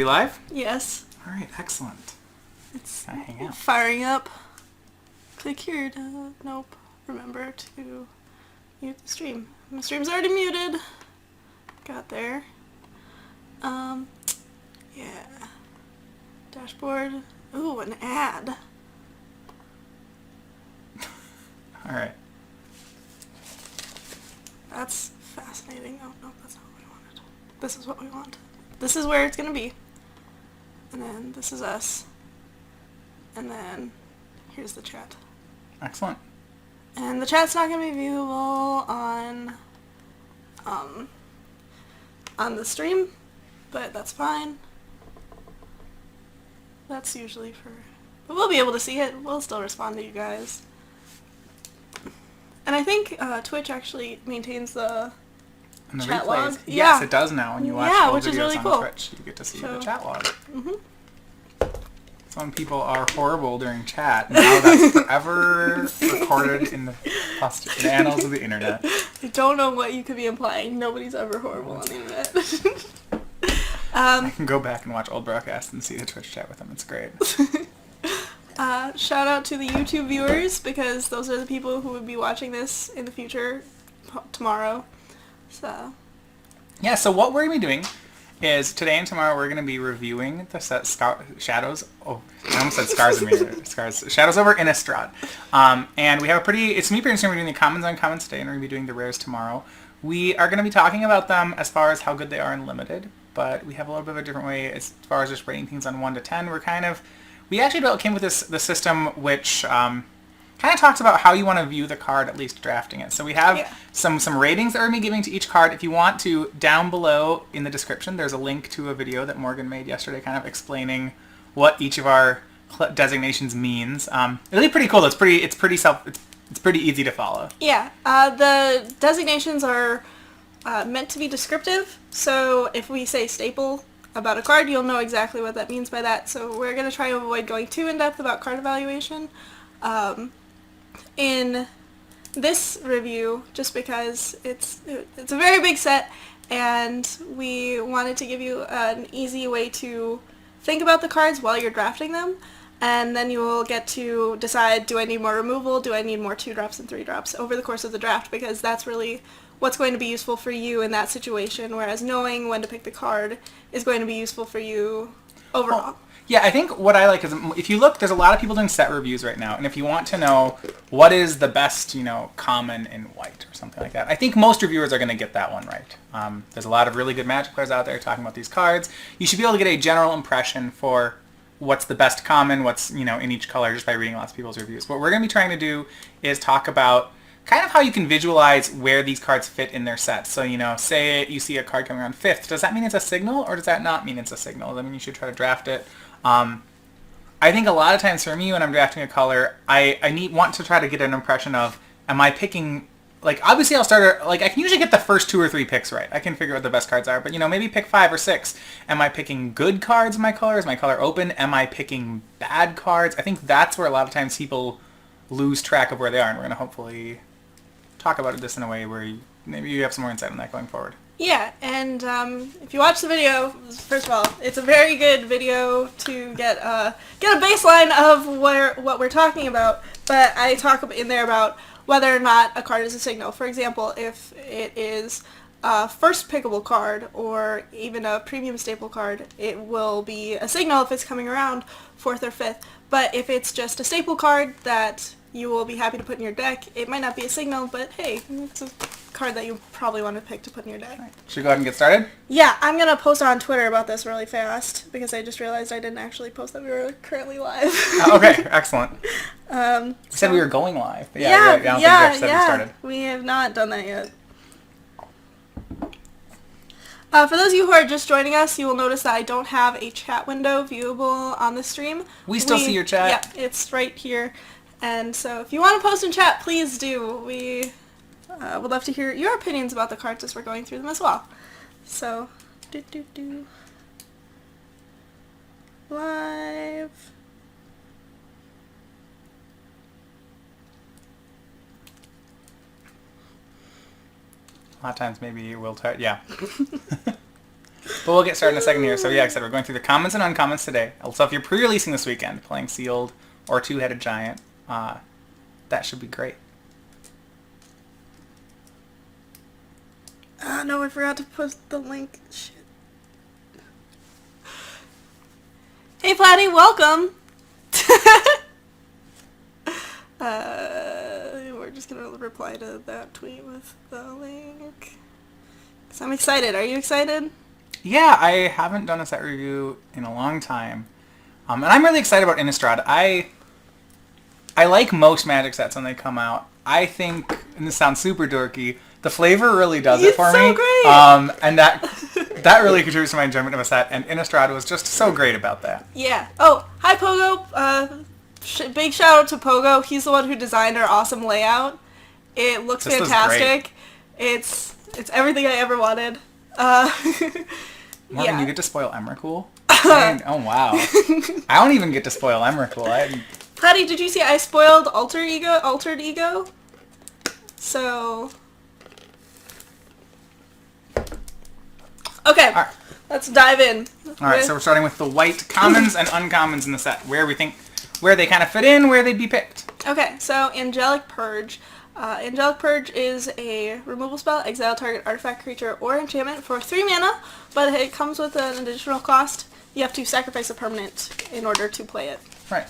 Are you live? Yes. All right, excellent. It's hang out. firing up. Click here to, nope. Remember to mute the stream. My stream's already muted. Got there. Yeah. Dashboard. Ooh, an ad. All right. That's fascinating. Oh, no, that's not what we wanted. This is what we want. This is where it's going to be. And then this is us. And then here's the chat. Excellent. And the chat's not going to be viewable on the stream, but that's fine. That's usually for... But we'll be able to see it. We'll still respond to you guys. And I think Twitch actually maintains the And the chat replays. log. Yes, it does now. When you watch old which is videos really on cool. Twitch, you get to see the So- chat log. Mm-hmm. Some people are horrible during chat. Now that's forever recorded in the annals of the internet. I don't know what you could be implying. Nobody's ever horrible on the internet. I can go back and watch old broadcasts and see the Twitch chat with them. It's great. Shout out to the YouTube viewers, because those are the people who would be watching this in the future, tomorrow. So. Yeah, so what we're going to be doing is today and tomorrow we're going to be reviewing the set Shadows... Oh, I almost said Shadows Over Innistrad. And we have a pretty... It's me pretty interesting. We're doing the commons on commons today, and we're going to be doing the rares tomorrow. We are going to be talking about them as far as how good they are in limited, but we have a little bit of a different way as far as just rating things on 1 to 10. We're kind of... We actually came with the system which... kind of talks about how you want to view the card, at least drafting it. So we have some ratings that we're going to be giving to each card. If you want to, down below in the description, there's a link to a video that Morgan made yesterday kind of explaining what each of our designations means. It's really pretty cool. It's pretty easy to follow. Yeah, the designations are meant to be descriptive, so if we say staple about a card, you'll know exactly what that means by that. So we're going to try to avoid going too in-depth about card evaluation. In this review, just because it's a very big set, and we wanted to give you an easy way to think about the cards while you're drafting them, and then you will get to decide, do I need more removal, do I need more 2-drops and 3-drops over the course of the draft, because that's really what's going to be useful for you in that situation, whereas knowing when to pick the card is going to be useful for you overall. Well, yeah, I think what I like is, if you look, there's a lot of people doing set reviews right now, and if you want to know what is the best, common in white or something like that, I think most reviewers are going to get that one right. There's a lot of really good Magic players out there talking about these cards. You should be able to get a general impression for what's the best common, what's, in each color, just by reading lots of people's reviews. What we're going to be trying to do is talk about kind of how you can visualize where these cards fit in their set. So, say you see a card coming around 5th. Does that mean it's a signal, or does that not mean it's a signal? Does that mean you should try to draft it? I think a lot of times for me when I'm drafting a color, I want to try to get an impression of, am I picking, obviously I'll start, I can usually get the first 2 or 3 picks right. I can figure out what the best cards are, but maybe pick 5 or 6. Am I picking good cards in my color? Is my color open? Am I picking bad cards? I think that's where a lot of times people lose track of where they are, and we're going to hopefully talk about this in a way where maybe you have some more insight on that going forward. Yeah, and if you watch the video, first of all, it's a very good video to get a baseline of what we're talking about. But I talk in there about whether or not a card is a signal. For example, if it is a first pickable card or even a premium staple card, it will be a signal if it's coming around 4th or 5th. But if it's just a staple card that you will be happy to put in your deck, it might not be a signal, but hey, it's a card that you probably want to pick to put in your deck. Right. Should we go ahead and get started? Yeah, I'm going to post on Twitter about this really fast, because I just realized I didn't actually post that we were currently live. Okay, excellent. We said we were going live. But I don't think we actually said we started. We have not done that yet. For those of you who are just joining us, you will notice that I don't have a chat window viewable on the stream. We still see your chat. Yeah, it's right here. And so if you want to post in chat, please do. We would love to hear your opinions about the cards as we're going through them as well. So, live. A lot of times maybe we'll try, yeah. But we'll get started in a second here. So yeah, like I said, we're going through the commons and uncommons today. So if you're pre-releasing this weekend, playing Sealed or Two-Headed Giant, that should be great. No, I forgot to put the link. Shit. Hey, Platty, welcome. We're just gonna reply to that tweet with the link. Cause I'm excited. Are you excited? Yeah, I haven't done a set review in a long time, and I'm really excited about Innistrad. I like most Magic sets when they come out. I think, and this sounds super dorky, the flavor really does it for me. Great. And that really contributes to my enjoyment of a set, and Innistrad was just so great about that. Yeah. Oh, hi Pogo. Big shout out to Pogo. He's the one who designed our awesome layout. It looks fantastic. It's everything I ever wanted. Morgan, yeah. you get to spoil Emrakul? Oh wow. I don't even get to spoil Emrakul. Patty, did you see I spoiled Altered Ego? So... Okay, right. Let's dive in. Alright, so we're starting with the white commons and uncommons in the set. Where they kind of fit in, where they'd be picked. Okay, so Angelic Purge. Angelic Purge is a removal spell, exile target artifact, creature, or enchantment for 3 mana, but it comes with an additional cost. You have to sacrifice a permanent in order to play it. Right.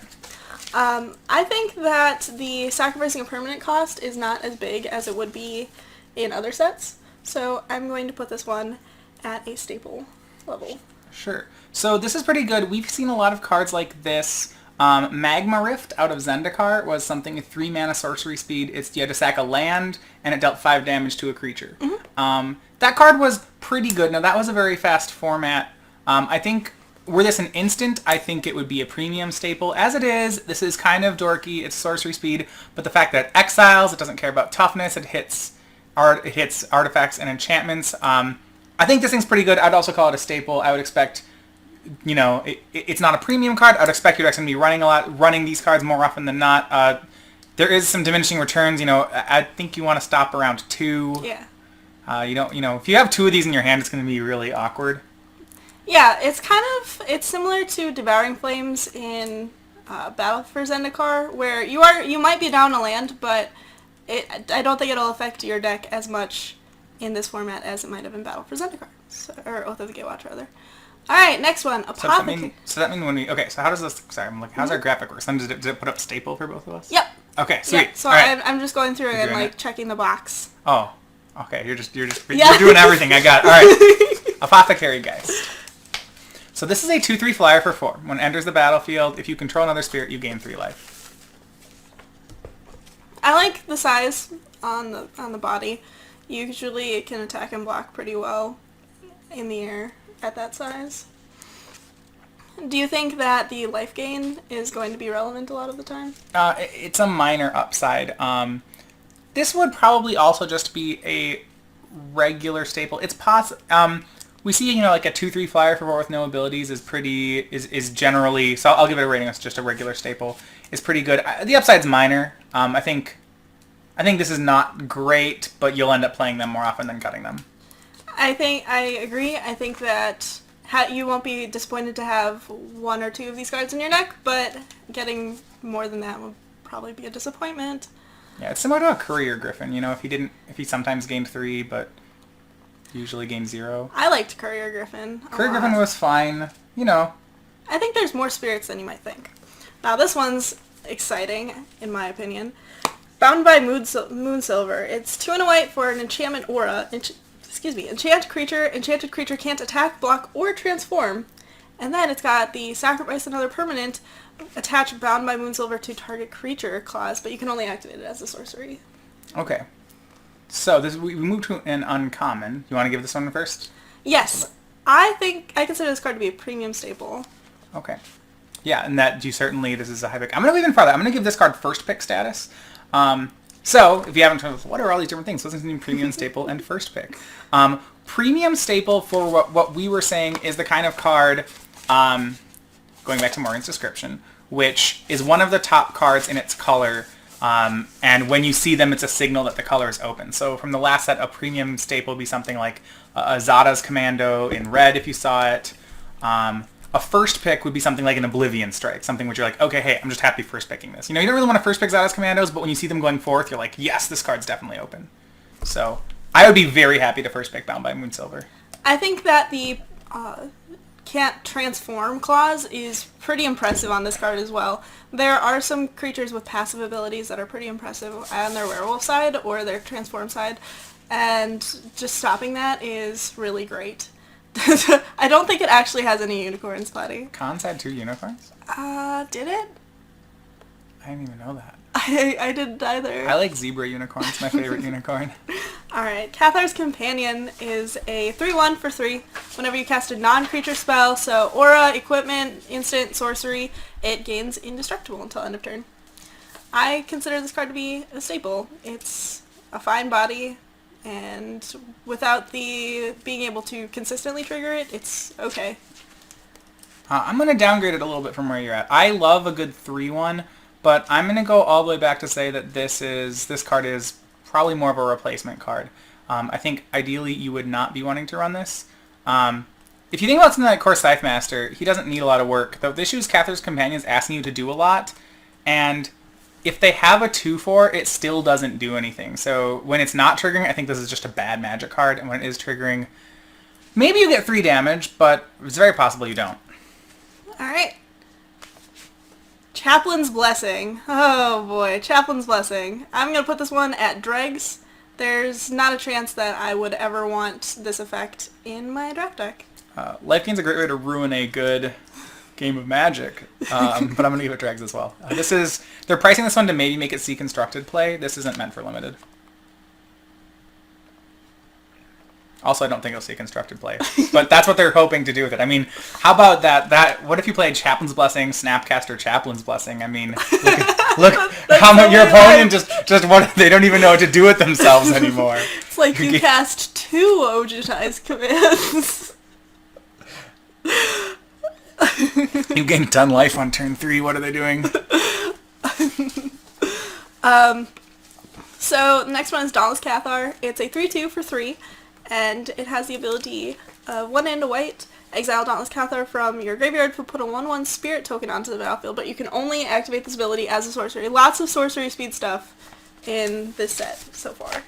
I think that the sacrificing a permanent cost is not as big as it would be in other sets, so I'm going to put this one at a staple level. Sure. So this is pretty good. We've seen a lot of cards like this. Magma Rift out of Zendikar was something, 3 mana sorcery speed. You had to sack a land, and it dealt 5 damage to a creature. Mm-hmm. That card was pretty good. Now that was a very fast format. I think, were this an instant, I think it would be a premium staple. As it is, this is kind of dorky. It's sorcery speed, but the fact that it exiles, it doesn't care about toughness, it hits artifacts and enchantments. I think this thing's pretty good. I'd also call it a staple. I would expect, it's not a premium card. I'd expect you're going to be running these cards more often than not. There is some diminishing returns. I think you want to stop around 2. Yeah. If you have 2 of these in your hand, it's going to be really awkward. Yeah, it's similar to Devouring Flames in Battle for Zendikar, where you might be down a land, but I don't think it'll affect your deck as much in this format as it might have in Battle for Zendikar, or Oath of the Gatewatch, rather. All right, next one. Apothecary. So that means when we... Okay, so how does this... Sorry, I'm like, how's our graphic work? So then does it put up staple for both of us? Yep. Okay, sweet. Yep. So right. I'm just going through and checking the box. Oh, okay. You're doing everything. I got it. All right. Apothecary Geist. So this is a 2/3 flyer for 4. When it enters the battlefield, if you control another spirit, you gain 3 life. I like the size on the body. Usually it can attack and block pretty well in the air at that size. Do you think that the life gain is going to be relevant a lot of the time? It's a minor upside. This would probably also just be a regular staple. It's we see, like a 2/3 flyer for 4 with no abilities is generally, so I'll give it a rating as just a regular staple, is pretty good. The upside's minor. I think this is not great, but you'll end up playing them more often than cutting them. I agree. I think that you won't be disappointed to have 1 or 2 of these cards in your deck, but getting more than that would probably be a disappointment. Yeah, it's similar to a Courier Griffin. If he sometimes gained 3, but usually gained 0. I liked Courier Griffin. Courier Griffin was fine. I think there's more spirits than you might think. Now this one's exciting, in my opinion. Bound by Moonsilver. It's 2 and a white for an enchantment aura. Enchanted creature can't attack, block, or transform. And then it's got the sacrifice another permanent, attach Bound by Moonsilver to target creature clause, but you can only activate it as a sorcery. Okay. So we move to an uncommon. You want to give this one first? Yes. I consider this card to be a premium staple. Okay. Yeah, and this is a high pick. I'm going to go even farther. I'm going to give this card first pick status. So, if you haven't heard of what are all these different things? So, this is premium staple and first pick. Premium staple, for what we were saying, is the kind of card, going back to Morgan's description, which is one of the top cards in its color And when you see them, it's a signal that the color is open. So from the last set, a premium staple would be something like a Zada's Commando in red if you saw it. A first pick would be something like an Oblivion Strike, something which you're like, okay, hey, I'm just happy first picking this. You know, you don't really want to first pick Zada's Commandos, but when you see them going forth, you're like, yes, this card's definitely open. So I would be very happy to first pick Bound by Moonsilver. I think that the can't transform clause is pretty impressive on this card as well. There are some creatures with passive abilities that are pretty impressive on their werewolf side or their transform side, and just stopping that is really great. I don't think it actually has any unicorns, Platy. Cons had 2 unicorns? Did it? I didn't even know that. I didn't either. I like zebra unicorn. It's my favorite unicorn. Alright, Cathar's Companion is a 3/1 for 3. Whenever you cast a non-creature spell, so aura, equipment, instant, sorcery, it gains indestructible until end of turn. I consider this card to be a staple. It's a fine body, and without the being able to consistently trigger it, it's okay. I'm going to downgrade it a little bit from where you're at. I love a good 3/1, but I'm going to go all the way back to say that this card is probably more of a replacement card. I think ideally you would not be wanting to run this. If you think about something like Core Scythe Master, he doesn't need a lot of work. The issue is Cathar's Companion is asking you to do a lot, and if they have a 2/4, it still doesn't do anything. So when it's not triggering, I think this is just a bad magic card, and when it is triggering, maybe you get 3 damage, but it's very possible you don't. Alright. Chaplain's Blessing. Oh boy, Chaplain's Blessing. I'm going to put this one at dregs. There's not a chance that I would ever want this effect in my draft deck. Life Gain's a great way to ruin a good game of Magic, but I'm going to give it dregs as well. They're pricing this one to maybe make it see constructed play. This isn't meant for limited. Also, I don't think it'll see constructed play, but that's what they're hoping to do with it. I mean, how about that? What if you played Chaplain's Blessing, Snapcaster Chaplain's Blessing? I mean, look how much your opponent just what they don't even know what to do with themselves anymore. It's like you cast 2 Ojutai's commands. You gain 10 life on turn 3. What are they doing? So the next one is Dauntless Cathar. It's a 3/2 for 3. And it has the ability of 1 and a white, exile Dauntless Cathar from your graveyard to put a 1/1 spirit token onto the battlefield, but you can only activate this ability as a sorcery. Lots of sorcery speed stuff in this set so far.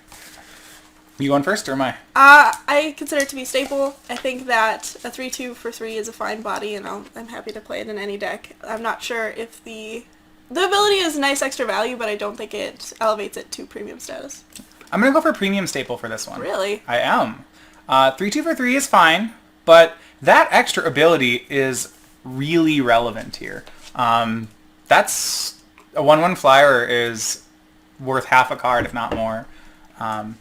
You going first, or am I? I consider it to be staple. I think that a 3/2 for 3 is a fine body, and I'm happy to play it in any deck. I'm not sure if the ability is nice extra value, but I don't think it elevates it to premium status. I'm going to go for premium staple for this one. Really? I am. 3/2 for 3 is fine, but that extra ability is really relevant here. That's a 1/1 flyer is worth half a card, if not more.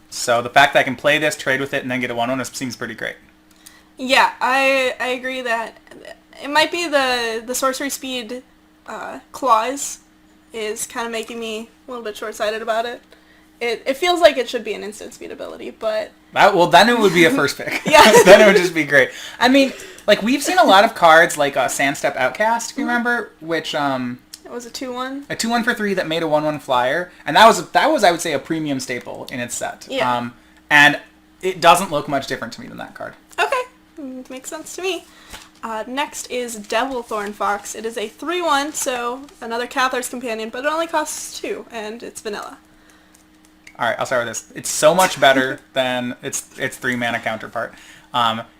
So the fact that I can play this, trade with it, and then get a 1/1 seems pretty great. Yeah, I agree that it might be the sorcery speed clause is kind of making me a little bit short-sighted about it. It feels like it should be an instant speed ability, but... Well, then it would be a first pick. Yeah. Then it would just be great. I mean, like, we've seen a lot of cards, like Sandstep Outcast, if you remember, which... It was a 2/1? A 2/1 for 3 that made a 1/1 flyer, and that was, I would say, a premium staple in its set. Yeah. And it doesn't look much different to me than that card. Okay. Makes sense to me. Next is Devil Thorn Fox. It is a 3/1, so another Cathar's Companion, but it only costs 2, and it's vanilla. Alright, I'll start with this. It's so much better than its 3-mana counterpart.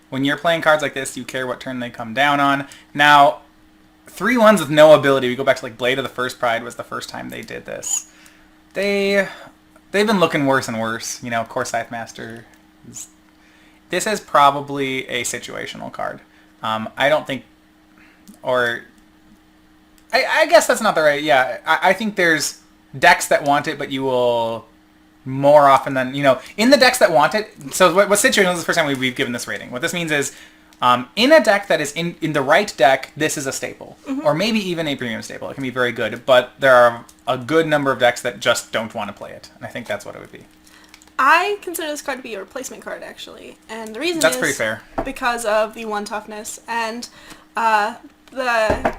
When you're playing cards like this, you care what turn they come down on. Now, 3/1s with no ability, we go back to like Blade of the First Pride was the first time they did this. They've been looking worse and worse. You know, Core Scythe Master. This is probably a situational card. I don't think... Or... I guess that's not the right... Yeah, I think there's decks that want it, but you will... more often than, you know, in the decks that want it, so what situational is the first time we've given this rating. What this means is, in a deck that is in the right deck, this is a staple. Mm-hmm. Or maybe even a premium staple. It can be very good, but there are a good number of decks that just don't want to play it. And I think that's what it would be. I consider this card to be a replacement card, actually. And the reason that's is... pretty fair. Because of the 1 toughness. And the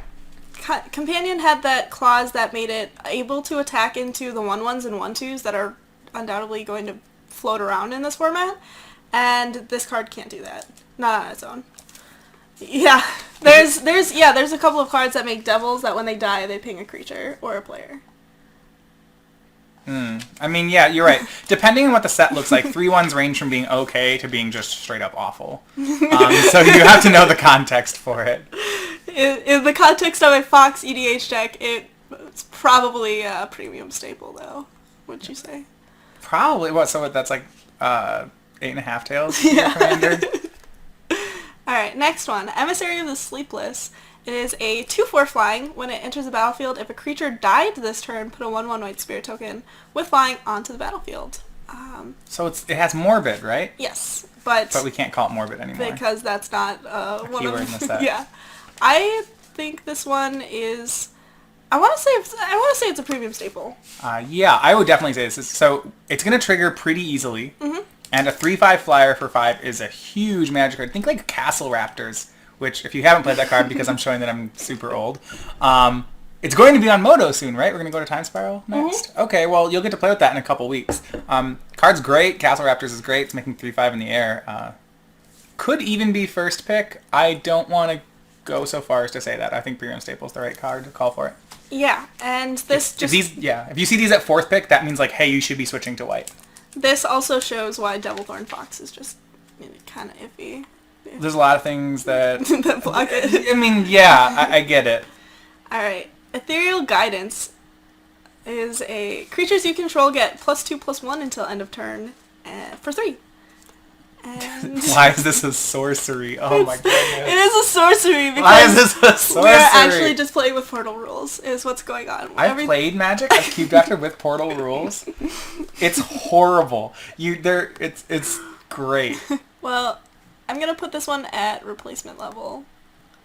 Companion had that clause that made it able to attack into the 1/1s and 1/2s that are undoubtedly going to float around in this format, and this card can't do that. Not on its own. Yeah, there's a couple of cards that make devils that when they die they ping a creature or a player. I mean, yeah, you're right. Depending on what the set looks like, 3/1s range from being okay to being just straight up awful. So you have to know the context for it. In the context of a Fox EDH deck, it's probably a premium staple, though. Wouldn't you say? Probably. What? So that's like 8.5 tails. Yeah. Commander. All right, next one. Emissary of the Sleepless. It is a 2/4 flying. When it enters the battlefield, if a creature died this turn, put a 1/1 white spirit token with flying onto the battlefield. So it has morbid, right? Yes, but we can't call it morbid anymore. because that's not one keyword of in the set. Yeah, I think this one is. I want to say it's a premium staple. Yeah, I would definitely say this. So it's going to trigger pretty easily. Mm-hmm. And a 3/5 flyer for 5 is a huge Magic card. Think like Castle Raptors, which if you haven't played that card because I'm showing that I'm super old, it's going to be on Moto soon, right? We're going to go to Time Spiral next? Mm-hmm. Okay, well, you'll get to play with that in a couple weeks. Card's great. Castle Raptors is great. It's making 3/5 in the air. Could even be first pick. I don't want to go so far as to say that. I think Premium Staple's the right card to call for it. Yeah, and this if you see these at 4th pick, that means like, hey, you should be switching to white. This also shows why Devilthorn Fox is just kind of iffy. There's a lot of things that that block it. I mean, yeah, I get it. All right, Ethereal Guidance is a creatures you control get +2/+1 until end of turn for 3. And why is this a sorcery? Oh my goodness. It is a sorcery because why is this a sorcery? we're actually just playing with Portal rules is what's going on. I've played Magic. I've cubed after with Portal rules. It's horrible. It's great. Well, I'm gonna put this one at replacement level.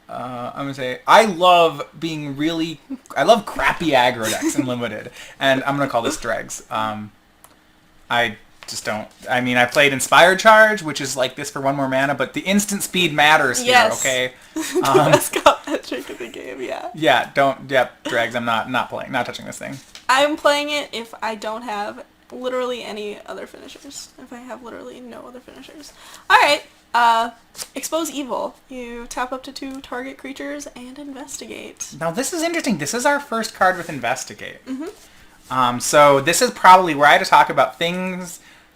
I'm gonna say I love crappy aggro decks in Limited, and I'm gonna call this Dregs. I just don't. I mean, I played Inspired Charge, which is like this for 1 more mana, but the instant speed matters here, okay? The best combat trick in the game, yeah. Yeah, Dregs, I'm not playing, not touching this thing. I'm playing it if I don't have literally any other finishers. If I have literally no other finishers. Alright, Expose Evil. You tap up to 2 target creatures and investigate. Now this is interesting. This is our first card with Investigate. Mm-hmm. So this is probably where I had to talk about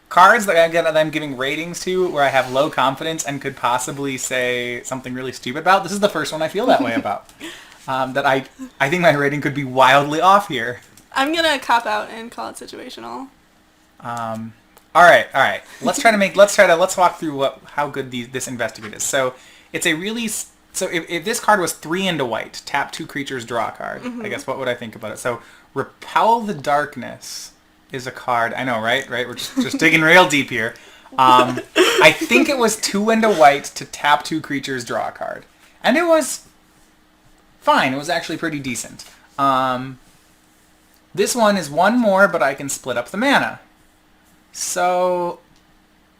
cards that I'm giving ratings to where I have low confidence and could possibly say something really stupid about. This is the first one I feel that way about. That I think my rating could be wildly off here. I'm gonna cop out and call it situational. All right. Let's walk through how good this Investigate is. So it's if this card was 3 into white, tap 2 creatures, draw a card. Mm-hmm. I guess what would I think about it? So Repel the Darkness is a card. I know, right? We're just digging real deep here. I think it was 2 into white to tap 2 creatures, draw a card, and it was fine. It was actually pretty decent. This one is 1 more, but I can split up the mana. So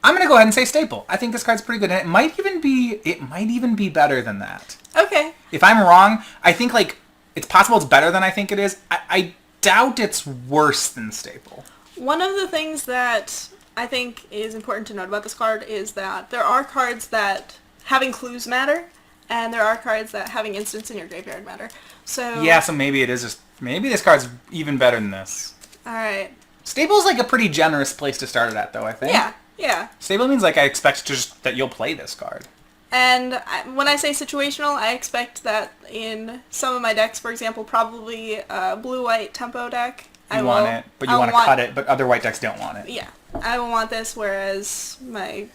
I'm gonna go ahead and say staple. I think this card's pretty good, and it might even be better than that. Okay. If I'm wrong, I think it's possible it's better than I think it is. I doubt it's worse than staple. One of the things that I think is important to note about this card is that there are cards that having clues matter, and there are cards that having instants in your graveyard matter. So yeah, so maybe maybe this card's even better than this. All right. Stable's like a pretty generous place to start it at, though, I think. Yeah. Stable means I expect that you'll play this card. And when I say situational, I expect that in some of my decks, for example, probably a blue-white tempo deck. You want it, but you want to cut it, but other white decks don't want it. Yeah. I will want this, whereas my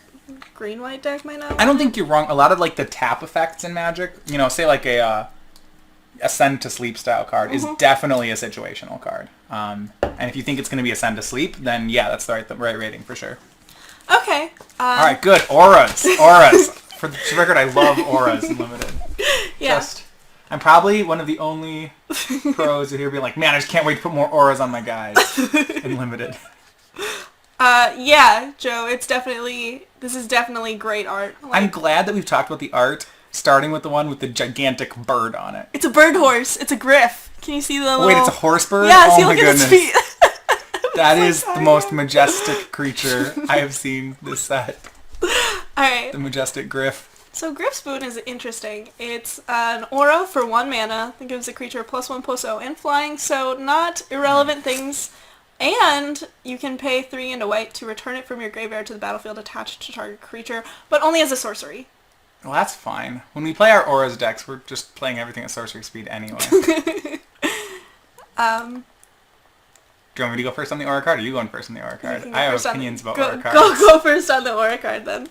green-white deck might not want I don't think you're wrong. A lot of the tap effects in Magic, say like a Ascend to Sleep style card is definitely a situational card. And if you think it's going to be Ascend to Sleep, then yeah, that's the right rating for sure. Okay. All right, good. Auras. For the record, I love auras in Limited. Yeah. I'm probably one of the only pros here being like, man, I just can't wait to put more auras on my guys in Limited. Yeah, Joe, this is definitely great art. I'm glad that we've talked about the art starting with the one with the gigantic bird on it. It's a bird horse. It's a griff. Can you see the little... Wait, it's a horse bird? Yeah, oh see, my look goodness. at its feet. That is the most majestic creature I have seen this set. Alright. The majestic griff. So Griff Spoon is interesting. It's an aura for 1 mana that gives a creature +1/+0 and flying, so not irrelevant things. And you can pay 3 and a white to return it from your graveyard to the battlefield attached to target creature, but only as a sorcery. Well, that's fine. When we play our auras decks, we're just playing everything at sorcery speed anyway. Do you want me to go first on the aura card, or are you going first on the aura card? I have opinions about aura cards. Go first on the aura card then.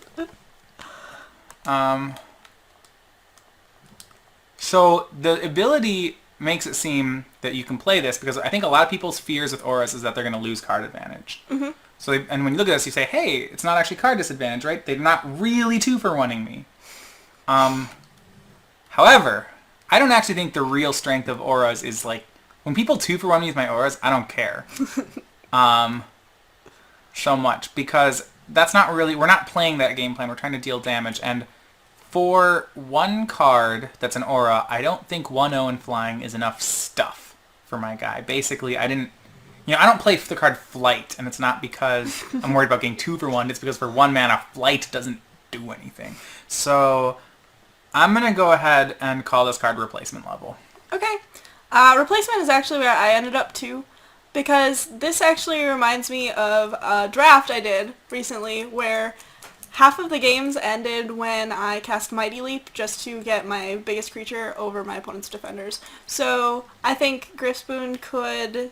So the ability makes it seem that you can play this because I think a lot of people's fears with auras is that they're going to lose card advantage. Mm-hmm. So and when you look at this, you say, hey, it's not actually card disadvantage, right? They're not really 2-for-1ing me. However, I don't actually think the real strength of auras is like, when people 2-for-1 me with my auras, I don't care. So much, because that's not really, we're not playing that game plan, we're trying to deal damage, and for one card that's an aura, I don't think 1/0 and flying is enough stuff for my guy. Basically, I don't play the card Flight, and it's not because I'm worried about getting 2-for-1, it's because for 1 mana, Flight doesn't do anything. So, I'm going to go ahead and call this card Replacement Level. Okay. Replacement is actually where I ended up too, because this actually reminds me of a draft I did recently where half of the games ended when I cast Mighty Leap just to get my biggest creature over my opponent's defenders. So I think Griff Spoon could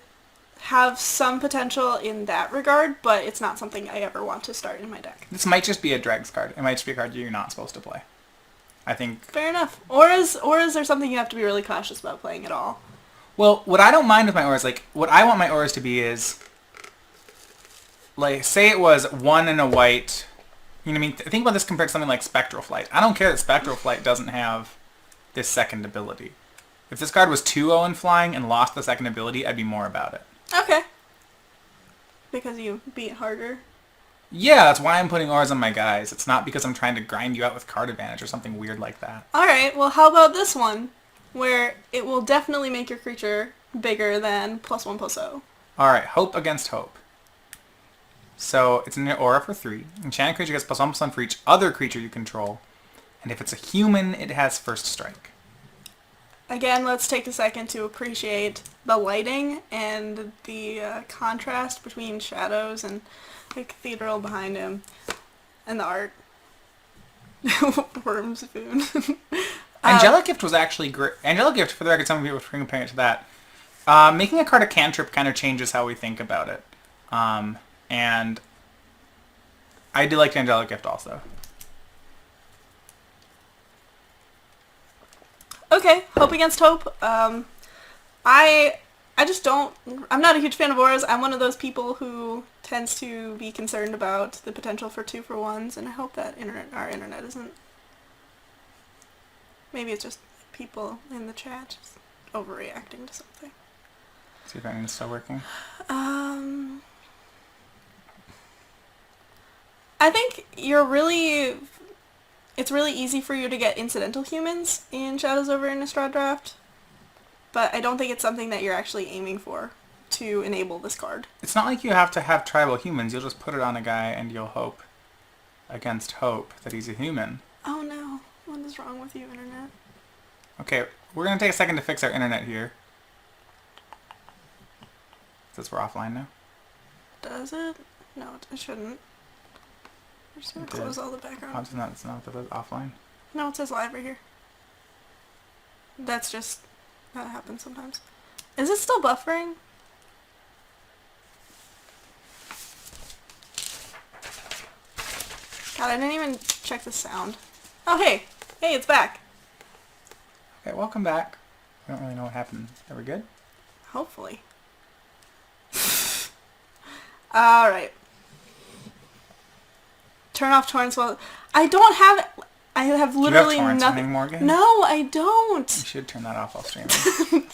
have some potential in that regard, but it's not something I ever want to start in my deck. This might just be a Dregs card. It might just be a card you're not supposed to play. I think... Fair enough. Auras are something you have to be really cautious about playing at all. Well, what I don't mind with my auras, like, what I want my auras to be is, like, say it was 1 and a white... You know what I mean? Think about this compared to something like Spectral Flight. I don't care that Spectral Flight doesn't have this second ability. If this card was 2/0 and flying and lost the second ability, I'd be more about it. Okay. Because you beat harder? Yeah, that's why I'm putting auras on my guys. It's not because I'm trying to grind you out with card advantage or something weird like that. Alright, well how about this one? Where it will definitely make your creature bigger than +1/+0. Alright, Hope Against Hope. So, it's an aura for 3. Enchanted creature gets +1/+1 for each other creature you control. And if it's a human, it has first strike. Again, let's take a second to appreciate the lighting and the contrast between Shadows and the cathedral behind him. And the art. Worm Spoon. Angelic Gift was actually great. Angelic Gift, for the record, some people were comparing it to that. Making a card a cantrip kind of changes how we think about it. And I did like Angelic Gift also. Okay, Hope Against Hope. I just don't... I'm not a huge fan of auras. I'm one of those people who tends to be concerned about the potential for 2-for-1s, and I hope that our internet isn't... Maybe it's just people in the chat just overreacting to something. See if anything's still working. I think it's really easy for you to get incidental humans in Shadows Over Innistrad draft, but I don't think it's something that you're actually aiming for to enable this card. It's not like you have to have tribal humans. You'll just put it on a guy and you'll hope against hope that he's a human. Oh no, what is wrong with you, internet? Okay, we're going to take a second to fix our internet here. Since we're offline now. Does it? No, it shouldn't. I'm just going to close all the background. It's not offline. No, it says live right here. That happens sometimes. Is it still buffering? God, I didn't even check the sound. Oh, hey! Hey, it's back! Okay, welcome back. We don't really know what happened. Are we good? Hopefully. Alright. Turn off torrents while... I don't have... I have literally Do you have torrents nothing... running, Morgan? No, I don't! You should turn that off while streaming.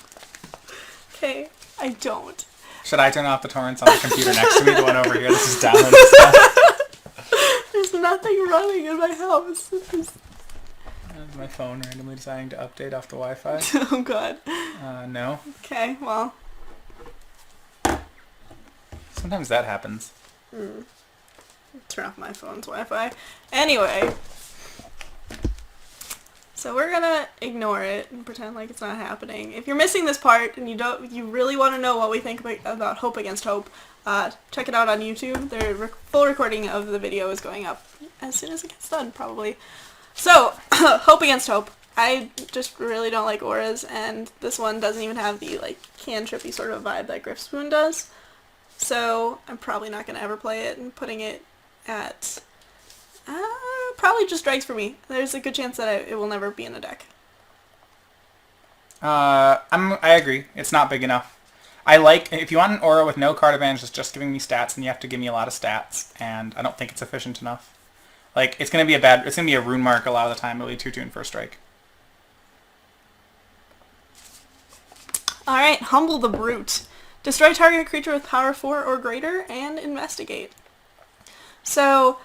Okay, I don't. Should I turn off the torrents on the computer next to me? The one over here. This is downloading stuff. There's nothing running in my house. my phone randomly deciding to update off the Wi-Fi? Oh god. No. Okay, well. Sometimes that happens. Turn off my phone's Wi-Fi. Anyway. So we're gonna ignore it and pretend like it's not happening. If you're missing this part and you really want to know what we think about Hope Against Hope, check it out on YouTube. The full recording of the video is going up as soon as it gets done, probably. So, Hope Against Hope. I just really don't like auras, and this one doesn't even have the like cantrippy sort of vibe that Griffspoon does. So I'm probably not gonna ever play it, and putting it at probably just strikes for me. There's a good chance that it will never be in a deck. I agree. It's not big enough. I like, if you want an aura with no card advantage that's just giving me stats, then you have to give me a lot of stats, and I don't think it's efficient enough. Like, it's gonna be a rune mark a lot of the time. It'll be 2/2 for a strike. Alright, Humble the Brute. Destroy target creature with power 4 or greater, and investigate. So,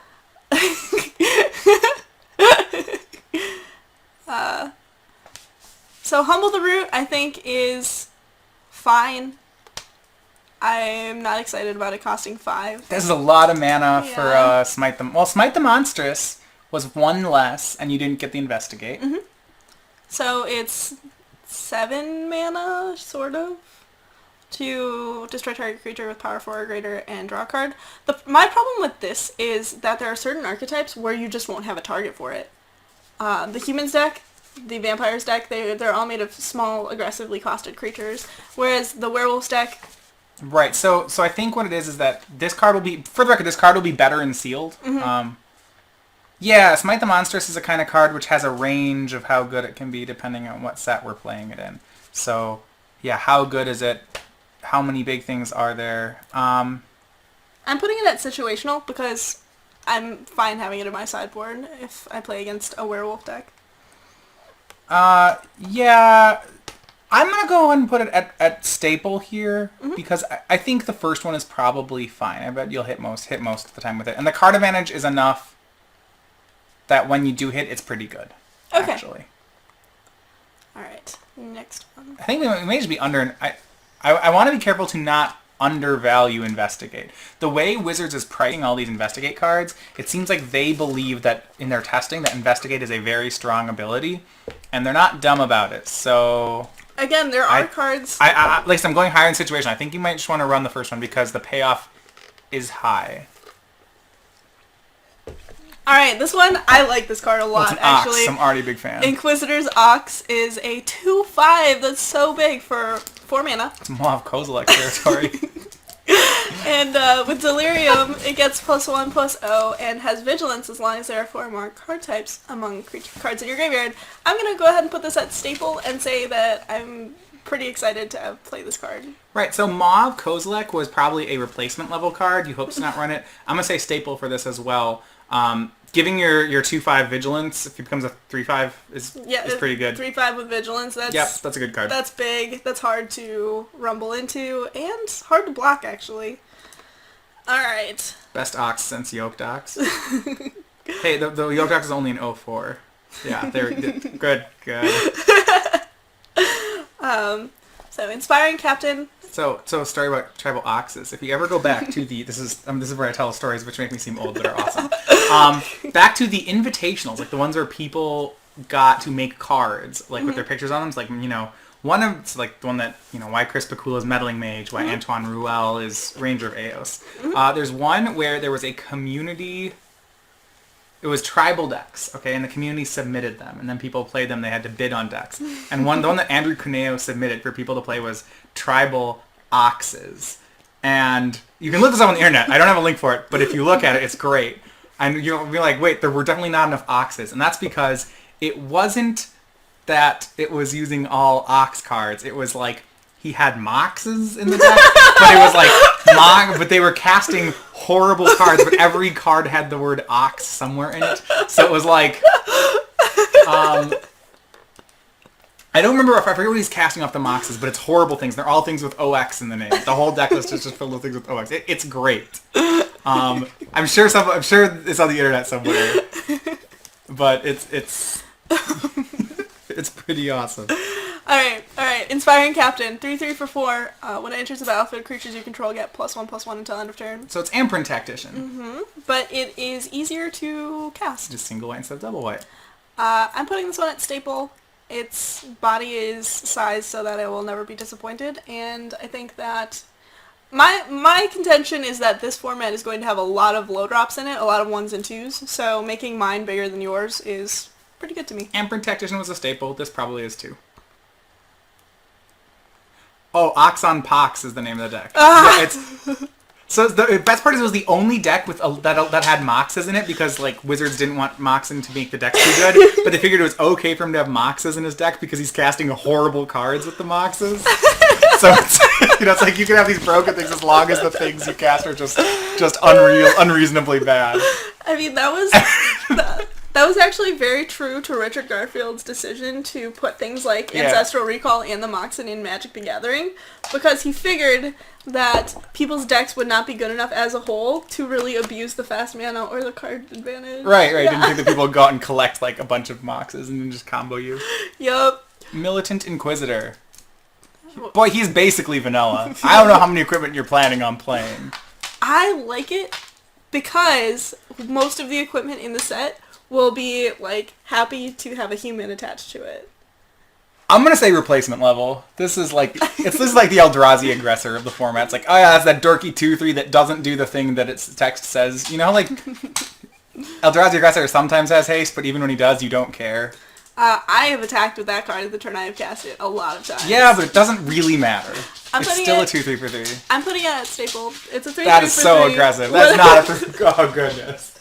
so Humble the Brute, I think, is fine. I'm not excited about it costing 5. This is a lot of mana for Smite the... Well, Smite the Monstrous was 1 less, and you didn't get the Investigate. Mm-hmm. So it's 7 mana, sort of, to destroy target creature with power 4 or greater and draw a card. My problem with this is that there are certain archetypes where you just won't have a target for it. The Humans deck, the Vampires deck, they're all made of small, aggressively costed creatures, whereas the Werewolves deck... Right, so I think what it is that this card will be... For the record, this card will be better in sealed. Mm-hmm. Yeah, Smite the Monstrous is a kind of card which has a range of how good it can be depending on what set we're playing it in. So, yeah, how good is it? How many big things are there? I'm putting it at situational because I'm fine having it in my sideboard if I play against a werewolf deck. Yeah, I'm going to go ahead and put it at staple here because I think the first one is probably fine. I bet you'll hit most of the time with it. And the card advantage is enough that when you do hit, it's pretty good, actually. Alright, next one. I think we may just be under... I want to be careful to not undervalue Investigate. The way Wizards is pricing all these Investigate cards, it seems like they believe that in their testing that Investigate is a very strong ability, and they're not dumb about it. So again, there are cards. At least I'm going higher in situation. I think you might just want to run the first one because the payoff is high. Alright, this one, I like this card a lot, It's an actually. Ox. I'm already a big fan. Inquisitor's Ox is a 2/5 that's so big for 4 mana. It's Moav Kozilek territory. And with Delirium, it gets +1/+0 and has Vigilance as long as there are 4 more card types among cards in your graveyard. I'm going to go ahead and put this at staple and say that I'm pretty excited to play this card. Right, so Moav Kozilek was probably a replacement level card. You hope to not run it. I'm going to say staple for this as well. Giving your 2/5 Vigilance, if it becomes a 3/5, is pretty good. 3/5 with Vigilance, that's a good card. That's big, that's hard to rumble into, and hard to block, actually. Alright. Best Ox since Yoked Ox. Hey, the Yoked Ox is only an 04. Yeah, they're good. So, Inspiring Captain. So a story about tribal oxes. If you ever go back to the this is where I tell stories which make me seem old but are awesome. Back to the invitationals, like the ones where people got to make cards, like with their pictures on them. It's like it's like the one that why Chris Pakula is Meddling Mage, why Antoine Ruel is Ranger of Eos. There's one where there was a community. It was tribal decks, okay, and the community submitted them, and then people played them. They had to bid on decks, and the one that Andrew Cuneo submitted for people to play was tribal oxes, and you can look this up on the internet. I don't have a link for it, but if you look at it, it's great, and you'll be like, wait, there were definitely not enough oxes, and that's because it wasn't that it was using all ox cards. It was like he had moxes in the deck, but it was like but they were casting horrible cards, but every card had the word ox somewhere in it. So it was like, I don't remember I forget what he's casting off the moxes, but it's horrible things. They're all things with OX in the name. The whole deck list is just filled with things with OX. It's great. I'm sure it's on the internet somewhere, but it's It's pretty awesome. All right. Inspiring Captain. 3/3 for 4. When it enters the battlefield, creatures you control get +1/+1 until end of turn. So it's Imprint Tactician. But it is easier to cast. Just single white instead of double white. I'm putting this one at staple. Its body is sized so that it will never be disappointed, and I think that my contention is that this format is going to have a lot of low drops in it, a lot of 1s and 2s, so making mine bigger than yours is pretty good to me. Imprint Tactician was a staple. This probably is too. Oh, Oxon Pox is the name of the deck. So the best part is it was the only deck with that had Moxes in it because like Wizards didn't want Moxen to make the deck too good, but they figured it was okay for him to have Moxes in his deck because he's casting horrible cards with the Moxes. So it's, it's like you can have these broken things as long as the things you cast are just unreasonably bad. I mean, that was actually very true to Richard Garfield's decision to put things like Ancestral Recall and the Moxen in Magic the Gathering, because he figured that people's decks would not be good enough as a whole to really abuse the fast mana or the card advantage. Right. Yeah. Didn't think that people would go out and collect like a bunch of Moxes and then just combo you. Yup. Militant Inquisitor. Boy, he's basically vanilla. I don't know how many equipment you're planning on playing. I like it because most of the equipment in the set will be like happy to have a human attached to it. I'm gonna say replacement level. This is like the Eldrazi aggressor of the format. It's like, oh yeah, it's that dorky 2/3 that doesn't do the thing that its text says. You know, like Eldrazi aggressor sometimes has haste, but even when he does, you don't care. I have attacked with that card at the turn I have cast it a lot of times. Yeah, but it doesn't really matter. It's still a 2/3 for 3. I'm putting it at staple. It's a 3/3 That is so aggressive. That's not a 3. Oh goodness.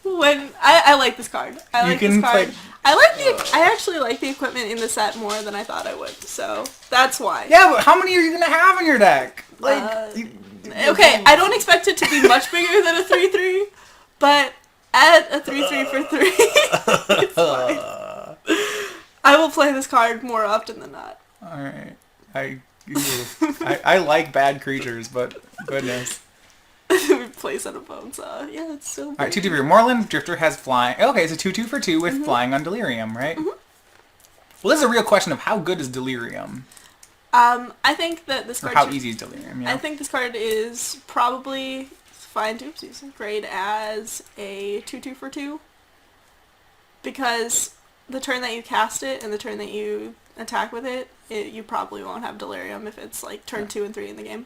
When I like this card. I like this card. I actually like the equipment in the set more than I thought I would. So that's why. Yeah, but how many are you gonna have in your deck? Like, okay, I don't expect it to be much bigger than a 3/3, but at a 3/3 for 3, it's fine. I will play this card more often than not. All right, I like bad creatures, but goodness. Place on a bone saw. Yeah, it's so big. Alright, 2/2 for your Moreland. Drifter has flying. Okay, it's a 2/2 for 2 with flying on Delirium, right? Well, this is a real question of how good is Delirium? I think that this card... Or how easy is Delirium, yeah? I think this card is probably fine to oopsies. Grade as a 2/2 for 2. Because the turn that you cast it and the turn that you attack with it, you probably won't have Delirium if it's like turn 2 and 3 in the game.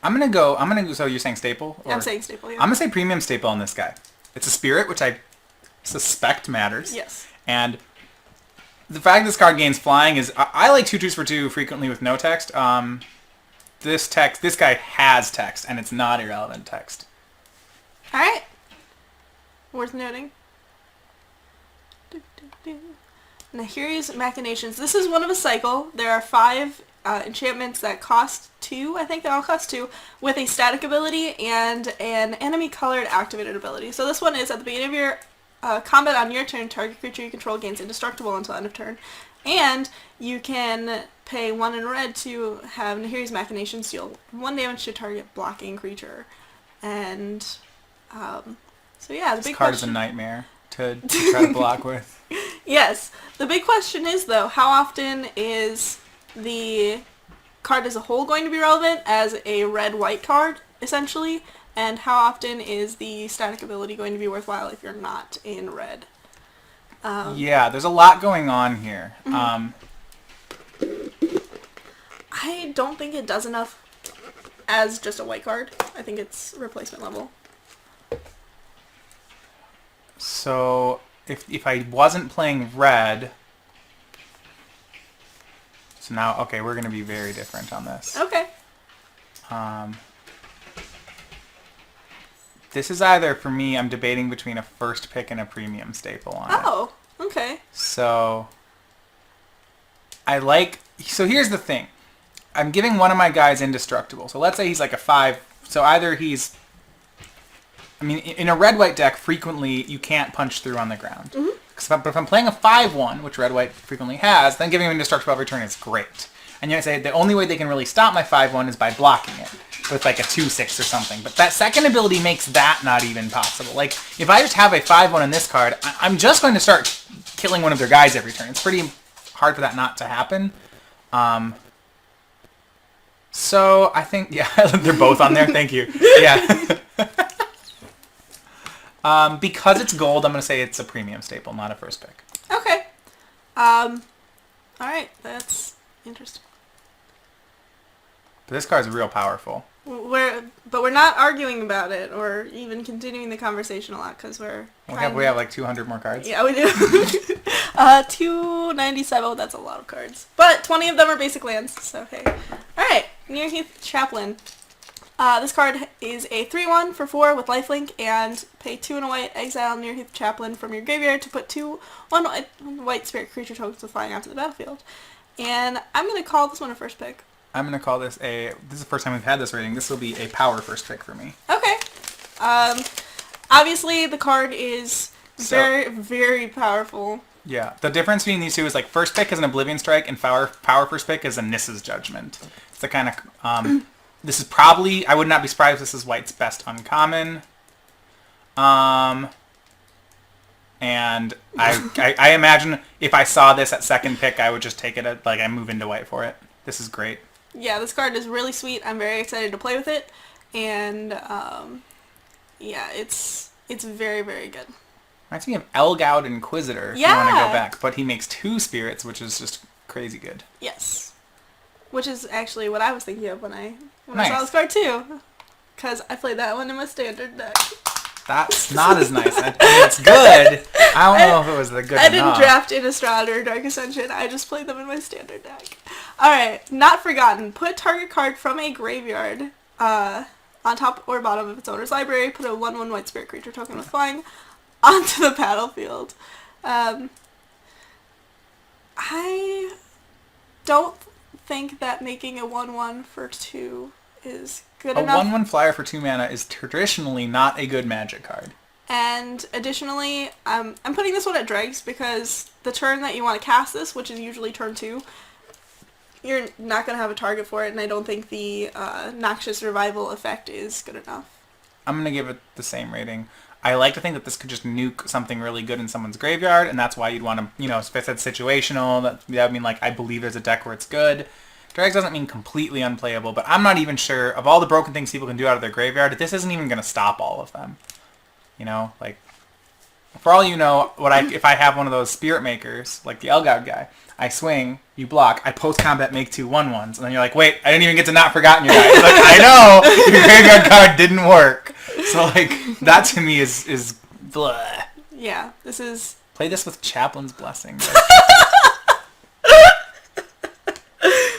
I'm gonna go, so you're saying staple? I'm saying staple, yeah. I'm gonna say premium staple on this guy. It's a spirit, which I suspect matters. Yes. And the fact this card gains flying is, I like 2/2s for 2 frequently with no text. This guy has text, and it's not irrelevant text. Alright. Worth noting. Nahiri's Machinations. This is one of a cycle. There are 5 enchantments that cost 2, I think they all cost 2, with a static ability and an enemy colored activated ability. So this one is at the beginning of your combat on your turn, target creature you control gains indestructible until end of turn. And you can pay 1 in red to have Nahiri's Machinations deal 1 damage to target blocking creature. And so yeah, the big card is a nightmare to try to block with. Yes. The big question is though, how often is the card as a whole going to be relevant as a red-white card, essentially, and how often is the static ability going to be worthwhile if you're not in red? Yeah, there's a lot going on here. I don't think it does enough as just a white card. I think it's replacement level. So, if I wasn't playing red... So now, okay, we're going to be very different on this. Okay. This is either, for me, I'm debating between a first pick and a premium staple on it. Oh, okay. So, so here's the thing. I'm giving one of my guys indestructible. So let's say he's like a 5. So either he's... I mean, in a red-white deck, frequently, you can't punch through on the ground. But if I'm playing a 5/1, which red-white frequently has, then giving him indestructible every turn is great. And you might say the only way they can really stop my 5/1 is by blocking it with like a 2/6 or something. But that second ability makes that not even possible. Like, if I just have a 5/1 in this card, I'm just going to start killing one of their guys every turn. It's pretty hard for that not to happen. So I think, yeah, they're both on there. Thank you. Yeah. Because it's gold, I'm going to say it's a premium staple, not a first pick. Okay. All right, that's interesting. But this card is real powerful. But we're not arguing about it or even continuing the conversation a lot because We have like 200 more cards. Yeah, we do. 297. That's a lot of cards. But 20 of them are basic lands, so hey. All right, Nearheath Chaplain. This card is a 3/1 for 4 with lifelink, and pay 2 and a white, exile Nearheath Chaplain from your graveyard to put 1 white spirit creature tokens with flying onto the battlefield. And I'm going to call this one a first pick. I'm going to call this this is the first time we've had this rating. This will be a power first pick for me. Okay. Obviously the card is very, very powerful. Yeah. The difference between these two is like first pick is an Oblivion Strike and power first pick is a Nissa's Judgment. It's the kind of, this is probably, I would not be surprised if this is white's best uncommon. And I imagine if I saw this at second pick, I would just take it at, like, I move into white for it. This is great. Yeah, this card is really sweet. I'm very excited to play with it. And, yeah, it's very, very good. Reminds me of Elgaud Inquisitor, if you want to go back. But he makes 2 spirits, which is just crazy good. Yes. Which is actually what I was thinking of when I Nice. saw this card, too. Because I played that one in my standard deck. That's not as nice. I mean, it's good. I don't know if it was the good I didn't enough. draft Innistrad or Dark Ascension. I just played them in my standard deck. Alright, Not Forgotten. Put target card from a graveyard on top or bottom of its owner's library. Put a 1/1 white spirit creature token with flying onto the battlefield. I don't think that making a 1/1 for 2 is good A enough. 1/1 flyer for 2 mana is traditionally not a good Magic card. And additionally, I'm putting this one at dregs because the turn that you want to cast this, which is usually turn 2, you're not going to have a target for it, and I don't think the Noxious Revival effect is good enough. I'm going to give it the same rating. I like to think that this could just nuke something really good in someone's graveyard, and that's why you'd want to, if I said situational, that would mean, like, I believe there's a deck where it's good. Dregs doesn't mean completely unplayable, but I'm not even sure, of all the broken things people can do out of their graveyard, this isn't even going to stop all of them. Like, for all you know, if I have one of those Spirit Makers, like the Elgaud guy, I swing, you block, I post-combat make 2 1/1s, and then you're like, wait, I didn't even get to Not Forgotten your guy. It's like, I know, your graveyard card didn't work. So, like, that to me is blah. Yeah, this is... Play this with Chaplain's Blessing.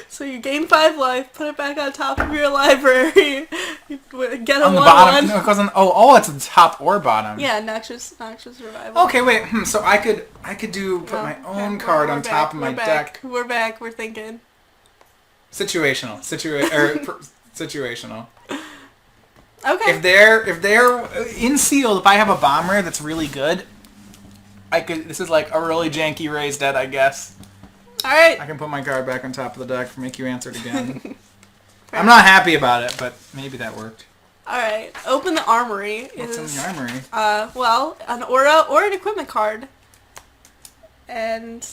So you gain 5 life, put it back on top of your library, get a 1/1. On the bottom? No, it goes on, it's at the top or bottom. Yeah, Noxious Revival. Okay, wait, so I could put my own card on top of my deck. We're back, we're thinking. Situational. Situational. Okay. If they're in sealed, if I have a bomber that's really good, this is like a really janky raised dead, I guess. Alright. I can put my card back on top of the deck, make you answer it again. I'm not happy about it, but maybe that worked. Alright, Open the Armory. What's in the armory? Well, an aura or an equipment card. And...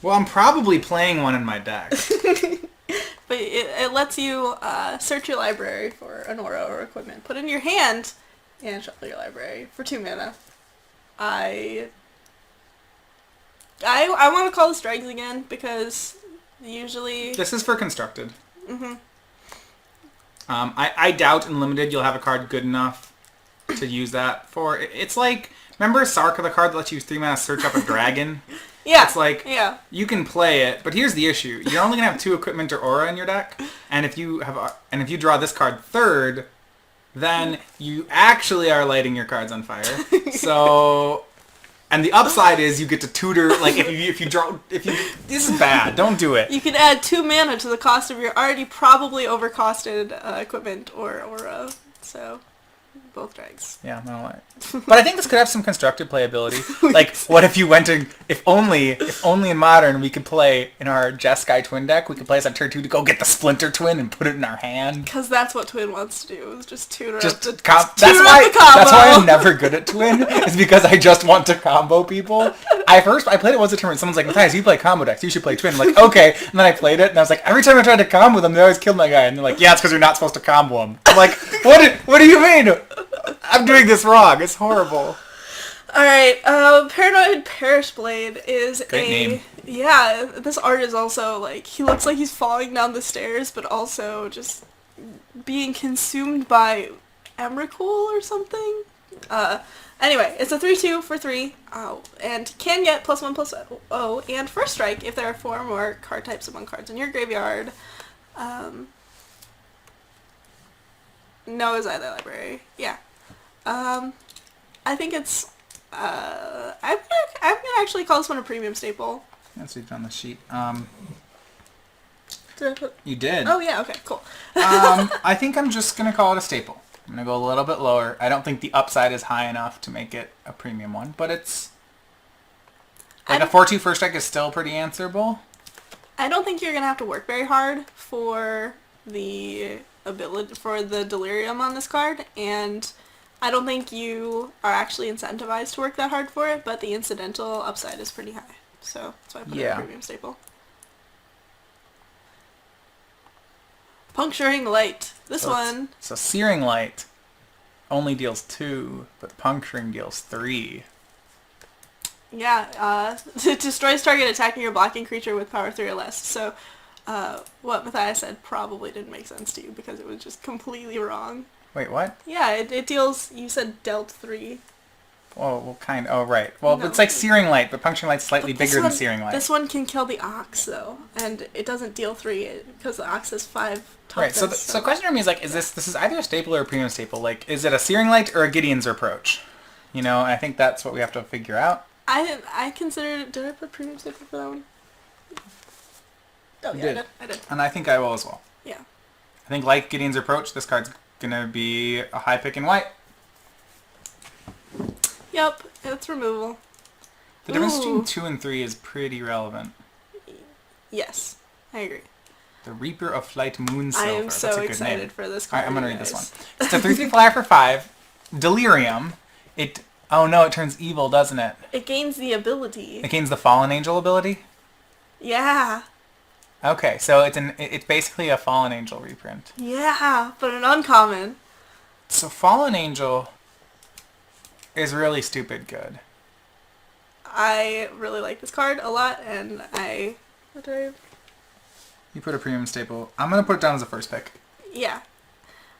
Well, I'm probably playing one in my deck. But it lets you search your library for an aura or equipment. Put it in your hand and shuffle your library for 2 mana. I want to call this dregs again because usually... This is for constructed. Mm-hmm. I doubt in limited you'll have a card good enough to use that for. It's like, remember Sarka, the card that lets you 3 mana search up a dragon? Yeah. It's like, yeah. You can play it, but here's the issue. You're only going to have 2 equipment or aura in your deck, and if you draw this card third, then you actually are lighting your cards on fire. So... And the upside is you get to tutor, like, if you this is bad, don't do it. You can add 2 mana to the cost of your already probably overcosted equipment or aura, so both drags. Yeah, I don't like. But I think this could have some constructed playability. Like, what if you went to, if only in Modern we could play in our Jeskai twin deck, we could play as on turn 2 to go get the Splinter Twin and put it in our hand. Because that's what Twin wants to do, is just tutor Just up the that's tutor up why the combo. that's why I'm never good at Twin, is because I just want to combo people. I played it once a tournament. Someone's like, Matthias, you play combo decks, you should play Twin. I'm like, okay. And then I played it, and I was like, every time I tried to combo them, they always killed my guy. And they're like, yeah, it's because you're not supposed to combo them. I'm like, what do you mean? I'm doing this wrong. It's horrible. Alright, Paranoid Perishblade is Great name. Yeah, this art is also, like, he looks like he's falling down the stairs, but also just being consumed by Emrakul or something. Anyway, it's a 3/2 for 3, and can get +1/+0, and first strike if there are 4 or more card types among cards in your graveyard. No is either library. Yeah. I think it's, I'm gonna actually call this one a premium staple. That's what on the sheet. Did I put... You did. Oh yeah, okay, cool. I think I'm just gonna call it a staple. I'm gonna go a little bit lower. I don't think the upside is high enough to make it a premium one, but it's like a 4/2 first strike is still pretty answerable. I don't think you're gonna have to work very hard for the delirium on this card, and I don't think you are actually incentivized to work that hard for it, but the incidental upside is pretty high. So that's why I put it in a premium staple. Puncturing Light. This one. So Searing Light only deals 2, but Puncturing deals 3. Yeah, it destroys target attacking or blocking creature with power 3 or less. So what Matthias said probably didn't make sense to you because it was just completely wrong. Wait, what? Yeah, it deals, you said dealt 3. Oh, well, oh, right. Well, No. it's like Searing Light, but Puncturing Light's slightly bigger than Searing Light. This one can kill the Ox, though, and it doesn't deal 3 because the Ox has 5 toughness. Right, so the question for me is, like, is this is either a staple or a premium staple? Like, is it a Searing Light or a Gideon's Approach? You know, I think that's what we have to figure out. I considered, did I put premium staple for that one? Oh, yeah, I did. And I think I will as well. Yeah. I think, like Gideon's Approach, this card's gonna be a high pick in white. Yep, it's removal. The difference between 2 and 3 is pretty relevant. Yes, I agree. The Reaper of Flight Moonsilver. I am That's so a good excited name. for this card. Alright, I'm gonna read this one. It's a 3/3 flyer for 5. Delirium. Oh no, it turns evil, doesn't it? It gains the ability. It gains the Fallen Angel ability? Yeah. Okay, so it's basically a Fallen Angel reprint. Yeah, but an uncommon. So Fallen Angel is really stupid good. I really like this card a lot, and what did I... You put a premium staple. I'm gonna put it down as a first pick. Yeah.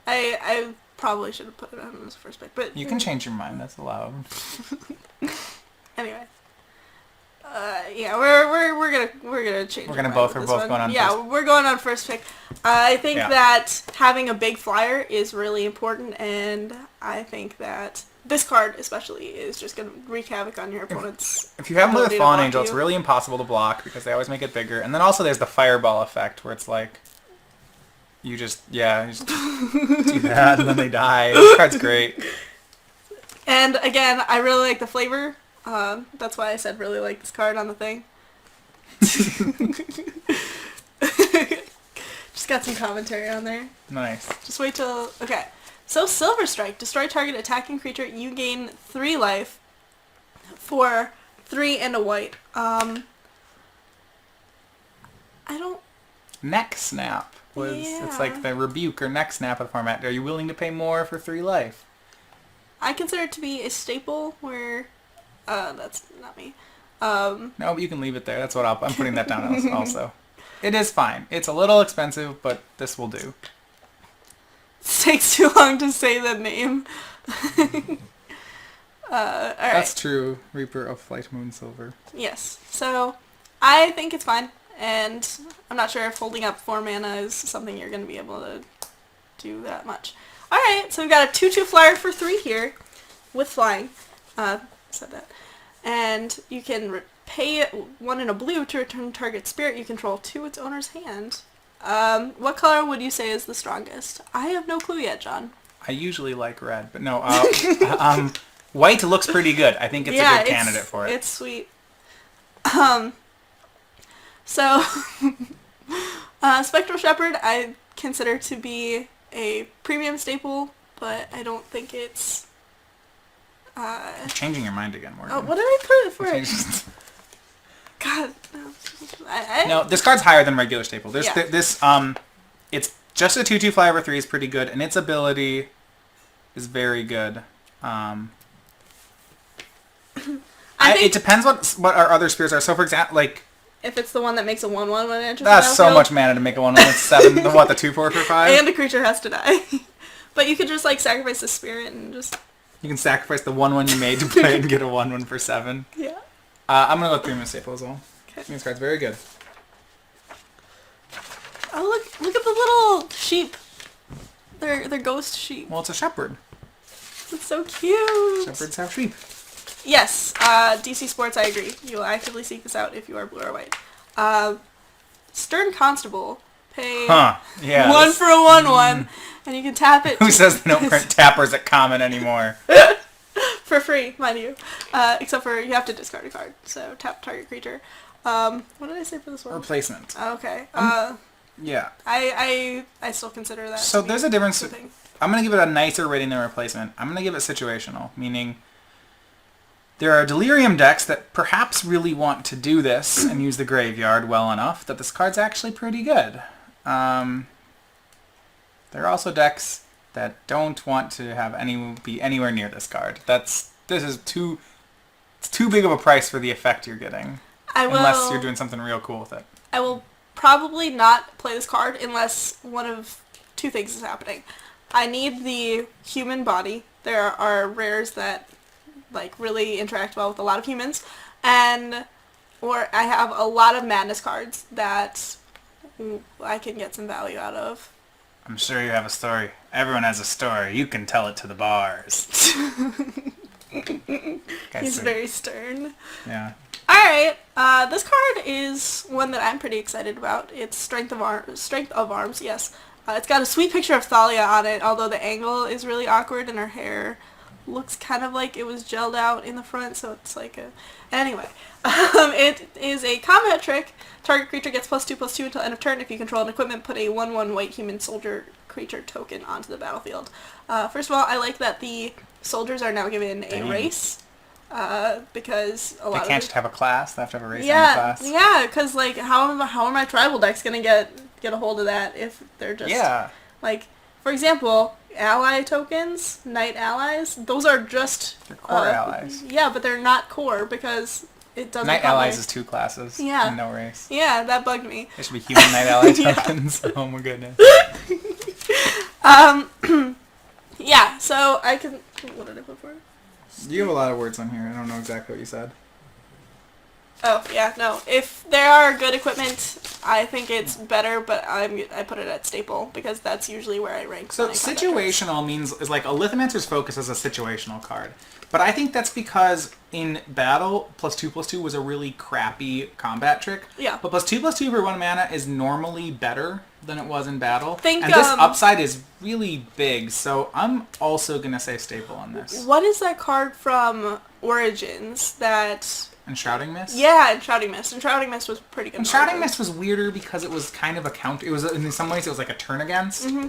I probably should have put it on as a first pick, but... You can change your mind, that's allowed. Anyway. Yeah, we're gonna change. We're both going on. Yeah, first. we're going on first pick. I think that having a big flyer is really important, and I think that this card especially is just gonna wreak havoc on your opponent's. If you have them with a Fallen Angel, you. it's really impossible to block because they always make it bigger. And then also there's the Fireball effect where it's like you just do that and then they die. This card's great. And again, I really like the flavor. That's why I said really like this card on the thing. Just got some commentary on there. Nice. Just wait till... Okay. So Silver Strike. Destroy target attacking creature. You gain 3 life for 3 and a white. I don't... Neck Snap was... Yeah. It's like the Rebuke or Neck Snap of the format. Are you willing to pay more for 3 life? I consider it to be a staple where... that's not me. No, but you can leave it there. That's what I'm putting that down also. It is fine. It's a little expensive, but this will do. It takes too long to say the name. Alright. That's true. Reaper of Flight Moonsilver. Yes. So, I think it's fine. And I'm not sure if holding up 4 mana is something you're going to be able to do that much. Alright, so we've got a 2/2 flyer for 3 here. With flying. Said that. And you can pay 1 in a blue to return target spirit you control to its owner's hand. What color would you say is the strongest? I have no clue yet, John. I usually like red, but no. White looks pretty good. I think it's a good candidate for it. It's sweet. So, Spectral Shepherd I consider to be a premium staple, but I don't think it's... You're changing your mind again, Morgan. Oh, what did I put it for? God, no. No, this card's higher than regular staple. There's Yeah. It's just a 2/2 fly/3 is pretty good, and its ability is very good. It depends what our other spears are. So, for example, like... If it's the one that makes a 1/1 when it enters That's the so battlefield, much mana to make a 1/1. It's 7, what, the 2/4 for 5? and the creature has to die. But you could just, like, sacrifice the spirit and just... You can sacrifice the 1/1 you made to play and get a 1/1 for 7. Yeah. I'm going to go premium staple as well. Okay. This card's very good. Oh, look at the little sheep. They're ghost sheep. Well, it's a shepherd. It's so cute. Shepherds have sheep. Yes, DC Sports, I agree. You will actively seek this out if you are blue or white. Stern Constable. Pay Yeah. 1 for a 1/1, and you can tap it. Who says they don't print tappers at common anymore? For free, mind you. Except for you have to discard a card, so tap target creature. What did I say for this one? Replacement. Okay. Yeah. I still consider that. So to be there's a difference. good thing. I'm going to give it a nicer rating than replacement. I'm going to give it situational, meaning there are delirium decks that perhaps really want to do this and use the graveyard well enough that this card's actually pretty good. There are also decks that don't want to have be anywhere near this card. It's too big of a price for the effect you're getting. Unless you're doing something real cool with it. I will probably not play this card unless one of two things is happening. I need the human body. There are rares that like really interact well with a lot of humans, or I have a lot of madness cards that I can get some value out of. I'm sure you have a story. Everyone has a story. You can tell it to the bars. He's very stern. Yeah. Alright, this card is one that I'm pretty excited about. It's Strength of Arms, yes. It's got a sweet picture of Thalia on it, although the angle is really awkward and her hair looks kind of like it was gelled out in the front, so it's like a... Anyway, it is a combat trick. Target creature gets +2/+2 until end of turn. If you control an equipment, put a 1/1 white human soldier creature token onto the battlefield. First of all, I like that the soldiers are now given a race. Because a lot they can't of just have a class. They have to have a race on the class. Yeah, because like how are my tribal decks gonna get a hold of that if they're just like, for example, ally tokens, knight allies, those are just they're core allies. Yeah, but they're not core because it doesn't. Knight allies is 2 classes. Yeah. And no race. Yeah, that bugged me. There should be human knight ally tokens. Oh my goodness. Yeah, so I can. What did I put for it? You have a lot of words on here. I don't know exactly what you said. Oh, yeah, no. If there are good equipment, I think it's better, but I put it at staple, because that's usually where I rank. So situational is like a Lithomancer's Focus is a situational card. But I think that's because in battle, +2/+2 was a really crappy combat trick. Yeah. But +2/+2 for 1 mana is normally better than it was in battle. And this upside is really big, so I'm also going to say staple on this. What is that card from Origins that... Enshrouding Mist? Yeah, Enshrouding Mist. Enshrouding Mist was pretty good. Enshrouding Mist was weirder because it was kind of a counter. It was, in some ways, it was like a turn against. Mm-hmm.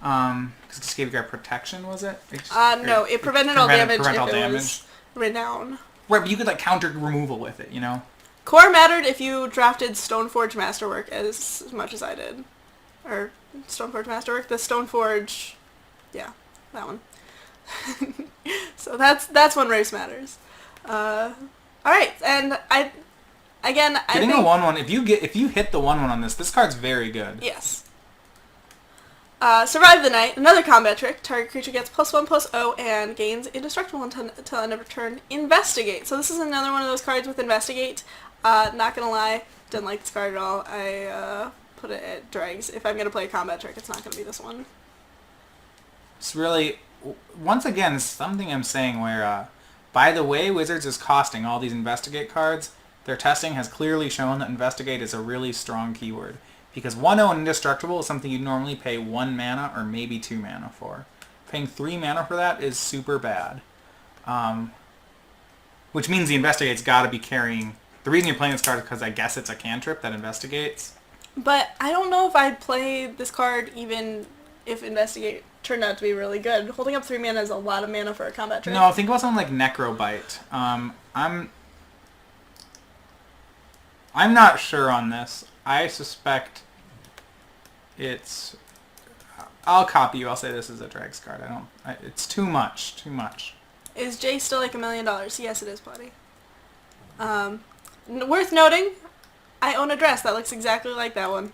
Because it just gave you guy protection, was it? No, it prevented all damage if all it damage. was Renown. Right, but you could like counter removal with it, you know? Core mattered if you drafted Stoneforge Masterwork as much as I did. Or Stoneforge Masterwork? The Stoneforge... Yeah, that one. So that's when race matters. Alright, and getting a 1/1, if you hit the 1/1 on this card's very good. Yes. Survive the Night, another combat trick. Target creature gets +1/+0 and gains indestructible until end of turn. Investigate. So this is another one of those cards with Investigate. Not gonna lie, didn't like this card at all. I put it at dregs. If I'm gonna play a combat trick, it's not gonna be this one. It's really, once again, it's something I'm saying where, by the way Wizards is costing all these Investigate cards, their testing has clearly shown that Investigate is a really strong keyword. Because 1/0 and Indestructible is something you'd normally pay 1 mana or maybe 2 mana for. paying 3 mana for that is super bad. Which means the Investigate's got to be carrying... The reason you're playing this card is because I guess it's a cantrip that investigates. But I don't know if I'd play this card even if Investigate turned out to be really good. Holding up 3 mana is a lot of mana for a combat trick. No, think about something like Necrobite. I'm not sure on this. I suspect it's... I'll copy you. I'll say this is a Dregs card. It's too much. Too much. Is Jay still like $1 million? Yes, it is, buddy. Worth noting, I own a dress that looks exactly like that one.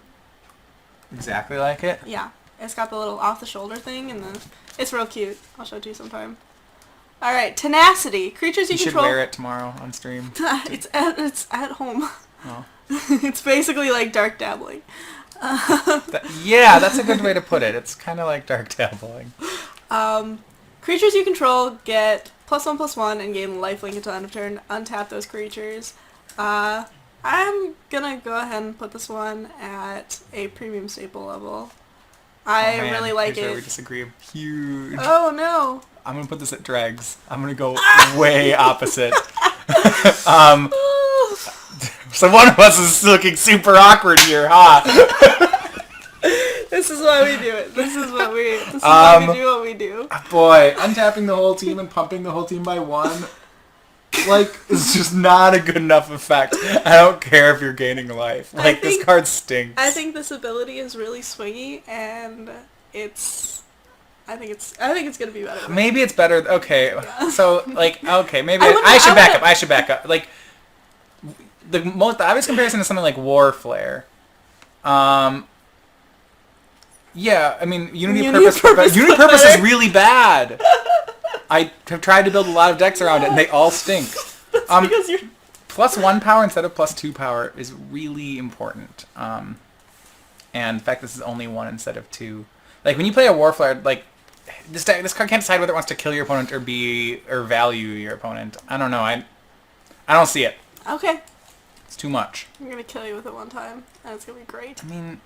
Exactly like it? Yeah. It's got the little off-the-shoulder thing, and it's real cute. I'll show it to you sometime. All right, Tenacity. Creatures you control... You should wear it tomorrow on stream. It's at home. Oh. It's basically like Dark Dabbling. Yeah, that's a good way to put it. It's kind of like Dark Dabbling. Creatures you control get +1/+1 and gain lifelink until end of turn. Untap those creatures. I'm gonna go ahead and put this one at a premium staple level. I really like it. We disagree huge. Oh no. I'm gonna put this at Dregs. I'm gonna go way opposite. So one of us is looking super awkward here, huh? This is why we do it. This is why we do what we do. Boy, untapping the whole team and pumping the whole team by 1, like, it's just not a good enough effect. I don't care if you're gaining life. Like, this card stinks. I think this ability is really swingy, and I think it's gonna be better. Maybe it's better. Okay, so like, okay, maybe I should back up. I should back up. Like, the obvious comparison is something like War Flare. Yeah, I mean, Unity Purpose is really bad. I have tried to build a lot of decks around it, and they all stink. Because you're... +1 power instead of +2 power is really important. And in fact, this is only 1 instead of 2. Like, when you play a Warflare, like, this card can't decide whether it wants to kill your opponent or value your opponent. I don't know. I don't see it. Okay. It's too much. I'm gonna kill you with it one time, and it's gonna be great. I mean,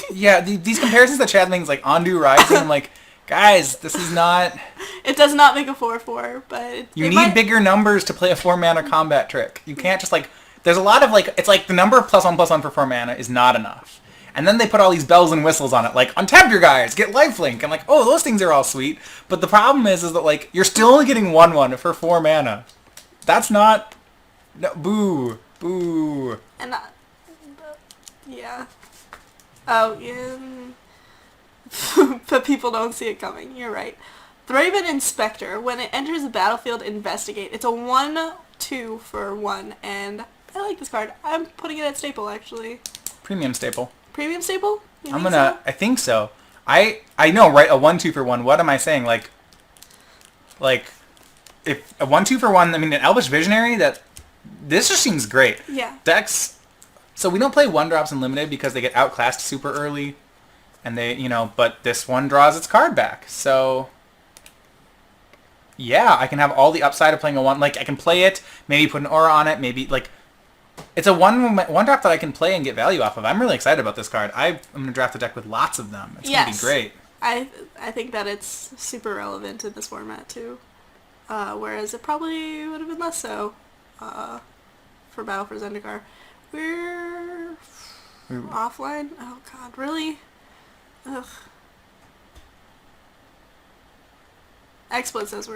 yeah, these comparisons that Chad thinks, like, Ondu Rising, I'm like, guys, this is not... It does not make a 4/4, but... You need bigger numbers to play a 4-mana combat trick. You can't just, like... There's a lot of, like... It's like the number of +1/+1 for 4 mana is not enough. And then they put all these bells and whistles on it, like, untap your guys, get lifelink. I'm like, oh, those things are all sweet. But the problem is that, like, you're still only getting 1/1 for 4 mana. That's not... No, boo. Boo. And yeah. Oh, yeah. But people don't see it coming. You're right. Thraben Inspector. When it enters the battlefield, investigate. It's a 1/2 for 1, and I like this card. I'm putting it at staple, actually. Premium staple. Premium staple? I think so. I know, right? A 1/2 for 1. What am I saying? Like, if a 1/2 for 1, I mean, an Elvish Visionary, this just seems great. Yeah. Decks... So we don't play 1-drops in Limited because they get outclassed super early. And they, but this one draws its card back. So, yeah, I can have all the upside of playing a 1. Like, I can play it, maybe put an aura on it, maybe, like... It's a 1-drop that I can play and get value off of. I'm really excited about this card. I'm going to draft a deck with lots of them. It's going to be great. I think that it's super relevant in this format, too. Whereas it probably would have been less so for Battle for Zendikar. We're offline? Oh, God, really? Ugh. XSplit says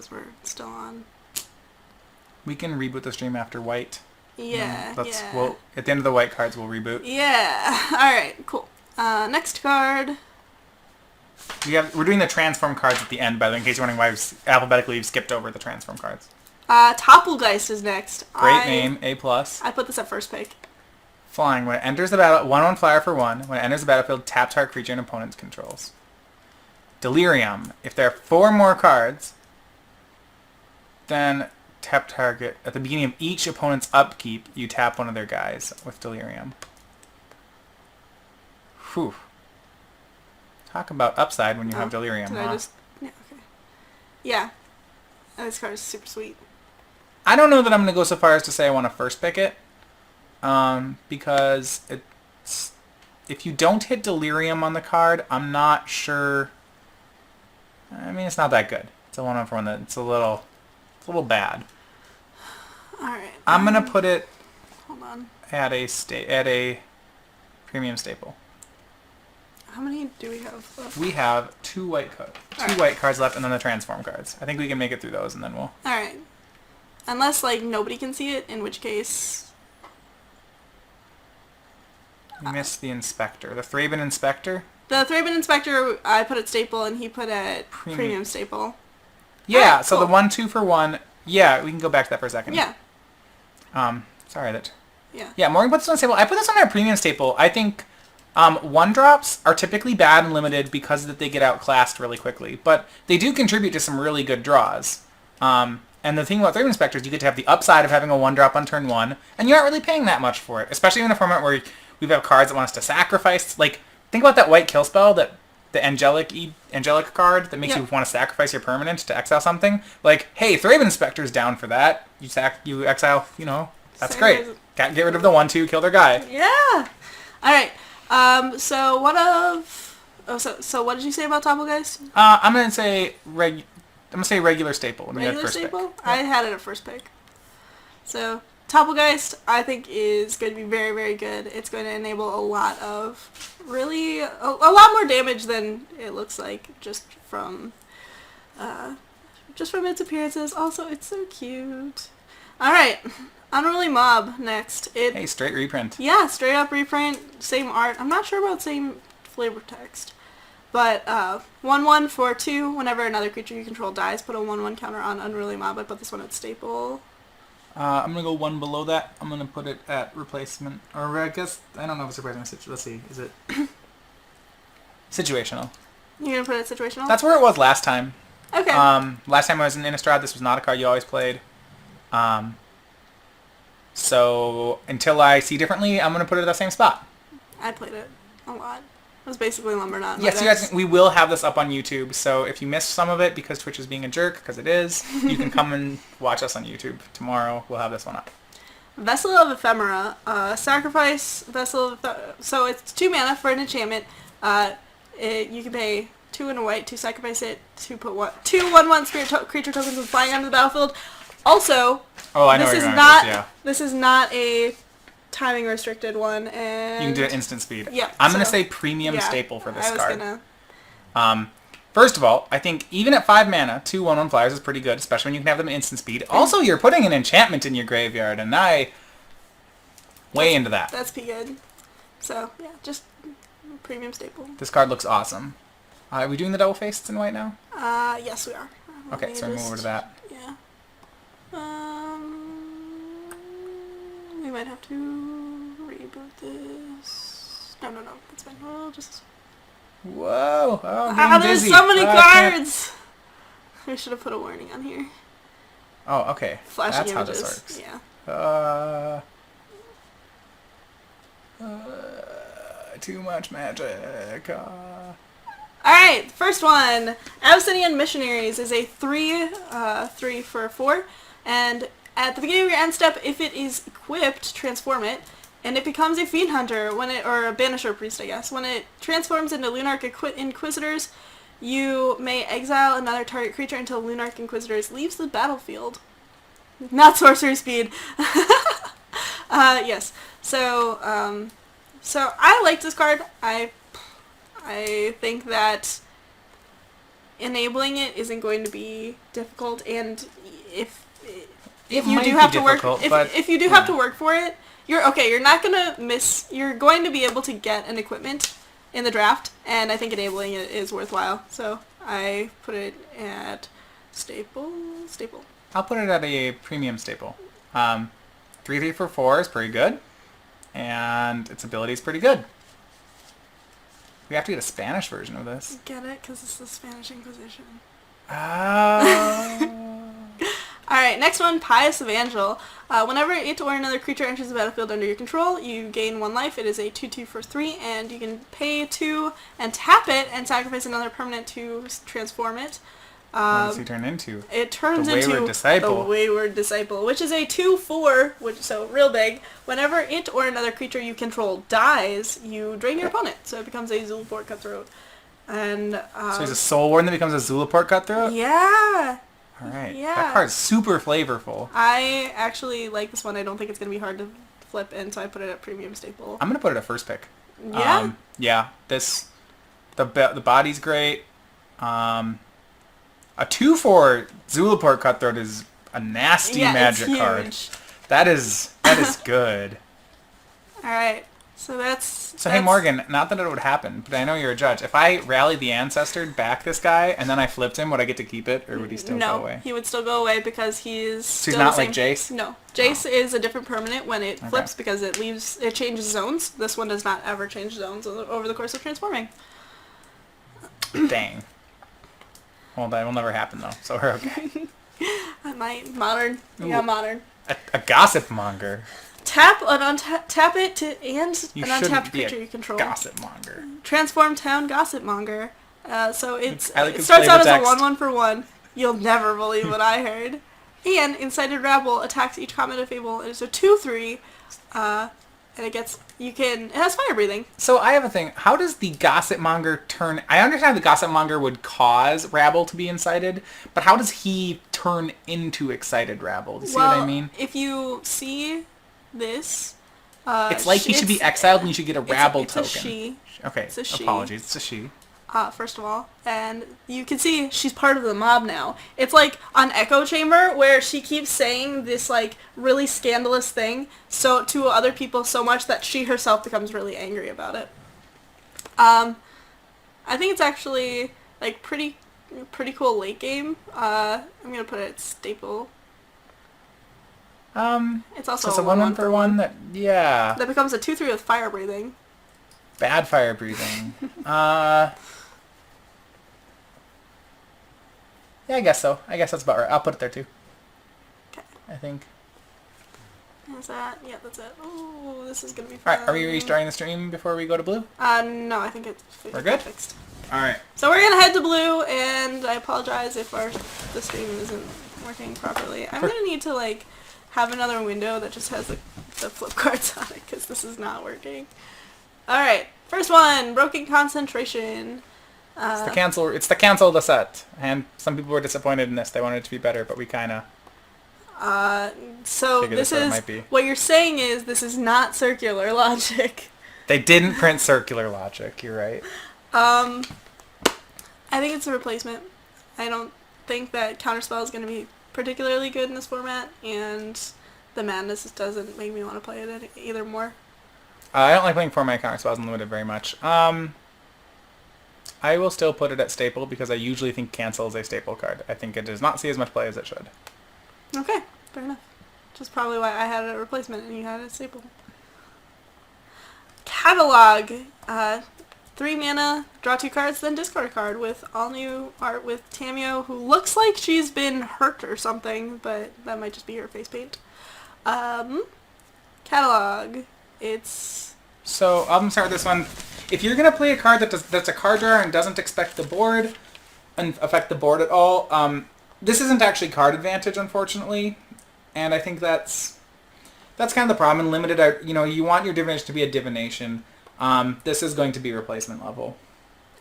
we're still on. We can reboot the stream after white. Yeah, yeah. Well, at the end of the white cards, we'll reboot. Yeah. All right. Cool. Next card. We're doing the transform cards at the end, by the way, in case you're wondering why alphabetically we've skipped over the transform cards. Topplegeist is next. Great name, A+. I put this at first pick. Flying. When it enters the battle, 1/1 flyer for 1. When it enters the battlefield, tap target creature and opponent's controls. Delirium. If there are 4 more cards, then tap target. At the beginning of each opponent's upkeep, you tap one of their guys with Delirium. Whew. Talk about upside when you have Delirium, huh? Yeah, okay. Yeah. This card is super sweet. I don't know that I'm going to go so far as to say I want to first pick it. Because if you don't hit Delirium on the card, I'm not sure I mean, it's not that good. It's a 1-1 for 1 that it's a little bad. Alright. I'm gonna put it Hold on. at a premium staple. How many do we have left? We have two white cards left, and then the transform cards. I think we can make it through those, and then we'll. Alright. Unless, like, nobody can see it, in which case... We missed the Inspector. The Thraben Inspector? The Thraben Inspector, I put at staple, and he put at premium staple. Yeah, Alright, so cool. the 1-2 for 1. Yeah, we can go back to that for a second. Yeah. Sorry that. Yeah. Yeah, Morgan puts this on staple. I put this on our premium staple. I think 1-drops are typically bad and limited because that they get outclassed really quickly, but they do contribute to some really good draws. And the thing about Thraben Inspectors, you get to have the upside of having a 1-drop on turn 1, and you aren't really paying that much for it, especially in a format where we have cards that want us to sacrifice. Like, think about that white kill spell, that the angelic card that makes you want to sacrifice your permanent to exile something. Like, hey, Thraben Inspector's down for that. You exile, that's great. Get rid of the 1-2, kill their guy. Yeah. All right. So what of? Oh, so what did you say about Doppelgeist? I'm gonna say regular staple. When we had Regular first staple? pick. I had it at first pick. So Doppelgeist, I think, is going to be very, very good. It's going to enable a lot of really a lot more damage than it looks like just from its appearances. Also, it's so cute. All right. Unruly Mob next. Hey, straight reprint. Yeah, straight up reprint, same art. I'm not sure about same flavor text. But 1-1 for 2, whenever another creature you control dies, put a 1-1 counter on Unruly Mob. I put this one at staple. I'm going to go one below that. I'm going to put it at replacement. Or I guess, I don't know if it's replacement. Let's see. Is it situational? You're going to put it at situational? That's where it was last time. Okay. Last time I was in Innistrad, this was not a card you always played. So until I see differently, I'm going to put it at the same spot. I played it a lot. It was basically Lumberknot. Yes, you guys, we will have this up on YouTube, so if you missed some of it because Twitch is being a jerk, because it is, you can come and watch us on YouTube. Tomorrow, we'll have this one up. Vessel of Ephemera. Sacrifice Vessel of so it's 2 mana for an enchantment. You can pay 2 and a white to sacrifice it to put 2 1/1 spirit creature tokens with flying onto the battlefield. Also, this is not a timing restricted one, and you can do it instant speed. Yeah, I'm gonna say premium staple for this card. Gonna... First of all, I think even at 5 mana, 2 1/1 flyers is pretty good, especially when you can have them in instant speed. Also, you're putting an enchantment in your graveyard, and way into that. That's pretty good. So yeah, just premium staple. This card looks awesome. Are we doing the double faced in white now? Yes we are. Okay, so we move over to that. Yeah. We might have to reboot this. No, that's fine. We'll just... Whoa! Oh, there's dizzy. so many cards! We should have put a warning on here. Oh, okay. Flashing That's images. how this works. Yeah. Too much magic. Alright, first one. Abyssinian Missionaries is a 3 for 4, and at the beginning of your end step, if it is equipped, transform it, and it becomes a Fiend Hunter, or a Banisher Priest, I guess. When it transforms into Lunarch Inquisitors, you may exile another target creature until Lunarch Inquisitors leaves the battlefield. Not sorcery speed. Yes. So I like this card. I think that enabling it isn't going to be difficult, and if you do have to work, if you do have to work for it, you're not gonna miss. You're going to be able to get an equipment in the draft, and I think enabling it is worthwhile. So I put it at staple. I'll put it at a premium staple. 3 for 4 is pretty good, and its ability is pretty good. We have to get a Spanish version of this. Get it? Because it's the Spanish Inquisition. Oh. Alright, next one, Pious Evangel. Whenever it or another creature enters the battlefield under your control, you gain 1 life. It is a 2/2 for 3, and you can pay 2 and tap it and sacrifice another permanent to transform it. What does he turn into? It turns the into Disciple. the Wayward Disciple, which is a 2/4, so real big. Whenever it or another creature you control dies, you drain your opponent, so it becomes a Zulfor Cutthroat. And so he's a Soul Warden that becomes a Zulaport Cutthroat? yeah. Alright. Yeah. That card's super flavorful. I actually like this one. I don't think it's going to be hard to flip, and so I put it at premium staple. I'm going to put it at first pick. Yeah? Yeah. The body's great. A 2/4 Zulaport Cutthroat is a nasty magic it's card. huge. That is good. Alright. So that's... So hey Morgan, not that it would happen, but I know you're a judge. If I rally the Ancestor, back this guy, and then I flipped him, would I get to keep it, or would he still go away? No, he would still go away because he's So he's still not the like same. Jace? No. Jace is a different permanent when it flips because it changes zones. This one does not ever change zones over the course of transforming. Dang. Well, that will never happen though, so we're okay. I might. Modern. Yeah, Ooh. modern. A Gossip Monger. Tap it to and You an shouldn't untapped be a creature you control. Gossip Monger. Transform Town Gossip Monger. So it his starts out as flavor a text. 1/1 for 1. You'll never believe what I heard. And Incited Rabble attacks each common of Fable. It's a 2/3. And it has fire breathing. So I have a thing. How does the Gossip Monger turn... I understand the Gossip Monger would cause Rabble to be incited, but how does he turn into Excited Rabble? Do you see what I mean? If you see this... It's like he should be exiled and you should get a Rabble it's token. It's a she. Okay, It's a she. apologies. It's a she. First of all. And you can see she's part of the mob now. It's like on Echo Chamber where she keeps saying this like really scandalous thing to other people so much that she herself becomes really angry about it. I think it's actually like pretty cool late game. I'm gonna put it at staple. It's also so it's a 1/1 for 1 that, yeah. that becomes a 2/3 with fire breathing. Bad fire breathing. Yeah, I guess so. I guess that's about right. I'll put it there too. Okay. I think. Is that? Yeah, that's it. Oh, this is gonna be fun. Alright, are we restarting the stream before we go to blue? No, I think it's We're good? fixed. Alright. So we're gonna head to blue, and I apologize if the stream isn't working properly. I'm gonna need to like have another window that just has the flip cards on it because this is not working. All right, first one, Broken Concentration. It's the cancel of the set, and some people were disappointed in this. They wanted it to be better, but we kind of... So Figured this this is might be. what you're saying is this is not circular logic. They didn't print circular logic. You're right. I think it's a replacement. I don't think that Counterspell is going to be particularly good in this format, and the Madness doesn't make me want to play it either more. I don't like playing 4-mana Counterspells Unlimited very much. I will still put it at staple because I usually think cancel is a staple card. I think it does not see as much play as it should. Okay, fair enough. Which is probably why I had a replacement and you had a staple. Catalog. 3 mana, draw 2 cards, then discard a card with all new art with Tamio, who looks like she's been hurt or something, but that might just be her face paint. Catalog. It's... So I'm gonna start with this one. If you're gonna play a card that's a card drawer and doesn't affect the board at all, this isn't actually card advantage, unfortunately, and I think that's kind of the problem. In limited, you want your divination to be a divination. This is going to be replacement level.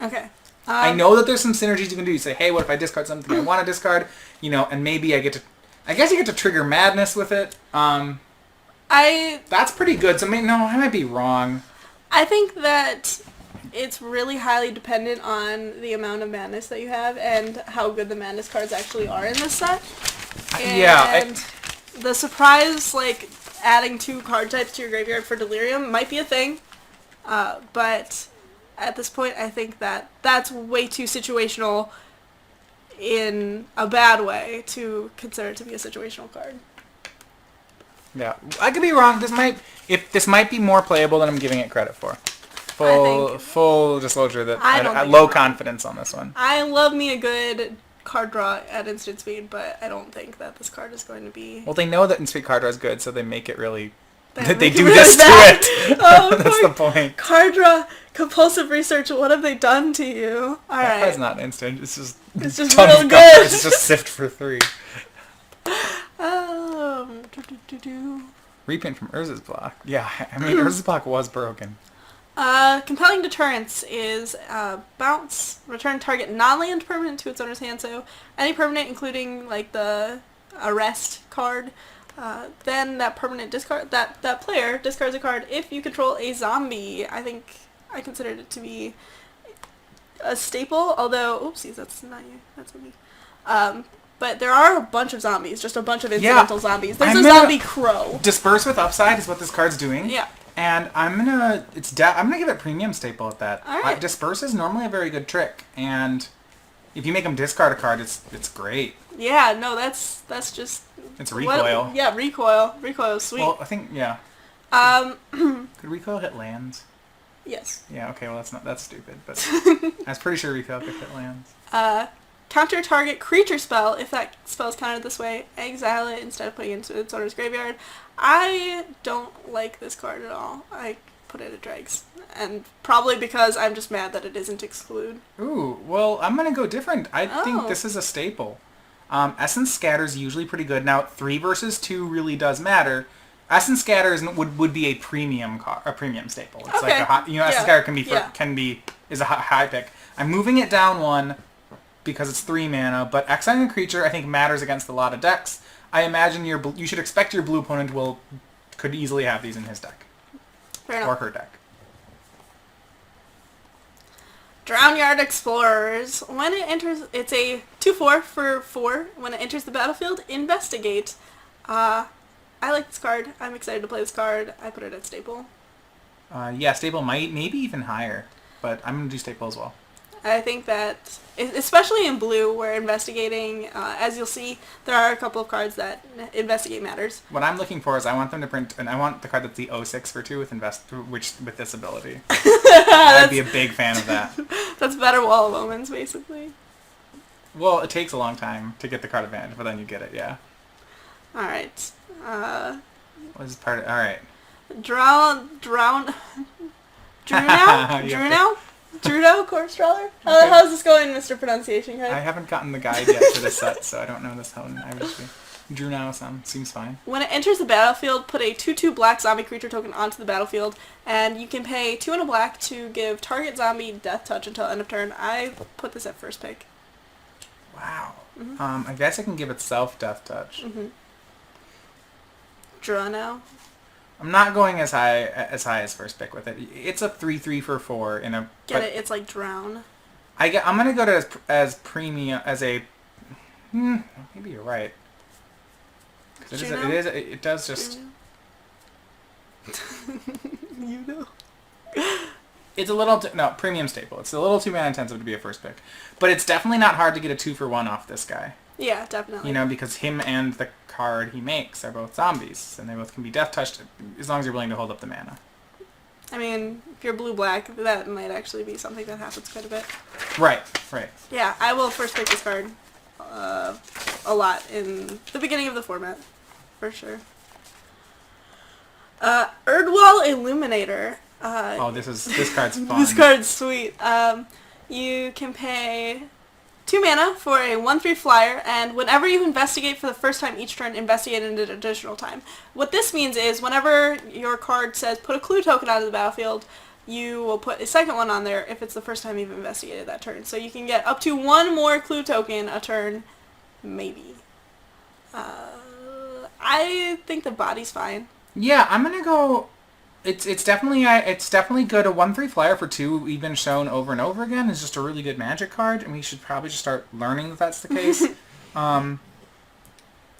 Okay. I know that there's some synergies you can do. You say, hey, what if I discard something I want to discard? And maybe I guess you get to trigger madness with it. That's pretty good. So I might be wrong. I think that it's really highly dependent on the amount of madness that you have and how good the madness cards actually are in this set. And the surprise, like, adding 2 card types to your graveyard for Delirium might be a thing. But at this point, I think that that's way too situational in a bad way to consider it to be a situational card. Yeah, I could be wrong. This might be more playable than I'm giving it credit for. Full disclosure that I low confidence on this one. I love me a good card draw at instant speed, but I don't think that this card is going to be... Well, they know that instant speed card draw is good, so they make it really... They do this to it. Oh, that's the point. Card draw, compulsive research, what have they done to you? All right. That's not instant. It's just real good. It's just sift for 3. Do. Reprint from Urza's block. Yeah, I mean, Urza's block was broken. Compelling Deterrence is bounce, return target non-land permanent to its owner's hand, so any permanent, including like the arrest card, then that permanent that player discards a card if you control a zombie. I think I considered it to be a staple, although, oopsies, that's not you, that's me. But there are a bunch of zombies, just a bunch of incidental zombies. There's a zombie crow. Disperse with Upside is what this card's doing. Yeah. And I'm gonna give it premium staple at that. All right. Disperse is normally a very good trick, and if you make them discard a card, it's great. Yeah, no, that's just... It's recoil. Yeah, recoil. Recoil is sweet. Well, I think, yeah. Could recoil hit lands? Yes. Yeah, okay, well that's stupid, but I was pretty sure recoil could hit lands. Counter target creature spell. If that spell is countered this way, exile it instead of putting it into its owner's graveyard. I don't like this card at all. I put it at dregs. And probably because I'm just mad that it isn't exclude. Ooh, well, I'm going to go different. I think Oh. this is a staple. Essence Scatter is usually pretty good. Now, 3 versus 2 really does matter. Essence Scatter would be a premium staple. It's Okay. like Essence Scatter is a high pick. I'm moving it down 1 because it's 3 mana, but exiling a creature I think matters against a lot of decks. I imagine you should expect your blue opponent could easily have these in his deck. Fair enough. Or her deck. Drownyard Explorers. When it enters, it's a 2/4 for 4. When it enters the battlefield, investigate. I like this card. I'm excited to play this card. I put it at staple. Yeah, staple maybe even higher, but I'm going to do staple as well. I think that, especially in blue, where investigating, as you'll see, there are a couple of cards that investigate matters. What I'm looking for is I want them to print, and I want the card that's the 06 for 2 with this ability. I'd be a big fan of that. That's better Wall of Omens, basically. Well, it takes a long time to get the card advantage, but then you get it, yeah. Alright. What is part of, alright. Drown... Drew now? Druno, Corpse Trawler? Okay. How's this going, Mr. Pronunciation Guy? I haven't gotten the guide yet for this set, so I don't know this one. I would Drew now seems fine. When it enters the battlefield, put a 2/2 black zombie creature token onto the battlefield, and you can pay 2 and a black to give target zombie death touch until end of turn. I put this at first pick. Wow. Mm-hmm. I guess I can give itself death touch. Mm-hmm. Draw now. I'm not going as high as first pick with it. It's a 3/3 for 4 in a. Get it? It's like drown. I'm gonna go to as premium as a. Maybe you're right. It does just. You know. It's a little premium staple. It's a little too mana intensive to be a first pick, but it's definitely not hard to get a 2-for-1 off this guy. Yeah, definitely. Because him and the card he makes are both zombies, and they both can be death touched as long as you're willing to hold up the mana. I mean, if you're blue-black, that might actually be something that happens quite a bit. Right. Yeah, I will first pick this card a lot in the beginning of the format, for sure. Erdwall Illuminator. This card's fun. This card's sweet. You can pay 2 mana for a 1/3 flyer, and whenever you investigate for the first time each turn, investigate an additional time. What this means is whenever your card says put a clue token onto the battlefield, you will put a second one on there if it's the first time you've investigated that turn. So you can get up to 1 more clue token a turn, maybe. I think the body's fine. Yeah, I'm gonna go. It's definitely good. A 1/3 flyer for 2, we've been shown over and over again, is just a really good Magic card, and we should probably just start learning that that's the case.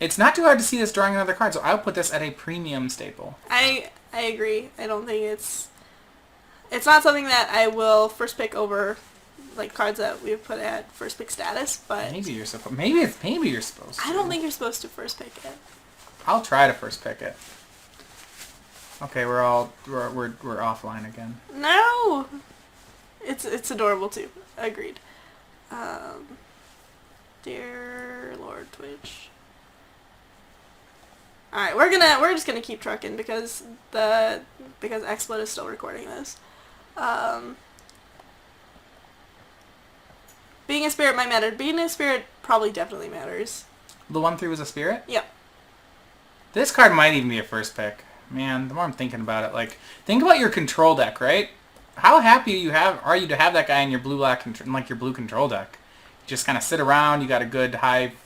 It's not too hard to see this drawing another card, so I'll put this at a premium staple. I agree. I don't think it's not something that I will first pick over like cards that we've put at first pick status, but Maybe you're supposed. Maybe you're supposed to. I don't think you're supposed to first pick it. I'll try to first pick it. Okay, we're offline again. No, it's adorable too. Agreed. Dear Lord Twitch. All right, we're just gonna keep trucking because XSplit is still recording this. Being a spirit might matter. Being a spirit probably definitely matters. The 1/3 was a spirit? Yep. This card might even be a first pick. Man, the more I'm thinking about it, think about your control deck, right? how happy are you to have that guy in your blue-black, like your blue control deck? You just kind of sit around, you got a good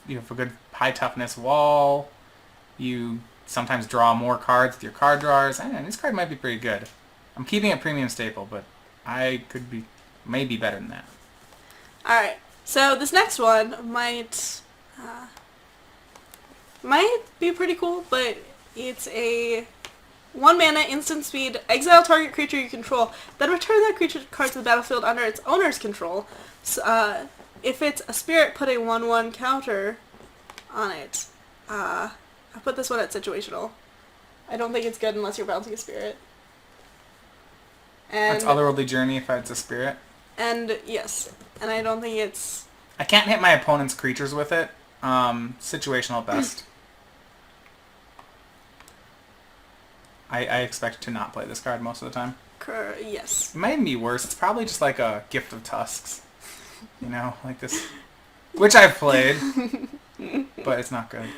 you have a good high toughness wall, you sometimes draw more cards with your card drawers. I don't know, this card might be pretty good. I'm keeping it premium staple, but I could be maybe better than that. Alright, so this next one might be pretty cool, but it's a 1 mana instant speed, exile target creature you control, then return that creature card to the battlefield under its owner's control. So, if it's a spirit, put a 1/1 counter on it. I put this one at situational. I don't think it's good unless you're bouncing a spirit. And That's Otherworldly Journey if it's a spirit. And yes, and I don't think it's... I can't hit my opponent's creatures with it. Situational at best. I expect to not play this card most of the time. Yes. It might even be worse. It's probably just like a Gift of Tusks. You know, like this. Which I've played. But it's not good.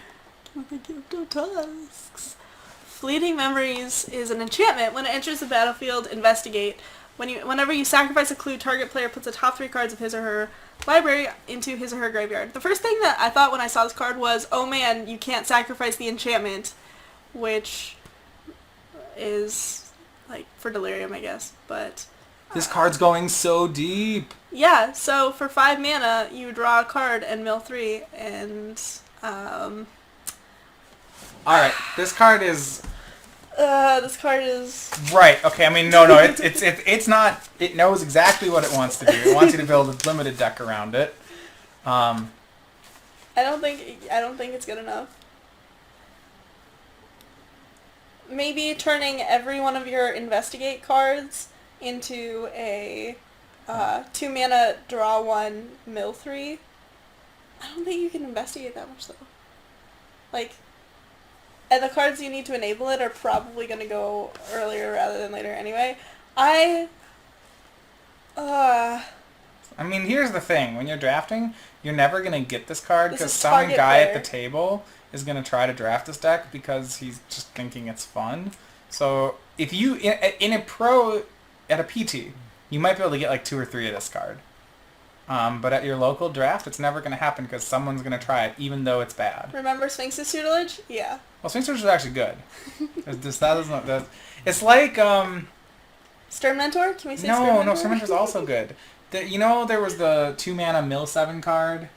The Gift of Tusks. Fleeting Memories is an enchantment. When it enters the battlefield, investigate. Whenever you sacrifice a clue, target player puts the top 3 cards of his or her library into his or her graveyard. The first thing that I thought when I saw this card was, oh man, you can't sacrifice the enchantment, which is like for Delirium, I guess. But this card's going so deep. Yeah, so for 5 mana, you draw a card and mill 3, and Alright, this card is... Right, okay, I mean, no, it's not... It knows exactly what it wants to do. It wants you to build a limited deck around it. I don't think it's good enough. Maybe turning every one of your investigate cards into a 2 mana draw 1 mill 3. I don't think you can investigate that much though. Like, and the cards you need to enable it are probably going to go earlier rather than later anyway. I mean, here's the thing. When you're drafting, you're never going to get this card because some target guy player at the table is going to try to draft this deck because he's just thinking it's fun. So if you, in a pro, at a PT, you might be able to get like 2 or 3 of this card. But at your local draft, it's never going to happen because someone's going to try it, even though it's bad. Remember Sphinx's tutelage? Yeah. Well, Sphinx's tutelage is actually good. It's like... Stern Mentor? Can we say no, Stern Mentor? No, Stern Mentor's also good. You know there was the 2 mana mill 7 card?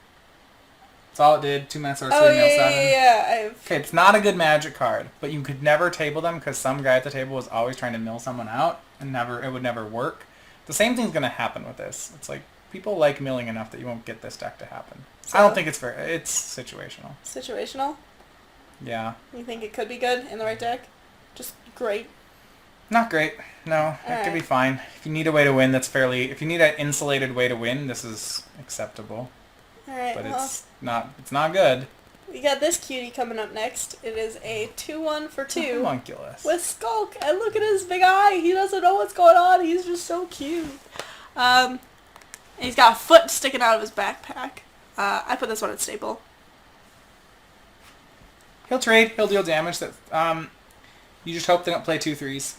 That's all it did. 2 mana sorcery, mill 7. Yeah. Okay, it's not a good magic card, but you could never table them because some guy at the table was always trying to mill someone out, and it would never work. The same thing's going to happen with this. It's like, people like milling enough that you won't get this deck to happen. So, I don't think it's fair. It's situational. Situational? Yeah. You think it could be good in the right deck? Just great? Not great. No, it could be fine. If you need a way to win that's if you need an insulated way to win, this is acceptable. Alright, but it's not good. We got this cutie coming up next. It is a 2/1 for 2. Homunculus. With Skulk, and look at his big eye. He doesn't know what's going on. He's just so cute. And he's got a foot sticking out of his backpack. I put this one at staple. He'll trade. He'll deal damage. You just hope they don't play 2/3s.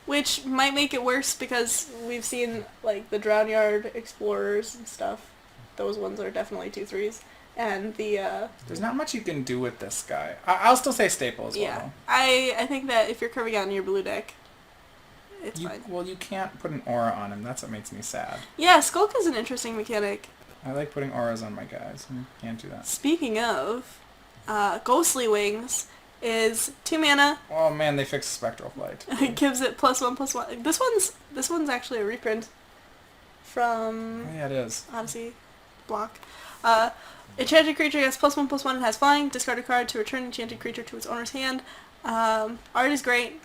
Which might make it worse because we've seen like the Drownyard Explorers and stuff. Those ones are definitely 2/3s. And the there's not much you can do with this guy. I'll still say staple as well. Yeah, I think that if you're curving out in your blue deck, it's fine. Well, you can't put an aura on him. That's what makes me sad. Yeah, Skulk is an interesting mechanic. I like putting auras on my guys. You can't do that. Speaking of, Ghostly Wings is 2 mana. Oh man, they fixed Spectral Flight. It gives it +1/+1. This one's actually a reprint from Oh, yeah, it is. Odyssey block. Enchanted creature gets +1/+1 and has flying. Discard a card to return enchanted creature to its owner's hand. Art is great.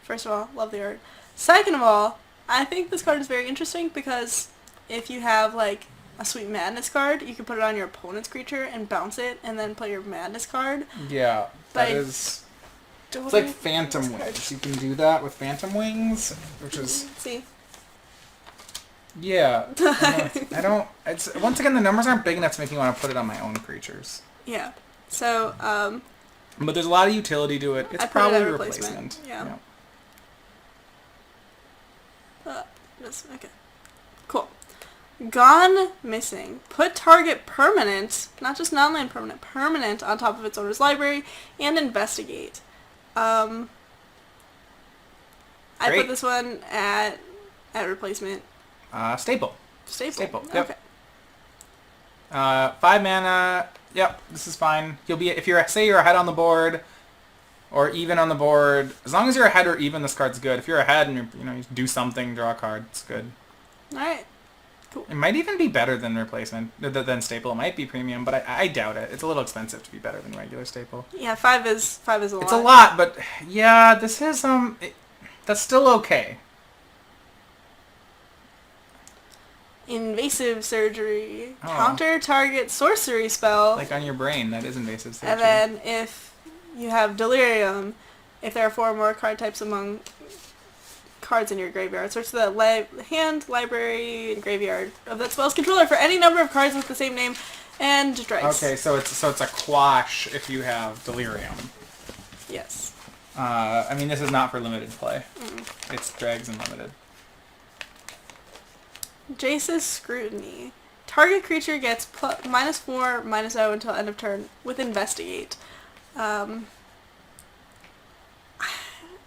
First of all, love the art. Second of all, I think this card is very interesting because if you have like a Sweet Madness card, you can put it on your opponent's creature and bounce it and then play your Madness card. Yeah, But it's like Phantom Wings. You can do that with Phantom Wings, which is... See? Yeah. I don't... It's once again, the numbers aren't big enough to make me want to put it on my own creatures. Yeah. So, but there's a lot of utility to it. It's probably a replacement. Yeah. Okay. Cool. Gone Missing. Put target permanent, not just non-land permanent on top of its owner's library, and investigate. I put this one at replacement. Staple. Staple. Yep. Okay. 5 mana. Yep, this is fine. You'll be if you're say you're ahead on the board, or even on the board. As long as you're ahead or even, this card's good. If you're ahead and you do something, draw a card. It's good. All right. Cool. It might even be better than replacement, than staple. It might be premium, but I doubt it. It's a little expensive to be better than regular staple. Yeah, 5 is a lot. It's a lot, but yeah, this is that's still okay. Invasive Surgery. Oh. Counter target sorcery spell. Like on your brain, that is invasive surgery. And then if you have Delirium, if there are 4 or more card types among cards in your graveyard, search the hand, library, and graveyard of that spell's controller for any number of cards with the same name and dregs. Okay, so it's a quash if you have Delirium. Yes. I mean, this is not for limited play. It's dregs and limited. Jace's Scrutiny. Target creature gets -4, -0 until end of turn with Investigate. I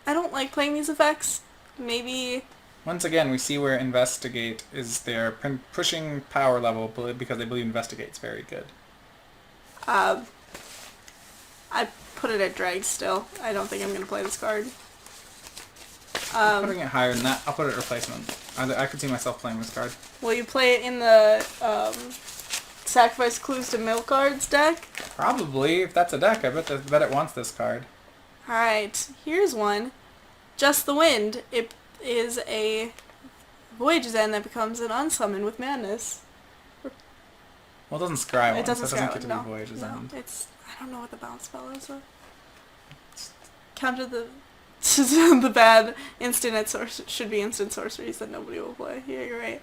don't like playing these effects. Maybe... Once again, we see where Investigate is there pushing power level because they believe Investigate's very good. I put it at dregs still. I don't think I'm going to play this card. I'm putting it higher than that. I'll put it at replacement. I could see myself playing this card. Will you play it in the Sacrifice Clues to Mill cards deck? Probably. If that's a deck, I bet it wants this card. Alright, here's one. Just the Wind. It is a Voyage's End that becomes an unsummon with Madness. Well, it doesn't scry one, It doesn't so it scry doesn't get one. to be Voyage's No, End. it's... I don't know what the bounce spell is. Counter the... the bad instant should be instant sorceries that nobody will play. Yeah, you're right.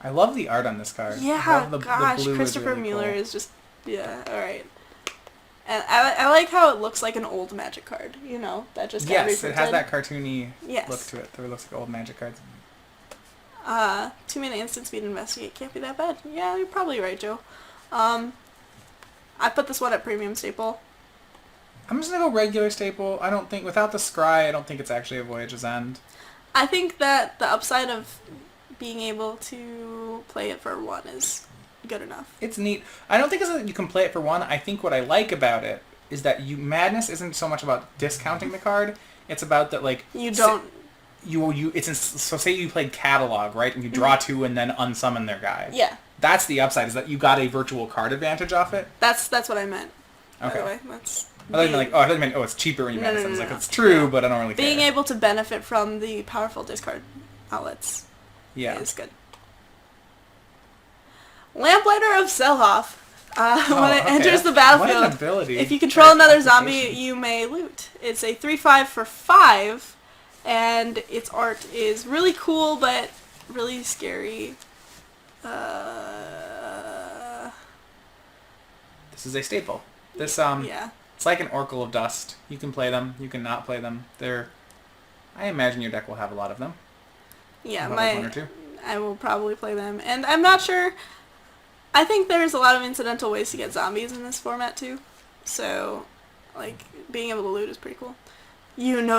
I love the art on this card. Yeah, the gosh, blue Christopher is really Mueller cool. is just... Yeah, alright. And I like how it looks like an old Magic card, that just got Yes, reprinted. it has that cartoony Yes. look to it. That looks like old Magic cards. 2 mana instant speed investigate can't be that bad. Yeah, you're probably right, Joe. I put this one at premium staple. I'm just gonna go regular staple. I don't think, without the scry, I don't think it's actually a Voyage's End. I think that the upside of being able to play it for 1 is good enough. It's neat. I don't think it's that you can play it for 1. I think what I like about it is that Madness isn't so much about discounting the card. It's about that, like... You don't... So say you played Catalog, right? And you draw 2 and then unsummon their guy. Yeah. That's the upside, is that you got a virtual card advantage off it. That's what I meant. Okay. By the way, that's... I thought you meant, it's cheaper when you Madness. I was like, No. it's true, but I don't really care. Being able to benefit from the powerful discard outlets is good. Lamplighter of Selhoff. When it enters the battlefield, what an ability. if you control another zombie, you may loot. It's a 3/5 for 5, and its art is really cool, but really scary. This is a staple. This yeah. It's like an Oracle of Dust. You can play them. You can not play them. I imagine your deck will have a lot of them. Yeah, Probably 1 or 2. I will probably play them, and I'm not sure. I think there's a lot of incidental ways to get zombies in this format too. So, like, being able to loot is pretty cool.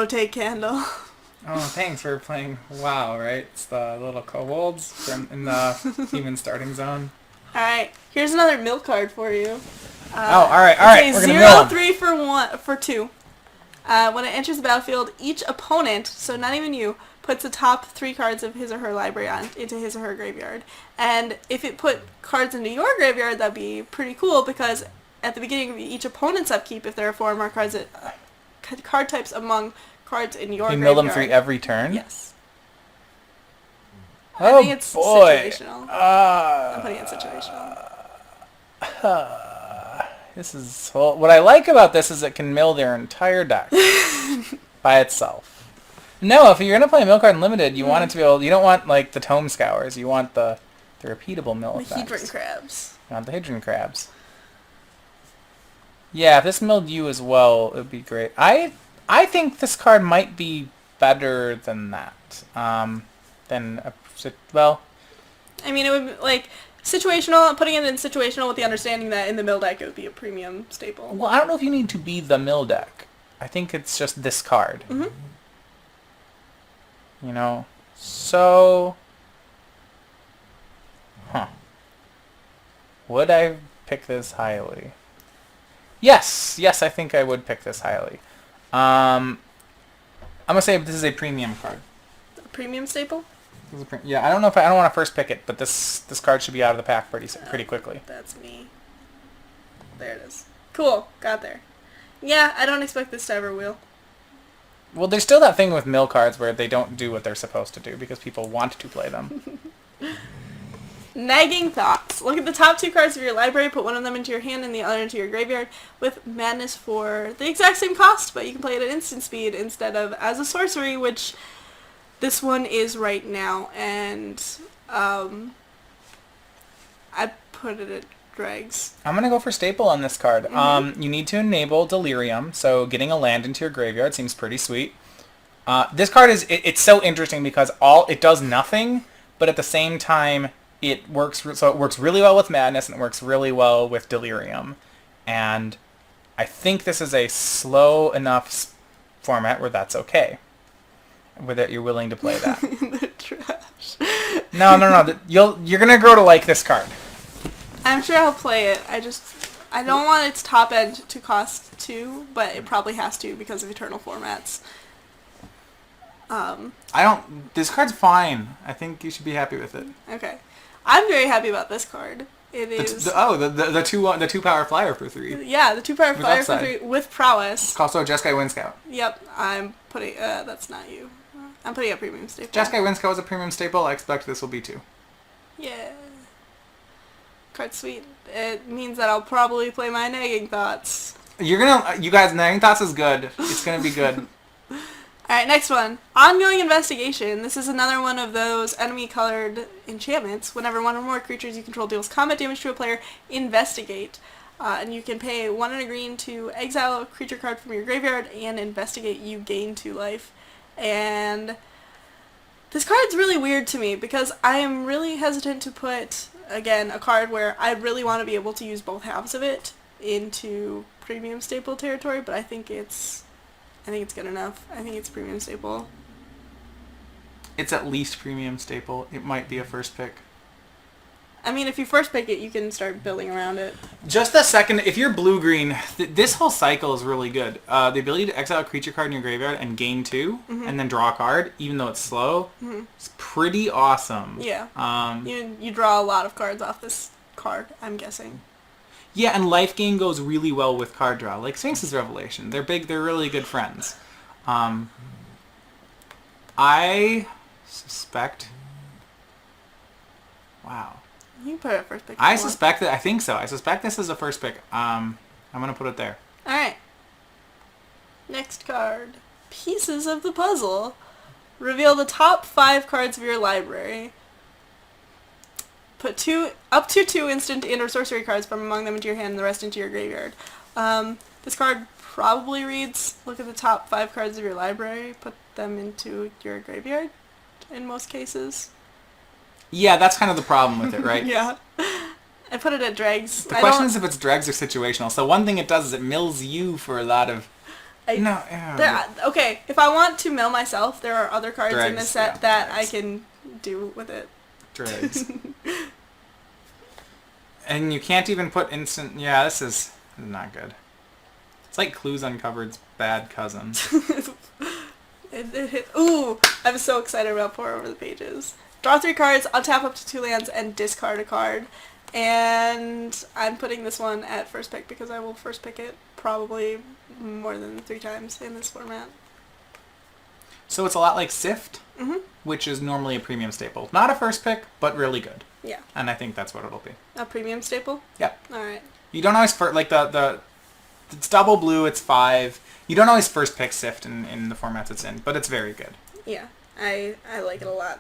Take Candle. Oh, thanks for playing WoW, right? It's the little kobolds in the human starting zone. Alright, here's another mill card for you. Alright, It's we're a gonna mill 'em. 0/3 for 2. When it enters the battlefield, each opponent, so not even you, puts the top 3 cards of his or her library into his or her graveyard. And if it put cards into your graveyard, that'd be pretty cool, because at the beginning of each opponent's upkeep, if there are 4 or more cards card types among cards in your You graveyard. mill them 3 every turn? Yes. Oh, I think it's boy. situational. I'm putting it situational. This is... Well, what I like about this is it can mill their entire deck by itself. No, if you're going to play Mill Card Unlimited, you want it to be able... You don't want, like, the Tome Scours. You want the repeatable mill The effects. Hedron Crabs. You want the Hedron Crabs. Yeah, if this milled you as well, it would be great. I think this card might be better than that. Than well, I mean, it would be, like, situational, putting it in situational with the understanding that in the mill deck it would be a premium staple. well, I don't know if you need to be the mill deck. I think it's just this card. Mm-hmm. You know? So... Huh. Would I pick this highly? Yes! Yes, I think I would pick this highly. I'm going to say this is a premium card. A premium staple? Yeah, I don't know if I don't want to first pick it, but this card should be out of the pack pretty quickly. That's me. There it is. Cool. Got there. Yeah, I don't expect this to ever wheel. Well, there's still that thing with mill cards where they don't do what they're supposed to do because people want to play them. Nagging thoughts. Look at the top 2 cards of your library, put one of them into your hand and the other into your graveyard with Madness for the exact same cost, but you can play it at instant speed instead of as a sorcery, which this one is right now, and I put it at dregs. I'm going to go for staple on this card. Mm-hmm. You need to enable Delirium, so getting a land into your graveyard seems pretty sweet. This card it's so interesting because it does nothing, but at the same time it works really well with Madness and it works really well with Delirium. And I think this is a slow enough format where that's okay. Whether you're willing to play that. The trash. No. You're going to grow to like this card. I'm sure I'll play it. I don't want its top end to cost 2, but it probably has to because of Eternal formats. This card's fine. I think you should be happy with it. Okay. I'm very happy about this card. It is... The 2 power flyer for 3. Yeah, the 2 power With flyer upside. for 3 with prowess. Also, Jeskai Wind Scout. Yep, I'm putting... that's not you. I'm putting a premium staple. Jeskai Wind Scout was a premium staple. I expect this will be too. Yeah. Card's sweet. It means that I'll probably play my Nagging Thoughts. You guys, Nagging Thoughts is good. It's gonna be good. Alright, next one. Ongoing Investigation. This is another one of those enemy-colored enchantments. Whenever one or more creatures you control deals combat damage to a player, investigate. And you can pay 1 and a green to exile a creature card from your graveyard and investigate. You gain 2 life. And this card's really weird to me because I am really hesitant to put, again, a card where I really want to be able to use both halves of it into premium staple territory, but I think it's good enough. I think it's premium staple. It's at least premium staple. It might be a first pick. I mean, if you first pick it, you can start building around it. Just a second. If you're blue-green, this whole cycle is really good. The ability to exile a creature card in your graveyard and gain 2, and then draw a card, even though it's slow, it's pretty awesome. Yeah. You draw a lot of cards off this card, I'm guessing. Yeah, and life gain goes really well with card draw. Like Sphinx's Revelation. They're really good friends. I suspect... Wow. You can put it first pick. I think so. I suspect this is a first pick. I'm going to put it there. Alright. Next card. Pieces of the Puzzle. Reveal the top 5 cards of your library. Put up to 2 instant and or sorcery cards from among them into your hand and the rest into your graveyard. This card probably reads, look at the top 5 cards of your library, put them into your graveyard in most cases. Yeah, that's kind of the problem with it, right? Yeah. I put it at dregs. The question is if it's dregs or situational. So one thing it does is it mills you for a lot of... Okay, if I want to mill myself, there are other cards in this set that I can do with it. Dregs. And you can't even put instant... Yeah, this is not good. It's like Clues Uncovered's bad cousin. Ooh! I'm so excited about Pour Over the Pages. Draw 3 cards, untap up to 2 lands, and discard a card. And I'm putting this one at first pick because I will first pick it probably more than 3 times in this format. So it's a lot like Sift, which is normally a premium staple. Not a first pick, but really good. Yeah. And I think that's what it'll be. A premium staple? Yep. Alright. You don't always like it's double blue, it's 5. You don't always first pick Sift in the formats it's in, but it's very good. Yeah, I like it a lot.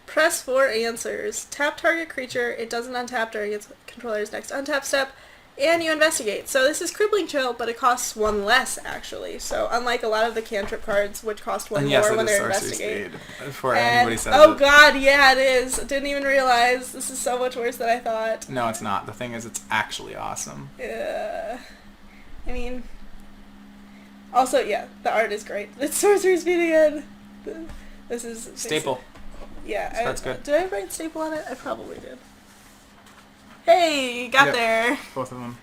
Press for answers. Tap target creature. It doesn't untap during its controller's next untap step. and you investigate. So this is Crippling Chill, but it costs 1 less, actually. So unlike a lot of the cantrip cards, which cost 1 more when they're investigate. Before anybody says oh it. god, yeah, it is. Didn't even realize. This is so much worse than I thought. No, it's not. The thing is, it's actually awesome. I mean... Also, yeah, the art is great. It's Sorcerer's Beat again. This is... Staple. Yeah. That's good. Did I write staple on it? I probably did. Hey, got there. Both of them.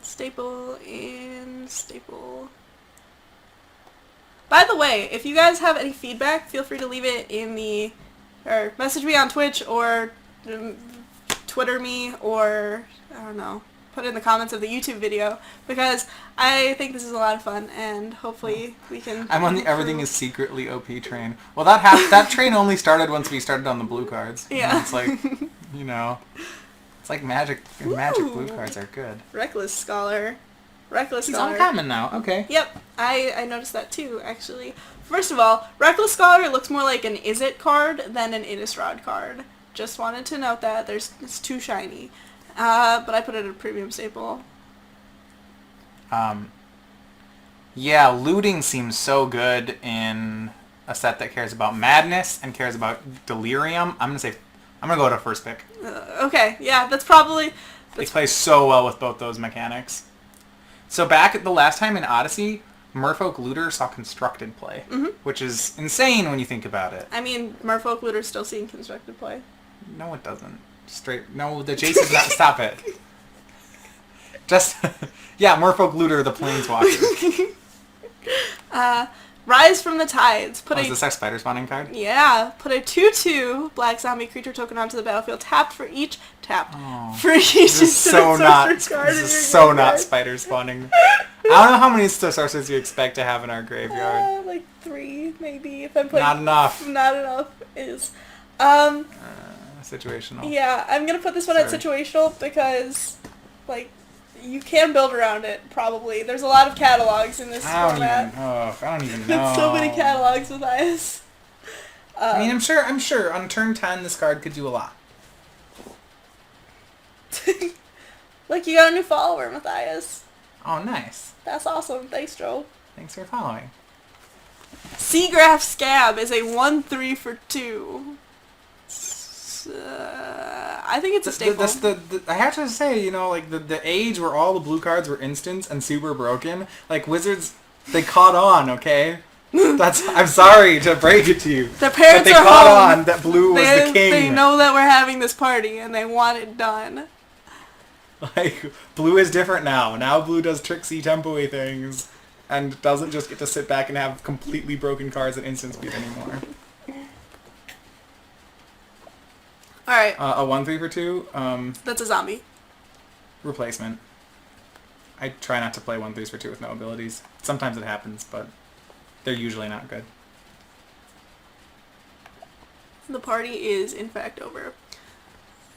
Staple and staple. By the way, if you guys have any feedback, feel free to leave it in the... Or message me on Twitch or Twitter me or... I don't know. Put it in the comments of the YouTube video because I think this is a lot of fun and hopefully we can... I'm on the everything is secretly OP train. Well, that train only started once we started on the blue cards. Yeah. It's like, you know, it's like magic. Magic blue cards are good. Reckless Scholar. He's uncommon now. Okay. Yep. I noticed that too, actually. First of all, Reckless Scholar looks more like an Is It card than an Innistrad card. Just wanted to note that. It's too shiny. But I put it at a premium staple. Yeah, looting seems so good in a set that cares about madness and cares about delirium. I'm gonna go to first pick. Okay, yeah, that's probably... They play so well with both those mechanics. So back at the last time in Odyssey, Merfolk Looter saw constructed play, which is insane when you think about it. I mean, Merfolk Looter's still seeing constructed play. No, it doesn't. No, the Jason's not. Stop it. Just, yeah, Merfolk Looter, the Planeswalker. Rise from the Tides. Is this our spider spawning card? Yeah. Put a 2/2 black zombie creature token onto the battlefield. Tapped for each. For each. This is so not spider spawning. I don't know how many sorcerers you expect to have in our graveyard. Like 3, maybe. If I'm playing. Not enough. Not enough is. Situational. Yeah, I'm gonna put this one at situational because, like, you can build around it, probably. There's a lot of catalogs in this format. I don't even know. There's so many catalogs, Matthias. I mean, I'm sure on turn 10 this card could do a lot. Look, you got a new follower, Matthias. Oh, nice. That's awesome. Thanks, Joe. Thanks for following. Seagraph Scab is a 1/3 for 2. I think it's a staple. I have to say, you know, like the age where all the blue cards were instants and super broken, like Wizards, they caught on, okay? I'm sorry to break it to you. The parents but they are caught home. on that blue was the king. They know that we're having this party and they want it done. Like, blue is different now. Now blue does tricksy tempo-y things and doesn't just get to sit back and have completely broken cards at instant speed anymore. Alright. A 1/3 for 2. That's a zombie. Replacement. I try not to play 1/3 for 2 with no abilities. Sometimes it happens, but they're usually not good. The party is, in fact, over.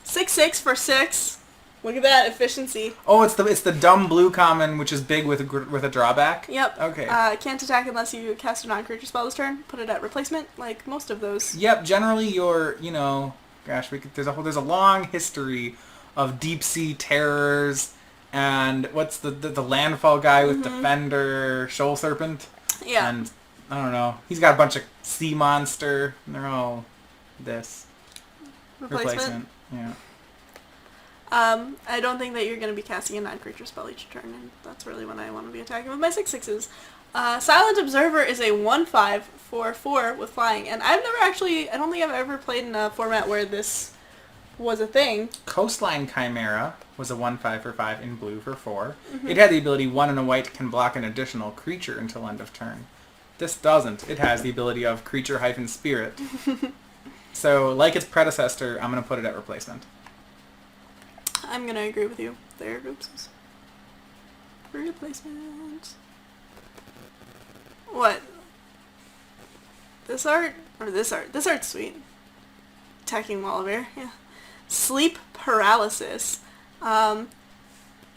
6/6 for 6. Look at that efficiency. Oh, it's the dumb blue common, which is big with a drawback? Yep. Okay. Can't attack unless you cast a non-creature spell this turn. Put it at replacement, like most of those. Yep, generally you're, you know... Gosh, there's a long history of deep sea terrors, and what's the landfall guy with Defender, Shoal Serpent? Yeah. And I don't know. He's got a bunch of sea monster, and they're all this. Replacement. Yeah. I don't think that you're going to be casting a non-creature spell each turn, and that's really when I want to be attacking with my 6/6s. Silent Observer is a 1/5 for 4 with flying, and I don't think I've ever played in a format where this was a thing. Coastline Chimera was a 1/5 for 5 in blue for 4. It had the ability 1 and a white can block an additional creature until end of turn. This doesn't. It has the ability of creature-spirit. So, like its predecessor, I'm going to put it at replacement. I'm going to agree with you there, Oopsies. Replacement. What? This art? Or this art? This art's sweet. Attacking Wallabear, yeah. Sleep Paralysis.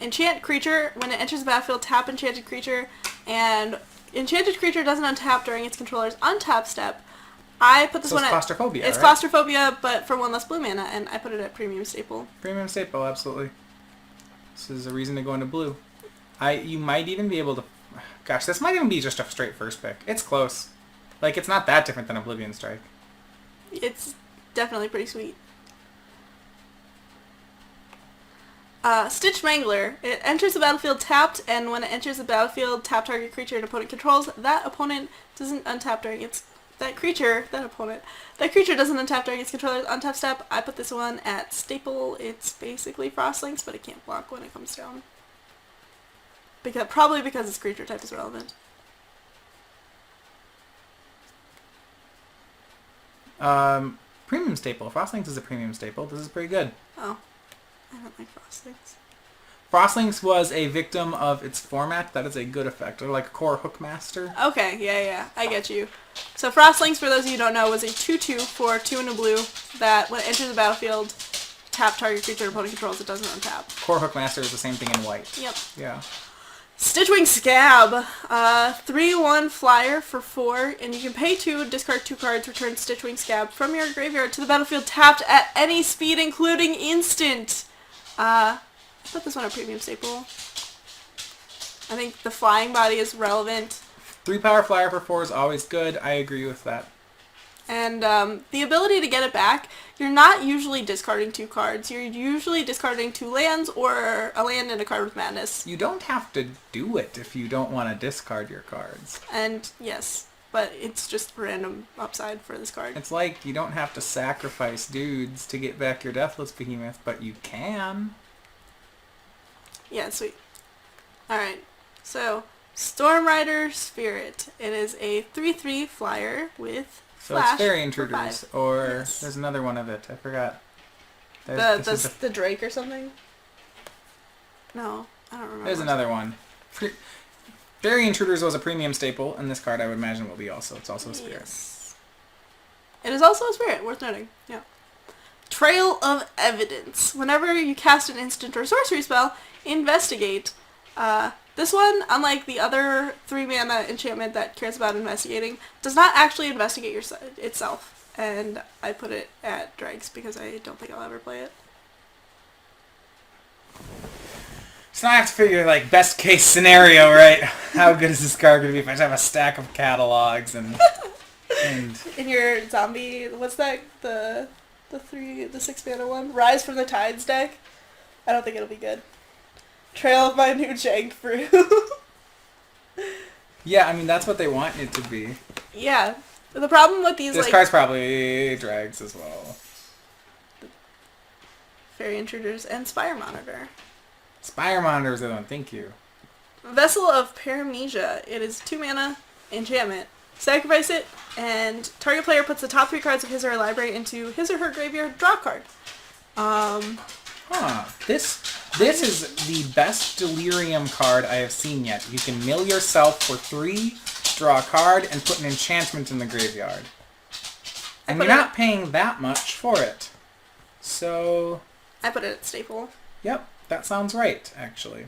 Enchant creature. When it enters the battlefield, tap enchanted creature. And enchanted creature doesn't untap during its controller's untap step. I put this one at... It's Claustrophobia, It's right? Claustrophobia, but for 1 less blue mana, and I put it at premium staple. Premium staple, absolutely. This is a reason to go into blue. You might even be able to... Gosh, this might even be just a straight first pick. It's close. Like, it's not that different than Oblivion Strike. It's definitely pretty sweet. Stitch Mangler. It enters the battlefield tapped, and when it enters the battlefield, tap target creature an opponent controls. That opponent doesn't untap during its... That creature doesn't untap during its controller's untap step. I put this one at staple. It's basically Frostlinks, but it can't block when it comes down. Probably because its creature type is relevant. Premium staple. Frostlinks is a premium staple. This is pretty good. Oh. I don't like Frostlinks. Frostlinks was a victim of its format. That is a good effect. Or like a core Hookmaster. Okay, yeah, I get you. So Frostlinks, for those of you who don't know, was a 2/2 for 2 and a blue that when it enters the battlefield, tap target creature opponent controls, it doesn't untap. Core Hookmaster is the same thing in white. Yep. Yeah. Stitchwing Scab. 3/1 flyer for 4, and you can pay 2, discard 2 cards, return Stitchwing Scab from your graveyard to the battlefield tapped at any speed, including instant. I put this one a premium staple. I think the flying body is relevant. 3 power flyer for 4 is always good. I agree with that. And the ability to get it back, you're not usually discarding 2 cards. You're usually discarding 2 lands or a land and a card with madness. You don't have to do it if you don't want to discard your cards. And yes, but it's just random upside for this card. It's like you don't have to sacrifice dudes to get back your Deathless Behemoth, but you can. Yeah, sweet. Alright, so Stormrider Spirit. It is a 3/3 flyer with So flash it's Fairy for Intruders, 5. or Yes. there's another one of it. I forgot. The Drake or something? No, I don't remember. There's another one. Fairy Intruders was a premium staple, and this card I would imagine will be also. It's also a Spirit. Yes. It is also a Spirit, worth noting. Yeah. Trail of Evidence. Whenever you cast an instant or sorcery spell, investigate. This one, unlike the other 3-mana enchantment that cares about investigating, does not actually investigate itself. And I put it at Dregs because I don't think I'll ever play it. So now I have to figure, like, best case scenario, right? How good is this card going to be if I just have a stack of catalogs and... In your zombie, what's that? The 6-mana one? Rise from the Tides deck? I don't think it'll be good. Trail of my new Janked Fruit. Yeah, I mean, that's what they want it to be. Yeah. The problem with these, This card's probably Drags as well. Fairy Intruders and Spire Monitor. Spire Monitor is the other one, thank you. Vessel of Paramesia. It is 2-mana enchantment. Sacrifice it, and target player puts the top 3 cards of his or her library into his or her graveyard. Draw a card. This is the best Delirium card I have seen yet. You can mill yourself for 3, draw a card, and put an enchantment in the graveyard. And you're not paying that much for it. So... I put it at staple. Yep, that sounds right, actually.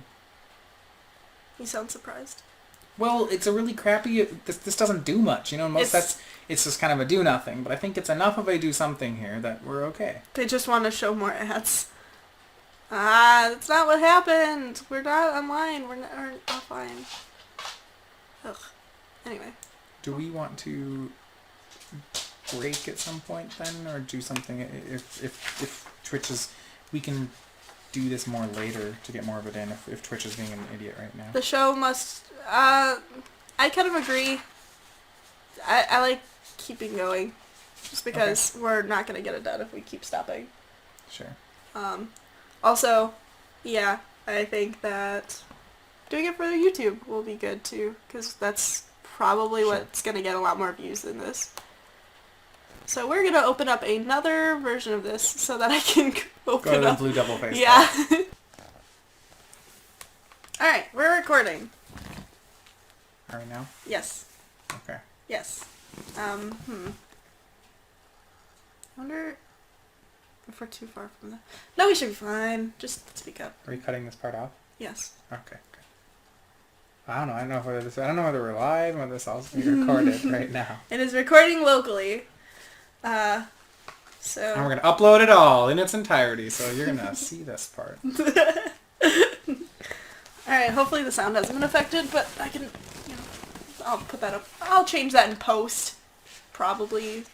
You sound surprised. Well, it's a really crappy... This doesn't do much, you know? It's just kind of a do-nothing. But I think it's enough of a do-something here that we're okay. They just want to show more ads. That's not what happened. We're not online. We're offline. Ugh. Anyway. Do we want to break at some point then, or do something? If Twitch is, we can do this more later to get more of it in. If Twitch is being an idiot right now. The show must. I kind of agree. I like keeping going, just because we're not gonna get it done if we keep stopping. Sure. Also, yeah, I think that doing it for YouTube will be good too, because that's probably what's going to get a lot more views than this. So we're going to open up another version of this so that I can open Go to the up... blue double face. Yeah. Alright, we're recording. Are we now? Yes. Okay. Yes. I wonder... if we're too far from that. No, we should be fine. Just speak up. Are you cutting this part off? Yes. Okay. Good. I don't know. I don't know whether we're live or whether this all being recorded right now. It is recording locally. So. And we're gonna upload it all in its entirety, so you're gonna see this part. Alright, hopefully the sound hasn't been affected, but I can, I'll put that up. I'll change that in post. Probably.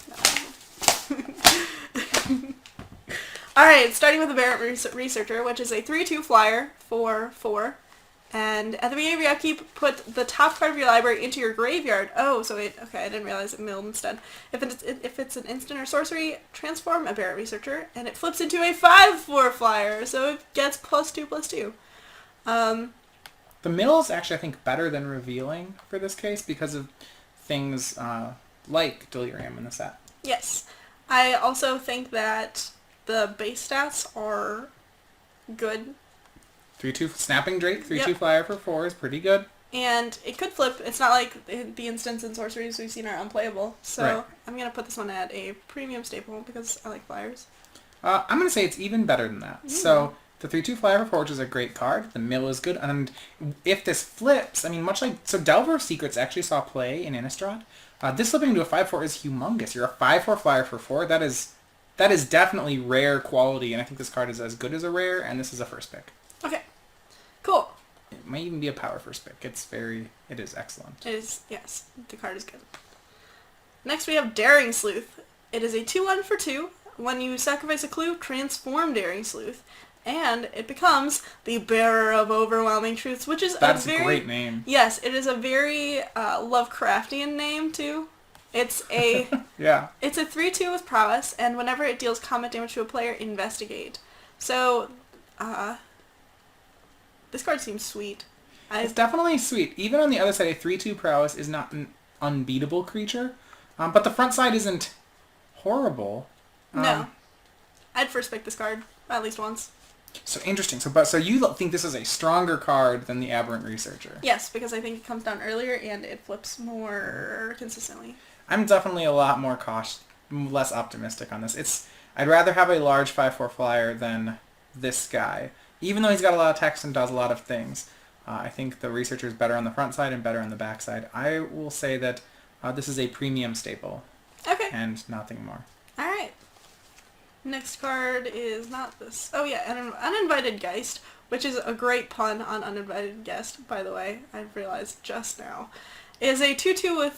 No. Alright, starting with the Aberrant Researcher, which is a 3/2 flyer for 4. And at the beginning of your upkeep, put the top card of your library into your graveyard. Oh, so okay, I didn't realize it milled instead. If it's an instant or sorcery, transform Aberrant Researcher, and it flips into a 5/4 flyer, so it gets +2/+2. The mill is actually, I think, better than revealing for this case because of things like Delirium in the set. Yes. I also think that the base stats are good. 3/2 Snapping Drake, 3/2 Yep. flyer for 4 is pretty good. And it could flip. It's not like the instants and sorceries we've seen are unplayable. So Right. I'm going to put this one at a premium staple because I like flyers. I'm going to say it's even better than that. So the 3/2 flyer for 4, which is a great card. The mill is good. And if this flips, I mean, much like... So Delver of Secrets actually saw play in Innistrad. This flipping into a 5/4 is humongous. You're a 5/4 flyer for 4. That is definitely rare quality, and I think this card is as good as a rare, and this is a first pick. Okay. Cool. It might even be a power first pick. It is excellent. It is, yes. The card is good. Next we have Daring Sleuth. It is a 2/1 for 2. When you sacrifice a clue, transform Daring Sleuth. And it becomes the Bearer of Overwhelming Truths, which is That's a great name. Yes, it is a very Lovecraftian name, too. It's a... Yeah. It's a 3/2 with prowess, and whenever it deals combat damage to a player, investigate. So, this card seems sweet. It's definitely sweet. Even on the other side, a 3/2 prowess is not an unbeatable creature, but the front side isn't horrible. No. I'd first pick this card, at least once. So interesting. So you think this is a stronger card than the Aberrant Researcher? Yes, because I think it comes down earlier and it flips more consistently. I'm definitely a lot more less optimistic on this. I'd rather have a large 5/4 flyer than this guy. Even though he's got a lot of text and does a lot of things, I think the Researcher is better on the front side and better on the back side. I will say that this is a premium staple. Okay. And nothing more. Alright. Next card is not this. Oh yeah, Uninvited Geist, which is a great pun on Uninvited Guest, by the way. I realized just now. It is a 2/2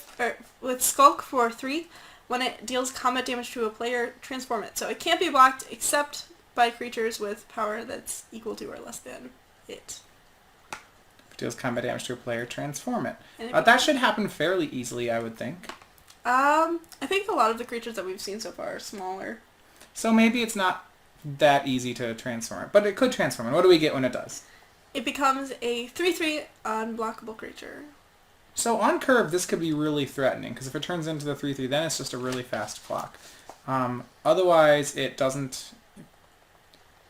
with Skulk for 3. When it deals combat damage to a player, transform it. So it can't be blocked except by creatures with power that's equal to or less than it. If it deals combat damage to a player, transform it. And That should happen fairly easily, I would think. I think a lot of the creatures that we've seen so far are smaller. So maybe it's not that easy to transform it, but it could transform it. What do we get when it does? It becomes a 3/3 unblockable creature. So on curve, this could be really threatening, because if it turns into the 3/3, then it's just a really fast clock. Otherwise, it doesn't...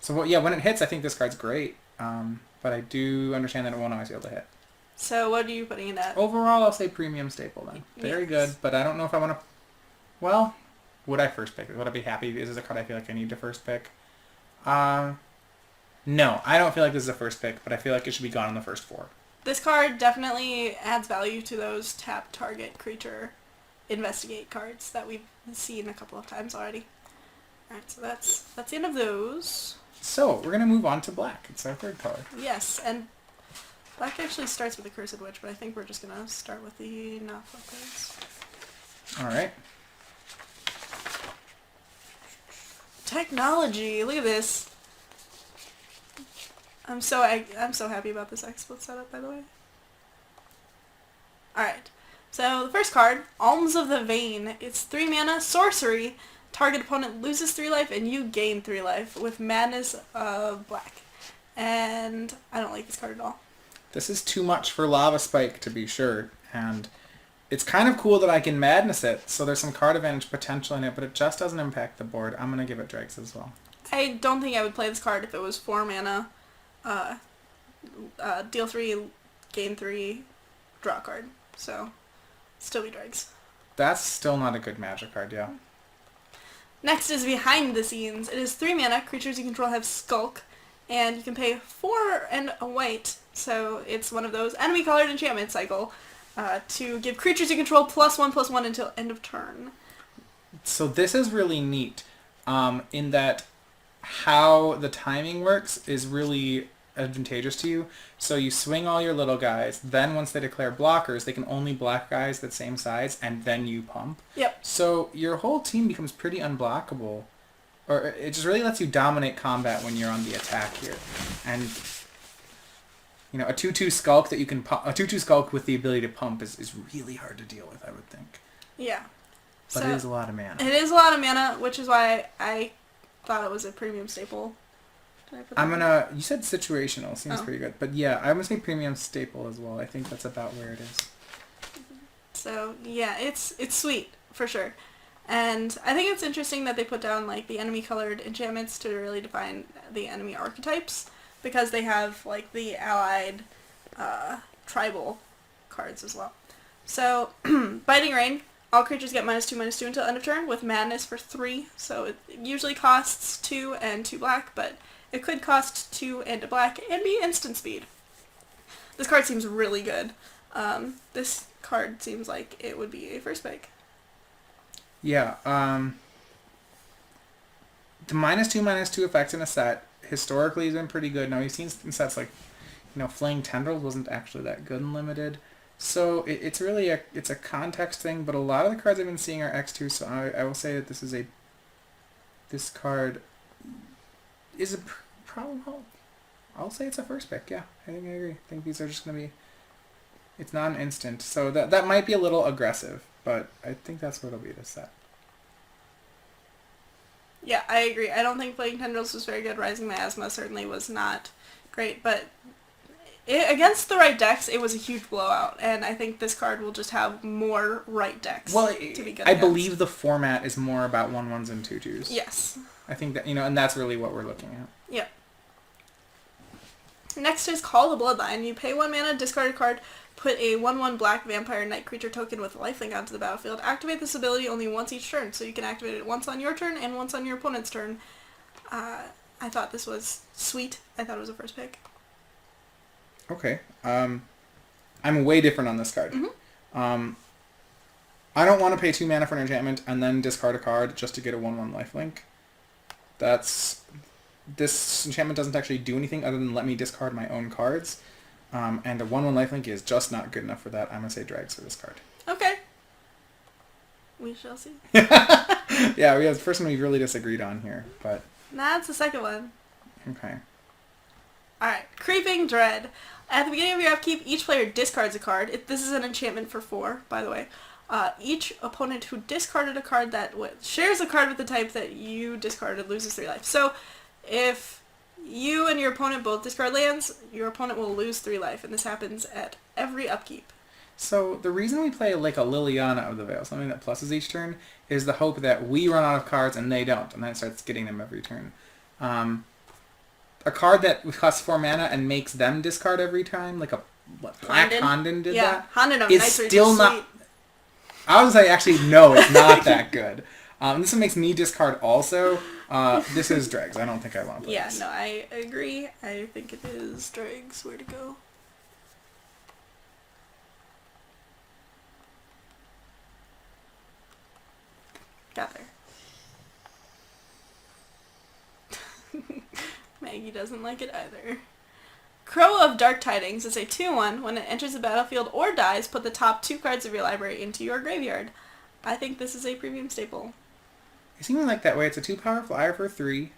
So when it hits, I think this card's great, but I do understand that it won't always be able to hit. So what are you putting in that? Overall, I'll say premium staple then. Very good, but I don't know if I want to... Well... Would I first pick it? Would I be happy? Is this a card I feel like I need to first pick? No, I don't feel like this is a first pick, but I feel like it should be gone in the first 4. This card definitely adds value to those tap target creature investigate cards that we've seen a couple of times already. Alright, so that's the end of those. So, we're going to move on to black. It's our third color. Yes, and black actually starts with the Cursed Witch, but I think we're just going to start with the not-flip cards. Alright. Technology! Look at this. I'm so happy about this XSplit setup, by the way. Alright. So the first card, Alms of the Vein. It's 3 mana, sorcery. Target opponent loses 3 life and you gain 3 life with Madness of Black. And I don't like this card at all. This is too much for Lava Spike, to be sure, and it's kind of cool that I can Madness it, so there's some card advantage potential in it, but it just doesn't impact the board. I'm going to give it Dregs as well. I don't think I would play this card if it was 4 mana, deal 3, gain 3, draw card. So, still be Dregs. That's still not a good Magic card, yeah. Next is Behind the Scenes. It is 3 mana, creatures you control have Skulk, and you can pay 4 and a white, so it's one of those enemy colored enchantment cycle, to give creatures you control +1/+1 until end of turn. So this is really neat, in that how the timing works is really advantageous to you. So you swing all your little guys. Then once they declare blockers, they can only block guys that same size, and then you pump. Yep. So your whole team becomes pretty unblockable. Or it just really lets you dominate combat when you're on the attack here. And a 2/2 skulk that you can pump, a 2/2 skulk with the ability to pump is really hard to deal with, I would think. Yeah. But So, it is a lot of mana. it is a lot of mana, which is why I thought it was a premium staple. Did I put that in? You said situational, seems pretty good. But yeah, I'm gonna say premium staple as well. I think that's about where it is. So yeah, it's sweet, for sure. And I think it's interesting that they put down like the enemy colored enchantments to really define the enemy archetypes, because they have like the allied tribal cards as well. So Biting Rain, all creatures get -2/-2 until end of turn with madness for 3. So it usually costs 2 and 2 black, but it could cost 2 and a black and be instant speed. This card seems really good. This card seems like it would be a first pick. Yeah, the -2/-2 effects in a set historically has been pretty good. Now we've seen sets like, Flaying Tendrils wasn't actually that good in Limited. So it's really a context thing, but a lot of the cards I've been seeing are X2, so I will say that this card is a problem. I'll say it's a first pick, yeah. I think I agree. I think these are just going to be, it's not an instant, so that might be a little aggressive, but I think that's what it'll be this set. Yeah, I agree. I don't think Flaying Tendrils was very good. Rising Miasma certainly was not great, but against the right decks, it was a huge blowout, and I think this card will just have more right decks to be good I against. believe the format is more about 1/1s and 2/2s. Yes. I think that, and that's really what we're looking at. Yep. Next is Call the Bloodline. You pay 1 mana, discard a card, put a 1/1 black vampire knight creature token with lifelink onto the battlefield. Activate this ability only once each turn, so you can activate it once on your turn and once on your opponent's turn. I thought this was sweet. I thought it was a first pick. Okay. I'm way different on this card. Mm-hmm. I don't want to pay 2 mana for an enchantment and then discard a card just to get a 1/1 lifelink. This enchantment doesn't actually do anything other than let me discard my own cards. And a 1/1 lifelink is just not good enough for that. I'm going to say Drags for this card. Okay. We shall see. Yeah, we have the first one we really disagreed on here, but... That's the second one. Okay. Alright, Creeping Dread. At the beginning of your upkeep, each player discards a card. This is an enchantment for 4, by the way. Each opponent who discarded a card that shares a card with the type that you discarded loses 3 life. So, if you and your opponent both discard lands, your opponent will lose 3 life, and this happens at every upkeep. So the reason we play like a Liliana of the Veil, something that pluses each turn, is the hope that we run out of cards and they don't, and then it starts getting them every turn. A card that costs 4 mana and makes them discard every time, like Black Honden did that, Honden of is Nights are still just not... sweet. I was like, actually, no, it's not that good. This one makes me discard also. This is Dregs. I don't think I want to play this. Yeah, no, I agree. I think it is Dregs. Where to go? Got there. Maggie doesn't like it either. Crow of Dark Tidings is a 2/1. When it enters the battlefield or dies, put the top 2 cards of your library into your graveyard. I think this is a premium staple. It seems like that way. It's a 2-power flyer for 3.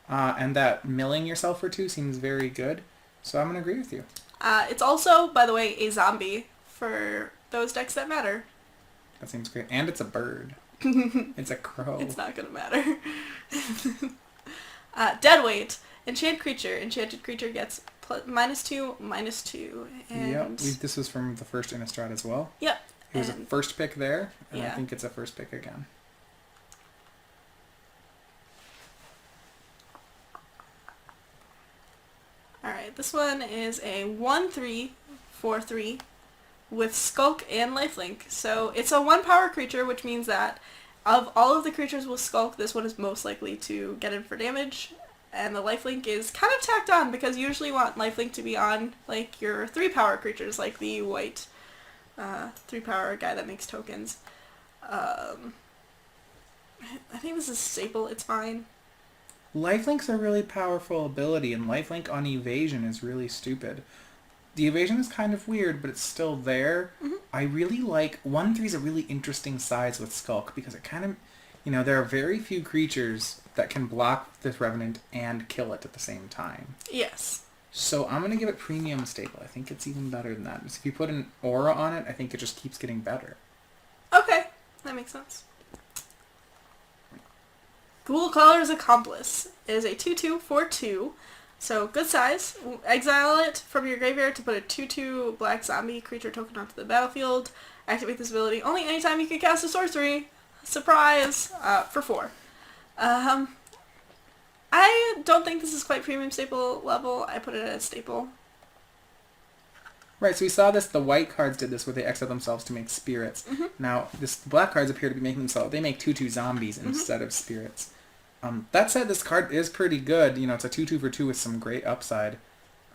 And that milling yourself for 2 seems very good. So I'm going to agree with you. It's also, by the way, a zombie for those decks that matter. That seems great. And it's a bird. It's a crow. It's not going to matter. Deadweight. Enchanted creature gets -2/-2. And yep. This was from the first Innistrad as well. Yep. It was a first pick there, and yeah. I think it's a first pick again. Alright, this one is a 1/3 for 3 with Skulk and Lifelink. So it's a 1-power creature, which means that of all of the creatures with Skulk, this one is most likely to get in for damage. And the lifelink is kind of tacked on because you usually want lifelink to be on like your 3-power creatures, like the white 3-power guy that makes tokens. I think this is staple. It's fine. Lifelink's a really powerful ability, and lifelink on evasion is really stupid. The evasion is kind of weird, but it's still there. Mm-hmm. I really like 1/3 is a really interesting size with Skulk because it kind of, there are very few creatures that can block this Revenant and kill it at the same time. Yes. So I'm gonna give it premium staple. I think it's even better than that. So if you put an aura on it, I think it just keeps getting better. Okay, that makes sense. Ghoul Caller's Accomplice. It is a 2/2 for 2. So good size. Exile it from your graveyard to put a 2/2 black zombie creature token onto the battlefield. Activate this ability only anytime you can cast a sorcery. Surprise! For 4. I don't think this is quite premium staple level. I put it at staple. Right, so we saw this, the white cards did this where they exile themselves to make spirits. Mm-hmm. Now, the black cards appear to be making themselves, they make 2/2 zombies instead of spirits. That said, this card is pretty good. It's a 2/2 for 2 with some great upside.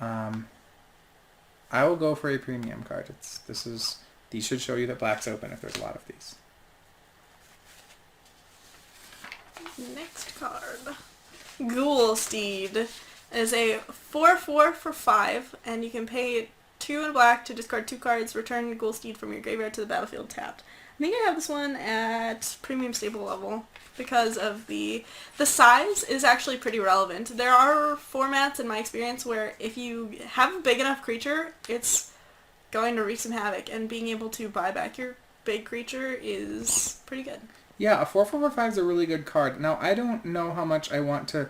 I will go for a premium card. These should show you that black's open if there's a lot of these. Next card. Ghoul Steed is a 4/4 for 5, and you can pay 2 in black to discard 2 cards, return Ghoul Steed from your graveyard to the battlefield tapped. I think I have this one at premium staple level because of the size is actually pretty relevant. There are formats in my experience where if you have a big enough creature, it's going to wreak some havoc, and being able to buy back your big creature is pretty good. Yeah, a 4/4/5 is a really good card. Now, I don't know how much I want to...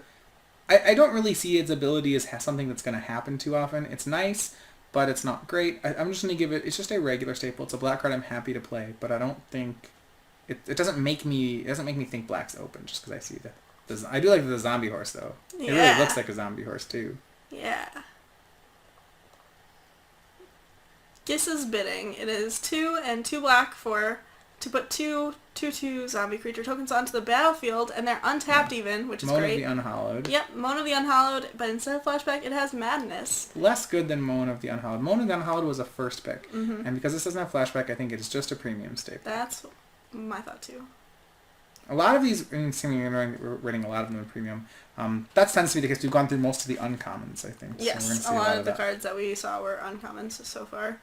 I don't really see its ability as something that's going to happen too often. It's nice, but it's not great. I'm just going to give it... It's just a regular staple. It's a black card I'm happy to play, but I don't think... It doesn't make me think black's open just because I see the... I do like the zombie horse, though. Yeah. It really looks like a zombie horse, too. Yeah. Giss's Bidding. It is 2 and 2 black to put 2/2 zombie creature tokens onto the battlefield, and they're untapped even, which is Moan great. of the Unhallowed. Yep, Moan of the Unhallowed, but instead of flashback, it has Madness. Less good than Moan of the Unhallowed. Moan of the Unhallowed was a first pick, Mm-hmm. and because this doesn't have flashback, I think it is just a premium staple. That's my thought too. A lot of these, we're rating a lot of them in premium. That tends to be the case. We've gone through most of the uncommons, I think. Yes, so we're gonna a see lot of the that. cards that we saw were uncommons so far.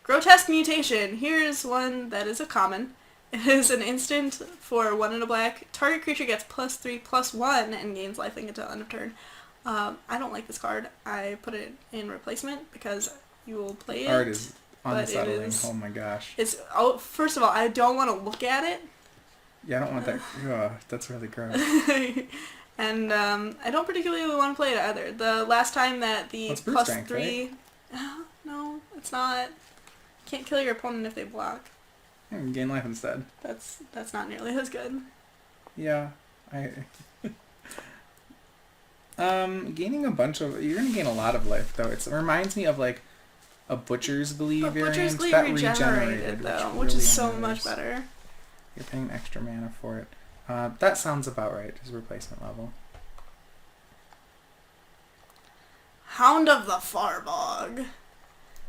Grotesque Mutation. Here's one that is a common. It is an instant for 1 and a black. Target creature gets +3/+1 and gains lifelink until end of turn. I don't like this card. I put it in replacement because you will play it. Art is but it unsettling. is- Oh my gosh. First of all, I don't want to look at it. Yeah, I don't want that. Ugh, that's really gross. And I don't particularly want to play it either. The last time that the That's brute strength, +3... No, it's not. Can't kill your opponent if they block. Yeah, you can gain life instead. That's not nearly as good. Yeah, gaining a bunch of... You're going to gain a lot of life, though. It reminds me of, like, a Butcher's Glee But variant. Butcher's Glee that regenerated, though, which really is so matters. much better. You're paying extra mana for it. That sounds about right as replacement level. Hound of the Farbog.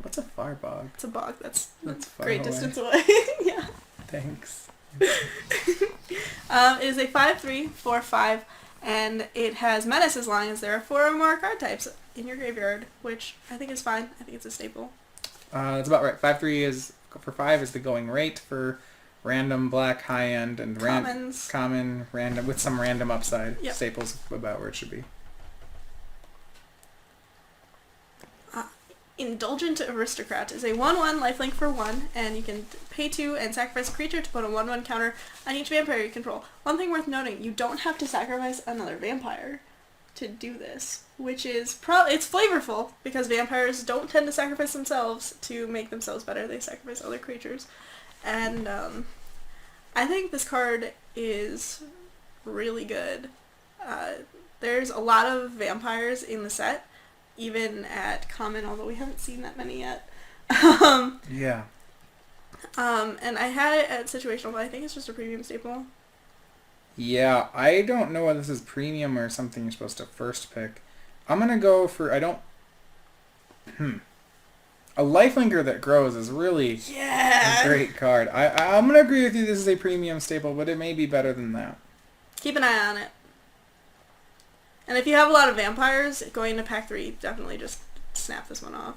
What's a Farbog? It's a bog that's far great away. distance away. Yeah. Thanks. It is a 5/3 for 5, and it has Menace as long as there are 4 or more card types in your graveyard, which I think is fine. I think it's a staple. That's about right. 5/3 is for 5 is the going rate for random black high end and Commons. common random with some random upside. Yep. Staples about where it should be. Indulgent Aristocrat is a 1/1 lifelink for 1, and you can pay 2 and sacrifice a creature to put a 1/1 counter on each vampire you control. One thing worth noting, you don't have to sacrifice another vampire to do this, which is it's flavorful because vampires don't tend to sacrifice themselves to make themselves better. They sacrifice other creatures. And I think this card is really good. There's a lot of vampires in the set, even at common, although we haven't seen that many yet. Yeah. And I had it at situational, but I think it's just a premium staple. Yeah, I don't know whether this is premium or something you're supposed to first pick. I'm gonna go for a lifelinker that grows is really Yeah. a great card. I'm gonna agree with you. This is a premium staple, but it may be better than that. Keep an eye on it. And if you have a lot of vampires, going to pack 3, definitely just snap this one off.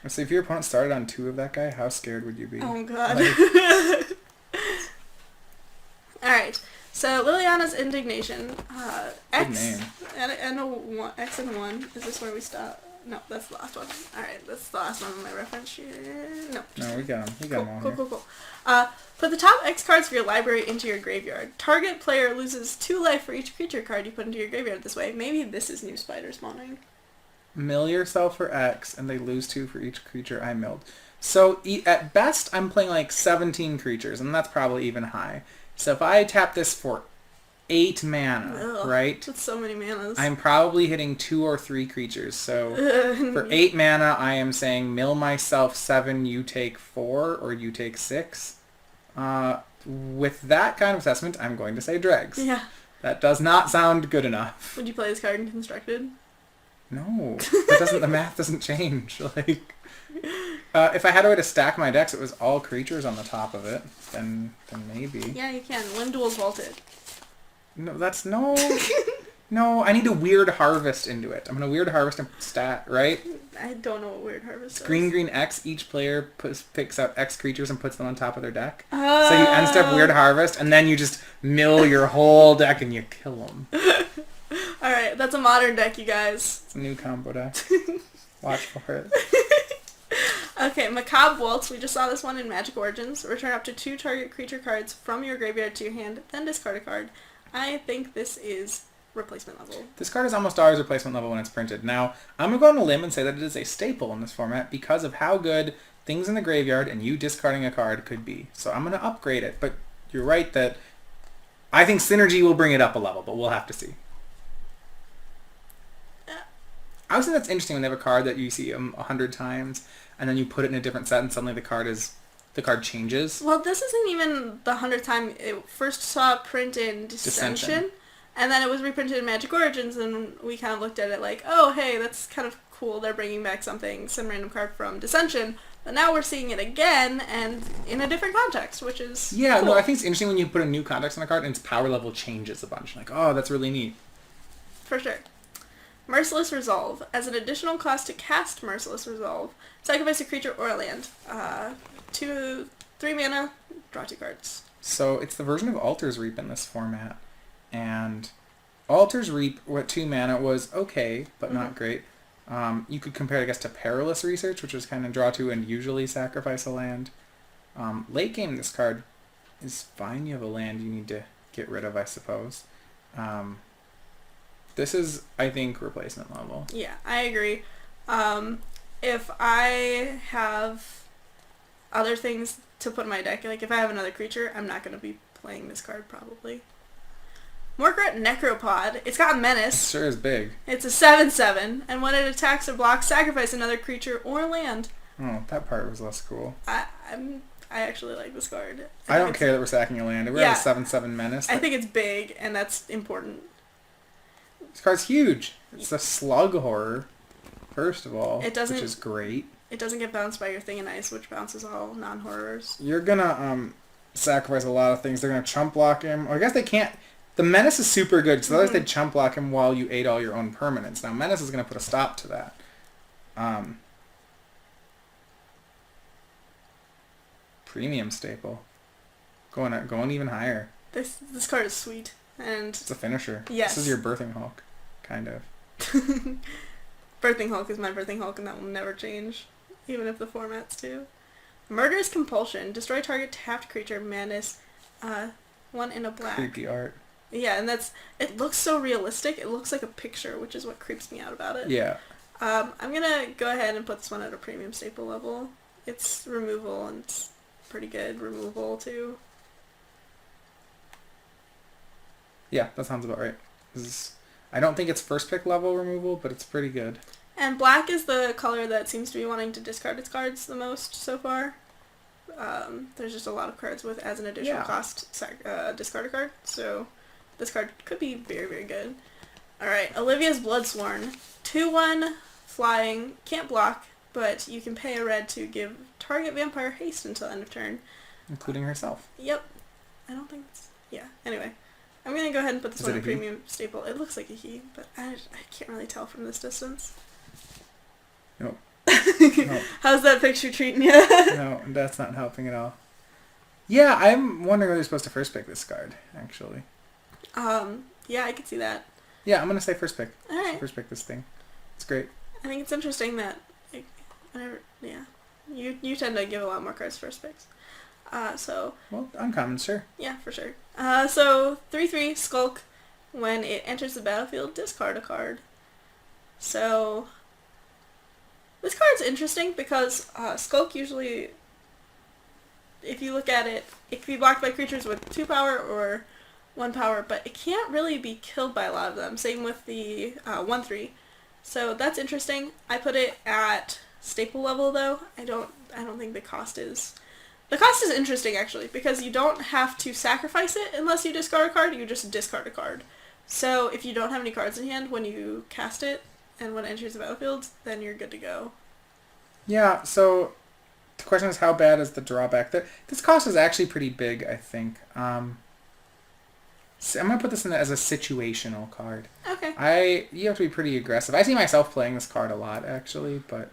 So if your opponent started on 2 of that guy, how scared would you be? Oh god. Like, Alright, so Liliana's Indignation. X good name. and a 1, X and 1. Is this where we stop? No, that's the last one. Alright, that's the last one on my reference sheet. No. No, we got him. We got him all here. Cool. Put the top X cards for your library into your graveyard. Target player loses 2 life for each creature card you put into your graveyard this way. Maybe this is new spider spawning. Mill yourself for X, and they lose 2 for each creature I milled. So at best, I'm playing like 17 creatures, and that's probably even high. So if I tap this for 8 mana, right? That's so many manas. I'm probably hitting 2 or 3 creatures. So for 8 mana, I am saying mill myself 7, you take 4, or you take 6. With that kind of assessment, I'm going to say dregs. Yeah. That does not sound good enough. Would you play this card in Constructed? No, it doesn't. The math doesn't change. Like, if I had a way to stack my decks, it was all creatures on the top of it. Then maybe. Yeah, you can. Limb Duel's vaulted. No, that's no. No, I need a weird harvest into it. I'm gonna weird harvest and stat, right? I don't know what Weird Harvest is. Green X. Each player picks out X creatures and puts them on top of their deck. So you end step weird harvest, and then you just mill your whole deck and you kill them. Alright, that's a modern deck, you guys. It's a new combo deck. Watch for it. Okay, Macabre Waltz. We just saw this one in Magic Origins. Return up to 2 target creature cards from your graveyard to your hand, then discard a card. I think this is replacement level. This card is almost always replacement level when it's printed. Now, I'm going to go on a limb and say that it is a staple in this format because of how good things in the graveyard and you discarding a card could be. So I'm going to upgrade it, but you're right that I think Synergy will bring it up a level, but we'll have to see. I always think that's interesting when they have a card that you see 100 times, and then you put it in a different set, and suddenly the card changes. Well, this isn't even the 100th time. It first saw print in Dissension, and then it was reprinted in Magic Origins, and we kind of looked at it like, oh, hey, that's kind of cool. They're bringing back some random card from Dissension, but now we're seeing it again, and in a different context, which is Yeah, cool. no, I think it's interesting when you put a new context on a card, and its power level changes a bunch. Like, oh, that's really neat. For sure. Merciless Resolve. As an additional cost to cast Merciless Resolve, sacrifice a creature or a land. 3 mana, draw 2 cards. So it's the version of Altar's Reap in this format. And Altar's Reap, what 2 mana, was okay, but not great. You could compare it, I guess, to Perilous Research, which was kind of draw 2 and usually sacrifice a land. Late game, this card is fine. You have a land you need to get rid of, I suppose. This is, I think, replacement level. Yeah, I agree. If I have other things to put in my deck, like if I have another creature, I'm not going to be playing this card probably. Morkrat Necropod. It's got Menace. It sure is big. It's a 7/7, and when it attacks or blocks, sacrifice another creature or land. Oh, that part was less cool. I actually like this card. I don't care that we're sacking a land. We're at a 7/7 Menace. I think it's big, and that's important. This card's huge. It's a slug horror, first of all, It doesn't- which is great. It doesn't get bounced by your Thing and Ice, which bounces all non-horrors. You're gonna sacrifice a lot of things. They're gonna chump block him. Or I guess they can't. The Menace is super good, so otherwise they'd chump block him while you ate all your own permanents. Now Menace is gonna put a stop to that. Premium staple. Going even higher. This card is sweet, and It's a finisher. Yes. This is your Birthing Hulk, kind of. Birthing Hulk is my Birthing Hulk, and that will never change, even if the format's too. Murderous Compulsion. Destroy target tapped creature, Menace, 1 in a black. Creepy art. Yeah, and it looks so realistic. It looks like a picture, which is what creeps me out about it. Yeah. I'm gonna go ahead and put this one at a premium staple level. It's removal, and it's pretty good removal too. Yeah, that sounds about right. I don't think it's first pick level removal, but it's pretty good. And black is the color that seems to be wanting to discard its cards the most so far. There's just a lot of cards with as an additional cost discard a card, so this card could be very, very good. Alright, Olivia's Bloodsworn. 2/1, flying, can't block, but you can pay a red to give target vampire haste until end of turn. Including herself. Yep. I don't think it's... Yeah, anyway. go ahead and put this Is one it in a he? premium staple. It looks like a he, but I can't really tell from this distance. No. How's that picture treating you? No, that's not helping at all. Yeah, I'm wondering whether you're supposed to first pick this card, actually. Yeah, I could see that. Yeah, I'm going to say first pick. Alright. First pick this thing. It's great. I think it's interesting that, like, whenever, yeah, you tend to give a lot more cards first picks. So, Well, uncommon, sure. yeah, for sure. So 3/3 Skulk. When it enters the battlefield, discard a card. So this card's interesting because Skulk usually, if you look at it, it can be blocked by creatures with 2 power or 1 power, but it can't really be killed by a lot of them. Same with the 1/3. So that's interesting. I put it at staple level though. I don't think the cost is. The cost is interesting actually because you don't have to sacrifice it unless you discard a card. You just discard a card. So if you don't have any cards in hand when you cast it and when it enters the battlefield, then you're good to go. Yeah, so the question is how bad is the drawback? This cost is actually pretty big, I think. So I'm going to put this in as a situational card. Okay. You have to be pretty aggressive. I see myself playing this card a lot, actually, but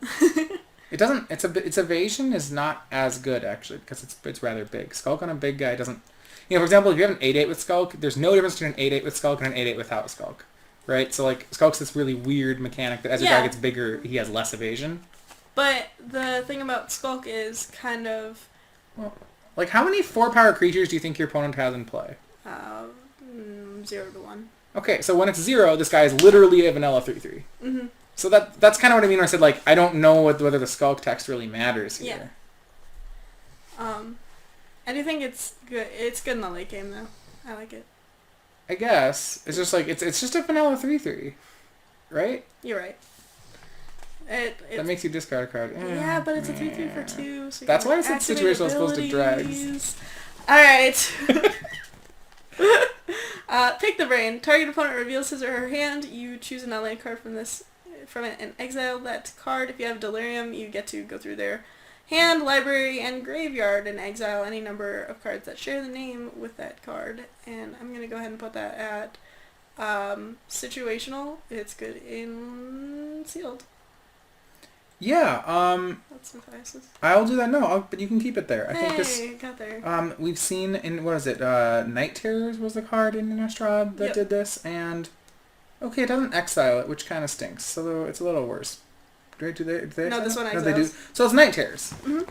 it doesn't. Its evasion is not as good actually because it's rather big. Skulk on a big guy doesn't. You know, for example, if you have an 8/8 with Skulk, there's no difference between an 8/8 with Skulk and an 8/8 without Skulk, right? So like Skulk's this really weird mechanic that as your guy gets bigger, he has less evasion. But the thing about Skulk is kind of. Well, like how many 4-power creatures do you think your opponent has in play? 0 to 1. Okay, so when it's 0, this guy is literally a vanilla 3/3. Mm-hmm. So that's kind of what I mean when I said, like, I don't know whether the Skulk text really matters here. Yeah. I do think it's good. It's good in the late game, though. I like it. I guess. It's just like, it's just a vanilla 3/3, right? You're right. That makes you discard a card. Yeah, but it's a 3/3 for 2. So that's why I said situational is supposed to drag. Alright. Pick the brain. Target opponent reveals his or her hand. You choose an unland card from it and exile that card. If you have Delirium, you get to go through their hand, library, and graveyard and exile any number of cards that share the name with that card. And I'm going to go ahead and put that at situational. It's good in sealed. Yeah, That's Matthias's. I'll do that. No, but you can keep it there. I think this. Got there. We've seen in what is it? Night Terrors was the card in Innistrad that did this, and okay, it doesn't exile it, which kind of stinks. So it's a little worse. Do they? No, this one exiles. No, they do. So it's Night Terrors. Mm-hmm.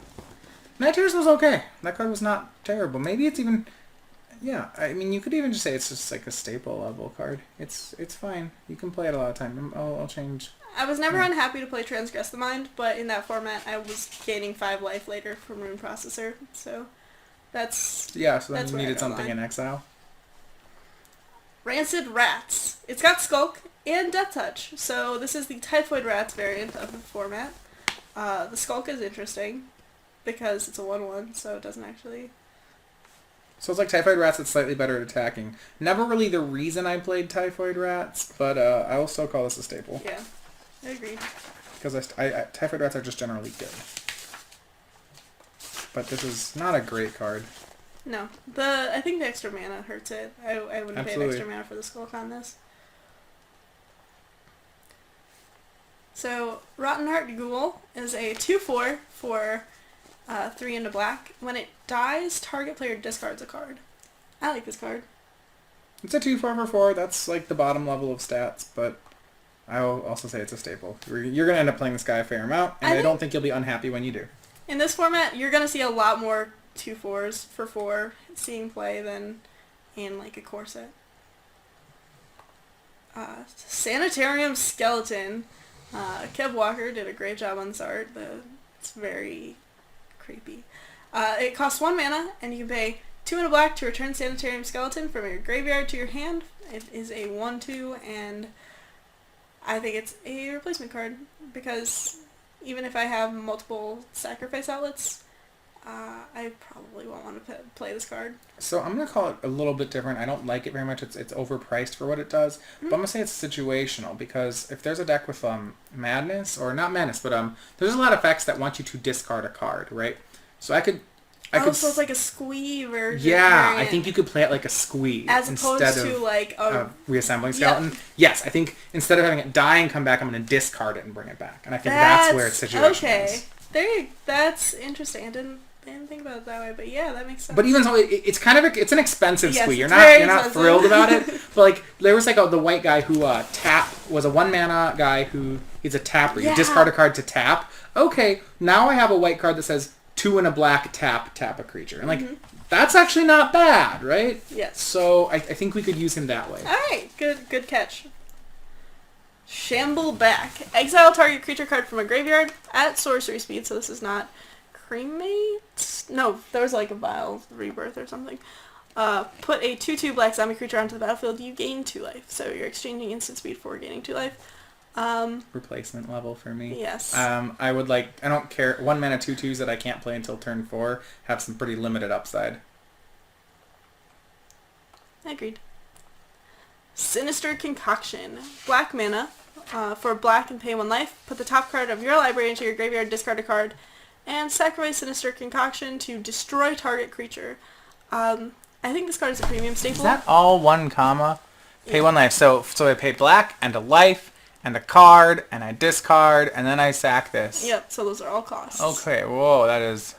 Night Terrors was okay. That card was not terrible. Maybe it's even. Yeah, I mean, you could even just say it's just like a staple level card. It's fine. You can play it a lot of time. I'll change. I was never unhappy to play Transgress the Mind, but in that format I was gaining 5 life later from Rune Processor, so that's... Yeah, so then that's you where I needed draw the something line. in exile. Rancid Rats. It's got Skulk and Death Touch, so this is the Typhoid Rats variant of the format. The Skulk is interesting, because it's a 1/1, so it doesn't actually... So it's like Typhoid Rats that's slightly better at attacking. Never really the reason I played Typhoid Rats, but I will still call this a staple. Yeah, I agree. Because Typhoid Rats are just generally good. But this is not a great card. No, I think the extra mana hurts it. I wouldn't pay Absolutely. extra mana for the Skulk on this. So, Rotten Heart Ghoul is a 2/4 for 3 into black. When it dies, target player discards a card. I like this card. It's a 2/4/4. That's like the bottom level of stats, but I will also say it's a staple. You're going to end up playing this guy a fair amount, and I don't think you'll be unhappy when you do. In this format, you're going to see a lot more 2/4s for 4 seeing play than in like a core set. Sanitarium Skeleton. Kev Walker did a great job on this art. It's very creepy. It costs 1 mana, and you can pay 2 and a black to return Sanitarium Skeleton from your graveyard to your hand. It is a 1/2, and I think it's a replacement card, because even if I have multiple sacrifice outlets, I probably won't want to play this card. So I'm going to call it a little bit different. I don't like it very much. It's overpriced for what it does. But I'm going to say it's situational, because if there's a deck with Madness, or not Madness, but there's a lot of effects that want you to discard a card, right? So I could So it's like a squee version. Yeah, variant. I think you could play it like a squee as opposed instead to of like a reassembling skeleton. Yes, I think instead of having it die and come back, I'm going to discard it and bring it back. And I think that's where its situation is. That's interesting. I didn't think about it that way, but yeah, that makes sense. But even so, it's kind of it's an expensive squee. You're not expensive. thrilled about it. But like there was like the white guy who was a 1-mana guy who he's a tapper. You discard a card to tap. Okay, now I have a white card that says 2 and a black tap a creature, and like that's actually not bad, right? Yes. So I think we could use him that way. All right, good catch. Shamble back. Exile target creature card from a graveyard at sorcery speed. So this is not cremate. No, there was like a vile rebirth or something. Put a 2/2 black zombie creature onto the battlefield. You gain 2 life. So you're exchanging instant speed for gaining 2 life. Replacement level for me. Yes. I would like. I don't care. 1-mana 2/2s that I can't play until turn 4 have some pretty limited upside. Agreed. Sinister Concoction. Black mana. For black and pay 1 life. Put the top card of your library into your graveyard. Discard a card, and sacrifice Sinister Concoction to destroy target creature. I think this card is a premium staple. Is that all 1 comma? Pay 1 life. So I pay black and a life. And a card, and I discard, and then I sack this. Yep, so those are all costs. Okay, whoa, that is...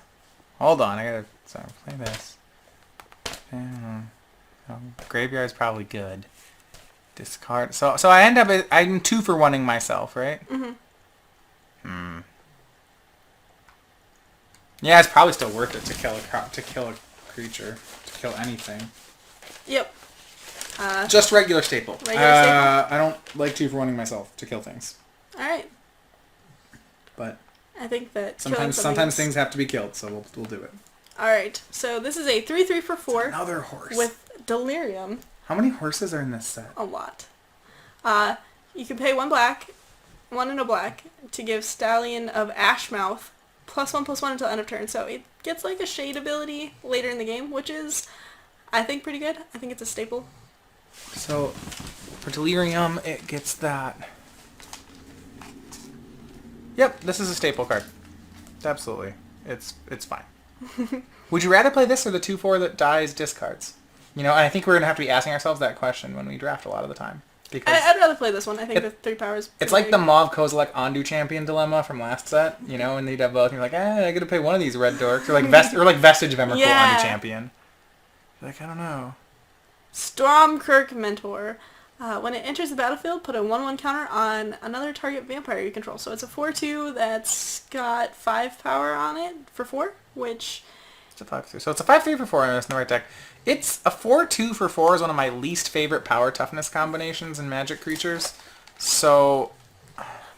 Hold on, I gotta... Sorry, play this. Graveyard's probably good. Discard... So I end up... I'm 2 for 1-ing myself, right? Mm-hmm. Yeah, it's probably still worth it to kill a creature. To kill anything. Yep. Just regular staple. I don't like 2 for 1-ing myself to kill things. Alright. But I think that sometimes things have to be killed, so we'll do it. Alright, so this is a 3/3 for 4. Another horse. With Delirium. How many horses are in this set? A lot. You can pay 1 black, 1 and a black, to give Stallion of Ashmouth +1/+1 until end of turn. So it gets like a shade ability later in the game, which is, I think, pretty good. I think it's a staple. So, for Delirium, it gets that. Yep, this is a staple card. Absolutely. It's fine. Would you rather play this or the 2/4 that dies discards? You know, and I think we're going to have to be asking ourselves that question when we draft a lot of the time. Because I'd rather play this one. I think the 3 power is it's like the Mauve Kozilek Ondu Champion dilemma from last set, you know, and they'd have both, and you're like, I gotta play one of these red dorks, or like Vestige of Emrakul Ondu Champion. You're like, I don't know. Stormkirk Mentor. When it enters the battlefield, put a 1/1 counter on another target vampire you control. So it's a 4/2 that's got 5 power on it for 4, which... It's a 5/3. So it's a 5/3 for 4, and it's in the right deck. It's a 4/2 for 4 is one of my least favorite power toughness combinations in Magic creatures. So...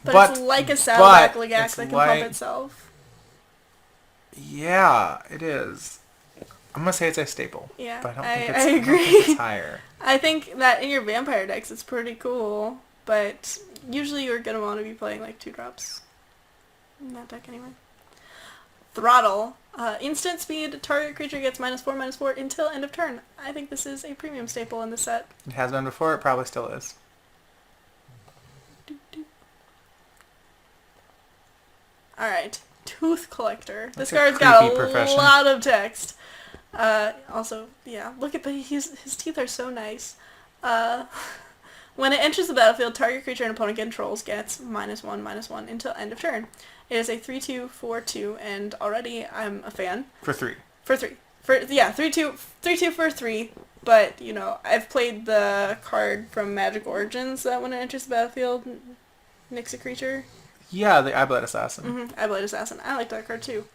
But it's like a Saddleback Legac that can pump itself. Yeah, it is. I'm going to say it's a staple. Yeah, but I agree. I don't think it's higher. I think that in your vampire decks it's pretty cool, but usually you're going to want to be playing like 2-drops in that deck anyway. Throttle. Instant speed, target creature gets -4/-4 until end of turn. I think this is a premium staple in the set. It has been before, it probably still is. Alright, Tooth Collector. That's this card's got a profession. lot of text. Also, yeah, look at his teeth are so nice. When it enters the battlefield, target creature an opponent controls gets -1/-1 until end of turn. It is a 3/2 4/2, and already I'm a fan. For 3. For 3. 3/2 for 3. But you know, I've played the card from Magic Origins that when it enters the battlefield, nicks a creature. Yeah, the Eyeblade Assassin. Mm-hmm. Eyeblade Assassin. I like that card too.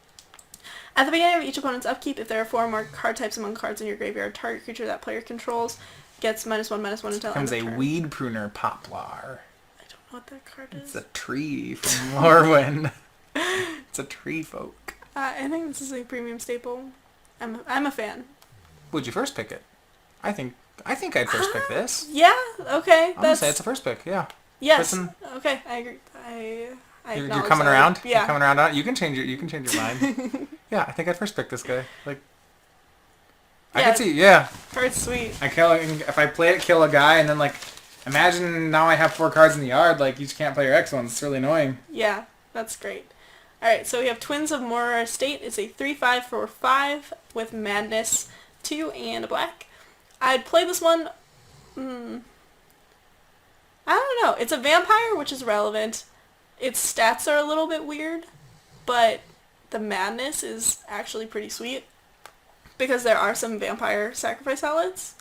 At the beginning of each opponent's upkeep, if there are 4 or more card types among cards in your graveyard, target creature that player controls gets -1/-1 until end of turn. Becomes a Weed Pruner Poplar. I don't know what that card is. It's a tree from Morrowind. It's a tree folk. I think this is a premium staple. I'm a fan. Would you first pick it? I think I'd first pick this. Yeah. Okay. I'm gonna say it's a first pick. Yeah. Yes. Okay. I agree. You're coming around. Yeah. You're coming around on it. You can change your mind. Yeah, I think I'd first pick this guy. Like, I could see. Yeah. Card's sweet. If I play it, kill a guy, and then like, imagine now I have 4 cards in the yard. Like, you just can't play your X ones. It's really annoying. Yeah, that's great. Alright, so we have Twins of Mora Estate. It's a 3/5 for 5 with Madness, 2 and a black. I'd play this one... I don't know. It's a vampire, which is relevant. Its stats are a little bit weird, but the Madness is actually pretty sweet because there are some vampire sacrifice outlets.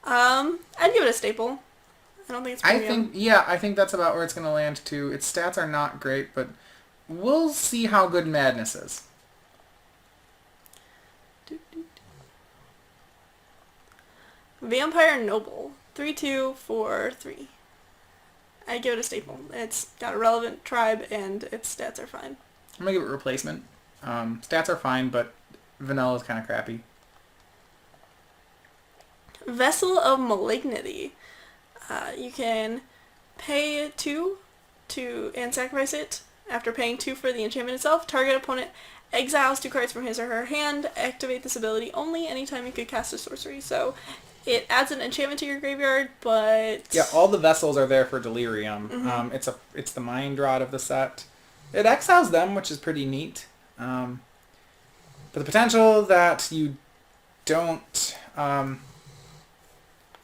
I'd give it a staple. I don't think it's premium. I think that's about where it's going to land too. Its stats are not great, but we'll see how good Madness is. Vampire Noble, 3/2 for 3. I give it a staple. It's got a relevant tribe and its stats are fine. I'm going to give it replacement. Stats are fine, but vanilla is kind of crappy. Vessel of Malignity. You can pay 2 and sacrifice it. After paying 2 for the enchantment itself, target opponent exiles 2 cards from his or her hand. Activate this ability only anytime you could cast a sorcery. So it adds an enchantment to your graveyard, but... Yeah, all the vessels are there for Delirium. Mm-hmm. It's the Mind Rod of the set. It exiles them, which is pretty neat. But the potential that you don't... I'm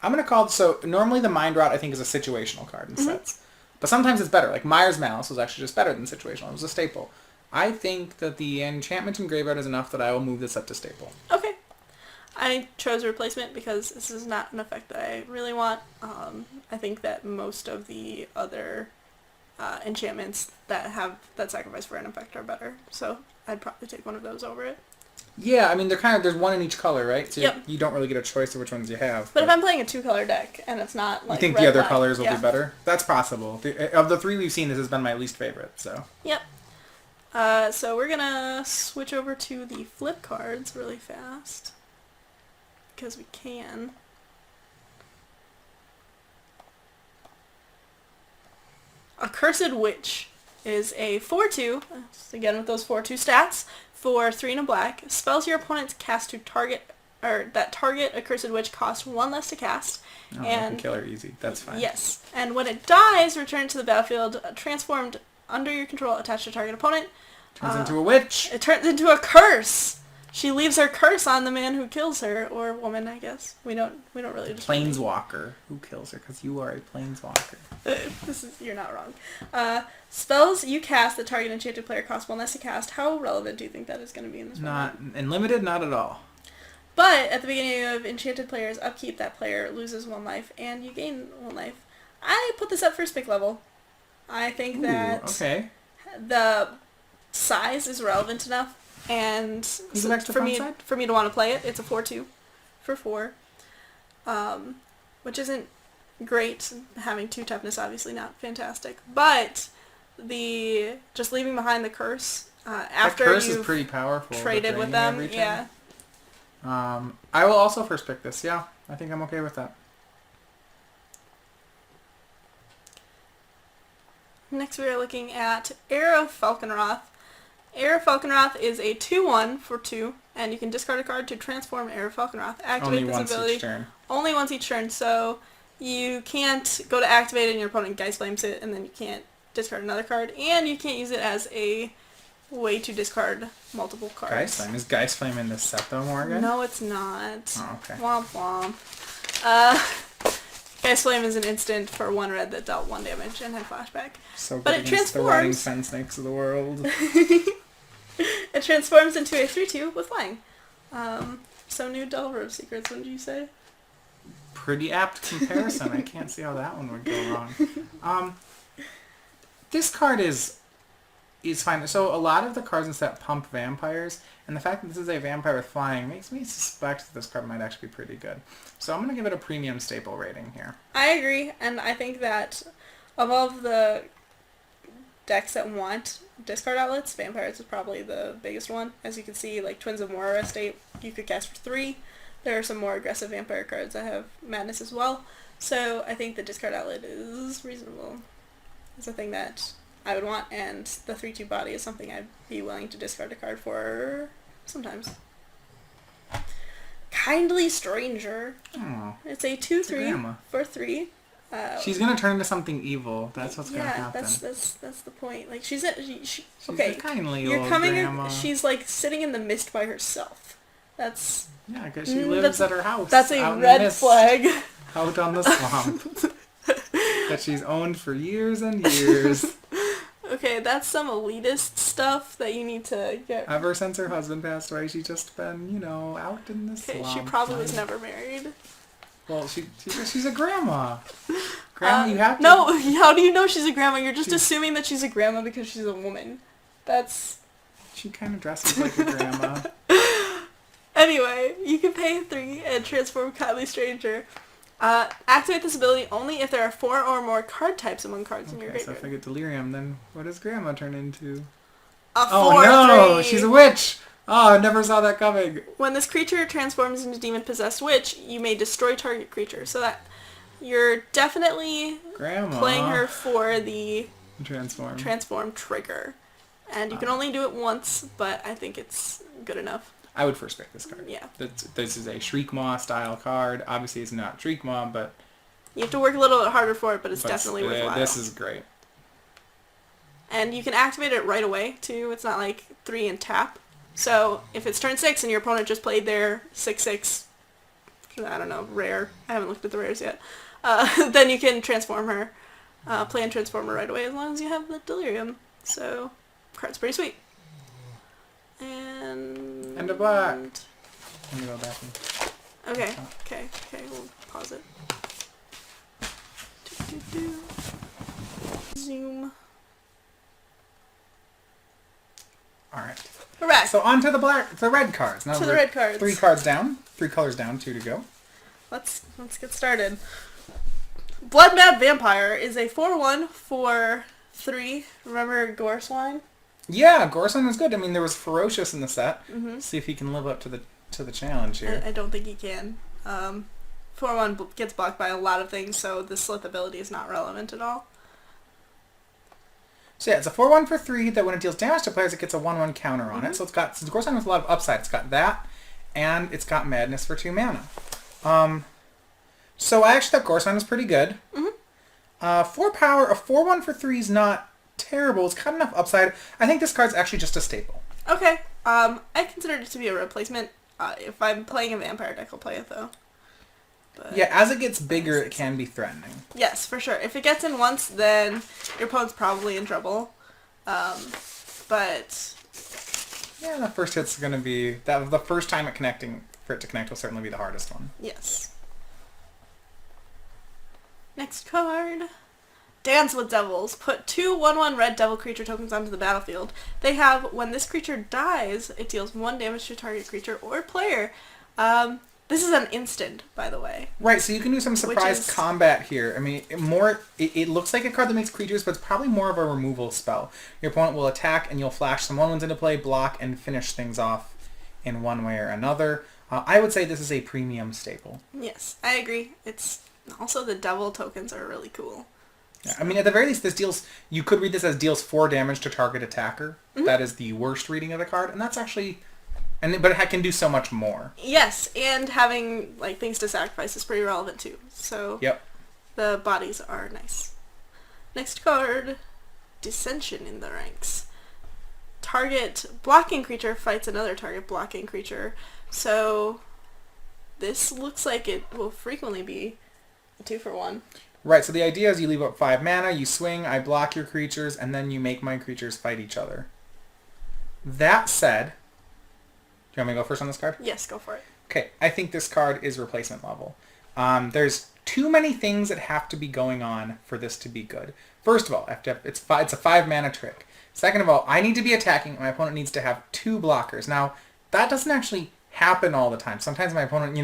going to call... So normally the Mind Rot I think is a situational card in sets. But sometimes it's better. Like Myers Malice was actually just better than situational. It was a staple. I think that the enchantment in graveyard is enough that I will move this up to staple. Okay. I chose replacement because this is not an effect that I really want. I think that most of the other enchantments that sacrifice for an effect are better. So I'd probably take one of those over it. Yeah, I mean, there's one in each color, right? So you don't really get a choice of which ones you have. But if I'm playing a 2-color deck and it's not like you think red, the other black, colors will be better? That's possible. Of the 3 we've seen, this has been my least favorite, so. Yep. So we're going to switch over to the flip cards really fast. Because we can. Accursed Witch is a 4/2, again with those 4/2 stats, for 3 and a black. Spells your opponents cast to target, or that target Accursed Witch cost 1 less to cast. Oh, and I can kill her easy. That's fine. Yes. And when it dies, return it to the battlefield, transformed under your control, attached to target opponent. Turns into a witch. It turns into a curse. She leaves her curse on the man who kills her, or woman, I guess. We don't really. Planeswalker who kills her, because you are a planeswalker. You're not wrong. Spells you cast that target enchanted player cost 1 less to cast. How relevant do you think that is going to be in this Not in limited, not at all. But at the beginning of enchanted player's upkeep, that player loses 1 life, and you gain 1 life. I put this up for spic level. I think that the size is relevant enough. And so for me to want to play it, it's a 4/2 for 4, which isn't great. Having 2 toughness, obviously not fantastic, but just leaving behind the curse after curse is pretty powerful. Traded with them, yeah. I will also first pick this. Yeah, I think I'm okay with that. Next, we are looking at Heir of Falconroth. Heir of Falconroth is a 2/1 for 2, and you can discard a card to transform Heir of Falconroth. Activate this ability each turn. Only once each turn, so you can't go to activate it and your opponent Geist Flames it, and then you can't discard another card, and you can't use it as a way to discard multiple cards. Geist Flame? Is Geist Flame in this set though, Morgan? No, it's not. Oh, okay. Womp womp. Geist Flame is an instant for 1 red that dealt 1 damage and had flashback. So but it transforms. The rotting fen snakes of the world. It transforms into a 3/2 with flying. So new Delver of Secrets, wouldn't you say? Pretty apt comparison. I can't see how that one would go wrong. This card is fine. So a lot of the cards in set pump vampires, and the fact that this is a vampire with flying makes me suspect that this card might actually be pretty good. So I'm going to give it a premium staple rating here. I agree, and I think that of all of the decks that want discard outlets, vampires is probably the biggest one. As you can see, like Twins of Mora Estate, you could cast for 3. There are some more aggressive vampire cards that have Madness as well. So I think the discard outlet is reasonable. It's a thing that I would want, and the 3/2 body is something I'd be willing to discard a card for sometimes. Kindly Stranger. Oh, it's a 2/3 for 3. She's gonna turn into something evil. That's what's gonna happen. That's the point. Like she's a kindly you're old coming grandma. She's like sitting in the mist by herself. That's because she lives at her house. That's a red flag. Out on the swamp. That she's owned for years and years. Okay, that's some elitist stuff that you need to get. Ever since her husband passed away, she's just been, out in the swamp. Okay, she probably was never married. Well, she's a grandma. Grandma, you have to... No, how do you know she's a grandma? You're just assuming that she's a grandma because she's a woman. She kind of dresses like a grandma. Anyway, you can pay 3 and transform Kindly Stranger. Activate this ability only if there are 4 or more card types among cards in your graveyard. So if I get Delirium, then what does Grandma turn into? A 4/3. Oh no! She's a witch! Oh, I never saw that coming. When this creature transforms into demon-possessed witch, you may destroy target creature. So that you're definitely playing her for the transform trigger. And you can only do it once, but I think it's good enough. I would first pick this card. Yeah. This is a Shriekmaw style card. Obviously, it's not Shriekmaw, but... You have to work a little bit harder for it, but it's definitely worthwhile. This is great. And you can activate it right away, too. It's not like 3 and tap. So, if it's turn 6 and your opponent just played their 6/6, I don't know, rare. I haven't looked at the rares yet. Then you can transform her. Play and transform her right away as long as you have the Delirium. So, card's pretty sweet. And a black. Let me go back and... Okay, we'll pause it. Zoom. Alright. Correct. So on to the red cards. Now the red cards. 3 cards down. 3 colors down, 2 to go. Let's get started. Blood Mad Vampire is a 4/1 for 3. Remember Goreswine? Yeah, Goreswine was good. I mean, there was Ferocious in the set. Mm-hmm. See if he can live up to the challenge here. I don't think he can. 4/1 gets blocked by a lot of things, so the Slith ability is not relevant at all. So yeah, it's a 4/1 for 3 that when it deals damage to players, it gets a 1/1 counter on it. So it's got, since Goreswine has a lot of upside, it's got that, and it's got Madness for 2 mana. So I actually thought Goreswine was pretty good. Mm-hmm. 4 power, a 4/1 for 3 is not terrible. It's got enough upside. I think this card's actually just a staple. Okay. I consider it to be a replacement. If I'm playing a vampire deck, I'll play it though. But yeah, as it gets bigger, it can be threatening. Yes, for sure. If it gets in once, then your opponent's probably in trouble. But yeah, the first hit's going to be the first time for it to connect will certainly be the hardest one. Yes. Next card. Dance with Devils. Put 2 1/1 red devil creature tokens onto the battlefield. They have, when this creature dies, it deals 1 damage to target creature or player. This is an instant, by the way. Right, so you can do some surprise combat here. I mean, it looks like a card that makes creatures, but it's probably more of a removal spell. Your opponent will attack, and you'll flash some 1/1s into play, block, and finish things off in one way or another. I would say this is a premium staple. Yes, I agree. It's also the devil tokens are really cool. Yeah, I mean, at the very least, you could read this as deals 4 damage to target attacker. Mm-hmm. That is the worst reading of the card, and that's actually... but it can do so much more. Yes, and having things to sacrifice is pretty relevant too. So yep. The bodies are nice. Next card, Dissension in the Ranks. Target blocking creature fights another target blocking creature. So this looks like it will frequently be a 2-for-1. Right, so the idea is you leave up 5 mana, you swing, I block your creatures, and then you make my creatures fight each other. That said... Do you want me to go first on this card? Yes, go for it. Okay, I think this card is replacement level. There's too many things that have to be going on for this to be good. First of all, it's a 5 mana trick. Second of all, I need to be attacking, and my opponent needs to have 2 blockers. Now, that doesn't actually happen all the time. Sometimes my opponent,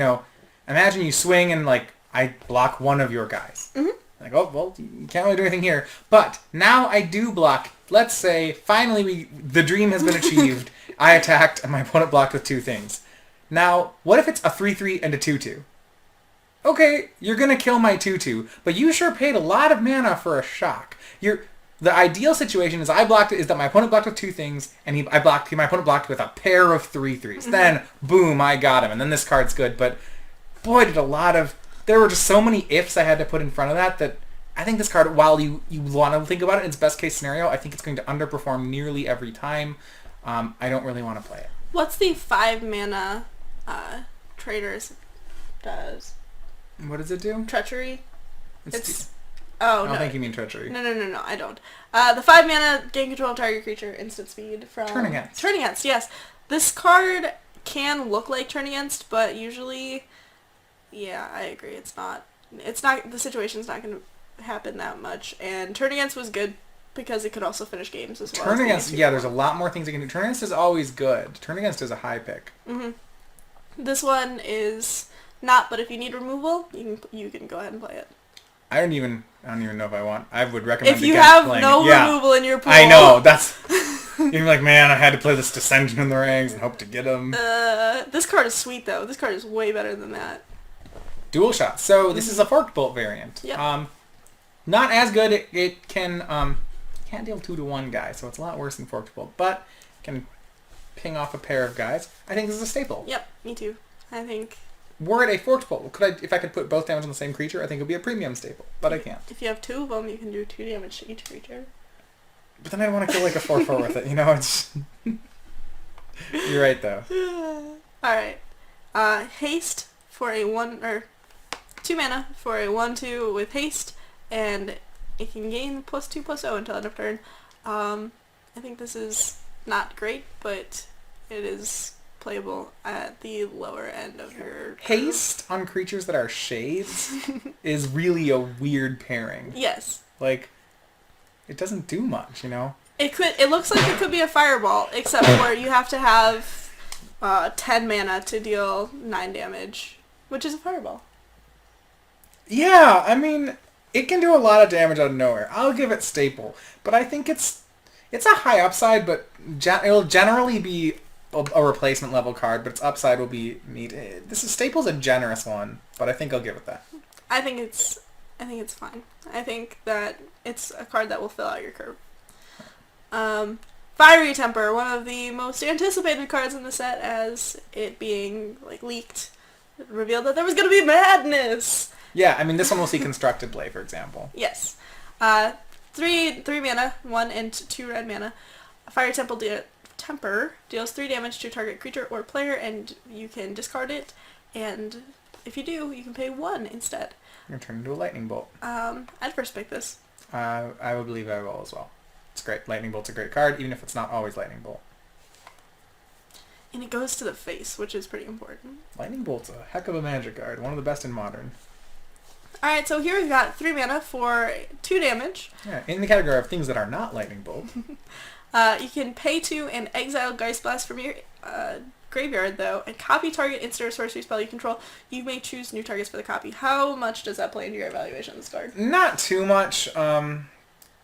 imagine you swing and I block one of your guys. Mm-hmm. Oh, well, you can't really do anything here. But now I do block. Let's say, finally, the dream has been achieved. I attacked, and my opponent blocked with 2 things. Now, what if it's a 3/3 and a 2/2? Okay, you're going to kill my 2/2, but you sure paid a lot of mana for a shock. The ideal situation is that my opponent blocked with 2 things, and my opponent blocked with a pair of 3/3s. Mm-hmm. Then, boom, I got him, and then this card's good. But, boy, did a lot of there were just so many ifs I had to put in front of that I think this card, while you want to think about it in its best case scenario, I think it's going to underperform nearly every time. I don't really want to play it. What's the 5 mana Traders does? What does it do? Treachery? I don't think you mean treachery. No, I don't. The 5 mana, gain control of target creature, instant speed from... Turn Against. Turn Against, yes. This card can look like Turn Against, but usually... Yeah, I agree. It's not... The situation's not going to happen that much. And Turn Against was good because it could also finish games as well. Turn Against, yeah, there's a lot more things you can do. Turn Against is always good. Turn Against is a high pick. Mm-hmm. This one is not, but if you need removal, you can go ahead and play it. I don't even know if I want. I would recommend if you against have playing no it. Yeah. removal in your pool. I know, that's... You're like, man, I had to play this Dissension in the Ranks and hope to get him. This card is sweet, though. This card is way better than that. Dual Shot. So this is a Forked Bolt variant. Yep. Not as good. It can... can't deal 2 to 1 guys, so it's a lot worse than Forked Bolt, but can ping off a pair of guys. I think this is a staple. Yep, me too. I think... Were it a Forked Bolt, if I could put both damage on the same creature, I think it would be a premium staple, but I can't. If you have 2 of them, you can do 2 damage to each creature. But then I want to kill like a 4/4 with it, you know? It's... You're right, though. Alright. Haste for a 2 mana for a 1/2 with haste, and it can gain +2/+0 until end of turn. I think this is not great, but it is playable at the lower end of your... Haste on creatures that are shades is really a weird pairing. Yes. Like, it doesn't do much, you know? It looks like it could be a fireball, except for you have to have 10 mana to deal 9 damage, which is a fireball. Yeah, I mean, it can do a lot of damage out of nowhere. I'll give it staple, but I think it's a high upside, but it'll generally be a replacement level card, but its upside will be neat. Staple's a generous one, but I think I'll give it that. I think it's fine. I think that it's a card that will fill out your curve. Fiery Temper, one of the most anticipated cards in the set, as it being leaked, it revealed that there was going to be madness. Yeah, I mean, this one will see constructed play, for example. Yes. 3 mana, 1 and 2 red mana. Fire Temper deals 3 damage to target creature or player, and you can discard it, and if you do, you can pay 1 instead. You're going to turn into a Lightning Bolt. I'd first pick this. I would believe I will as well. It's great. Lightning Bolt's a great card, even if it's not always Lightning Bolt. And it goes to the face, which is pretty important. Lightning Bolt's a heck of a magic card. One of the best in Modern. Alright, so here we've got 3 mana for 2 damage. Yeah, in the category of things that are not Lightning Bolt. You can pay 2 and exile Geist Blast from your graveyard, though, and copy target instant or sorcery spell you control. You may choose new targets for the copy. How much does that play into your evaluation of this card? Not too much.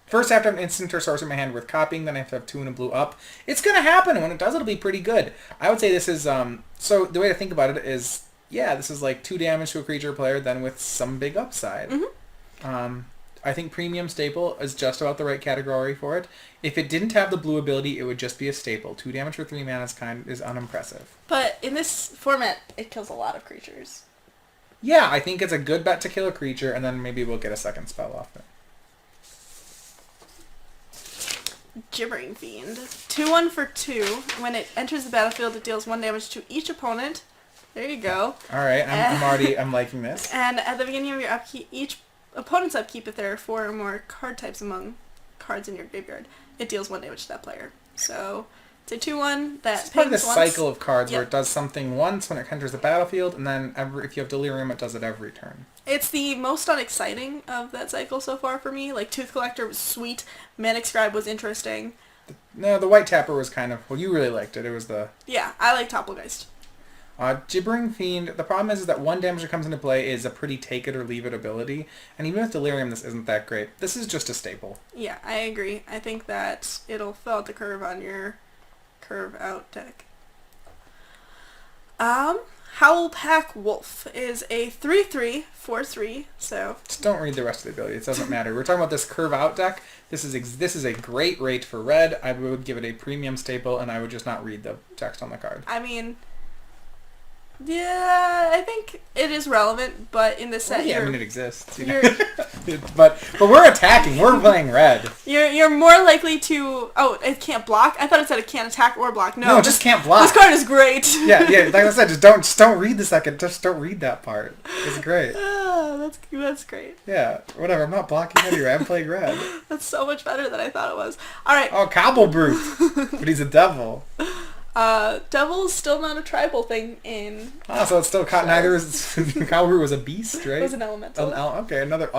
First I have to have an instant or sorcery in my hand worth copying, then I have to have 2 and a blue up. It's going to happen. When it does, it'll be pretty good. I would say this is... so the way to think about it is... Yeah, this is like 2 damage to a creature or player, then with some big upside. Mm-hmm. I think Premium Staple is just about the right category for it. If it didn't have the blue ability, it would just be a staple. 2 damage for 3 mana is unimpressive. But in this format, it kills a lot of creatures. Yeah, I think it's a good bet to kill a creature, and then maybe we'll get a second spell off it. Gibbering Fiend. 2/1 for 2. When it enters the battlefield, it deals 1 damage to each opponent. There you go. Alright, I'm liking this. And at the beginning of your upkeep, each opponent's upkeep, if there are 4 or more card types among cards in your graveyard, it deals 1 damage to that player. So it's a 2/1 that It's part of the once. cycle of cards where it does something once when it enters the battlefield, and then if you have Delirium, it does it every turn. It's the most unexciting of that cycle so far for me. Like, Tooth Collector was sweet, Manic Scribe was interesting. No, the White Tapper was kind of... Well, you really liked it. It was the... Yeah, I like Topplegeist. Gibbering Fiend, the problem is that 1 damage that comes into play is a pretty take-it-or-leave-it ability, and even with Delirium, this isn't that great. This is just a staple. Yeah, I agree. I think that it'll fill out the curve on your curve-out deck. Howlpack Wolf is a 3/3 for 3, so... Just don't read the rest of the ability. It doesn't matter. We're talking about this curve-out deck. This is a great rate for red. I would give it a premium staple, and I would just not read the text on the card. I mean... Yeah, I think it is relevant, but in this set, Well, yeah, I mean it exists. You know? you're but we're attacking. We're playing red. you're more likely to. Oh, it can't block. I thought it said it can't attack or block. No, No, it just can't block. This card is great. Yeah. Like I said, just don't read the second. Just don't read that part. It's great. Oh, that's great. Yeah. Whatever. I'm not blocking any red. I'm playing red. That's so much better than I thought it was. All right. Oh, Cobble Brute. But he's a devil. Devil's still not a tribal thing in... Ah, so it's still neither is... Cobble Brute was a beast, right? It was an elemental. Okay, another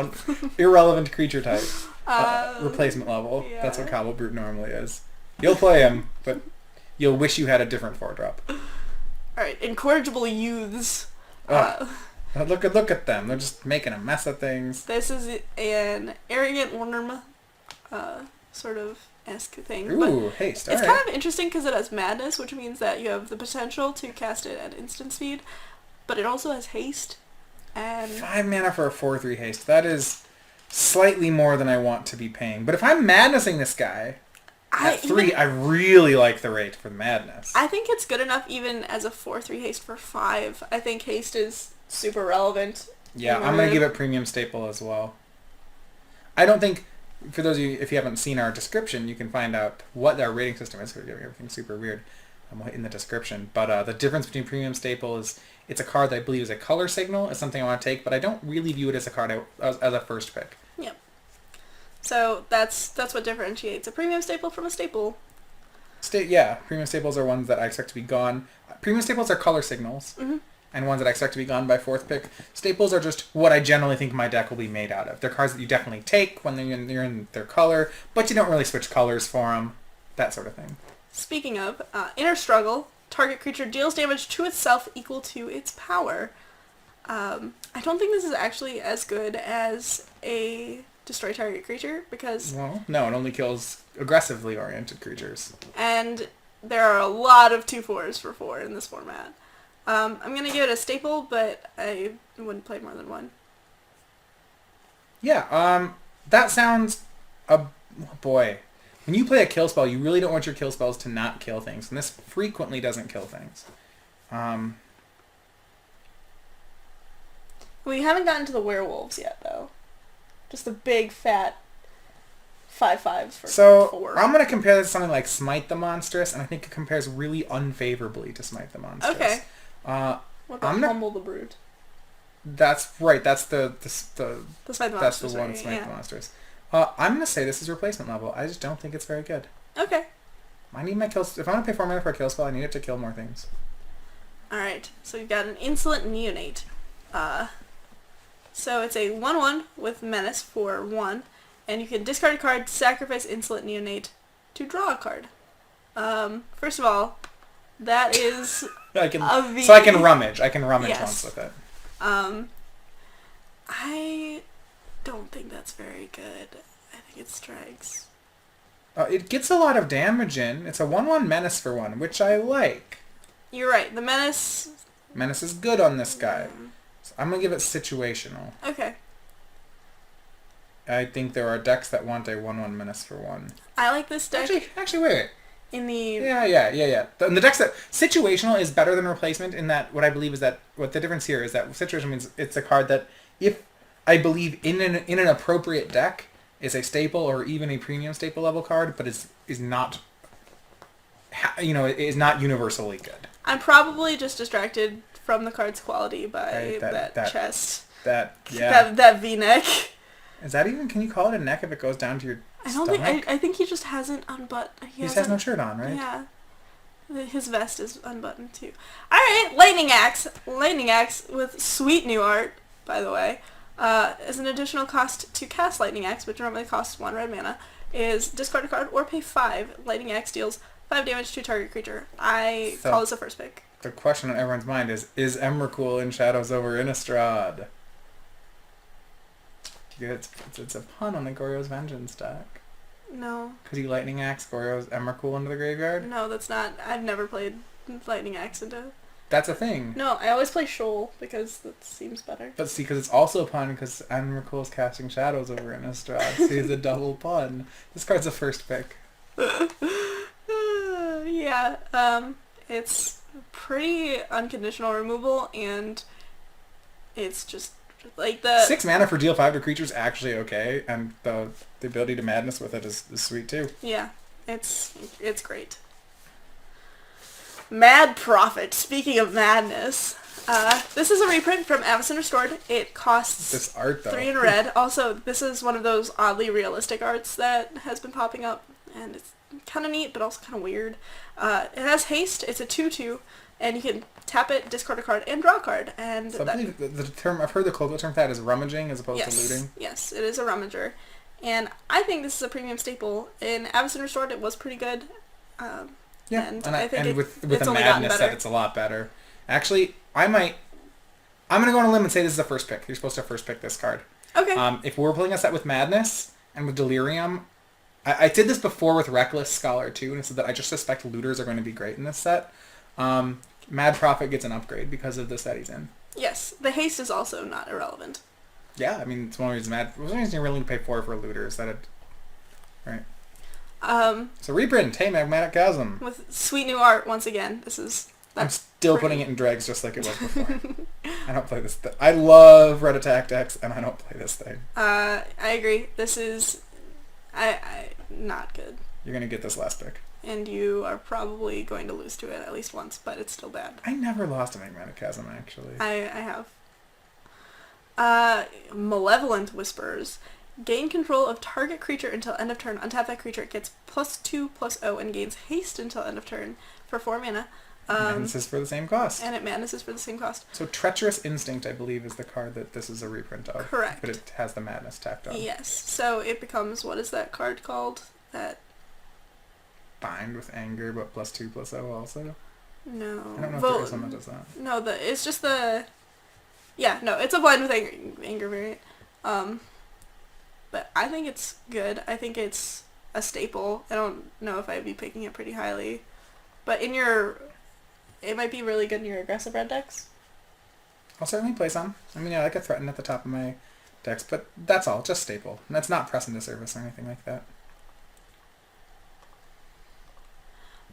irrelevant creature type. Replacement level. Yeah. That's what Cobble Brute normally is. You'll play him, but you'll wish you had a different 4-drop. Alright, incorrigible youths. Look at them. They're just making a mess of things. This is an arrogant worm sort of esque thing. Ooh, haste. It's kind of interesting because it has madness, which means that you have the potential to cast it at instant speed, but it also has haste. And 5 mana for a 4/3 haste. That is slightly more than I want to be paying. But if I'm madnessing this guy at 3, I really like the rate for madness. I think it's good enough even as a 4/3 haste for 5. I think haste is super relevant. Yeah, I'm going to give it premium staple as well. I don't think... For those of you, if you haven't seen our description, you can find out what our rating system is. We're giving everything super weird in the description. But the difference between premium staple is it's a card that I believe is a color signal. It's something I want to take, but I don't really view it as a card as a first pick. Yep. So that's what differentiates a premium staple from a staple. Yeah, premium staples are ones that I expect to be gone. Premium staples are color signals. Mm-hmm. And ones that I expect to be gone by 4th pick. Staples are just what I generally think my deck will be made out of. They're cards that you definitely take when they're in their color, but you don't really switch colors for them. That sort of thing. Speaking of, Inner Struggle. Target creature deals damage to itself equal to its power. I don't think this is actually as good as a destroy target creature because... Well, no, it only kills aggressively oriented creatures. And there are a lot of 2/4s for 4 in this format. I'm going to give it a staple, but I wouldn't play more than one. Yeah, that sounds... boy. When you play a kill spell, you really don't want your kill spells to not kill things, and this frequently doesn't kill things. We haven't gotten to the werewolves yet, though. Just the big, fat 5/5s for 4. So, I'm going to compare this to something like Smite the Monstrous, and I think it compares really unfavorably to Smite the Monstrous. Okay. What about Humble the Brute? That's right. That's the Smite the that's Monstrous, the one right? Smite Yeah. the Monsters. I'm gonna say this is replacement level. I just don't think it's very good. Okay. I need my kills. If I'm gonna pay 4 mana for a kill spell, I need it to kill more things. Alright, so we've got an Insolent Neonate. So it's a 1/1 with Menace for 1, and you can discard a card, sacrifice Insolent Neonate to draw a card. First of all, that is So I can rummage. I can rummage Yes. once with it. I don't think that's very good. I think it strikes. It gets a lot of damage in. It's a 1/1 menace for 1, which I like. You're right. The Menace... Menace is good on this guy. So I'm gonna give it situational. Okay. I think there are decks that want a 1/1 menace for 1. I like this deck Actually, wait. in the... Yeah. The decks that... Situational is better than replacement in that what I believe is that... What the difference here is that situational means it's a card that if I believe in an appropriate deck is a staple or even a premium staple level card, but is not... is not universally good. I'm probably just distracted from the card's quality by Right, that chest. That V-neck. Is that even... Can you call it a neck if it goes down to your stomach? I think he just hasn't unbuttoned. He just has no shirt on, right? Yeah. His vest is unbuttoned too. Alright, Lightning Axe. Lightning Axe with sweet new art, by the way. As an additional cost to cast Lightning Axe, which normally costs 1 red mana, is discard a card or pay 5. Lightning Axe deals 5 damage to target creature. I call this a first pick. The question on everyone's mind is Emrakul in Shadows Over Innistrad? It's a pun on the Goryo's Vengeance deck. No. Could you Lightning Axe Goryo's Emrakul into the graveyard? No, that's not... I've never played Lightning Axe into... That's a thing. No, I always play Shoal because that seems better. But see, because it's also a pun because Emrakul's casting Shadows Over Innistrad, so he's a double pun. This card's a first pick. Yeah, it's pretty unconditional removal, and it's just like the 6 mana for deal 5 to creatures actually okay, and the ability to madness with it is sweet too. Yeah, it's great. Mad Prophet. Speaking of madness, this is a reprint from Avacyn Restored. It costs This art though. 3 in red. Also, this is one of those oddly realistic arts that has been popping up, and it's kind of neat, but also kind of weird. It has haste. It's a 2/2, and you can tap it, discard a card, and draw a card. And So I believe the term, I've heard the colloquial term for that is rummaging as opposed to looting. Yes, it is a rummager. And I think this is a premium staple. In Avacyn Restored, it was pretty good. Yeah, and I think it's with only the gotten madness better. set, it's a lot better. Actually, I'm going to go on a limb and say this is the first pick. You're supposed to first pick this card. Okay. If we're playing a set with madness and with delirium, I did this before with Reckless Scholar too, and I said that I just suspect looters are going to be great in this set. Mad Prophet gets an upgrade because of the set he's in. Yes, the haste is also not irrelevant. Yeah, I mean, it's one reason you're willing to pay 4 for a looter is that it... Right. So reprint, hey, Magmatic Chasm. With sweet new art, once again. I'm still putting it in dregs just like it was before. I don't play this. I love red attack decks, and I don't play this thing. I agree. This is... I not good. You're going to get this last pick. And you are probably going to lose to it at least once, but it's still bad. I never lost a Magmatic Chasm, actually. I have. Malevolent Whispers. Gain control of target creature until end of turn. Untap that creature. It gets +2/+0 and gains haste until end of turn for 4 mana. Madnesses for the same cost. And it madnesses for the same cost. So Treacherous Instinct, I believe, is the card that this is a reprint of. Correct. But it has the madness tacked on. Yes. So it becomes, what is that card called? That... Bind with Anger, but +2/+0 also. No. I don't know if there is one that does that. No, it's just the... Yeah, no, it's a Blind with Anger variant. But I think it's good. I think it's a staple. I don't know if I'd be picking it pretty highly. But it might be really good in your aggressive red decks. I'll certainly play some. I mean, I like a Threaten at the top of my decks, but that's all. Just staple. And that's not press into service or anything like that.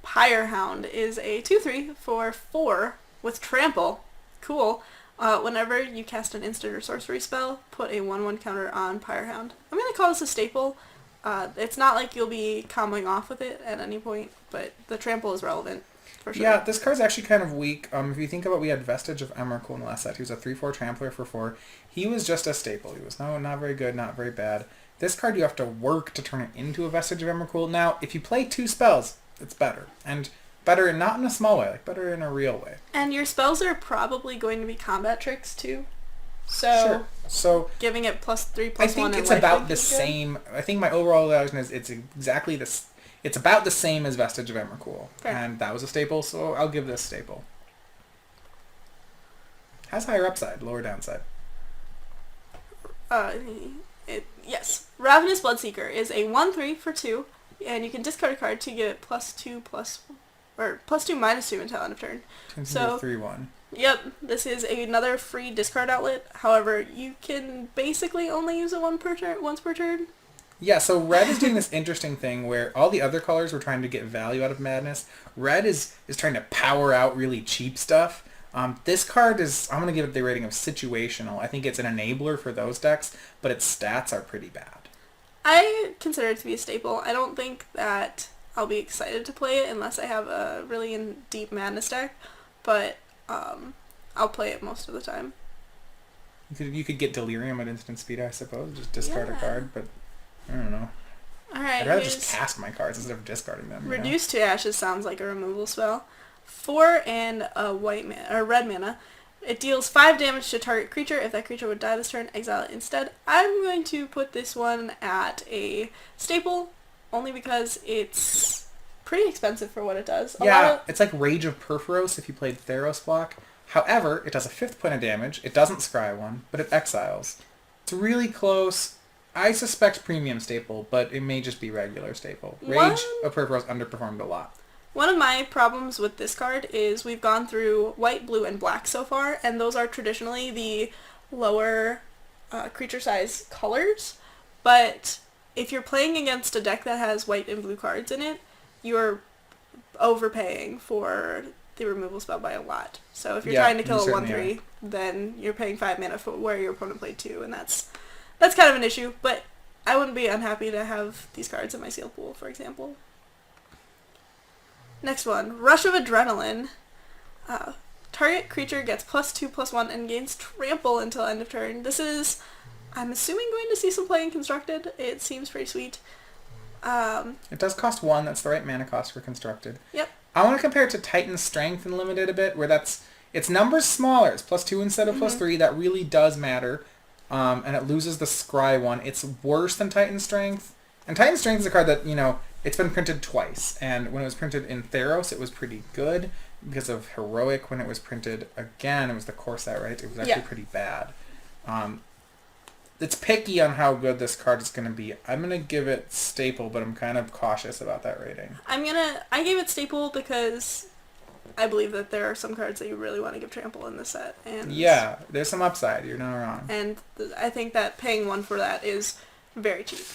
Pyrehound is a 2/3 for 4 with Trample. Cool. Whenever you cast an instant or sorcery spell, put a 1/1 counter on Pyrehound. I'm going to call this a staple. It's not like you'll be comboing off with it at any point, but the Trample is relevant, for sure. Yeah, this card's actually kind of weak. If you think about, we had Vestige of Emrakul in the last set. He was a 3/4 Trampler for 4. He was just a staple. He was not very good, not very bad. This card, you have to work to turn it into a Vestige of Emrakul. Now, if you play 2 spells, it's better. And better not in a small way, like better in a real way. And your spells are probably going to be combat tricks too. So, Sure. So giving it +3/+1. I think it's about the same. I think my overall evaluation is it's exactly this. It's about the same as Vestige of Emrakul. Fair. And that was a staple, so I'll give this staple. Has higher upside, lower downside. Yes. Ravenous Bloodseeker is a 1/3 for 2, and you can discard a card to get +2/+2 until end of turn. So 3/1. Yep, this is another free discard outlet. However, you can basically only use it once per turn. Yeah, so red is doing this interesting thing where all the other colors were trying to get value out of madness. Red is trying to power out really cheap stuff. This card is, I'm going to give it the rating of situational. I think it's an enabler for those decks, but its stats are pretty bad. I consider it to be a staple. I don't think that I'll be excited to play it unless I have a really deep madness deck, but I'll play it most of the time. You could get Delirium at instant speed, I suppose. Just discard a card, but I don't know. Alright, I'd rather just cast my cards instead of discarding them. Reduce to Ashes sounds like a removal spell. 4 and a red mana. It deals 5 damage to target creature. If that creature would die this turn, exile it instead. I'm going to put this one at a staple, only because it's pretty expensive for what it does. It's like Rage of Perforos if you played Theros block. However, it does a 5th point of damage. It doesn't scry one, but it exiles. It's really close. I suspect premium staple, but it may just be regular staple. Rage of Perforos underperformed a lot. One of my problems with this card is we've gone through white, blue, and black so far, and those are traditionally the lower creature size colors, but if you're playing against a deck that has white and blue cards in it, you're overpaying for the removal spell by a lot. So if you're Yeah, trying to you kill a certainly 1/3, then you're paying 5 mana for where your opponent played 2, and that's kind of an issue. But I wouldn't be unhappy to have these cards in my sealed pool, for example. Next one, Rush of Adrenaline. Target creature gets +2/+1 and gains trample until end of turn. This is, I'm assuming, going to see some play in Constructed. It seems pretty sweet. It does cost 1. That's the right mana cost for Constructed. Yep. I want to compare it to Titan's Strength in Limited a bit, where its number's smaller. It's +2 instead of +3. That really does matter. And it loses the Scry one. It's worse than Titan's Strength. And Titan's Strength is a card that, it's been printed twice. And when it was printed in Theros, it was pretty good. Because of Heroic, when it was printed again, it was the core set, right? It was actually pretty bad. It's picky on how good this card is going to be. I'm going to give it Staple, but I'm kind of cautious about that rating. I gave it Staple because I believe that there are some cards that you really want to give Trample in this set. And yeah, there's some upside. You're not wrong. And I think that paying 1 for that is very cheap.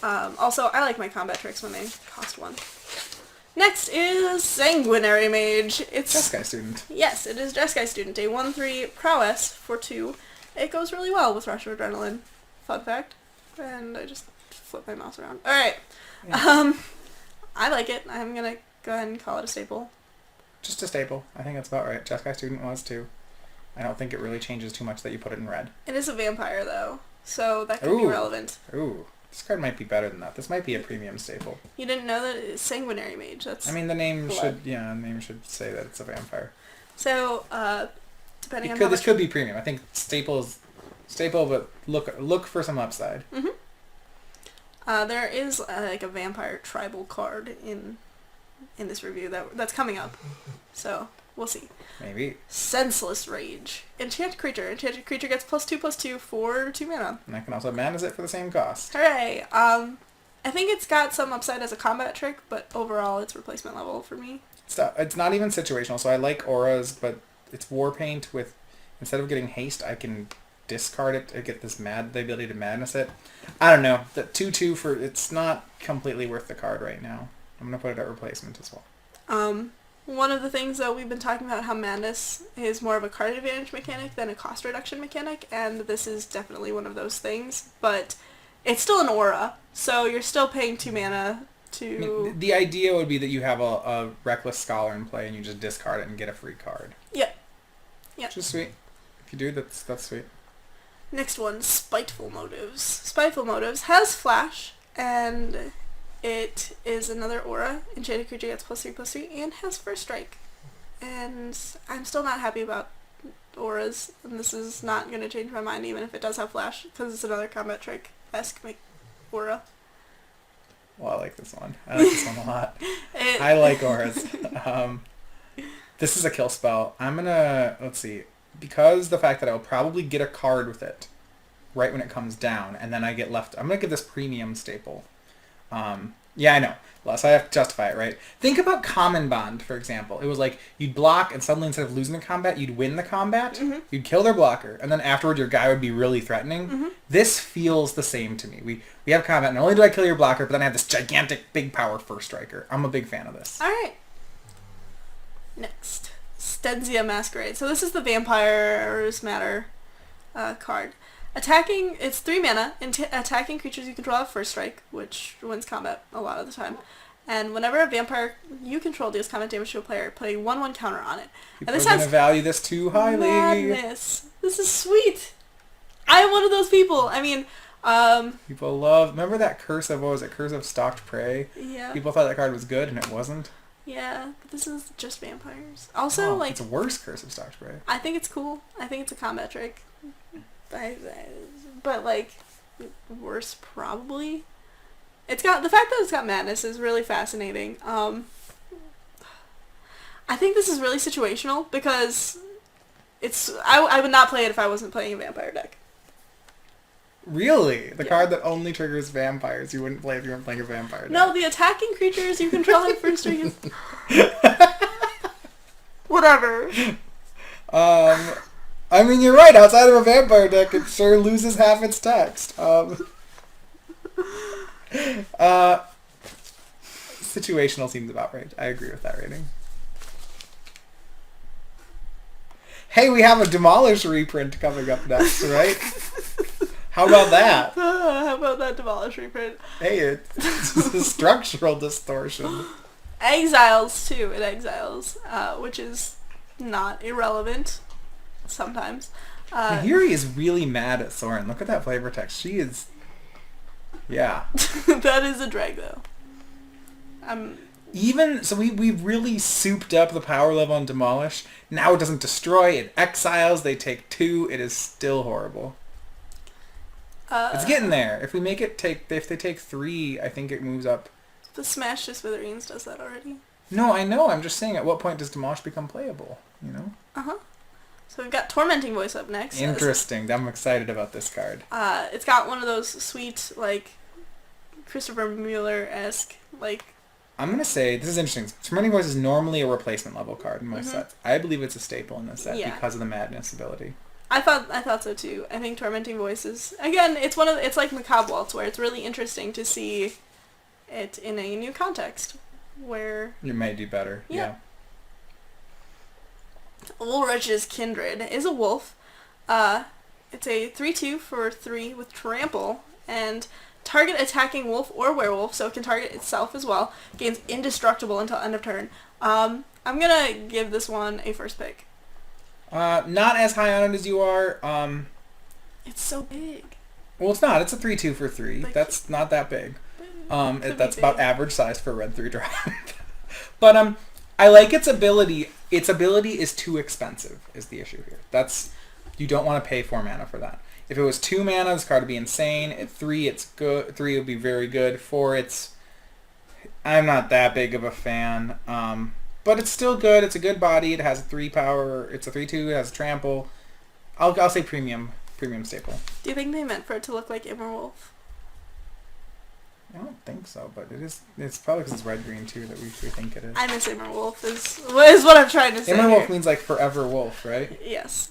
Also, I like my combat tricks when they cost 1. Next is Sanguinary Mage. It's Jeskai Student. Yes, it is Jeskai Student. A 1/3 prowess for 2. It goes really well with Rush of Adrenaline. Fun fact. And I just flip my mouse around. Alright. Yeah. I like it. I'm gonna go ahead and call it a staple. Just a staple. I think that's about right. Jeskai Student was too. I don't think it really changes too much that you put it in red. It is a vampire though, so that could be relevant. Ooh. This card might be better than that. This might be a premium staple. You didn't know that it's Sanguinary Mage. That's the name should say that it's a vampire. So, depending on this could be premium. I think staple, but look for some upside. Mm-hmm. There is like a vampire tribal card in this review that's coming up. So, we'll see. Maybe. Senseless Rage. Enchanted creature. Enchanted creature gets +2/+2 for 2 mana. And I can also manage it for the same cost. Hooray! I think it's got some upside as a combat trick, but overall it's replacement level for me. It's not even situational, so I like auras, but it's Warpaint with, instead of getting haste, I can discard it to get the ability to madness it. I don't know. The 2/2 it's not completely worth the card right now. I'm going to put it at replacement as well. One of the things that we've been talking about, how Madness is more of a card advantage mechanic than a cost reduction mechanic, and this is definitely one of those things, but it's still an aura, so you're still paying 2 mana to... I mean, the idea would be that you have a Reckless Scholar in play and you just discard it and get a free card. Yep. Yep. Which is sweet. If you do, that's sweet. Next one, Spiteful Motives. Spiteful Motives has Flash, and... it is another aura. Enchanted creature gets +3/+3 and has First Strike. And I'm still not happy about auras, and this is not going to change my mind even if it does have Flash, because it's another combat trick-esque aura. Well, I like this one. I like this one a lot. I like auras. This is a kill spell. I'm going to, let's see, because the fact that I'll probably get a card with it right when it comes down, and then I get left, I'm going to give this premium staple. Yeah, I know. So I have to justify it, right? Think about Common Bond, for example. It was like, you'd block, and suddenly instead of losing the combat, you'd win the combat. Mm-hmm. You'd kill their blocker, and then afterward your guy would be really threatening. Mm-hmm. This feels the same to me. We have combat, not only do I kill your blocker, but then I have this gigantic, big power first striker. I'm a big fan of this. Alright. Next. Stenzia Masquerade. So this is the Vampires Matter card. Attacking, it's 3 mana, attacking creatures you control have First Strike, which wins combat a lot of the time. And whenever a vampire you control deals combat damage to a player, put a 1/1 counter on it. People are going to value this too highly. Madness. This is sweet. I am one of those people. I mean, people love, remember that Curse of Stalked Prey? Yeah. People thought that card was good and it wasn't. Yeah, but this is just vampires. Also, it's a worse Curse of Stalked Prey. I think it's cool. I think it's a combat trick. But like, worse probably. It's got, the fact that it's got Madness is really fascinating. I think this is really situational because I would not play it if I wasn't playing a vampire deck. Really? The card that only triggers vampires you wouldn't play if you weren't playing a vampire deck? No, the attacking creatures you control have First Strike. Whatever. I mean, you're right. Outside of a vampire deck, it sure loses half its text. Situational seems about right. I agree with that rating. Hey, we have a Demolish reprint coming up next, right? How about that? How about that Demolish reprint? Hey, it's a structural distortion. Exiles, too. It exiles, which is not irrelevant sometimes. Yuri is really mad at Soren. Look at that flavor text. She is... Yeah. That is a drag, though. Even... So we've really souped up the power level on Demolish. Now it doesn't destroy. It exiles. They take 2. It is still horrible. It's getting there. If we make it take... If they take 3, I think it moves up. The Smash to Smithereens does that already. No, I know. I'm just saying, at what point does Demolish become playable? You know? Uh-huh. So we've got Tormenting Voice up next. Interesting. I'm excited about this card. It's got one of those sweet, like, Christopher Mueller-esque, like... I'm going to say, this is interesting. Tormenting Voice is normally a replacement level card in most sets. I believe it's a staple in this set because of the Madness ability. I thought so too. I think Tormenting Voice is, again, it's like Macabre Waltz, where it's really interesting to see it in a new context, where... It might do better, yeah. Ulrich's Kindred is a wolf. It's a 3/2 for 3 with trample, and target attacking wolf or werewolf, so it can target itself as well, gains indestructible until end of turn. I'm gonna give this one a first pick. Not as high on it as you are. It's so big. Well, it's not. It's a 3/2 for 3. Like, that's not that big. That's big. about average size for a red 3-drop. But I like its ability. Its ability is too expensive, is the issue here. You don't want to pay 4 mana for that. If it was 2 mana, this card would be insane. At 3, it's good. 3 would be very good. 4, I'm not that big of a fan. But it's still good. It's a good body. It has a 3 power. It's a 3/2. It has a trample. I'll say premium staple. Do you think they meant for it to look like Immerwolf? I don't think so, but it's probably because it's red-green too that we think it is. I miss Immerwolf is what I'm trying to say. Immerwolf means like forever wolf, right? Yes.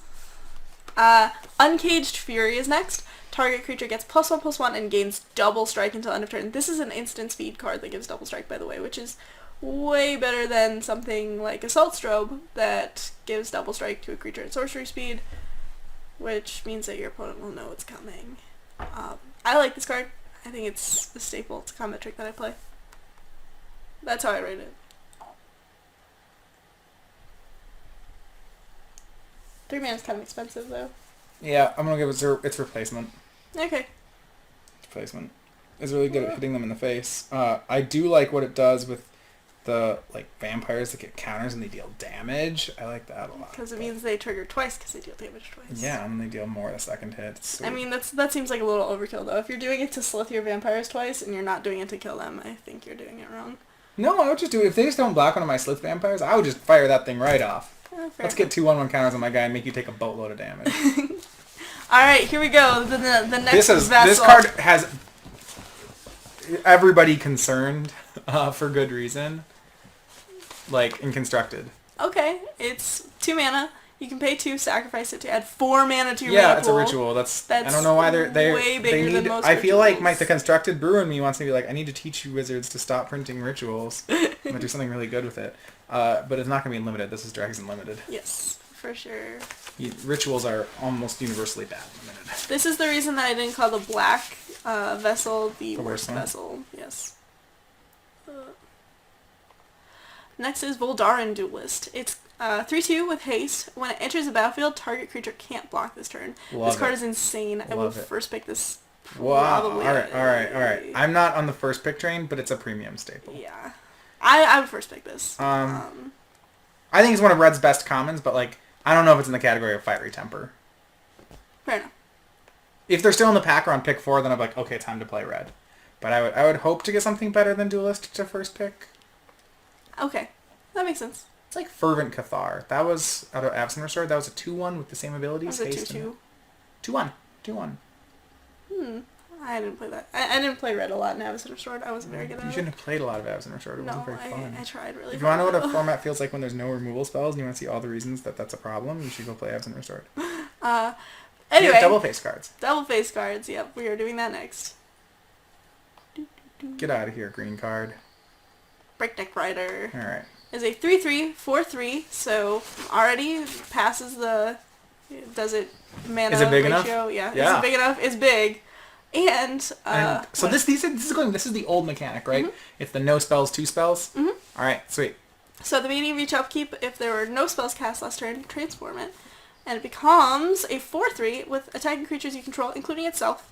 Uncaged Fury is next. Target creature gets +1/+1 and gains double strike until end of turn. This is an instant speed card that gives double strike, by the way, which is way better than something like Assault Strobe that gives double strike to a creature at sorcery speed, which means that your opponent will know it's coming. I like this card. I think it's a staple. It's a combat trick that I play. That's how I rate it. 3 mana is kind of expensive, though. Yeah, I'm gonna give it its replacement. Okay. Replacement. It's really good at hitting them in the face. I do like what it does with the vampires that get counters and they deal damage. I like that a lot. Because it means they trigger twice because they deal damage twice. Yeah, and they deal more the second hit. It's sweet. I mean, that seems like a little overkill, though. If you're doing it to slith your vampires twice and you're not doing it to kill them, I think you're doing it wrong. No, I would just do it. If they just don't block one of my slith vampires, I would just fire that thing right off. Let's get 2/1/1 counters on my guy and make you take a boatload of damage. Alright, here we go. The next vessel. This card has everybody concerned for good reason. In Constructed. Okay, it's 2 mana. You can pay 2, sacrifice it to add 4 mana to your mana pool. Yeah, it's a ritual. That's I don't know why they're way bigger than most I feel rituals. like the Constructed brewer in me wants to be like, I need to teach you wizards to stop printing rituals. I'm gonna do something really good with it. But it's not gonna be unlimited. This is Dragons Unlimited. Yes, for sure. Rituals are almost universally bad limited. This is the reason that I didn't call the black vessel the worst one? vessel. Yes. Next is Voldarin Duelist. It's 3/2 with haste. When it enters the battlefield, target creature can't block this turn. This card is insane. I will first pick this probably. Wow. All right. I'm not on the first pick train, but it's a premium staple. Yeah. I would first pick this. I think it's one of Red's best commons, but I don't know if it's in the category of Fiery Temper. Fair enough. If they're still in the pack around pick 4, then I'm like, okay, time to play Red. But I would hope to get something better than Duelist to first pick. Okay. That makes sense. It's like Fervent Cathar. That was out of Absent Restored. That was a 2/1 with the same abilities. That was a 2/2. 2/1. 2/1. I didn't play that. I didn't play Red a lot in Absent Restored. I wasn't very good at it. You shouldn't have played a lot of Absent Restored. It wasn't very fun. I tried really hard. If you want to know what a format feels like when there's no removal spells and you want to see all the reasons that that's a problem, you should go play Absent Restored. Anyway. Yeah, double face cards. Double face cards. Yep, we are doing that next. Get out of here, green card. Breakneck Rider. Alright. is a 3/3, 4/3, so already passes the... Does it mana Is it big ratio? enough? Yeah. Yeah. Is it big enough? It's big. And so this is the old mechanic, right? Mm-hmm. It's the no spells, 2 spells. Mm-hmm. All right, sweet. So at the beginning of each upkeep, if there were no spells cast last turn, transform it. And it becomes a 4/3 with attacking creatures you control, including itself.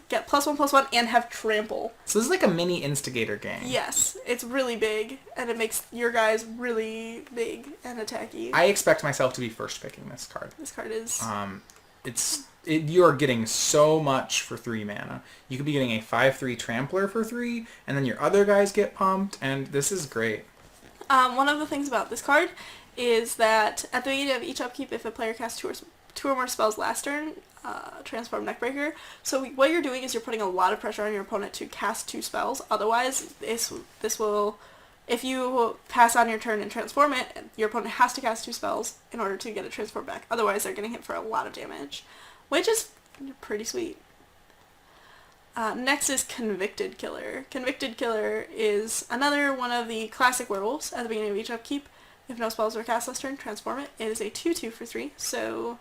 Get +1/+1 and have trample. So this is like a mini instigator game. Yes, it's really big, and it makes your guys really big and attacky. I expect myself to be first picking this card. This card is... You are getting so much for 3 mana. You could be getting a 5/3 trampler for 3, and then your other guys get pumped, and this is great. One of the things about this card is that at the beginning of each upkeep, if a player casts two or more spells last turn, transform Neckbreaker. So what you're doing is you're putting a lot of pressure on your opponent to cast 2 spells. Otherwise, this will... If you pass on your turn and transform it, your opponent has to cast 2 spells in order to get it transformed back. Otherwise, they're getting hit for a lot of damage, which is pretty sweet. Next is Convicted Killer. Convicted Killer is another one of the classic werewolves. At the beginning of each upkeep, if no spells are cast last turn, transform it. It is a 2/2 for 3, so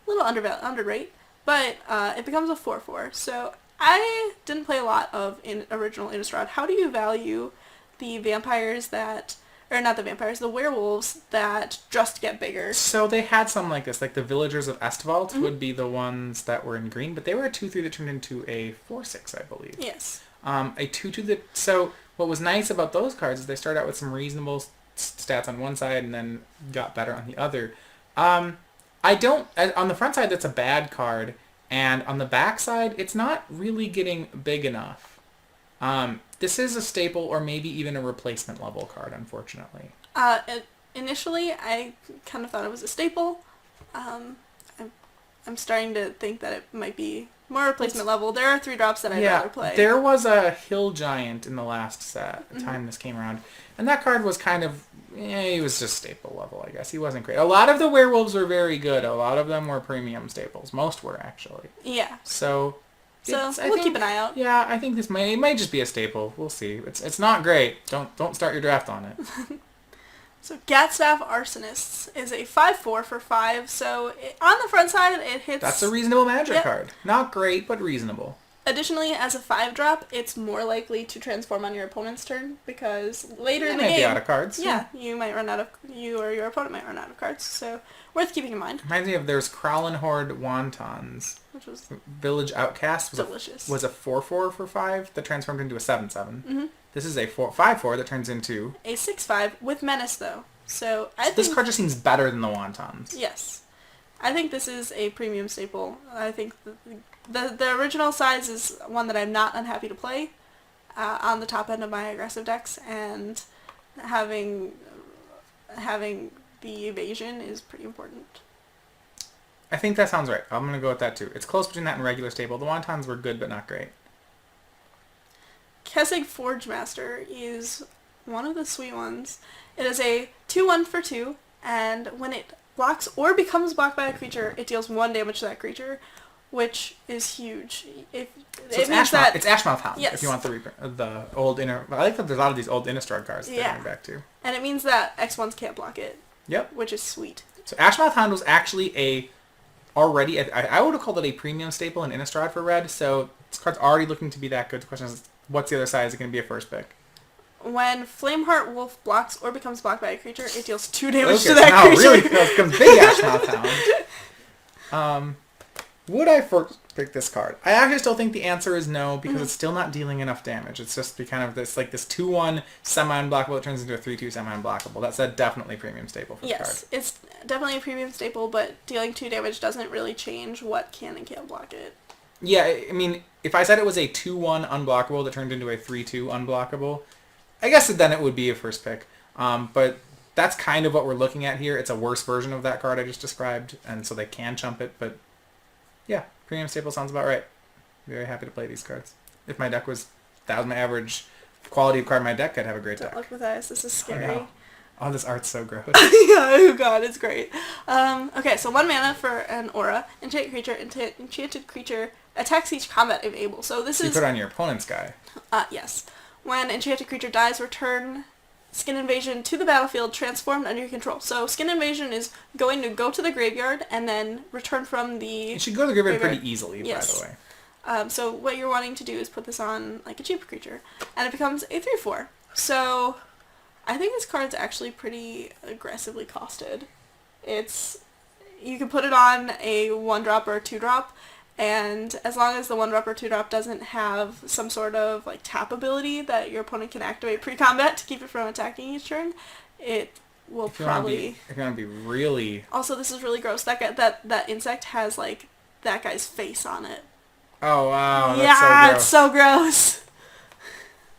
a little underrate, but it becomes a 4/4. So I didn't play a lot of original Innistrad. How do you value the vampires that... Or not the vampires, the werewolves that just get bigger? So they had some like this, like the Villagers of Estvalt would be the ones that were in green, but they were a 2/3 that turned into a 4/6, I believe. Yes. A 2/2 that... So what was nice about those cards is they started out with some reasonable stats on one side and then got better on the other. On the front side, that's a bad card, and on the back side, it's not really getting big enough. This is a staple or maybe even a replacement level card, unfortunately. Initially, I kind of thought it was a staple. I'm starting to think that it might be more replacement level. There are 3-drops that I'd rather play. There was a Hill Giant in the last set, the time this came around, and that card was kind of... he was just staple level, I guess. He wasn't great. A lot of the werewolves were very good. A lot of them were premium staples. Most were, actually. Yeah. So we'll keep an eye out. Yeah, I think it might just be a staple. We'll see. It's not great. Don't start your draft on it. So Gatstaff Arsonists is a 5/4 for 5. So on the front side, it hits... That's a reasonable magic card. Not great, but reasonable. Additionally, as a 5-drop, it's more likely to transform on your opponent's turn because later in the might game... be out of cards. Yeah, you or your opponent might run out of cards. So worth keeping in mind. Reminds me of there's Kralin Horde Wontons. Which was Village Outcast delicious. Was a 4/4 for 5 that transformed into a 7/7. Mm-hmm. This is a 5/4 that turns into... a 6/5 with Menace, though. So I think... This card just seems better than the Wontons. Yes. I think this is a premium staple. I think the original size is one that I'm not unhappy to play on the top end of my aggressive decks, and having the evasion is pretty important. I think that sounds right. I'm going to go with that too. It's close between that and regular staple. The Wontons were good but not great. Kessig Forge Master is one of the sweet ones. It is a 2/1 for 2, and when it blocks or becomes blocked by a creature, it deals 1 damage to that creature, which is huge. It's Ashmouth Hound. Yes. If you want the old I like that there's a lot of these old Innistrad cards that they're going back to. And it means that X1s can't block it. Yep. Which is sweet. So Ashmouth Hound was actually I would have called it a premium staple in Innistrad for red, so this card's already looking to be that good. The question is, what's the other side? Is it going to be a first pick? When Flameheart Wolf blocks or becomes blocked by a creature, it deals 2 damage to that creature. Really becomes big Ashmouth Hound. Would I first pick this card? I actually still think the answer is no, because it's still not dealing enough damage. It's just kind of this 2/1 semi-unblockable that turns into a 3/2 semi-unblockable. That's a definitely premium staple for the card. Yes, it's definitely a premium staple, but dealing 2 damage doesn't really change what can and can't block it. Yeah, I mean, if I said it was a 2/1 unblockable that turned into a 3/2 unblockable, I guess then it would be a first pick. But that's kind of what we're looking at here. It's a worse version of that card I just described, and so they can chump it, but yeah, premium staple sounds about right. Very happy to play these cards. If my deck was, that was my average quality of card in my deck, I'd have a great deck. Don't look with eyes, this is scary. Oh, no. Oh, this art's so gross. Yeah, oh god, it's great. Okay, so 1 mana for an aura. Enchanted creature attacks each combat if able. So this is... You put it on your opponent's guy. Yes. When enchanted creature dies, return Skin Invasion to the battlefield transformed under your control. So Skin Invasion is going to go to the graveyard and then return from the... It should go to the graveyard pretty easily, yes. by the way. So what you're wanting to do is put this on like a cheaper creature, and it becomes a 3/4. So I think this card's actually pretty aggressively costed. You can put it on a 1-drop or a 2-drop, and as long as the 1-drop or 2-drop doesn't have some sort of like tap ability that your opponent can activate pre-combat to keep it from attacking each turn, it will probably... If you want to be really... Also, this is really gross. That guy, that insect has like that guy's face on it. Oh wow, that's so gross. It's so gross.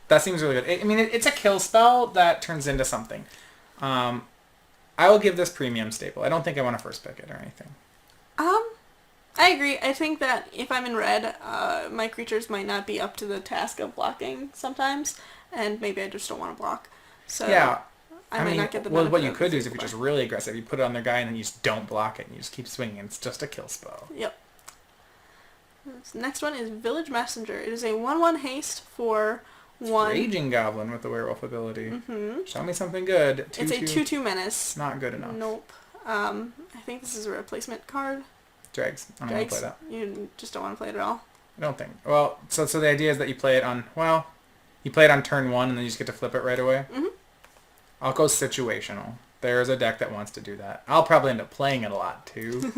That seems really good. I mean, it's a kill spell that turns into something. I will give this premium staple. I don't think I want to first pick it or anything. I agree. I think that if I'm in red, my creatures might not be up to the task of blocking sometimes, and maybe I just don't want to block. So yeah, I might not get the well, what you could do is if you're just really aggressive, you put it on their guy and then you just don't block it and you just keep swinging. It's just a kill spell. Yep. This next one is Village Messenger. It is a 1/1 haste for 1. Raging Goblin with the werewolf ability. Mm-hmm. Show me something good. It's a 2/2 menace. Not good enough. Nope. I think this is a replacement card. Dregs. I don't want to play that. You just don't want to play it at all? I don't think. Well, so the idea is that you play it on, you play it on turn 1 and then you just get to flip it right away. Mm-hmm. I'll go situational. There's a deck that wants to do that. I'll probably end up playing it a lot too.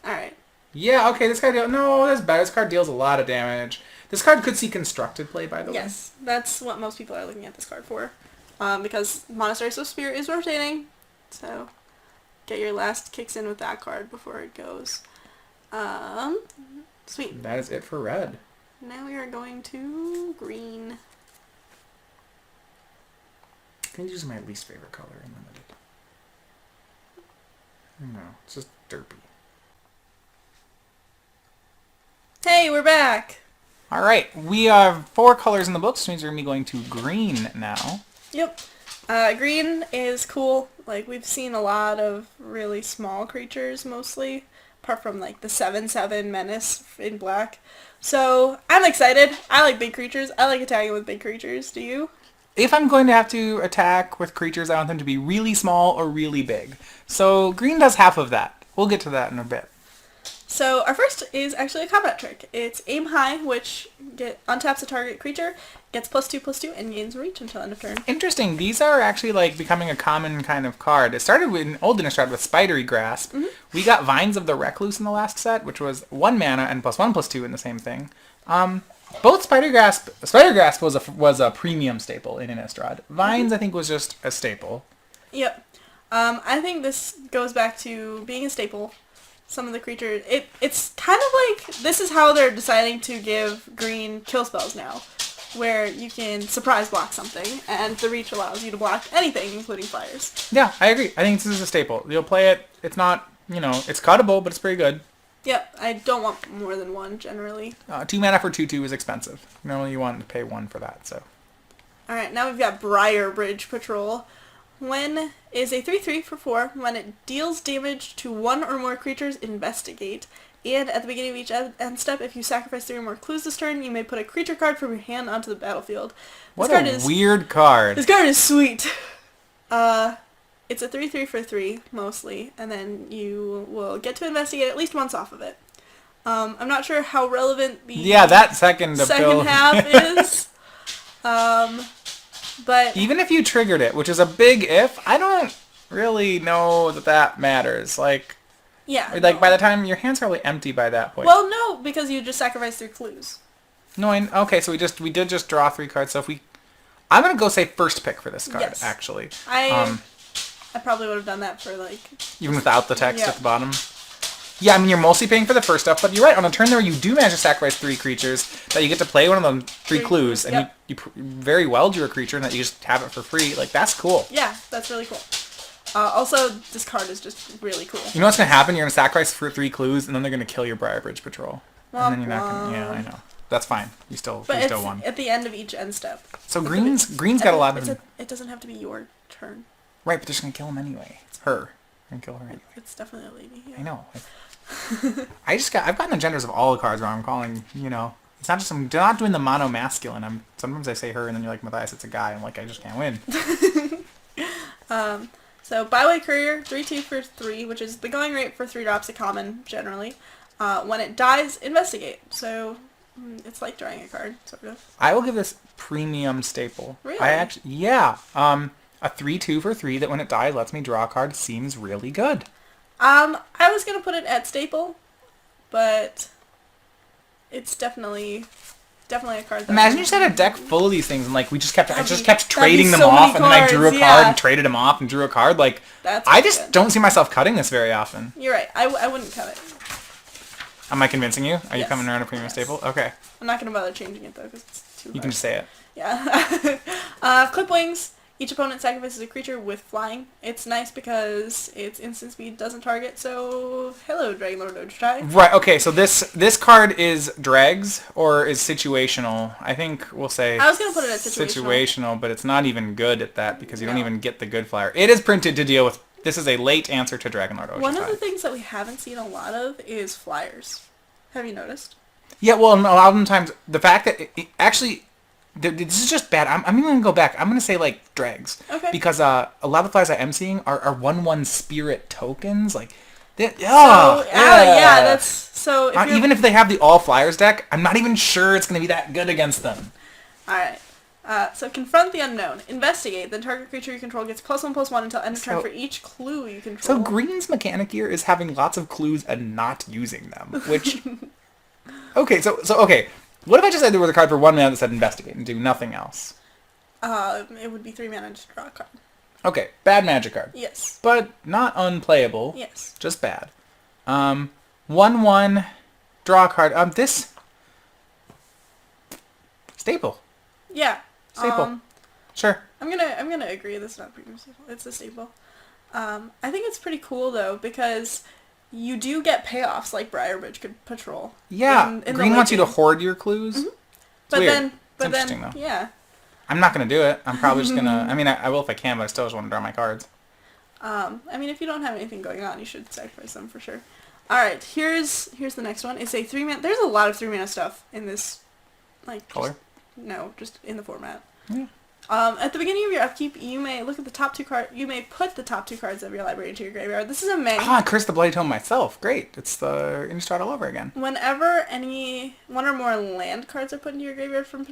Alright. Yeah, okay, this card no, that's better. This card deals a lot of damage. This card could see constructed play, by the way. Yes, that's what most people are looking at this card for. Because Monasteries of Spirit is rotating, so get your last kicks in with that card before it goes. Sweet. That is it for red. Now we are going to green. Can you use my least favorite color in limited? No, it's just derpy. Hey, we're back! Alright, we have 4 colors in the book, so means we're going to be going to green now. Yep. Green is cool. Like, we've seen a lot of really small creatures, mostly. Apart from, like, the 7/7 menace in black. So, I'm excited. I like big creatures. I like attacking with big creatures. Do you? If I'm going to have to attack with creatures, I want them to be really small or really big. So, green does half of that. We'll get to that in a bit. So our first is actually a combat trick. It's Aim High, which untaps a target creature, gets +2/+2, and gains reach until end of turn. Interesting. These are actually like becoming a common kind of card. It started in Old Innistrad with Spidery Grasp. Mm-hmm. We got Vines of the Recluse in the last set, which was 1 mana and +1/+2 in the same thing. Both Spider Grasp was a premium staple in Innistrad. Vines, I think, was just a staple. Yep. I think this goes back to being a staple. Some of the creatures, it's kind of like, this is how they're deciding to give green kill spells now, where you can surprise block something, and the reach allows you to block anything, including flyers. Yeah, I agree. I think this is a staple. You'll play it, it's not, it's cuttable, but it's pretty good. Yep, I don't want more than 1, generally. 2 mana for 2/2 is expensive. Normally you want to pay 1 for that, so. Alright, now we've got Briar Bridge Patrol. When is a 3/3 for 4. When it deals damage to 1 or more creatures, investigate. And at the beginning of each end step, if you sacrifice 3 or more clues this turn, you may put a creature card from your hand onto the battlefield. What a weird card. This card is sweet. It's a 3/3 for 3, mostly, and then you will get to investigate at least once off of it. I'm not sure how relevant the that second half is. But even if you triggered it, which is a big if, I don't really know that matters. Like, yeah, by the time your hand's probably empty by that point. Well, no, because you just sacrificed 3 clues. No, okay, so we did just draw 3 cards. So I'm gonna go say first pick for this card. Yes. Actually, I probably would have done that for even without the text at the bottom. Yeah, I mean, you're mostly paying for the first stuff, but you're right. On a turn there, you do manage to sacrifice 3 creatures, that you get to play one of them 3 clues, and you very well drew a creature, and that you just have it for free. Like, that's cool. Yeah, that's really cool. Also, this card is just really cool. You know what's going to happen? You're going to sacrifice for 3 clues, and then they're going to kill your Briar Bridge Patrol. And then you're not going to... Yeah, I know. That's fine. You still won. At the end of each end step. So green's got a lot of... It doesn't have to be your turn. Right, but they're just going to kill him anyway. It's her. They're going to kill her anyway. It's definitely a lady. Yeah. I know. I've gotten the genders of all the cards where I'm calling, it's not just, I'm not doing the mono masculine. Sometimes I say her, and then you're like, Matthias, it's a guy. I'm like, I just can't win. So Byway Courier, 3/2 for 3, which is the going rate for 3 drops a common, generally. When it dies, investigate. So it's like drawing a card, sort of. I will give this premium staple. Really? Yeah. A 3/2 for 3 that when it dies lets me draw a card seems really good. I was going to put it at staple, but it's definitely a card that... Imagine you just had a deck full of these things, and like I just kept that'd be trading them so many off, and then I drew a cards, card yeah. and traded them off and drew a card. Like, That's I pretty just good. don't see myself cutting this very often. You're right. I wouldn't cut it. Am I convincing you? Are you Yes. coming around a premium staple? Okay. I'm not going to bother changing it, though, because it's too hard. You can just say it. Yeah. Clip Wings. Each opponent sacrifices a creature with flying. It's nice because its instant speed doesn't target, so hello, Dragonlord Ojutai. Right, okay, so this card is dregs or is situational. I think we'll say I was going to put it at situational. but it's not even good at that because you don't No. even get the good flyer. It is printed to deal with, this is a late answer to Dragonlord Ojutai. One of the things that we haven't seen a lot of is flyers. Have you noticed? Yeah, well, a lot of the times, the fact that, actually, this is just bad. I'm even going to go back. I'm going to say, like, dregs. Okay. Because a lot of the flyers I am seeing are 1/1 spirit tokens. Like, Yeah, that's... So, if you're... even if they have the all flyers deck, I'm not even sure it's going to be that good against them. Alright. So Confront the Unknown. Investigate. Then target creature you control gets +1/+1 until end of turn for each clue you control. So Green's mechanic here is having lots of clues and not using them, which... Okay, so okay. What if I just said there was a card for 1 mana that said investigate and do nothing else? It would be 3 mana to draw a card. Okay, bad magic card. Yes. But not unplayable. Yes. Just bad. 1/1, draw a card. This... Staple. Yeah. Staple. Sure. I'm gonna agree this is not premium staple. It's a staple. I think it's pretty cool though because you do get payoffs like Briarbridge Patrol. Yeah, in the Green late wants you to game. hoard your clues. Mm-hmm. It's But weird. then, It's interesting though. yeah. I'm not gonna do it. I'm probably just gonna. I mean, I will if I can, but I still just want to draw my cards. I mean, if you don't have anything going on, you should sacrifice them for sure. All right, here's the next one. It's a 3 mana. There's a lot of 3 mana stuff in this, like Color? just in the format. Yeah. At the beginning of your upkeep, you may look at the top 2 cards. You may put the top 2 cards of your library into your graveyard. This is a main. Ah, I cursed the Bloody Tome myself. Great. It's the Innistrad all over again. Whenever any 1 or more land cards are put into your graveyard from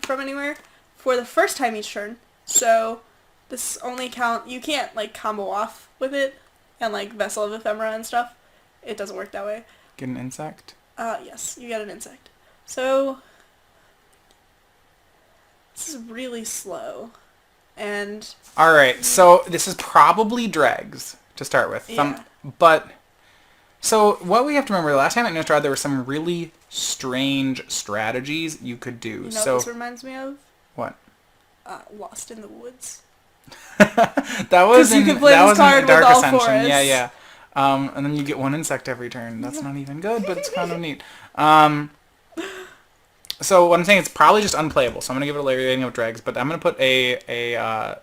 anywhere, for the first time each turn. So this only you can't like combo off with it and like Vessel of Ephemera and stuff. It doesn't work that way. Get an insect. Yes, you get an insect. So this is really slow. And All right, so this is probably dregs to start with. Yeah. But so what we have to remember, the last time at Innistrad there were some really strange strategies you could do. you know so what this reminds me of? what? Lost in the Woods. That was you in could play that this was card in with Dark all Ascension. forests. Yeah. And then you get 1 insect every turn. That's not even good, but it's kind of neat. So what I'm saying, it's probably just unplayable. So I'm gonna give it a rating of dregs, but I'm gonna put a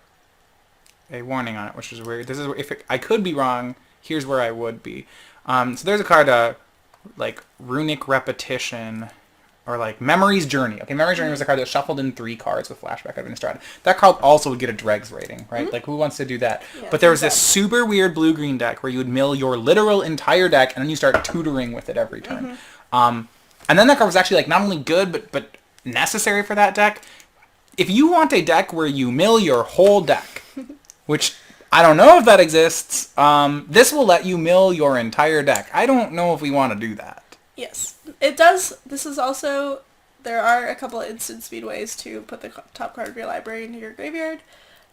warning on it, which is weird. This is I could be wrong. Here's where I would be. So there's a card like Runic Repetition. Or like Memory's Journey. Okay, Memory's Journey was a card that shuffled in 3 cards with flashback out of Innistrad. That card also would get a dregs rating, right? Like who wants to do that? Yeah, but there was this super weird blue-green deck where you would mill your literal entire deck and then you start tutoring with it every turn. And then that card was actually like not only good but necessary for that deck. If you want a deck where you mill your whole deck, which I don't know if that exists, this will let you mill your entire deck. I don't know if we want to do that. Yes, it does. This is also, there are a couple of instant speed ways to put the top card of your library into your graveyard.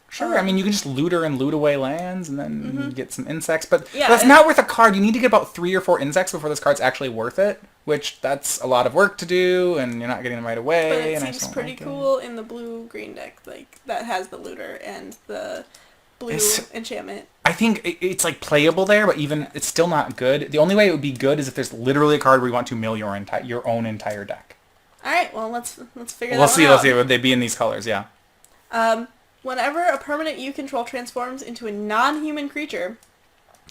Sure, I mean, you can just looter and loot away lands and then get some insects, but Yeah, that's not worth a card. You need to get about 3 or 4 insects before this card's actually worth it, which that's a lot of work to do, and you're not getting them right away. But it and I seems just don't pretty like it. cool in the blue-green deck, like, that has the looter and the blue enchantment. I think it's like playable there, but even it's still not good. The only way it would be good is if there's literally a card where you want to mill your own entire deck. All right, well, let's figure Let's that see. one out. Would they be in these colors? Yeah. Whenever a permanent you control transforms into a non-human creature,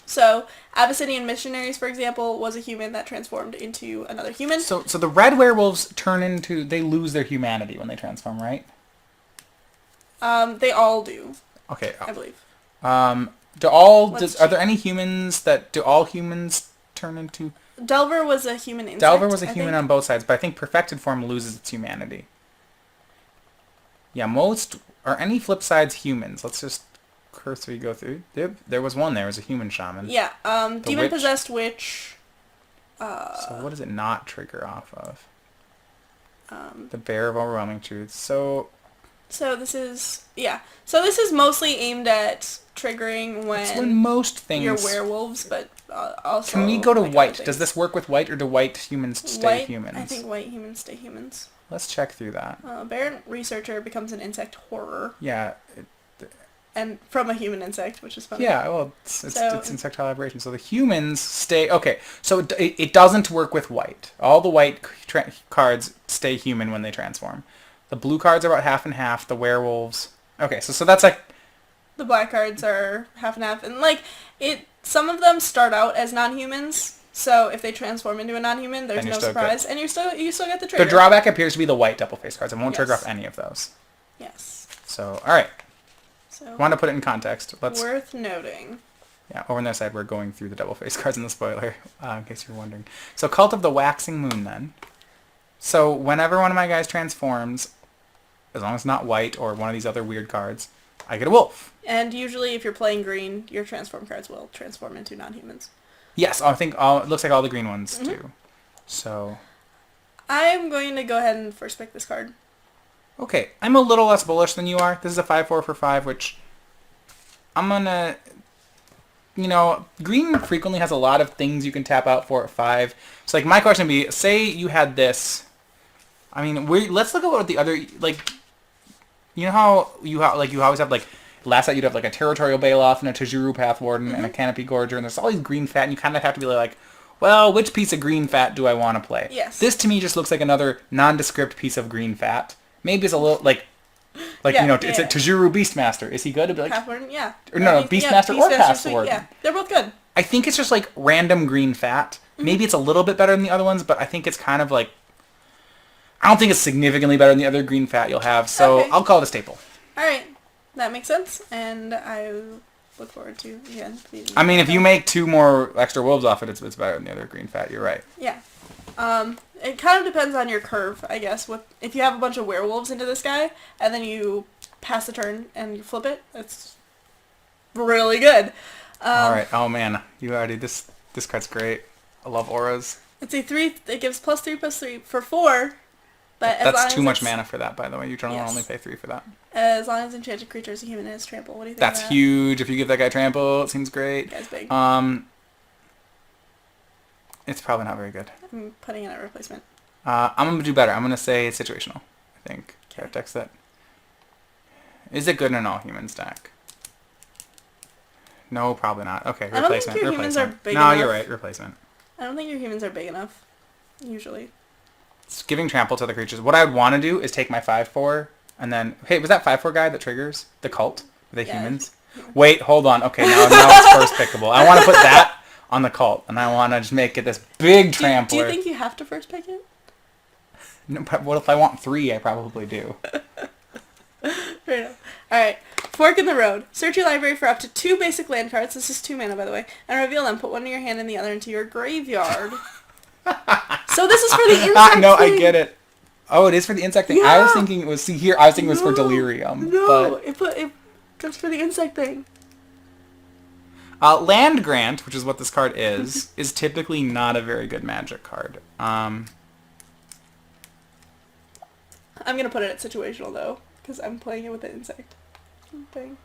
so Abyssinian Missionaries, for example, was a human that transformed into another human. So the red werewolves they lose their humanity when they transform, right? They all do, Okay. I believe. Are there any humans do all humans turn into... Delver was a human insect. Delver was a I human think. on both sides, but I think perfected form loses its humanity. Yeah, are any flip sides humans? Let's just cursory go through. There was one. There was a human shaman. Yeah, demon-possessed witch. So what does it not trigger off of? The Bear of Overwhelming Truth. So this is mostly aimed at triggering when most things... you're werewolves, but also... Can we go to like white? other things. Does this work with white, or do white humans stay humans? I think white humans stay humans. Let's check through that. Bear researcher becomes an insect horror. Yeah. And from a human insect, which is funny. Yeah, well, it's insectile aberration. So the humans stay... Okay, so it doesn't work with white. All the white cards stay human when they transform. The blue cards are about half and half. The werewolves... Okay, so that's like... The black cards are half and half. And, some of them start out as non-humans. So if they transform into a non-human, there's no surprise. Good. And you still get the trigger. The drawback appears to be the white double-face cards. It won't trigger off any of those. Yes. So, all right. So, want to put it in context. Worth noting. Yeah, over on that side, we're going through the double-face cards in the spoiler, in case you're wondering. So, Cult of the Waxing Moon, then. So, whenever one of my guys transforms, as long as it's not white or one of these other weird cards, I get a wolf. And usually, if you're playing green, your transform cards will transform into non-humans. Yes, I think it looks like all the green ones do. So... I'm going to go ahead and first pick this card. Okay, I'm a little less bullish than you are. This is a 5/4 for 5, which I'm gonna... green frequently has a lot of things you can tap out for at 5. So, my question would be, say you had this... let's look at what the other... you know how you always have, last night you'd have, a Territorial Bailoff and a Tajuru Path Warden and a Canopy Gorger, and there's all these green fat, and you kind of have to be well, which piece of green fat do I want to play? Yes. This, to me, just looks like another nondescript piece of green fat. Maybe it's a little, it's a Tajuru Beastmaster. Is he good? It'd be Path Warden, yeah. Or no, Beastmaster or Path Warden. Yeah, they're both good. I think it's just, random green fat. Maybe it's a little bit better than the other ones, but I think it's kind of, I don't think it's significantly better than the other green fat you'll have, so I'll call it a staple. All right. That makes sense, and I look forward to, again... if you make 2 more extra wolves off it, it's better than the other green fat. You're right. Yeah. It kind of depends on your curve, I guess. If you have a bunch of werewolves into this guy, and then you pass the turn and you flip it, it's really good. All right. Oh, man. You already... This card's great. I love auras. It's a 3... It gives +3/+3 for 4, but that's too much mana for that, by the way. You don't only pay 3 for that. As long as enchanted creature is a human and has trample. What do you think of that? That's huge. If you give that guy trample, it seems great. That guy's big. It's probably not very good. I'm putting in a replacement. I'm going to do better. I'm going to say it's situational, I think. Okay. Text that. Is it good in an all-humans deck? No, probably not. Okay, replacement. I don't think your humans are big enough. enough. You're right. Replacement. I don't think your humans are big enough, usually. It's giving trample to the creatures. What I would want to do is take my 5/4 and then... Hey, was that 5/4 guy that triggers the cult? The humans? Wait, hold on. Okay, now it's first pickable. I want to put that on the cult, and I want to just make it this big trampler. Do you think you have to first pick it? No, but what if I want 3? I probably do. Fair enough. Alright. Fork in the road. Search your library for up to 2 basic land cards. This is 2 mana, by the way. And reveal them. Put one in your hand and the other into your graveyard. So this is for the insect No, thing. I get it. Oh, it is for the insect thing. Yeah. I was thinking it was... See, here, I was thinking it was for delirium. No, but... it just for the insect thing. Land Grant, which is what this card is typically not a very good Magic card. I'm going to put it at situational, though, because I'm playing it with the insect thing.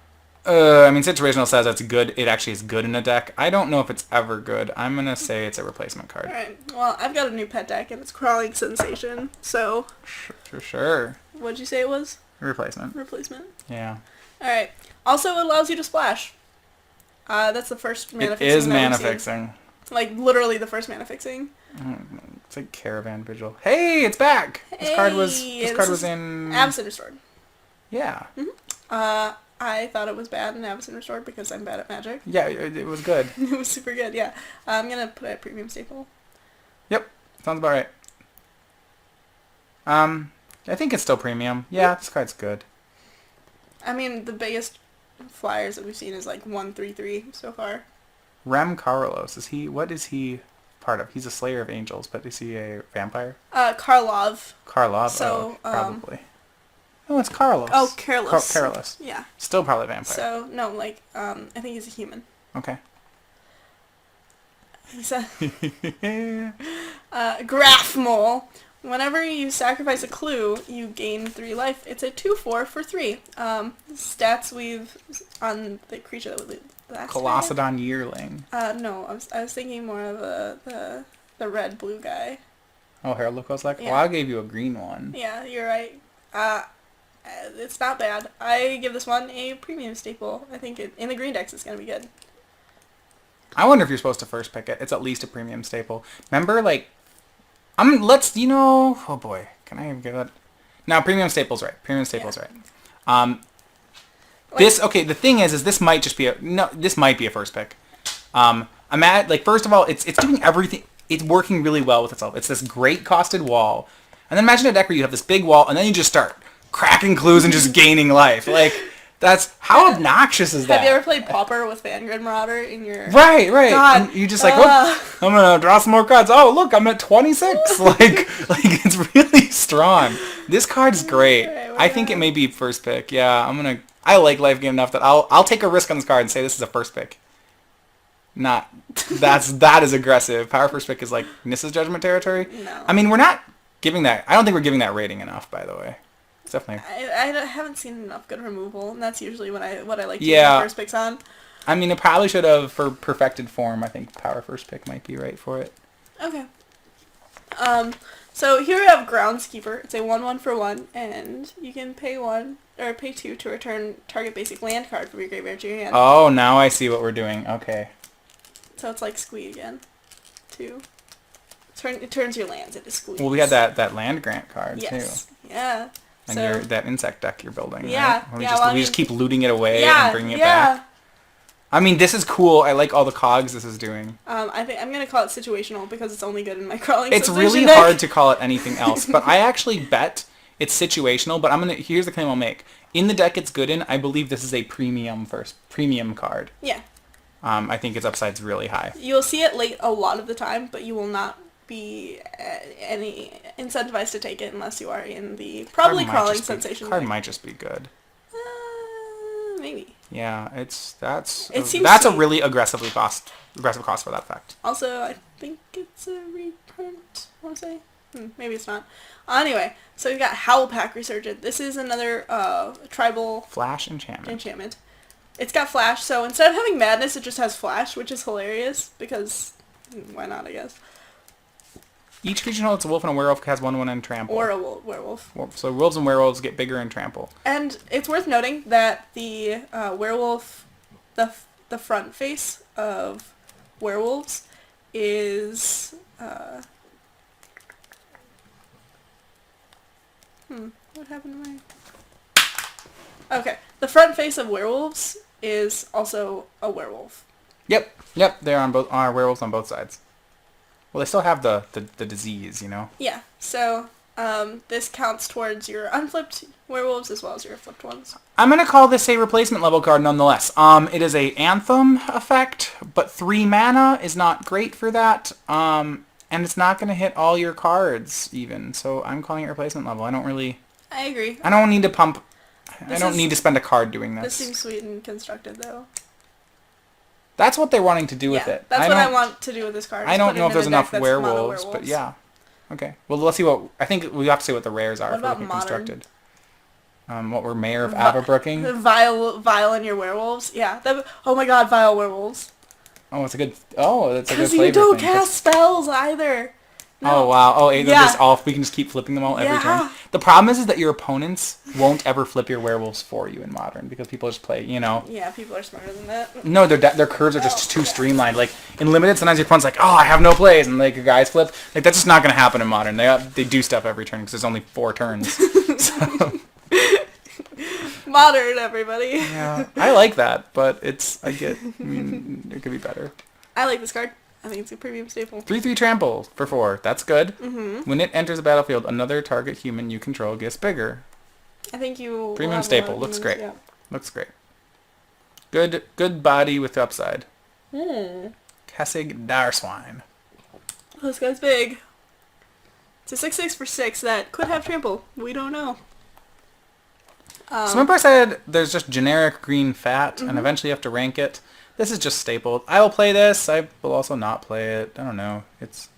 Situational says it's good. It actually is good in a deck. I don't know if it's ever good. I'm going to say it's a replacement card. Alright, well, I've got a new pet deck, and it's Crawling Sensation, so... Sure. What'd you say it was? Replacement. Yeah. Alright. Also, it allows you to splash. That's the first mana fixing. It is mana fixing. Literally the first mana fixing. It's like Caravan Vigil. Hey, it's back! This card was in... Absent Restored. Yeah. Mm-hmm. I thought it was bad in Absent Restored because I'm bad at Magic. Yeah, it was good. It was super good, yeah. I'm going to put it at premium staple. Yep. Sounds about right. I think it's still premium. Yeah, this card's good. I mean, the biggest flyers that we've seen is like 133 so far. Rem Carlos, what is he part of? He's a Slayer of Angels, but is he a vampire? Karlov. Karlov, So, probably. Oh, it's Carlos. Oh, Careless. Careless. Yeah. Still probably vampire. So, no, like, I think he's a human. Okay. He's a graph mole. Whenever you sacrifice a clue, you gain 3 life. It's a 2/4 for 3. Stats we've on the creature that we last Colossodon Yearling. No, I was thinking more of the red blue guy. Oh, Herald of Kozilek? Yeah. Well, I gave you a green one. Yeah, you're right. It's not bad. I give this one a premium staple. I think in the green decks it's gonna be good. I wonder if you're supposed to first pick it. It's at least a premium staple. Remember, like, oh boy, can I even give that? No, premium staple's right. Premium staple's right. The thing is this might just be this might be a first pick. I'm at, like, first of all, it's doing everything. It's working really well with itself. It's this great costed wall. And then imagine a deck where you have this big wall, and then you just start cracking clues and just gaining life. Like, how obnoxious is that? Have you ever played Pauper with Vanguard Marauder in your... Right. God. And you just like, oh, I'm going to draw some more cards. Oh, look, I'm at 26. like, it's really strong. This card's great. I think it may be first pick. Yeah, I like Life Gain enough that I'll take a risk on this card and say this is a first pick. That is aggressive. Power first pick is like Nissa's Judgment territory. No. I mean, we're not giving that... I don't think we're giving that rating enough, by the way. It's definitely... I haven't seen enough good removal, and that's usually what I like to use Yeah. my first picks on. I mean, it probably should have, for perfected form, I think power first pick might be right for it. Okay. So here we have Groundskeeper. It's a 1/1 for 1, and you can pay 1 or pay 2 to return target basic land card from your graveyard to your hand. Oh, now I see what we're doing. Okay. So it's like Squee again. 2. It turns your lands into Squeeze. Well, we had that land grant card yes. too. Yeah. And that insect deck you're building. Yeah. Right? We just keep looting it away and bringing it back. I mean, this is cool. I like all the cogs this is doing. I think I'm gonna call it situational because it's only good in my crawling. It's really hard to call it anything else, but I actually bet it's situational. But here's the claim I'll make. In the deck it's good in, I believe this is a premium card. Yeah. I think its upside's really high. You'll see it late a lot of the time, but you will not be any incentivized to take it unless you are in the probably crawling sensation. Card might just be good. Maybe. Yeah, that's sweet. a really aggressive cost for that effect. Also, I think it's a reprint. I want to say, maybe it's not. Anyway, so we've got Howlpack Resurgent. This is another tribal flash enchantment. It's got flash, so instead of having madness, it just has flash, which is hilarious because why not? I guess. Each creature holds a wolf and a werewolf has 1/1 and trample. Or a werewolf. So wolves and werewolves get bigger in trample. And it's worth noting that the werewolf, the front face of werewolves is... what happened to my... Okay. The front face of werewolves is also a werewolf. Yep. They're werewolves on both sides. Well, they still have the disease, you know? Yeah, so this counts towards your unflipped werewolves as well as your flipped ones. I'm going to call this a replacement level card nonetheless. It is a Anthem effect, but 3 mana is not great for that. And it's not going to hit all your cards even, so I'm calling it replacement level. I agree. I don't need to pump... I don't need to spend a card doing this. This seems sweet and constructed, though. That's what they're wanting to do with it. That's what I want to do with this card. I don't know if there's enough werewolves, but yeah. Okay. Well, let's see what... I think we have to see what the rares are what if we're about looking modern? constructed. What were Mayor of Aberbrooking? The Vile in your werewolves? Yeah. Oh my god, Vile werewolves. Oh, that's a good flavor Because you don't cast spells either. No. Oh, wow. Oh, Yeah. we can just keep flipping them all every turn. The problem is that your opponents won't ever flip your werewolves for you in Modern because people just play, you know. Yeah, people are smarter than that. No, their curves are just too streamlined. Like, in Limited, sometimes your opponent's like, oh, I have no plays, and, like, your guys flip. Like, that's just not going to happen in Modern. They do stuff every turn because there's only 4 turns. So... Modern, everybody. Yeah, I like that, but it could be better. I like this card. I think it's a premium staple. 3/3 trample for 4. That's good. Mm-hmm. When it enters the battlefield, another target human you control gets bigger. I think you... Premium staple. Looks great. Yeah. Looks great. Good body with upside. Kessig Darswine. This guy's big. It's a 6/6 for 6 that could have trample. We don't know. So remember I said there's just generic green fat, and eventually you have to rank it. This is just stapled. I will play this. I will also not play it. I don't know. It's...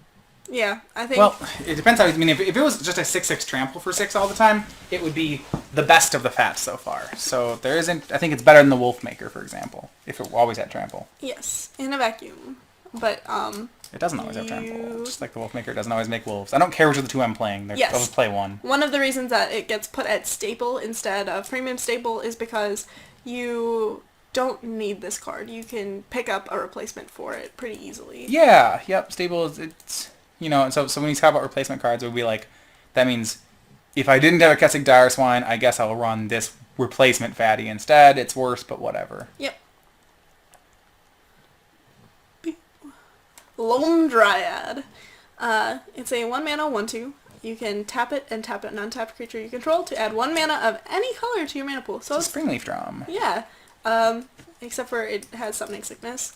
Yeah, I think... Well, it depends how... I mean, if it was just a 6/6 trample for 6 all the time, it would be the best of the fats so far. So there isn't... I think it's better than the Wolf Maker, for example, if it always had trample. Yes, in a vacuum. But, It doesn't always have trample. Just like the Wolf Maker doesn't always make wolves. I don't care which of the two I'm playing. Yes. I'll just play one. One of the reasons that it gets put at staple instead of premium staple is because you don't need this card. You can pick up a replacement for it pretty easily. Yeah, yep. Staple is... It's... You know, so when you talk about replacement cards, it would be like... That means if I didn't have a Kessig Direswine, I guess I'll run this replacement fatty instead. It's worse, but whatever. Yep. Lone Dryad. It's a 1-mana 1/2. You can tap it and tap an untapped creature you control to add 1 mana of any color to your mana pool. So it's a Springleaf Drum. Yeah. Except for it has Summoning Sickness.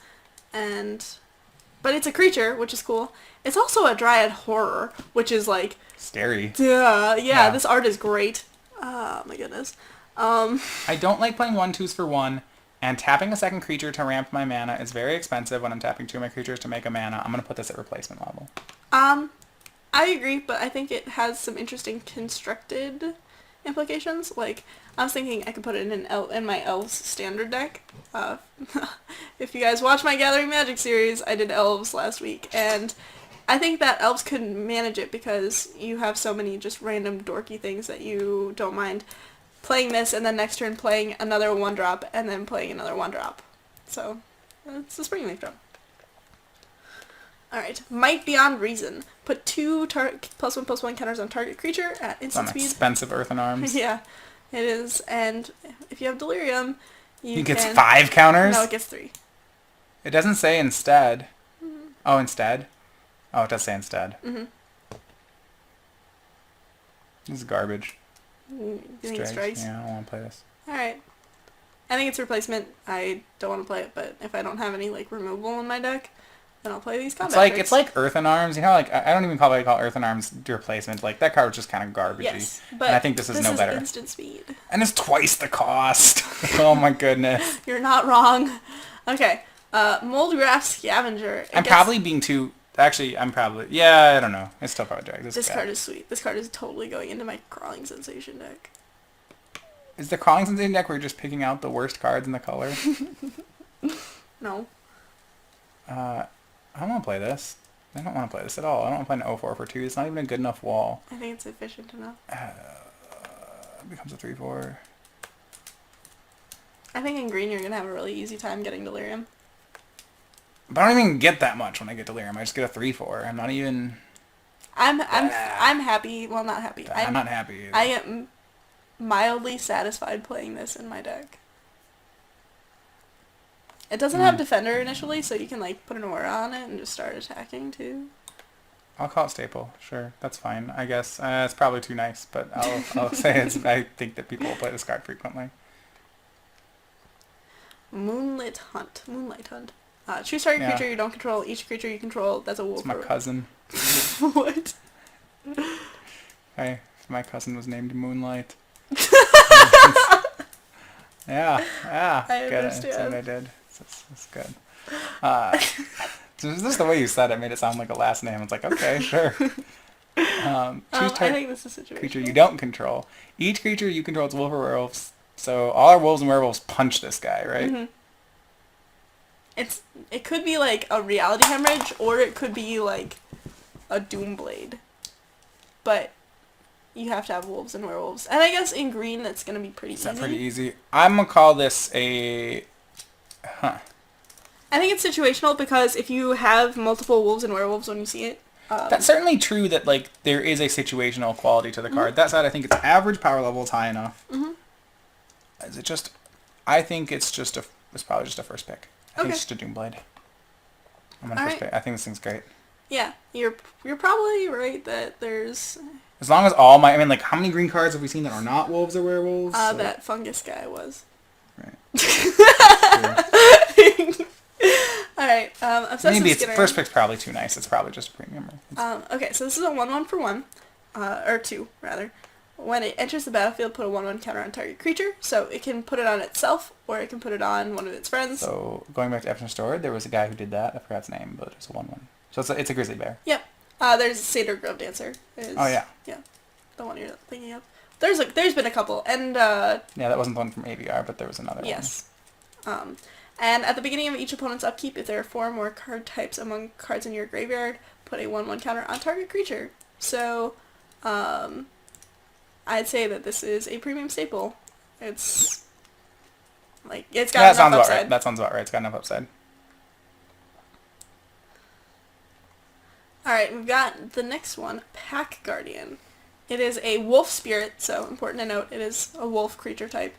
But it's a creature, which is cool. It's also a Dryad Horror, which is like... Scary. Yeah, this art is great. Oh my goodness. I don't like playing 1/2s for 1. And tapping a second creature to ramp my mana is very expensive when I'm tapping 2 of my creatures to make a mana. I'm going to put this at replacement level. I agree, but I think it has some interesting constructed implications. Like, I was thinking I could put it in my Elves standard deck. If you guys watch my Gathering Magic series, I did Elves last week, and I think that Elves could manage it because you have so many just random dorky things that you don't mind playing this, and then next turn playing another 1-drop, and then playing another 1-drop. So, it's a Springleaf Drum. Alright, Might Beyond Reason. Put 2 +1/+1 counters on target creature at instant speed. Expensive Earthen Arms. Yeah, it is. And if you have Delirium, It gets 5 counters? No, it gets 3. It doesn't say instead. Oh, instead? Oh, it does say instead. Mm-hmm. This is garbage. You think it strikes? Yeah, I don't want to play this. Alright. I think it's replacement. I don't want to play it, but if I don't have any like removal in my deck, then I'll play these combat tricks. It's like Earthen Arms. You know, like I don't even call Earthen Arms replacement. Like that card was just kind of garbagey. Yes, but and I think this is no better. Instant speed. And it's twice the cost. Oh my goodness. You're not wrong. Okay. Moldgraph Scavenger. I'm probably being too... Actually, yeah, I don't know. It's still probably drag. This card is sweet. This card is totally going into my Crawling Sensation deck. Is the Crawling Sensation deck where you're just picking out the worst cards in the color? No. I don't want to play this. I don't want to play this at all. I don't want to play an 0/4 for 2. It's not even a good enough wall. I think it's efficient enough. It becomes a 3/4. I think in green you're going to have a really easy time getting Delirium. But I don't even get that much when I get Delirium. I just get a 3/4. I'm not even... I'm happy. Well, not happy. I'm not happy either. I am mildly satisfied playing this in my deck. It doesn't have Defender initially, so you can like put an aura on it and just start attacking too. I'll call it staple. Sure, that's fine. I guess it's probably too nice, but I'll say it's. I think that people will play this card frequently. Moonlit Hunt. Choose target creature you don't control. Each creature you control, that's a wolf. It's my cousin. What? Hey, my cousin was named Moonlight. Yeah. I Good. understand. That's what I did. That's good. Just the way you said it made it sound like a last name. It's like, okay, sure. I think this is a situation. Creature you don't control. Each creature you control is wolf or werewolves. So all our wolves and werewolves punch this guy, right? Mm-hmm. It could be like a Reality Hemorrhage, or it could be like a Doomblade. But you have to have wolves and werewolves. And I guess in green that's going to be pretty easy. Is that pretty easy? I'm going to call this a... I think it's situational because if you have multiple wolves and werewolves when you see it... That's certainly true that like there is a situational quality to the card. That said, I think its average power level is high enough. Mm-hmm. Is it just... I think it's probably just a first pick. I think it's just a Doomblade. I'm going to first pick. I think this thing's great. Yeah, you're probably right that there's... As long as all my... I mean, like, how many green cards have we seen that are not wolves or werewolves? That fungus guy was. Right. Alright, Obsessive Maybe it's Skinner. first pick's probably too nice. It's probably just a premium. Okay, so this is a 1/1 for 1. Or 2, rather. When it enters the battlefield, put a 1/1 counter on target creature. So it can put it on itself, or it can put it on one of its friends. So going back to Epson Stored, there was a guy who did that. I forgot his name, but it's a 1/1. So it's a grizzly bear. Yep. There's Satyr Grove Dancer. Oh yeah. Yeah. The one you're thinking of. There's been a couple, and yeah, that wasn't the one from AVR, but there was another yes. And at the beginning of each opponent's upkeep, if there are 4 more card types among cards in your graveyard, put a 1/1 counter on target creature. So, I'd say that this is a premium staple. It's like it's got enough upside. Right. That sounds about right. It's got enough upside. All right, we've got the next one, Pack Guardian. It is a wolf spirit, so important to note, it is a wolf creature type.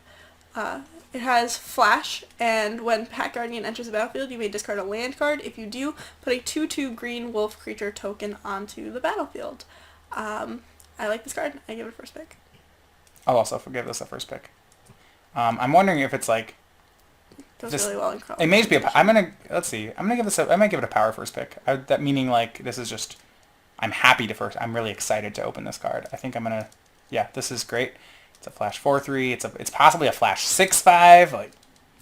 It has flash, and when Pack Guardian enters the battlefield, you may discard a land card. If you do, put a 2/2 green wolf creature token onto the battlefield. I like this card. I give it a first pick. I'll also give this a first pick. I'm wondering if it's like Goes really well in Crawl. it may just be let's see. I might give it a power first pick. That meaning like this is just I'm happy to first. I'm really excited to open this card. I think I'm gonna. Yeah, this is great. It's a flash 4/3. It's possibly a flash 6/5. Like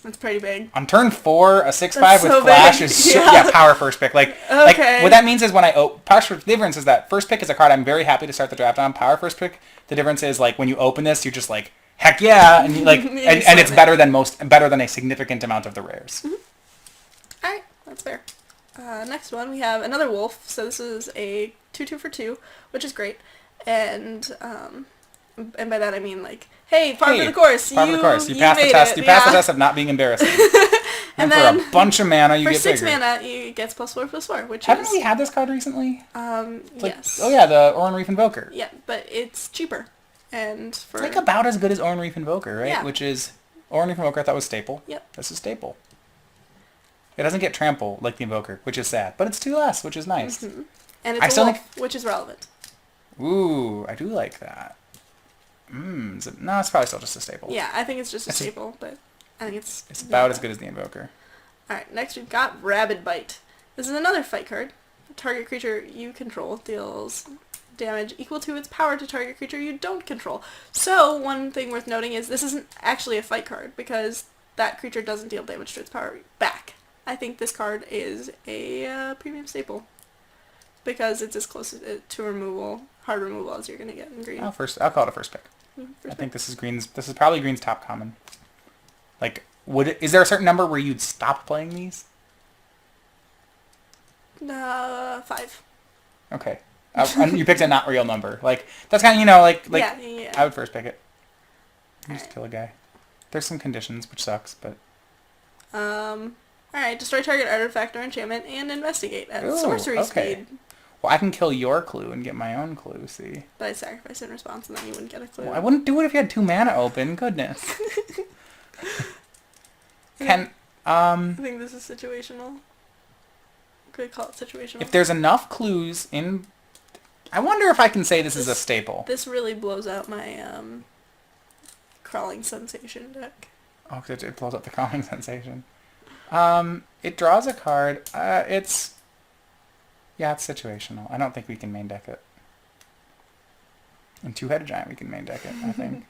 that's pretty big. on turn 4, a 6/5 with so flash big. is power first pick. Like okay. What that means is when I power first. The difference is that first pick is a card I'm very happy to start the draft on. Power first pick. The difference is like when you open this, you're just like heck yeah, and you like and it's better than a significant amount of the rares. Mm-hmm. All right, that's fair. Next one, we have another wolf. So this is a 2/2 for 2, which is great. And by that I mean like, hey, par for the course. Par for the course. You passed the test. You passed the test of not being embarrassing. and then for a bunch of mana, you get bigger. For 6 mana, it gets +4/+4, which haven't we had this card recently? Yes. Oh yeah, the Oran Reef Invoker. Yeah, but it's cheaper. And for it's like about as good as Oran Reef Invoker, right? Yeah. Which is Oran Reef Invoker I thought was staple. Yep. This is staple. It doesn't get trample like the Invoker, which is sad, but it's 2 less, which is nice. Mm-hmm. And it's a wolf, which is relevant. Ooh, I do like that. No, it's probably still just a staple. Yeah, I think it's just a staple, but I think it's about as good as the Invoker. Alright, next we've got Rabid Bite. This is another fight card. The target creature you control deals damage equal to its power to target creature you don't control. So, one thing worth noting is this isn't actually a fight card, because that creature doesn't deal damage to its power back. I think this card is a premium staple, because it's as close to removal, hard removal as you're going to get in green. I'll call it a first pick. I think this is probably Green's top common. Like, is there a certain number where you'd stop playing these? 5. Okay. You picked a not real number. Like, that's kind of, like yeah. I would first pick it. You just kill a guy. There's some conditions, which sucks, but... Alright, destroy target artifact or enchantment and investigate at sorcery speed. Well, I can kill your clue and get my own clue, see? But I sacrifice in response and then you wouldn't get a clue. Well, I wouldn't do it if you had 2 mana open. Goodness. I think this is situational. Could call it situational. If there's enough clues in... I wonder if I can say this is a staple. This really blows out my crawling sensation deck. Oh, it blows up the crawling sensation. It draws a card. It's situational. I don't think we can main deck it. In 2-headed giant, we can main deck it, I think.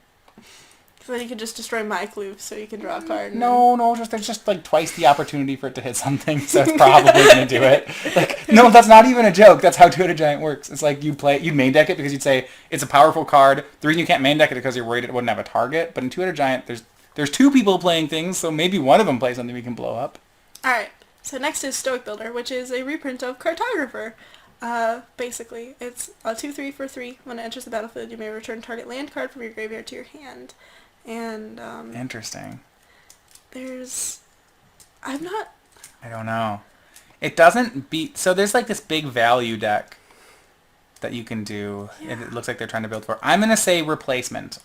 So then you can just destroy my clue so you can draw a card. There's just like twice the opportunity for it to hit something, so it's probably going to do it. Like, no, that's not even a joke. That's how 2-headed giant works. It's like you'd main deck it because you'd say it's a powerful card. The reason you can't main deck it is because you're worried it wouldn't have a target. But in 2-headed giant, there's 2 people playing things, so maybe one of them plays something we can blow up. Alright, so next is Stoic Builder, which is a reprint of Cartographer. Basically, it's a 2/3 for 3. When it enters the battlefield, you may return target land card from your graveyard to your hand. And, Interesting. I don't know. It doesn't beat... So there's like this big value deck that you can do. Yeah. It looks like they're trying to build for. I'm going to say replacement.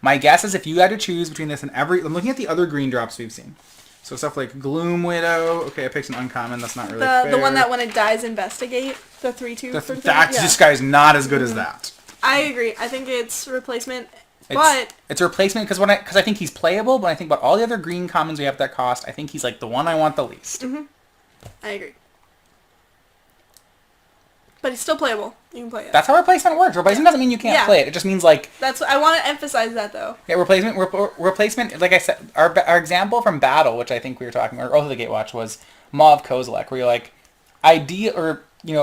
My guess is if you had to choose between this and I'm looking at the other green drops we've seen. So stuff like Gloom Widow. Okay, I picked an uncommon. That's not really fair. The one that when it dies, investigate. The 3/2 for 3. This guy is not as good as that. I agree. I think it's replacement It's a replacement because I think he's playable, but when I think about all the other green commons we have at that cost, I think he's like the one I want the least. I agree. But he's still playable. You can play it. That's how replacement works. Replacement doesn't mean you can't play it. It just means like... I want to emphasize that, though. Yeah, replacement, like I said, our example from Battle, which I think we were talking about, or Oath of the Gatewatch, was Maw of Kozilek, where you're like, or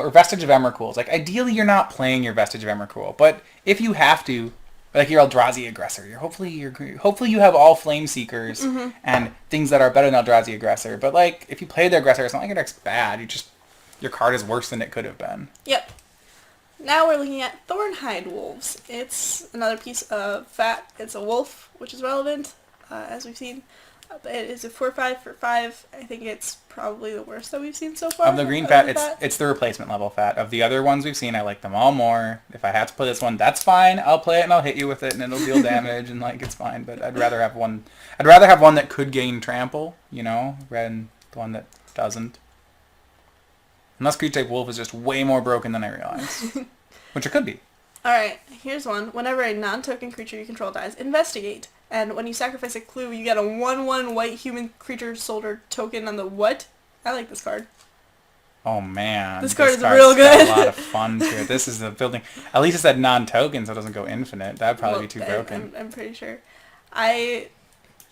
Vestige of Emrakul. It's like, ideally you're not playing your Vestige of Emrakul, but if you have to, like your Eldrazi Aggressor, hopefully you have all Flame Seekers and things that are better than Eldrazi Aggressor, but like, if you play the Aggressor, it's not like your deck's bad, your card is worse than it could have been. Yep. Now we're looking at Thornhide Wolves. It's another piece of fat. It's a wolf, which is relevant, as we've seen. It is a 4/5 for 5. I think it's probably the worst that we've seen so far. Of the green fat, it's the replacement level fat. Of the other ones we've seen, I like them all more. If I have to play this one, that's fine. I'll play it and I'll hit you with it and it'll deal damage and like it's fine. But I'd rather have one that could gain trample, rather than the one that doesn't. Unless creature type wolf is just way more broken than I realized. Which it could be. Alright, here's one. Whenever a non-token creature you control dies, investigate. And when you sacrifice a clue, you get a 1/1 white human creature soldier token on the what? I like this card. Oh man. This card is real good. Got a lot of fun to it. This is the building. At least it said non-token, so it doesn't go infinite. That'd probably be too broken. I'm pretty sure.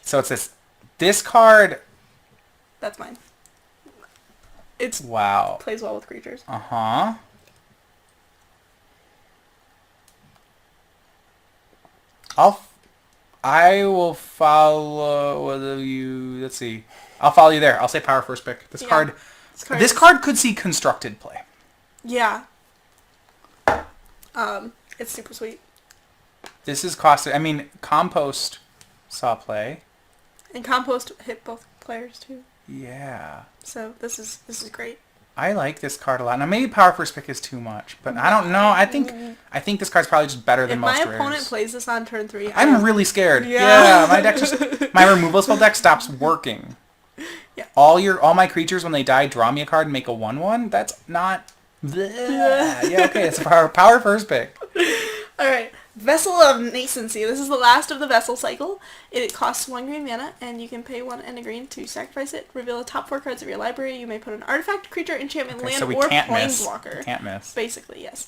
So it's this card. That's mine. Wow. Plays well with creatures. Uh-huh. I will follow you. Let's see. I'll follow you there. I'll say power first pick. This card could see constructed play. Yeah. It's super sweet. This is costed. I mean, Compost saw play. And Compost hit both players too. Yeah. So this is great. I like this card a lot. Now maybe power first pick is too much, but I don't know. I think this card's probably just better than most rares. If my opponent plays this on turn 3, I'm really scared. Yeah, my removal spell deck stops working. Yeah. All my creatures when they die draw me a card and make a 1/1. That's not. Yeah. Okay. It's a power first pick. All right. Vessel of Nascency. This is the last of the Vessel cycle. It costs 1 green mana, and you can pay 1 and a green to sacrifice it. Reveal the top 4 cards of your library. You may put an artifact, creature, enchantment, land, or planeswalker. Can't miss. Basically, yes.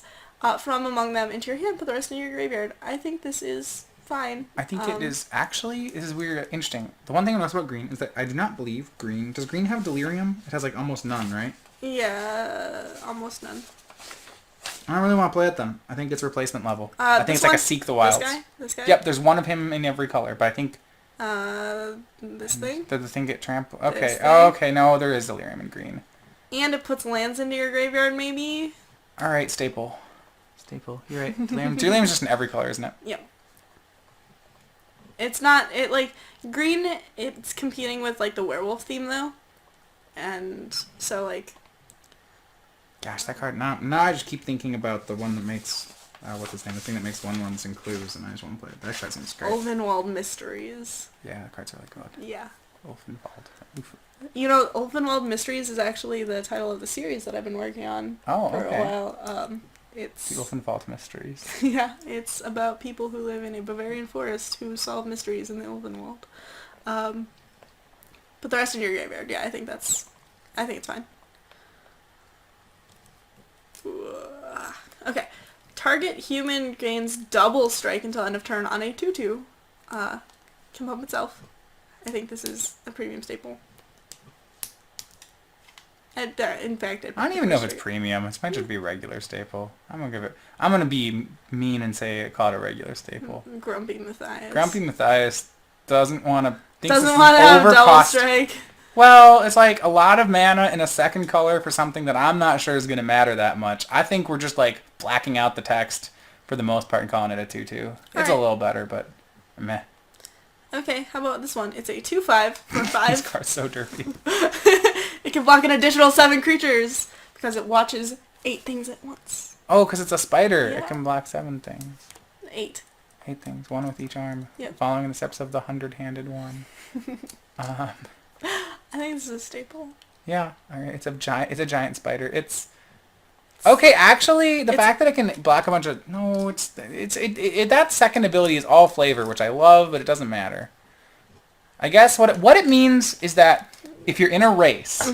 From among them into your hand. Put the rest in your graveyard. I think this is fine. I think it is actually. This is weird. Interesting. The one thing I noticed about green is that I do not believe green. Does green have delirium? It has like almost none, right? Yeah, almost none. I don't really want to play it then. I think it's replacement level. I think it's like a Seek the Wilds. This guy? Yep, there's one of him in every color, but I think... this thing? Did the thing get trampled? Okay. Oh, okay. No, there is delirium in green. And it puts lands into your graveyard, maybe? Alright, Staple. You're right. Delirium's just in every color, isn't it? Yep. It's not... green, it's competing with, the werewolf theme, though. And so, Gosh, that card. Now I just keep thinking about the one that makes... what's his name? The thing that makes 1/1s and clues, and I just want to play it. That card seems great. Ulvenwald Mysteries. Yeah, that card's really good. Yeah. Ulvenwald. Ulvenwald Mysteries is actually the title of the series that I've been working on for a while. It's... The Ulvenwald Mysteries. Yeah, it's about people who live in a Bavarian forest who solve mysteries in the Ulvenwald. But the rest in your graveyard, yeah, I think it's fine. Okay. Target human gains double strike until end of turn on a 2/2. Can pump itself. I think this is a premium staple. In fact, I don't even know if it's premium. It might just be regular staple. I'm gonna be mean and call it a regular staple. Grumpy Matthias. Grumpy Matthias doesn't want to. Doesn't want to have double strike. Well, it's like a lot of mana in a second color for something that I'm not sure is going to matter that much. I think we're just blacking out the text for the most part and calling it a 2/2. It's a little better, but meh. Okay, how about this one? It's a 2/5 for 5. This card's so dirty. It can block an additional 7 creatures because it watches 8 things at once. Oh, because it's a spider. Yeah. It can block 7 things. 8. 8 things, 1 with each arm. Yep. Following the steps of the 100-handed one. I think this is a staple. Yeah, it's a giant spider. Okay, actually, the fact that it can block a bunch of... No, that second ability is all flavor, which I love, but it doesn't matter. I guess what it means is that if you're in a race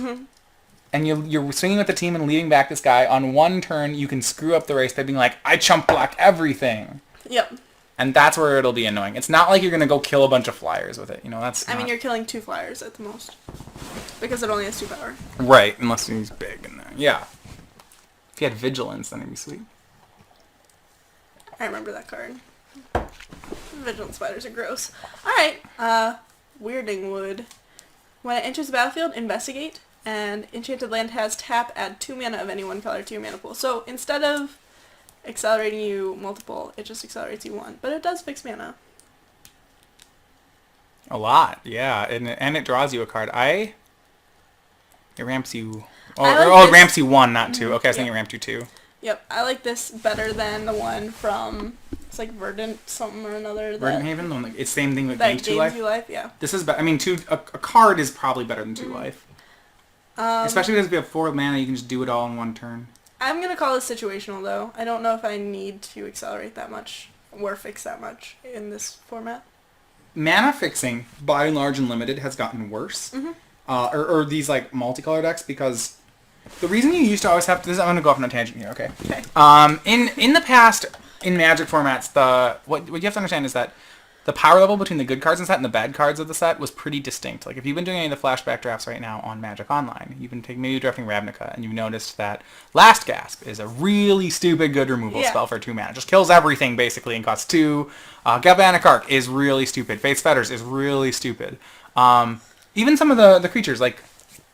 and you're swinging with the team and leading back this guy, on one turn you can screw up the race by being like, I chump block everything. Yep. And that's where it'll be annoying. It's not like you're going to go kill a bunch of flyers with it. You know, that's I mean, you're killing 2 flyers at the most. Because it only has 2 power. Right, unless he's big. Yeah. If he had vigilance, then it'd be sweet. I remember that card. Vigilant spiders are gross. Alright, Weirding Wood. When it enters the battlefield, investigate, and enchanted land has tap, add 2 mana of any one color to your mana pool. So instead of accelerating you multiple, it just accelerates you 1. But it does fix mana. A lot, yeah. And it draws you a card. It ramps you... it ramps you 1, not 2. Okay, I was thinking it ramped you 2. Yep, I like this better than the one from... It's like Verdant something or another. Verdant Haven? It's the same thing with that gains 2 life? 2 life, yeah. This is better. I mean, a card is probably better than 2 life. Especially because if you have 4 mana, you can just do it all in 1 turn. I'm going to call this situational, though. I don't know if I need to accelerate that much or fix that much in this format. Mana fixing, by and large and limited, has gotten worse. Or these, like, multicolor decks, because the reason you used to always have to... I'm going to go off on a tangent here, okay? Okay. In the past, in Magic formats, what you have to understand is that the power level between the good cards in the set and the bad cards of the set was pretty distinct. Like, if you've been doing any of the flashback drafts right now on Magic Online, you've been maybe drafting Ravnica, and you've noticed that Last Gasp is a really stupid good removal spell for 2 mana. It just kills everything, basically, and costs 2. Galvanic Arc is really stupid. Fate's Fetters is really stupid. Even some of the creatures, like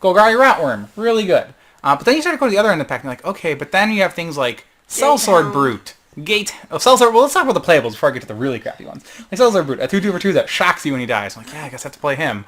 Golgari Ratworm, really good. But then you start to go to the other end of the pack, and you're like, okay, but then you have things like Sellsword Brute. Sellsword, well, let's talk about the playables before I get to the really crappy ones. Like Sellsword Brute, a 2/2 for 2 that shocks you when he dies. I'm like, yeah, I guess I have to play him.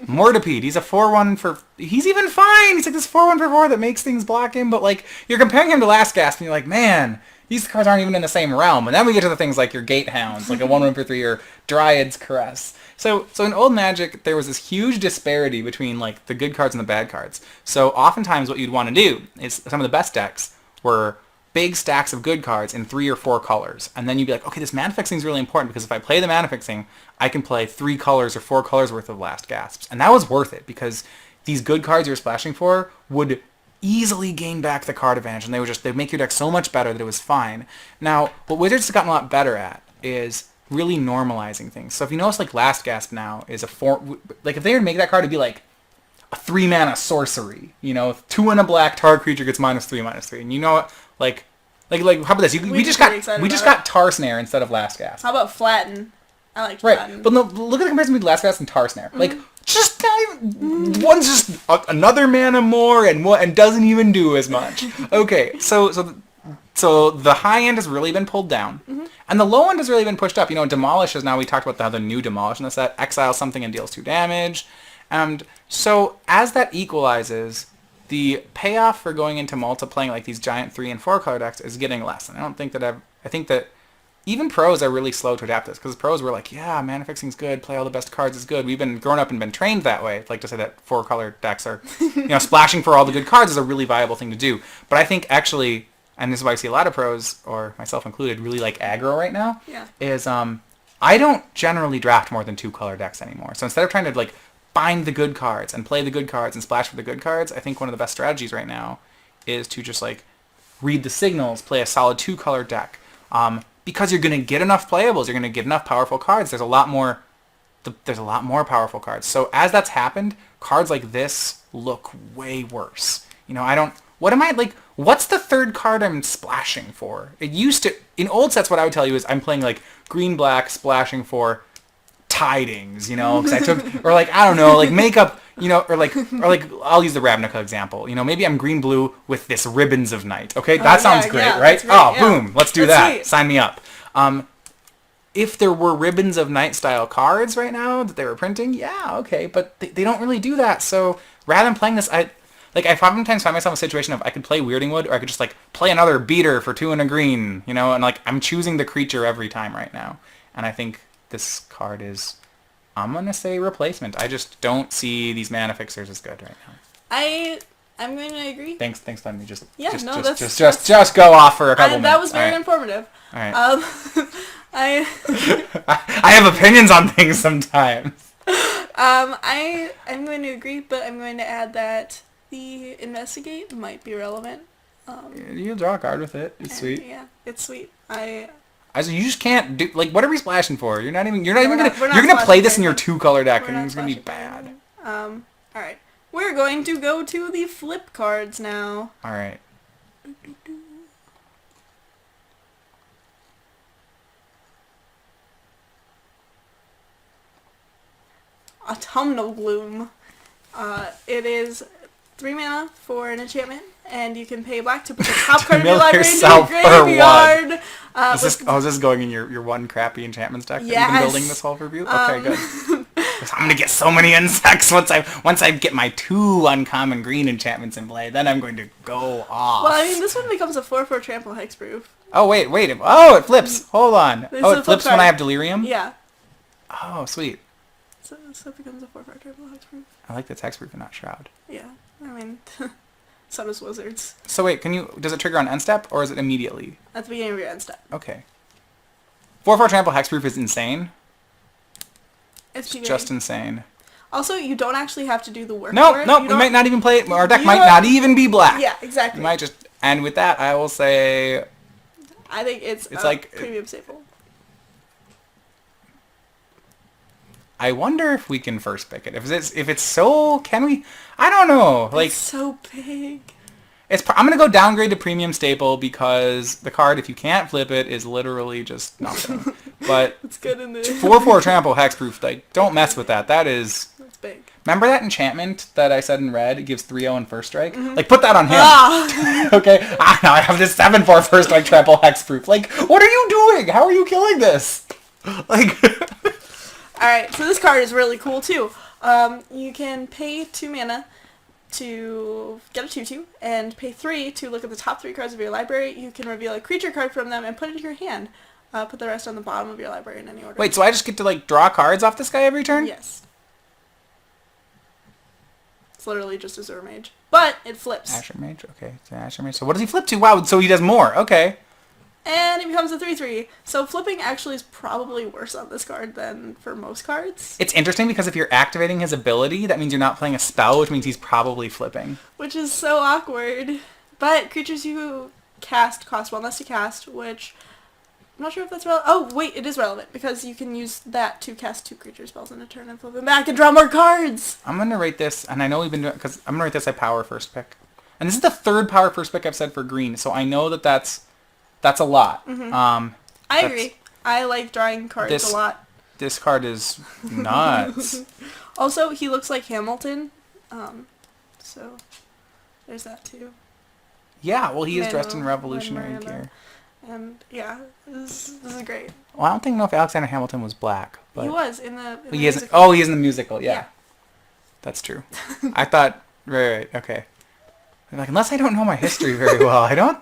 Mortipede, he's a 4/1 for... He's even fine! He's like this 4/1 for 4 that makes things block him, but like, you're comparing him to Last Gasp, and you're like, man, these cards aren't even in the same realm. And then we get to the things like your Gatehounds, like a 1/1 for 3, or Dryad's Caress. So in old Magic, there was this huge disparity between like the good cards and the bad cards. So oftentimes what you'd want to do is some of the best decks were big stacks of good cards in 3 or 4 colors. And then you'd be like, okay, this mana fixing is really important because if I play the mana fixing, I can play 3 colors or 4 colors worth of Last Gasps. And that was worth it because these good cards you were splashing for would easily gain back the card advantage, and they'd make your deck so much better that it was fine. Now, what Wizards has gotten a lot better at is really normalizing things. So if you notice, like, Last Gasp now is a 4... Like, if they were to make that card, it'd be like a 3-mana sorcery. You know, 2 and a black, target creature gets -3/-3. And you know what? Like, how about this? We just got Tar Snare instead of Last Gasp. How about Flatten? I like Flatten. Right, but no, look at the comparison between Last Gasp and Tar Snare. Like, just not even... One's just another mana more and doesn't even do as much. Okay, so the high end has really been pulled down. And the low end has really been pushed up. You know, Demolish is now... We talked about how the new Demolish in the set exiles something and deals 2 damage. And so as that equalizes... The payoff for going into multiplaying like these giant 3 and 4 color decks is getting less. And I don't think that I think that even pros are really slow to adapt this because pros were like, yeah, mana fixing's good, play all the best cards is good. We've been grown up and been trained that way. I'd like to say that 4 color decks are, splashing for all the good cards is a really viable thing to do. But I think actually, and this is why I see a lot of pros, or myself included, really like aggro right now, is I don't generally draft more than 2 color decks anymore. So instead of trying to like find the good cards and play the good cards and splash for the good cards, I think one of the best strategies right now is to just like read the signals, play a solid 2-color deck. Because you're going to get enough playables, you're going to get enough powerful cards. There's a lot more powerful cards. So as that's happened, cards like this look way worse. What's the 3rd card I'm splashing for? It used to, in old sets, what I would tell you is I'm playing like green-black splashing for Tidings, because I took, or like, I don't know, like makeup, or like I'll use the Ravnica example, maybe I'm green-blue with this Ribbons of Night, okay? That sounds great, right? Boom, let's do that. Sweet. Sign me up. If there were Ribbons of Night style cards right now that they were printing, yeah, okay, but they don't really do that, so rather than playing this, I oftentimes find myself in a situation of I could play Weirding Wood, or I could just like play another beater for 2 and a green, and like I'm choosing the creature every time right now, and I think this card is, I'm going to say replacement. I just don't see these mana fixers as good right now. I'm going to agree. Thanks, let me just go off for a couple minutes. That was very informative. All right. I I have opinions on things sometimes. I'm going to agree, but I'm going to add that the investigate might be relevant. You draw a card with it. It's sweet. Yeah, it's sweet. You just can't do what are we splashing for? You're not even gonna play this in your 2-color deck, and it's gonna be bad. All right, we're going to go to the flip cards now. All right. Autumnal Gloom. It is 3 mana for an enchantment, and you can pay black to put the top card of your library into your graveyard. Is this going in your one crappy enchantments deck that yes. you've been building this whole review? Okay, good. I'm gonna get so many insects once I get my 2 uncommon green enchantments in play. Then I'm going to go off. Well, I mean, this one becomes a 4/4 trample hexproof. Oh wait. Oh, it flips. Hold on. It flips when I have delirium. Yeah. Oh, sweet. So it becomes a 4/4 trample hexproof. I like that hexproof and not shroud. Yeah. I mean, so does wizards. So wait, does it trigger on end step or is it immediately? At the beginning of your end step. Okay. 4/4 trample hexproof is insane. It's just insane. Also, you don't actually have to do the work No, for it. we might not even play it. Our deck might not even be black. Yeah, exactly. We might just... And with that, I will say... I think it's like premium staple. I wonder if we can first pick it. If it's so... Can we... I don't know. Like, it's so big. I'm going to go downgrade to premium staple because the card, if you can't flip it, is literally just nothing. But it's good in there. 4/4 trample hexproof, like, don't mess with that. That's big. Remember that enchantment that I said in red? It gives 3/0 in first strike? Mm-hmm. Like, put that on him. Okay? Now I have this 7/4 first strike trample hexproof. Like, what are you doing? How are you killing this? Like... Alright, so this card is really cool, too. You can pay 2 mana to get a 2/2, and pay 3 to look at the top 3 cards of your library. You can reveal a creature card from them and put it into your hand. Put the rest on the bottom of your library in any order. Wait, so I just get to, like, draw cards off this guy every turn? Yes. It's literally just a Zero Mage. But it flips. Asher Mage? Okay, it's an Asher Mage. So what does he flip to? Wow, so he does more. Okay. And it becomes a 3/3. So flipping actually is probably worse on this card than for most cards. It's interesting because if you're activating his ability, that means you're not playing a spell, which means he's probably flipping. Which is so awkward. But creatures you cast cost 1 less to cast, which... I'm not sure if that's relevant. Oh, wait, it is relevant, because you can use that to cast 2 creature spells in a turn and flip them back and draw more cards! I'm going to rate this, and I know we've been doing because I'm going to rate this a power first pick. And this is the 3rd power first pick I've said for green, so I know that's a lot. Mm-hmm. I agree. I like drawing cards a lot. This card is nuts. Also, he looks like Hamilton, so there's that too. Yeah, well, he is dressed in revolutionary gear. And yeah, this is great. Well, I don't know if Alexander Hamilton was black, but he was in the musical. Oh, he is in the musical. Yeah. That's true. I thought right, okay. Like, unless I don't know my history very well, I don't.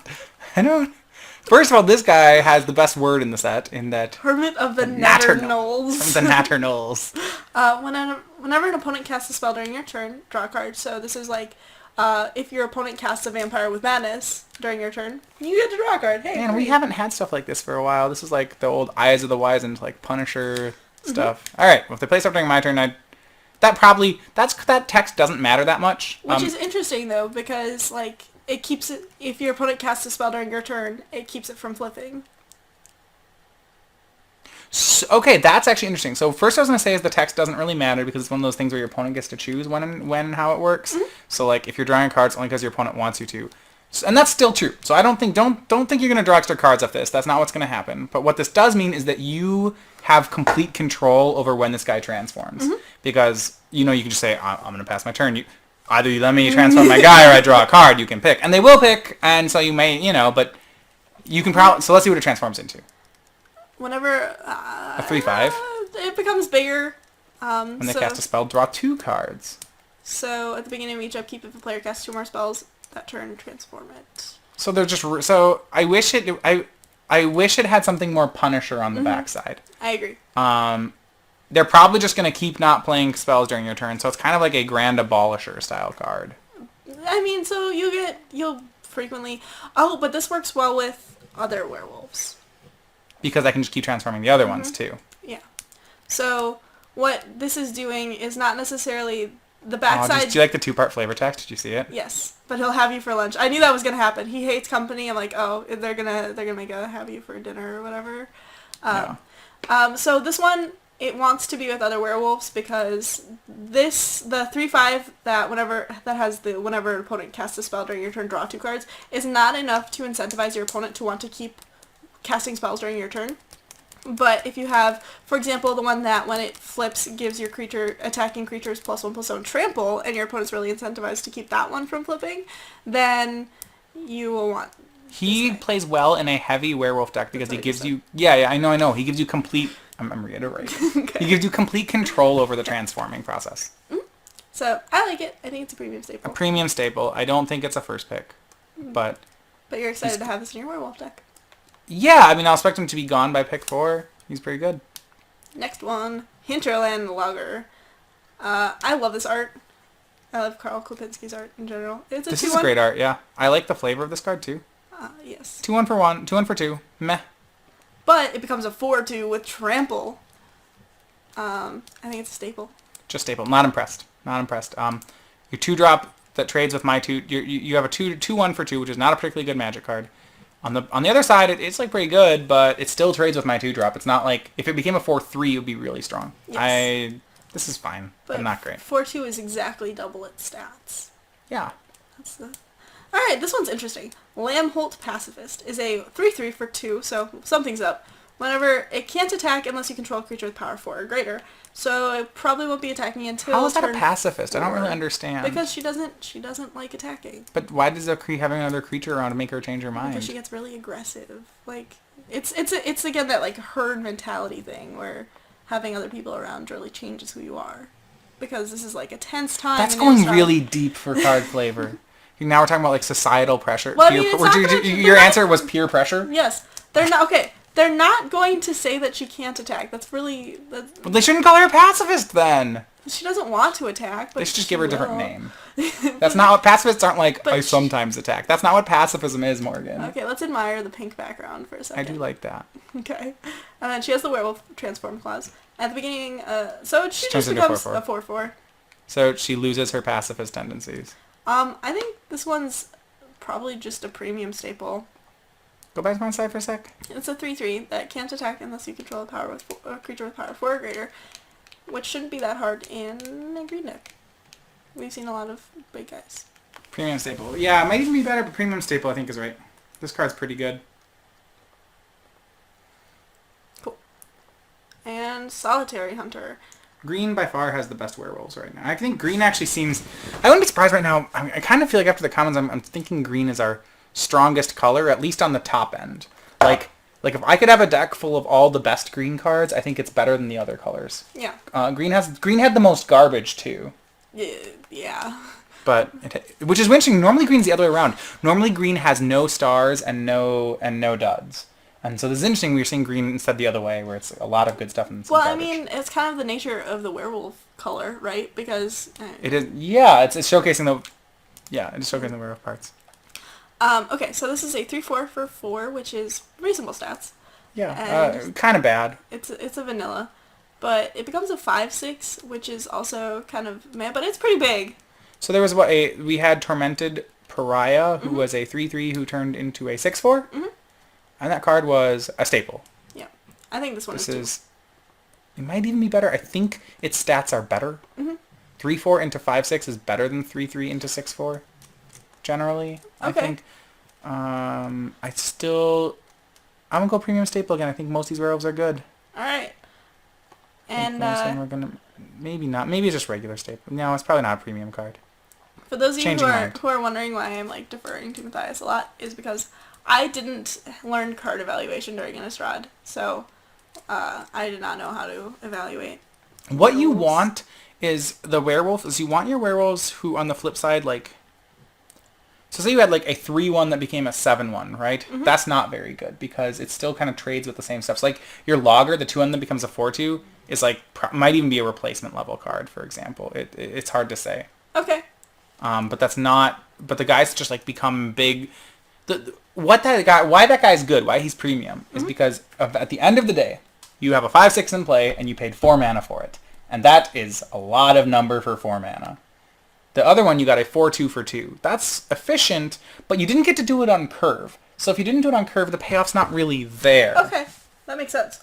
First of all, this guy has the best word in the set, in that Hermit of the Natternolls. From the Natternolls. Whenever an opponent casts a spell during your turn, draw a card. So this is like, if your opponent casts a Vampire with Madness during your turn, you get to draw a card. Hey, man, we haven't had stuff like this for a while. This is like the old Eyes of the Wise and like Punisher stuff. All right, well, if they play stuff during my turn, that text doesn't matter that much. Which is interesting though, because like it keeps it. If your opponent casts a spell during your turn, it keeps it from flipping. So, okay, that's actually interesting. So first I was going to say is the text doesn't really matter because it's one of those things where your opponent gets to choose when and how it works. Mm-hmm. So like if you're drawing cards only because your opponent wants you to. So, and that's still true. So I don't think you're going to draw extra cards off this. That's not what's going to happen. But what this does mean is that you have complete control over when this guy transforms. Mm-hmm. Because, you can just say, I'm going to pass my turn. Either you let me transform my guy or I draw a card. You can pick. And they will pick. And so you may, but you can probably... So let's see what it transforms into. Whenever... a 3/5. It becomes bigger. When they cast a spell, draw 2 cards. So at the beginning of each upkeep, if a player casts 2 more spells, that turn transform it. So they're just... So I wish it had something more Punisher on the backside. I agree. They're probably just going to keep not playing spells during your turn, so it's kind of like a Grand Abolisher style card. I mean, so you'll frequently... Oh, but this works well with other werewolves. Because I can just keep transforming the other ones, too. Yeah. So, what this is doing is not necessarily the Oh, backside... do you like the 2-part flavor text? Did you see it? Yes, but he'll have you for lunch. I knew that was gonna happen. He hates company. I'm like, oh, they're gonna make a have you for dinner or whatever. So this one, it wants to be with other werewolves because the 3/5 whenever an opponent casts a spell during your turn, draw 2 cards, is not enough to incentivize your opponent to want to keep casting spells during your turn. But if you have, for example, the one that when it flips gives your attacking creatures +1/+1 trample, and your opponent's really incentivized to keep that one from flipping, then you will want. He plays well in a heavy werewolf deck because he gives you... Yeah, I know. He gives you complete... I'm reiterating. Okay. He gives you complete control over the transforming process. Mm-hmm. So, I like it. I think it's a premium staple. A premium staple. I don't think it's a first pick, but... But you're excited to have this in your werewolf deck. Yeah, I mean, I'll expect him to be gone by pick 4. He's pretty good. Next one, Hinterland Logger. I love this art. I love Karl Klipinski's art in general. This is great art, yeah. I like the flavor of this card, too. Yes. 2-1 for 1, 2-1 for 2. Meh. But it becomes a 4/2 with trample. I think it's a staple. Just staple. Not impressed. Your 2-drop that trades with my 2... You have a 2-1 for 2, which is not a particularly good Magic card. On the other side, it's like pretty good, but it still trades with my 2-drop. It's not like... If it became a 4/3, it would be really strong. Yes. This is fine, but not great. 4/2 is exactly double its stats. Yeah. Alright, this one's interesting. Lamholt Pacifist is a 3/3 for 2, so something's up. Whenever it can't attack unless you control a creature with power 4 or greater. So it probably won't be attacking until How is that a pacifist? I don't really understand. Because she doesn't like attacking. But why does having another creature around to make her change her mind? Because she gets really aggressive. Like it's again that like herd mentality thing where having other people around really changes who you are. Because this is like a tense time. That's going really deep for card flavor. Now we're talking about like societal pressure. Well, your answer was peer pressure? Yes. They're not okay. They're not going to say that she can't attack. That's really... Well, they shouldn't call her a pacifist then. She doesn't want to attack, but they should just give her a different name. That's not what... Pacifists aren't like, I sometimes attack. That's not what pacifism is, Morgan. Okay, let's admire the pink background for a second. I do like that. Okay. And then she has the werewolf transform clause. At the beginning, so she just into becomes 4/4. a 4/4. So she loses her pacifist tendencies. I think this one's probably just a premium staple. Go back to my side for a sec. It's a 3/3 that can't attack unless you control a creature with power 4 or greater, which shouldn't be that hard in a green deck. We've seen a lot of big guys. Premium staple. Yeah, it might even be better, but premium staple I think is right. This card's pretty good. Cool. And Solitary Hunter. Green by far has the best werewolves right now. I think green actually seems... I wouldn't be surprised right now. I kind of feel like after the commons, I'm thinking green is our strongest color, at least on the top end. Like if I could have a deck full of all the best green cards, I think it's better than the other colors. Yeah. Green had the most garbage too. Yeah. But which is interesting. Normally green's the other way around. Normally green has no stars and no duds. And so this is interesting. We're seeing green instead the other way, where it's a lot of good stuff and some garbage. I mean, it's kind of the nature of the werewolf color, right? Because it is. Yeah, it's showcasing the. Yeah, it's showcasing the werewolf parts. Okay, so this is a 3/4 for 4, which is reasonable stats. Yeah, kind of bad. It's a vanilla, but it becomes a 5/6, which is also kind of meh, but it's pretty big. So there was we had Tormented Pariah, who was a 3/3 who turned into a 6/4, and that card was a staple. Yeah, I think this one is. It might even be better. I think its stats are better. 3/4 into 5/6 is better than 3/3 into 6/4. Generally, I think. I'm gonna go premium staple again. I think most of these werewolves are good. All right. And we're gonna maybe not. Maybe it's just regular staple. No, it's probably not a premium card. For those of you who are wondering why I'm like deferring to Matthias a lot, is because I didn't learn card evaluation during Innistrad, so I did not know how to evaluate. What you want is the werewolf. Is you want your werewolves who, on the flip side, like. So say you had like a 3/1 that became a 7/1, right? That's not very good because it still kind of trades with the same stuff. So like your logger, the 2/1 that becomes a 4/2, is like might even be a replacement level card, for example. It's hard to say. Okay. But that's not. But the guy's just like become big. Why that guy's good, why he's premium, is because at the end of the day, you have a 5/6 in play and you paid 4 mana for it, and that is a lot of number for 4 mana. The other one you got a 4/2 for 2. That's efficient, but you didn't get to do it on curve. So if you didn't do it on curve, the payoff's not really there. Okay, that makes sense.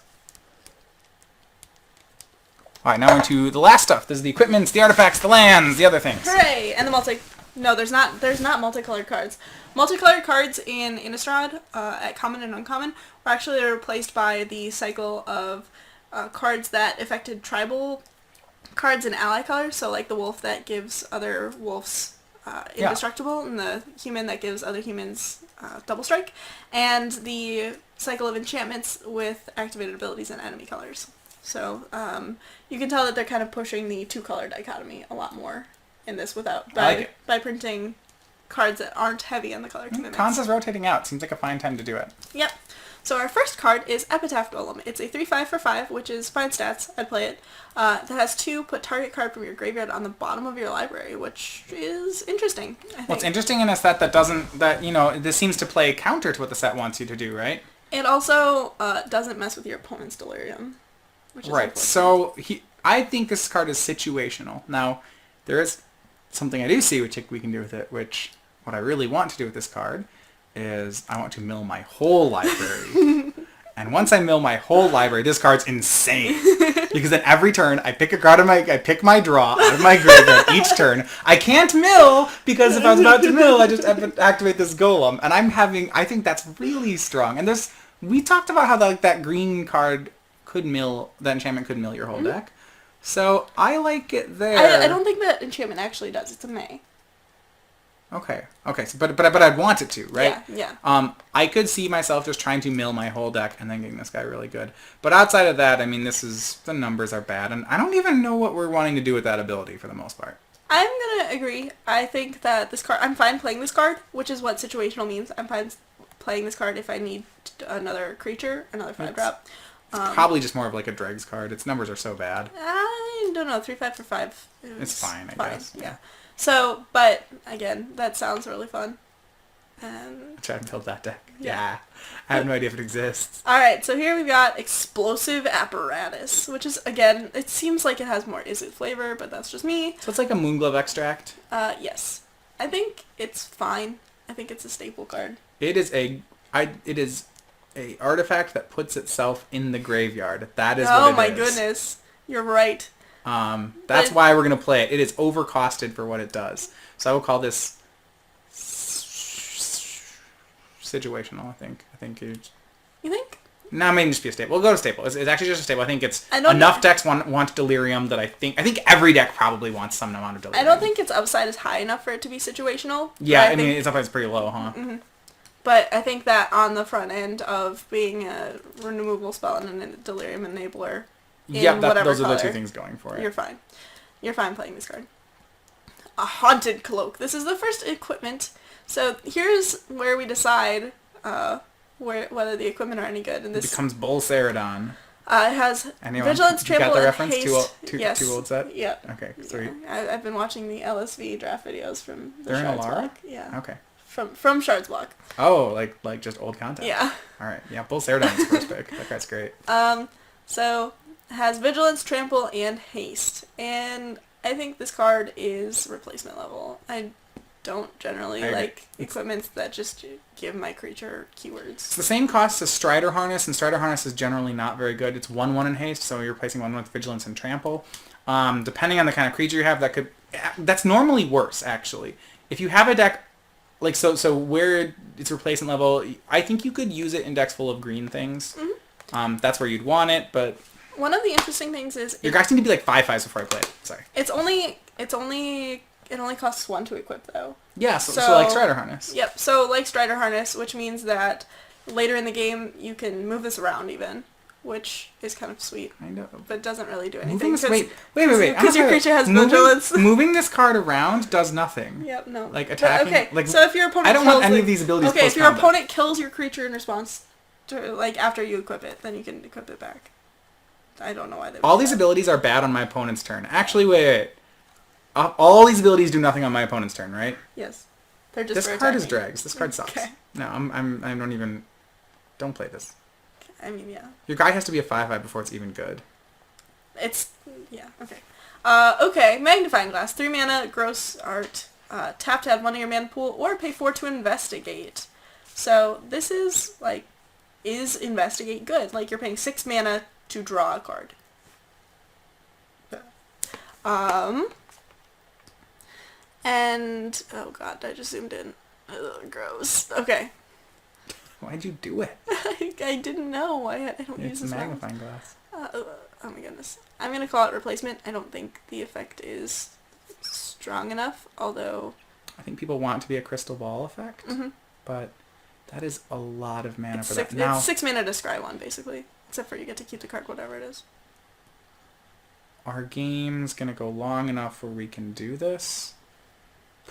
All right, now into the last stuff. This is the equipments, the artifacts, the lands, the other things. Hooray! And the No, there's not multicolored cards. Multicolored cards in Innistrad, at common and uncommon, were actually replaced by the cycle of cards that affected tribal cards in ally colors. So like the wolf that gives other wolves indestructible, and the human that gives other humans double strike, and the cycle of enchantments with activated abilities in enemy colors. So you can tell that they're kind of pushing the 2-color dichotomy a lot more in this by printing cards that aren't heavy on the color commitments. Khans is rotating out. Seems like a fine time to do it. Yep. So our first card is Epitaph Golem. It's a 3/5 for 5, which is fine stats. I'd play it. That has 2, put target card from your graveyard on the bottom of your library, which is interesting, I think. What's interesting in a set this seems to play counter to what the set wants you to do, right? It also doesn't mess with your opponent's delirium, which is right. So I think this card is situational. Now, there is something I do see which we can do with it, which what I really want to do with this card is I want to mill my whole library. And once I mill my whole library, this card's insane. Because then every turn I pick a card I pick my draw out of my graveyard each turn. I can't mill because if I was about to mill, I just activate this golem. And I think that's really strong. And we talked about how that green card could mill, that enchantment could mill your whole deck. So I like it there. I don't think that enchantment actually does. It's a May. Okay. So, but I'd want it to, right? Yeah. I could see myself just trying to mill my whole deck and then getting this guy really good. But outside of that, I mean, the numbers are bad, and I don't even know what we're wanting to do with that ability for the most part. I'm gonna agree. I think that this card, I'm fine playing this card, which is what situational means. I'm fine playing this card if I need another creature, another 5-drop. Probably just more of like a dregs card. Its numbers are so bad. I don't know. 3/5 for 5. It's fine, I guess. Yeah. So, but again, that sounds really fun. Try to build that deck. Yeah. I have no idea if it exists. Alright, so here we've got Explosive Apparatus, which is, again, it seems like it has more Izzet flavor, but that's just me. So it's like a Moonglove extract? Yes. I think it's fine. I think it's a staple card. It is a artifact that puts itself in the graveyard. That is what it is. Oh my goodness. You're right. That's why we're going to play it. It is overcosted for what it does. So I will call this situational, I think. You think? No, it may just be a staple. We'll go to staple. It's actually just a staple. I think it's enough decks want Delirium that I think every deck probably wants some amount of Delirium. I don't think its upside is high enough for it to be situational. Yeah, I mean, its upside is pretty low, huh? Mm-hmm. But I think that on the front end of being a removal spell and a Delirium Enabler, those are the two things going for it. You're fine. You're fine playing this card. A Haunted Cloak. This is the first equipment. So here's where we decide whether the equipment are any good. And this it becomes Bull Ceradon. It has Vigilance, Trample, got the and reference? Haste. Yes. Too old set? Yep. Okay, sweet. Yeah. I've been watching the LSV draft videos from the They're Shards in Alara? block. Yeah. Okay. From Shards block. Oh, like just old content. Yeah. All right. Yeah, Bull Ceradon's first pick. That card's great. So it has Vigilance, Trample, and Haste. And I think this card is replacement level. I don't generally like equipments that just give my creature keywords. It's the same cost as Strider Harness, and Strider Harness is generally not very good. It's 1/1 in haste, so you're replacing 1/1 with Vigilance and Trample. Depending on the kind of creature you have, that's normally worse, actually. If you have a deck, so where it's replacement level, I think you could use it in decks full of green things. Mm-hmm. That's where you'd want it, but... One of the interesting things is... Your guys need to be like 5/5s before I play it. Sorry. It only costs 1 to equip, though. Yeah, so like Strider Harness. Yep, so like Strider Harness, which means that later in the game you can move this around even, which is kind of sweet. I know. But doesn't really do anything. Wait. Because your creature has Vigilance. Moving this card around does nothing. Yep, no. Like attacking. But, so if your opponent I don't want any of these abilities if your opponent kills your creature in response to, after you equip it, then you can equip it back. I don't know why they would all these abilities are bad on my opponent's turn. Actually, wait. all these abilities do nothing on my opponent's turn, right? Yes. They're just This for card is attacking. dregs. This card sucks. Okay. No, I don't even... Don't play this. I mean, yeah. Your guy has to be a 5/5 before it's even good. It's, yeah, okay. Okay, Magnifying Glass. 3 mana, gross art. Tap to add 1 to your mana pool, or pay 4 to investigate. So, this is, like, is investigate good? Like, you're paying 6 mana to draw a card. And, oh god, I just zoomed in. Ugh, gross. Okay. Why'd you do it? I didn't know. I don't use It's a this magnifying glass. Oh my goodness. I'm going to call it replacement. I don't think the effect is strong enough, although... I think people want it to be a crystal ball effect, but that is a lot of mana for that. Now, it's 6 mana to scry 1, basically. Except for you get to keep the card, whatever it is. our game's going to go long enough where we can do this.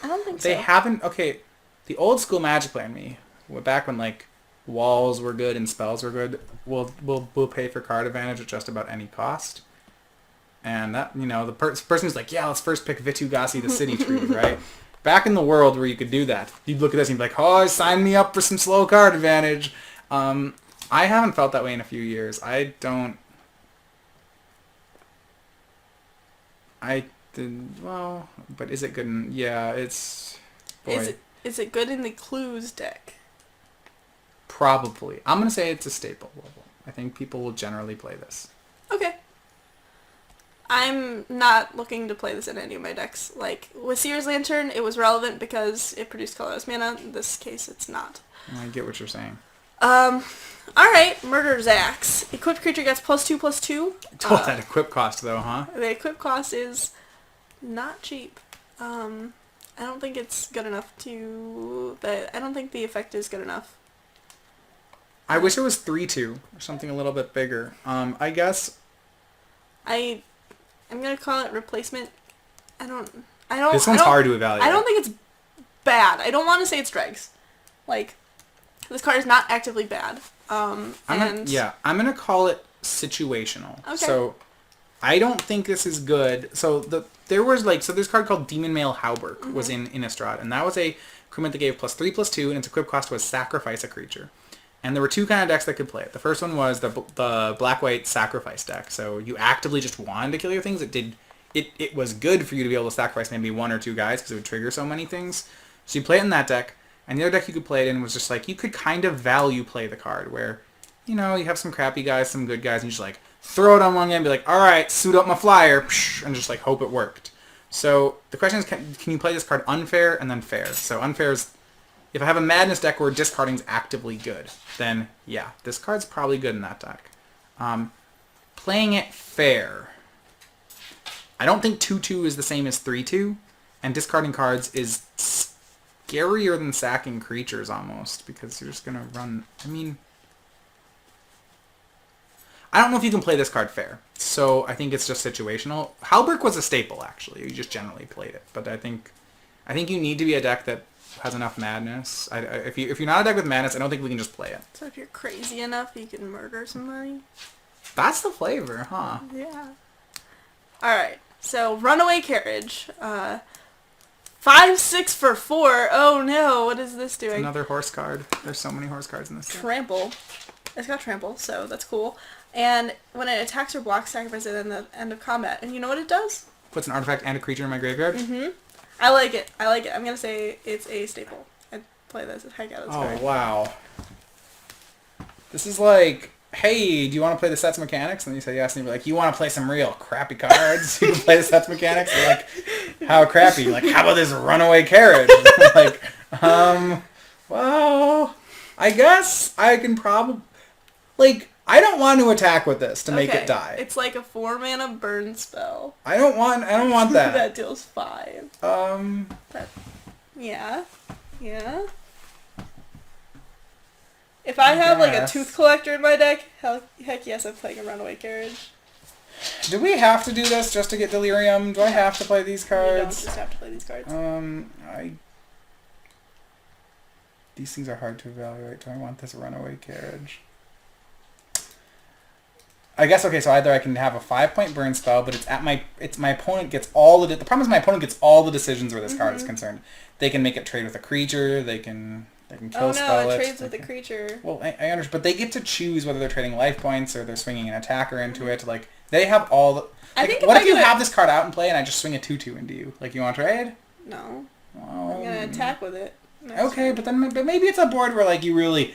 I don't think so. They haven't... Okay, the old school Magic player in me, back when, like, walls were good and spells were good, we'll pay for card advantage at just about any cost. And that, you know, the person who's like, yeah, let's first pick Vitu-Ghazi the City Tree, right? Back in the world where you could do that, you'd look at this and you'd be like, oh, sign me up for some slow card advantage. I haven't felt that way in a few years. Well, but is it good? Yeah, it's... Boy. Is it good in the clues deck? Probably. I'm going to say it's a staple level. I think people will generally play this. Okay. I'm not looking to play this in any of my decks. Like, with Seer's Lantern, it was relevant because it produced colorless mana. In this case, it's not. I get what you're saying. Alright, Murder's Axe. Equipped creature gets +2/+2. Oh, that equip cost, though, huh? The equip cost is not cheap. I don't think it's good enough to... I don't think the effect is good enough. I wish it was 3/2 or something a little bit bigger. I guess... I'm gonna call it replacement. I don't... This one's hard to evaluate. I don't think it's bad. I don't want to say it's dregs. Like, this card is not actively bad. I'm gonna call it situational. Okay. So, I don't think this is good. So there's this card called Demon Mail Hauberk was in Innistrad, and that was a crewman that gave +3/+2, and its equip cost was sacrifice a creature. And there were two kind of decks that could play it. The first one was the black-white sacrifice deck. So you actively just wanted to kill your things. It was good for you to be able to sacrifice maybe one or two guys because it would trigger so many things. So you play it in that deck. And the other deck you could play it in was just like, you could kind of value play the card where, you know, you have some crappy guys, some good guys, and you just like throw it on one guy and be like, all right, suit up my flyer, and just like hope it worked. So the question is, can you play this card unfair and then fair? So unfair is, if I have a Madness deck where discarding is actively good, then yeah, this card's probably good in that deck. Playing it fair. I don't think 2/2 is the same as 3/2, and discarding cards is scarier than sacking creatures almost, because you're just going to run... I mean... I don't know if you can play this card fair, so I think it's just situational. Hauberk was a staple, actually. You just generally played it, but I think you need to be a deck that has enough madness. If you're not a deck with madness, I don't think we can just play it. So if you're crazy enough, you can murder somebody? That's the flavor, huh? Yeah. Alright, so Runaway Carriage. 5/6 for 4. Oh no, what is this doing? Another horse card. There's so many horse cards in this deck. Trample. It's got trample, so that's cool. And when it attacks or blocks, sacrifice it in the end of combat. And you know what it does? Puts an artifact and a creature in my graveyard? Mm-hmm. I like it. I'm going to say it's a staple. I'd play this. Heck out of this card. Oh, wow. This is like, hey, do you want to play the sets mechanics? And you say yes, and you're like, you want to play some real crappy cards? You can play the sets mechanics? You're like, how crappy? You're like, how about this runaway carriage? Like, well, I guess I can probably, like, I don't want to attack with this to make it die. It's like a 4-mana burn spell. I don't want that. That deals 5. Yeah. If I had like a Tooth Collector in my deck, heck yes, I'm playing a Runaway Carriage. Do we have to do this just to get Delirium? Do I have to play these cards? You don't just have to play these cards. These things are hard to evaluate. Do I want this Runaway Carriage? I guess, okay, so either I can have a 5-point burn spell, but it's my opponent gets all the problem is my opponent gets all the decisions where this card is concerned. They can make it trade with a creature, they can kill spell it. Oh no, it trades with a creature. Well, I understand, but they get to choose whether they're trading life points or they're swinging an attacker into it. Like, they have all the... Like, what if you have this card out and play and I just swing a 2/2 into you? Like, you want to trade? No. I'm going to attack with it. Okay, but maybe it's a board where, like, you really...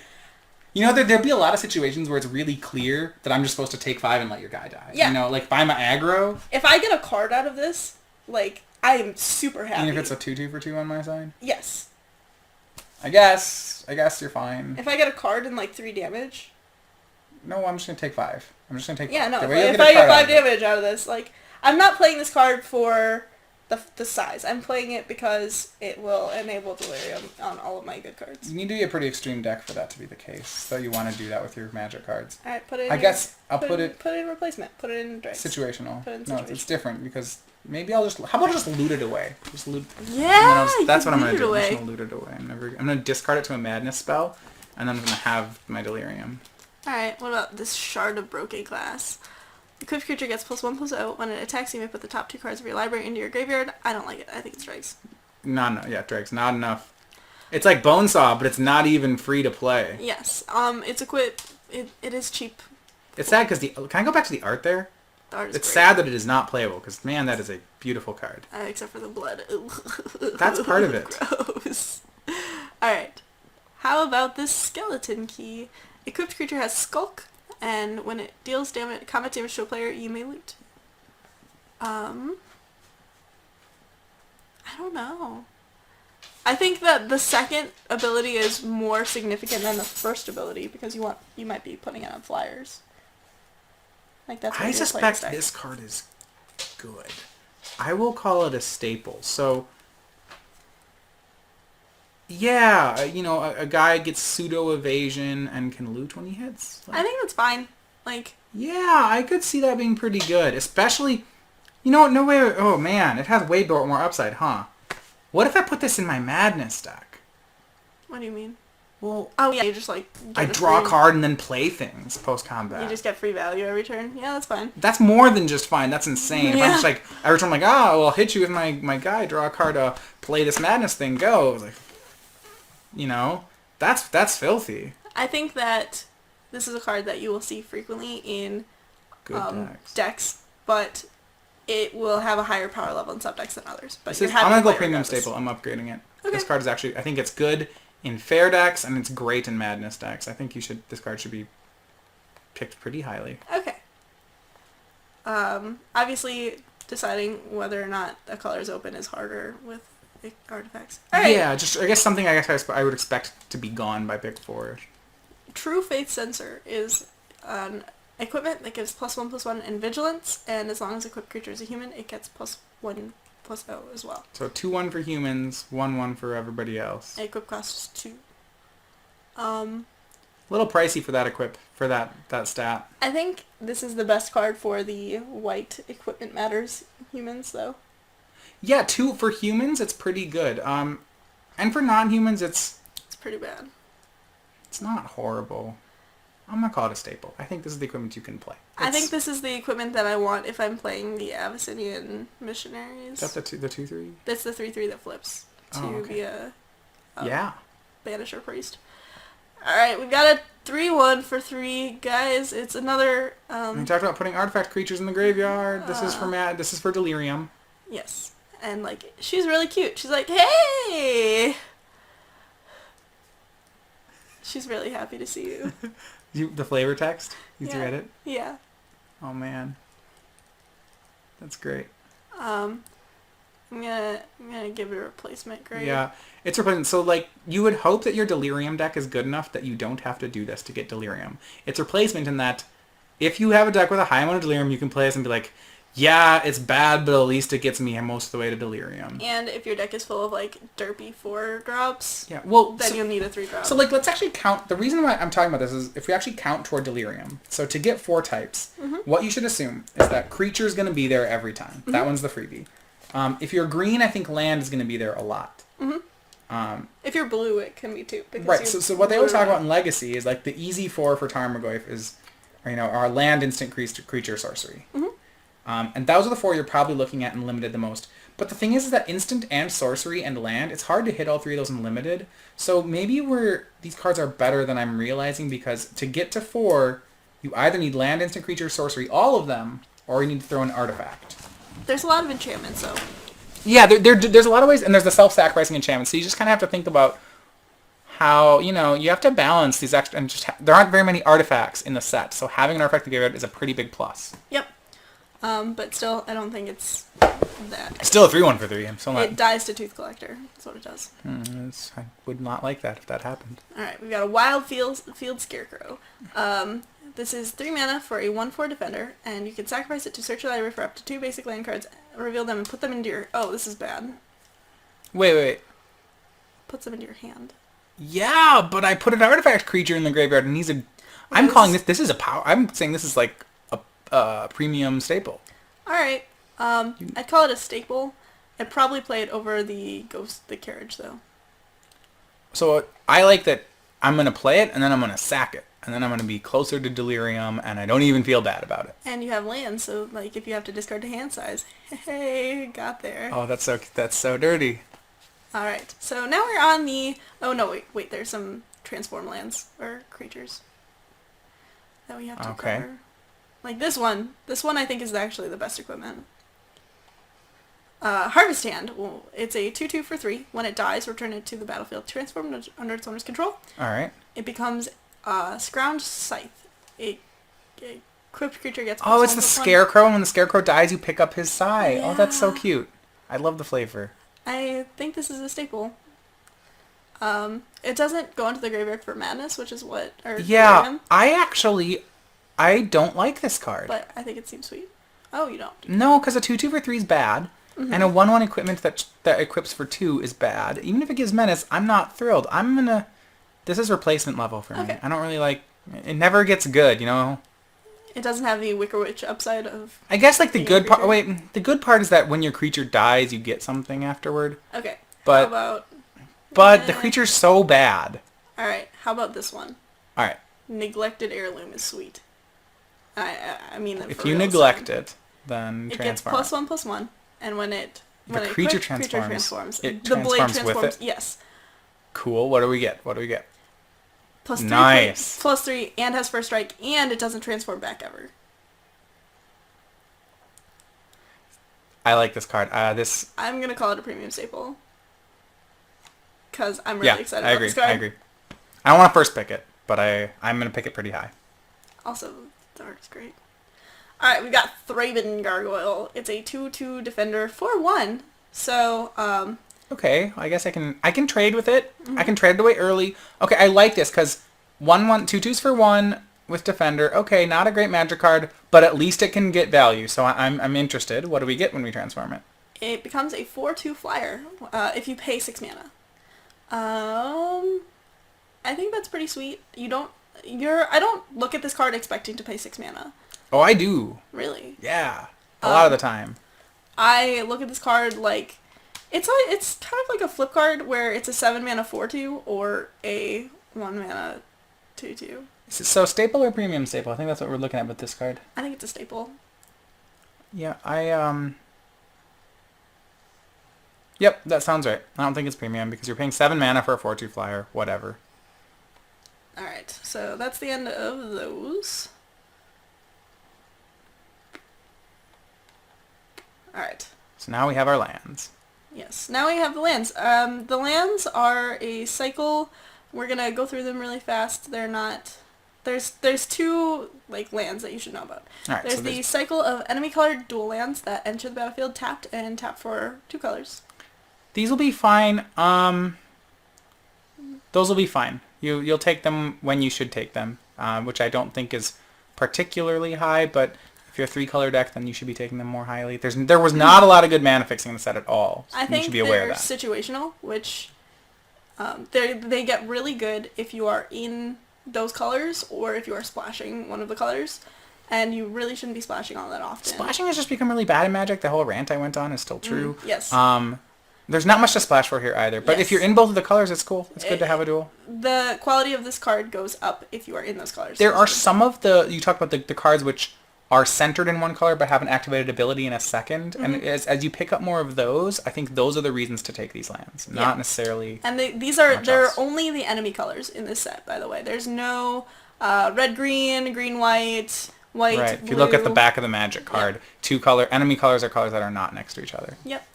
You know, there'd be a lot of situations where it's really clear that I'm just supposed to take 5 and let your guy die. Yeah. You know, like, if I'm aggro... If I get a card out of this, like, I am super happy. Even if it's a 2/2 for 2 on my side? Yes. I guess you're fine. If I get a card and, like, 3 damage... No, I'm just going to take 5. I'm just going to take 5. Yeah, no, if I get 5 damage out of this, like, I'm not playing this card for the size. I'm playing it because it will enable delirium on all of my good cards. You need to be a pretty extreme deck for that to be the case. So you want to do that with your magic cards. Alright, put it in... I'll put it in replacement. Put it in dregs. Situational. Put it in No, situation. it's different because maybe I'll just... How about I just loot it away? Just loot... Yeah, that's what I'm going to do. Away. I'm just going to loot it away. I'm going to discard it to a madness spell, and then I'm going to have my delirium. Alright, what about this Shard of Broken Glass? Equipped creature gets +1/+0. When it attacks, you may put the top 2 cards of your library into your graveyard. I don't like it. I think it's dregs. Dregs. Not enough. It's like Bonesaw, but it's not even free to play. Yes. It's equipped. It is cheap. It's sad because can I go back to the art there? The art is It's great. sad that it is not playable because, man, that is a beautiful card. Except for the blood. That's part of it. Gross. Alright. How about this Skeleton Key? Equipped creature has Skulk, and when it deals combat damage to a player, you may loot. I don't know. I think that the second ability is more significant than the first ability because you might be putting it on flyers. Like that's. I suspect this card is good. I will call it a staple. So, yeah, a guy gets pseudo evasion and can loot when he hits. I think that's fine. Like. Yeah, I could see that being pretty good, especially. No way. Oh man, it has way more upside, huh? What if I put this in my madness deck? What do you mean? Well, oh yeah, you just like. I draw a card and then play things post combat. You just get free value every turn. Yeah, that's fine. That's more than just fine. That's insane. If Yeah. I'm just like every time I'm like, I'll hit you with my guy, draw a card, play this madness thing, go. It's like, that's filthy. I think that this is a card that you will see frequently in Good decks, but it will have a higher power level in some decks than others. But I'm gonna go premium staple. I'm upgrading it. Okay. This card is actually, I think it's good in fair decks and it's great in madness decks. I think this card should be picked pretty highly. Okay. Obviously, deciding whether or not a color is open is harder with artifacts. All right. Yeah, I guess something I would expect to be gone by pick 4. True Faith Sensor is an equipment that gives +1/+1 in vigilance, and as long as equipped creature is a human, it gets +1/+0 as well. So 2/1 for humans, 1/1 for everybody else. Equip costs 2. A little pricey for that stat. I think this is the best card for the white equipment matters humans, though. Yeah, 2 for humans, it's pretty good. And for non-humans, it's pretty bad. It's not horrible. I'm gonna call it a staple. I think this is the equipment you can play. I think this is the equipment that I want if I'm playing the Abyssinian Missionaries. Is that the 2/3? That's the 3/3 that flips to be a Banisher Priest. Alright, we've got a 3/1 for 3 guys. It's another we talked about putting artifact creatures in the graveyard. This is for delirium. Yes. And like she's really cute. She's like, "Hey!" She's really happy to see you. The flavor text? You read it? Yeah. Oh man. That's great. I'm gonna give it a replacement grade. Yeah. It's replacement. So like you would hope that your delirium deck is good enough that you don't have to do this to get delirium. It's replacement in that if you have a deck with a high amount of delirium, you can play this and be like, yeah, it's bad, but at least it gets me most of the way to delirium. And if your deck is full of like derpy 4-drops, then you'll need a 3-drop. So like let's actually count. The reason why I'm talking about this is if we actually count toward delirium. So to get 4 types, what you should assume is that creature is going to be there every time. That one's the freebie. If you're green, I think land is going to be there a lot. If you're blue, it can be too. Right. So what they always talk about in Legacy is like the easy 4 for Tarmogoyf is or land instant creature sorcery. Mm-hmm. And those are the 4 you're probably looking at in limited the most. But the thing is that instant and sorcery and land, it's hard to hit all 3 of those in limited. So maybe these cards are better than I'm realizing, because to get to 4, you either need land, instant creature, sorcery, all of them, or you need to throw an artifact. There's a lot of enchantments, though. Yeah, there's a lot of ways, and there's the self-sacrificing enchantments. So you just kind of have to think about how, you have to balance these extra, and there aren't very many artifacts in the set, so having an artifact to give it is a pretty big plus. Yep. But still, I don't think it's that. Still a 3-1 for 3. I'm still not... It dies to Tooth Collector. That's what it does. I would not like that if that happened. Alright, we've got a Wild Field Scarecrow. This is 3 mana for a 1/4 defender, and you can sacrifice it to search your library for up to 2 basic land cards, reveal them, and put them into your... Oh, this is bad. Wait. Puts them into your hand. Yeah, but I put an artifact creature in the graveyard, and he's a... I'm calling this is a power... I'm saying this is like a premium staple. Alright. I'd call it a staple. I'd probably play it over the carriage, though. So I like that I'm going to play it, and then I'm going to sack it. And then I'm going to be closer to Delirium, and I don't even feel bad about it. And you have land, so like if you have to discard to hand size, hey, got there. Oh, that's so dirty. Alright, so now we're on the... Oh, no, wait, there's some transform lands, or creatures, that we have to cover. Like this one I think is actually the best equipment. Harvest Hand, well, it's a 2/2 for 3. When it dies, return it to the battlefield, transformed under its owner's control. Alright. It becomes Scrounge Scythe. A equipped creature gets... Oh, it's the Scarecrow, and when the Scarecrow dies, you pick up his scythe. Yeah. Oh, that's so cute. I love the flavor. I think this is a staple. It doesn't go into the graveyard for madness, which is what... Yeah, I don't like this card. But I think it seems sweet. Oh, you don't? No, because a 2/2 for 3 is bad, and a 1/1 equipment that equips for 2 is bad. Even if it gives menace, I'm not thrilled. This is replacement level for me. I don't really like... It never gets good, It doesn't have the Wicker Witch upside of... I guess like the good part... Wait, the good part is that when your creature dies, you get something afterward. Okay. But, how about... But the creature's so bad. Alright, how about this one? Alright. Neglected Heirloom is sweet. I mean that if you neglect it, then it transform. gets +1/+1, and when the creature transforms, the blade transforms. With it? Yes. Cool. What do we get? +3, nice. +3, and has first strike, and it doesn't transform back ever. I like this card. I'm gonna call it a premium staple. Because I'm really excited about this card. I agree. I don't want to first pick it, but I'm gonna pick it pretty high. Also, the art is great. Alright, we got Thraben Gargoyle. It's a 2/2 defender for 1. So, okay, I guess I can trade with it. I can trade it away early. Okay, I like this because 2/2s for 1 with defender. Okay, not a great magic card, but at least it can get value. So I'm interested. What do we get when we transform it? It becomes a 4/2 flyer if you pay 6 mana. I think that's pretty sweet. I don't look at this card expecting to pay 6 mana. Oh, I do. Really? Yeah. A lot of the time. I look at this card like it's kind of like a flip card where it's a 7 mana 4/2 or a 1 mana 2/2. So staple or premium staple? I think that's what we're looking at with this card. I think it's a staple. Yeah, Yep, that sounds right. I don't think it's premium because you're paying 7 mana for a 4/2 flyer. Whatever. Alright, so that's the end of those. Alright. So now we have our lands. Yes, now we have the lands. The lands are a cycle. We're gonna go through them really fast. They're not... There's 2 lands that you should know about. All right, there's the cycle of enemy-colored dual lands that enter the battlefield tapped and tap for 2 colors. These will be fine. Those will be fine. You'll take them when you should take them, which I don't think is particularly high, but if you're a 3-color deck, then you should be taking them more highly. There was not a lot of good mana fixing in the set at all. So I think you should be aware of that. They're situational, which they get really good if you are in those colors or if you are splashing one of the colors, and you really shouldn't be splashing all that often. Splashing has just become really bad in Magic. The whole rant I went on is still true. Yes. There's not much to splash for here either. But if you're in both of the colors, it's cool. It's good to have a duel. The quality of this card goes up if you are in those colors. There are some of you talk about the cards which are centered in one color but have an activated ability in a second. Mm-hmm. And as you pick up more of those, I think those are the reasons to take these lands, not necessarily. And they're only the enemy colors in this set, by the way. There's no red, green, green, white, white, right. blue. If you look at the back of the Magic card, enemy colors are colors that are not next to each other. Yep.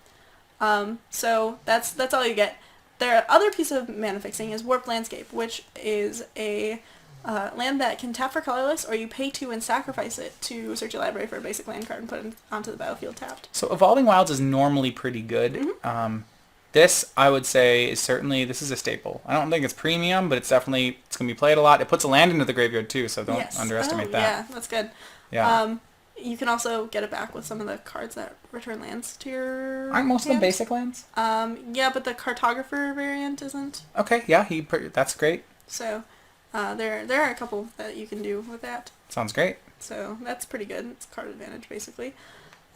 So that's all you get. Their other piece of mana fixing is Warped Landscape, which is a land that can tap for colorless, or you pay 2 and sacrifice it to search your library for a basic land card and put it onto the battlefield tapped. So Evolving Wilds is normally pretty good. Mm-hmm. This, I would say, this is a staple. I don't think it's premium, but it's going to be played a lot. It puts a land into the graveyard too, so don't underestimate that. Yeah, that's good. Yeah. You can also get it back with some of the cards that return lands to your Aren't most hand. of them basic lands? Yeah, but the Cartographer variant isn't. Okay, yeah, that's great. So, there are a couple that you can do with that. Sounds great. So, that's pretty good. It's card advantage, basically.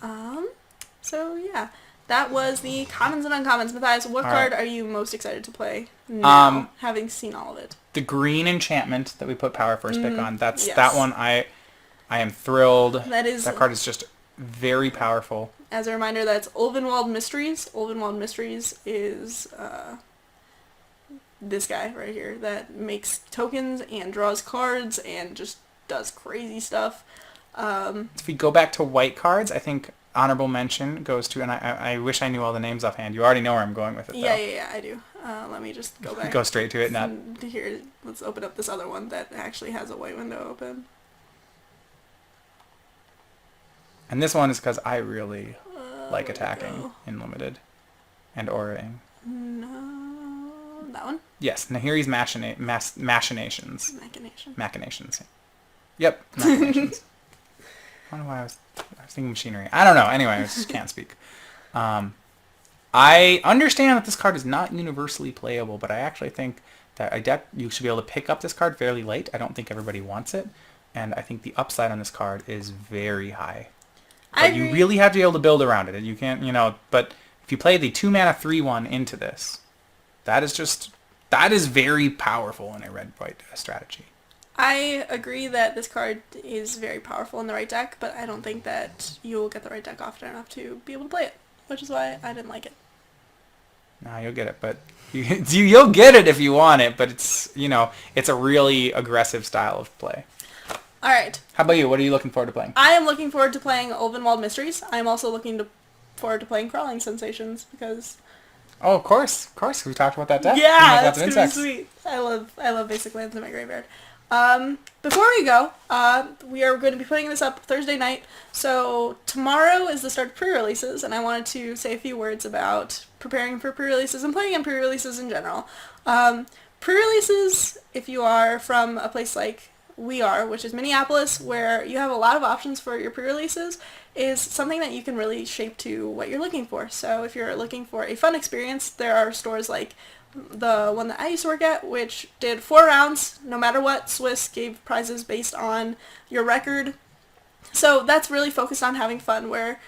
So, yeah. That was the commons and uncommons. Matthias, what card are you most excited to play now, having seen all of it? The green enchantment that we put Power First Pick on. That one I am thrilled. That card is just very powerful. As a reminder, that's Ulvenwald Mysteries. Ulvenwald Mysteries is this guy right here that makes tokens and draws cards and just does crazy stuff. If we go back to white cards, I think honorable mention goes to, and I wish I knew all the names offhand. You already know where I'm going with it, though. Yeah, I do. Let me just go back. Go straight to it. Here, let's open up this other one that actually has a white window open. And this one is because I really like attacking in Limited and Auraing. No, that one? Yes, Nahiri's Machinations. Machinations. Yep, Machinations. I don't know why I was thinking machinery. I don't know. Anyway, I just can't speak. I understand that this card is not universally playable, but I actually think that you should be able to pick up this card fairly late. I don't think everybody wants it, and I think the upside on this card is very high. But you really have to be able to build around it. And you can't, but if you play the 2-mana 3/1 into this, that is very powerful in a red-white strategy. I agree that this card is very powerful in the right deck, but I don't think that you'll get the right deck often enough to be able to play it, which is why I didn't like it. No, you'll get it, but you'll get it if you want it, but it's a really aggressive style of play. All right. How about you? What are you looking forward to playing? I am looking forward to playing Ulvenwald Mysteries. I'm also looking forward to playing Crawling Sensations because... Oh, of course. We talked about that deck. Yeah, that's going to be sweet. I love basic lands in my graveyard. Before we go, we are going to be putting this up Thursday night. So tomorrow is the start of pre-releases, and I wanted to say a few words about preparing for pre-releases and playing in pre-releases in general. Pre-releases, if you are from a place like we are, which is Minneapolis, where you have a lot of options for your pre-releases, is something that you can really shape to what you're looking for. So if you're looking for a fun experience, there are stores like the one that I used to work at, which did 4 rounds, no matter what. Swiss gave prizes based on your record. So that's really focused on having fun, where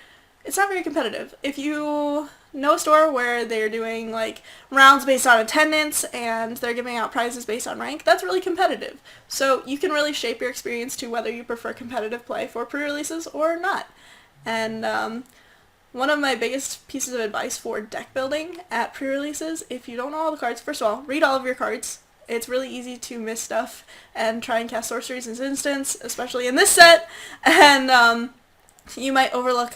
it's not very competitive. If you know a store where they're doing like rounds based on attendance and they're giving out prizes based on rank, that's really competitive. So you can really shape your experience to whether you prefer competitive play for pre-releases or not. And one of my biggest pieces of advice for deck building at pre-releases, if you don't know all the cards, first of all, read all of your cards. It's really easy to miss stuff and try and cast sorceries in instance, especially in this set, and you might overlook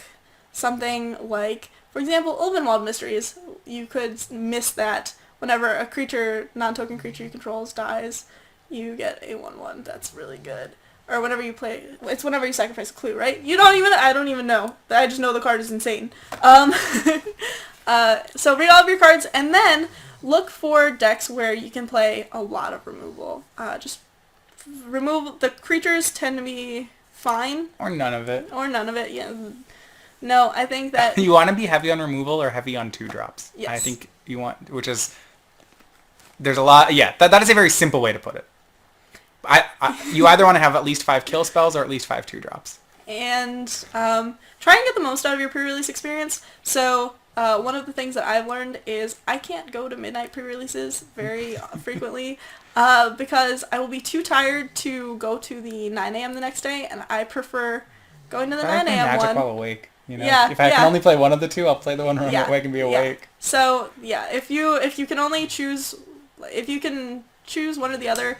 something like, for example, Ulvenwald Mysteries. You could miss that whenever a creature, non-token creature you control dies, you get a 1/1. That's really good. Or whenever you play, it's whenever you sacrifice a clue, right? I don't even know. I just know the card is insane. So read all of your cards, and then look for decks where you can play a lot of removal. Just remove, the creatures tend to be fine. Or none of it, yeah. No, I think that... You want to be heavy on removal or heavy on 2-drops. Yes. I think you want, there's a lot, yeah, that is a very simple way to put it. You either want to have at least 5 kill spells or at least 5 2-drops. And try and get the most out of your pre-release experience. So one of the things that I've learned is I can't go to midnight pre-releases very frequently because I will be too tired to go to the 9 a.m. the next day, and I prefer going to the 9 a.m. Magic one. while awake. You know, Yeah, if I can yeah. only play one of the two, I'll play the one where I'm Yeah, awake and be yeah. awake. So yeah, if you can only choose, if you can choose one or the other,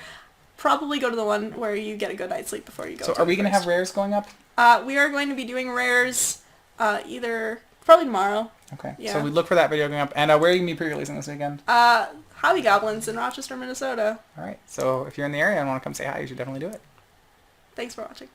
probably go to the one where you get a good night's sleep before you go. So to are we going to have first. rares going up? We are going to be doing rares either probably tomorrow. Okay. Yeah. So we look for that video going up. And where are you going to be pre-releasing this weekend? Hobby Goblins in Rochester, Minnesota. All right. So if you're in the area and want to come say hi, you should definitely do it. Thanks for watching.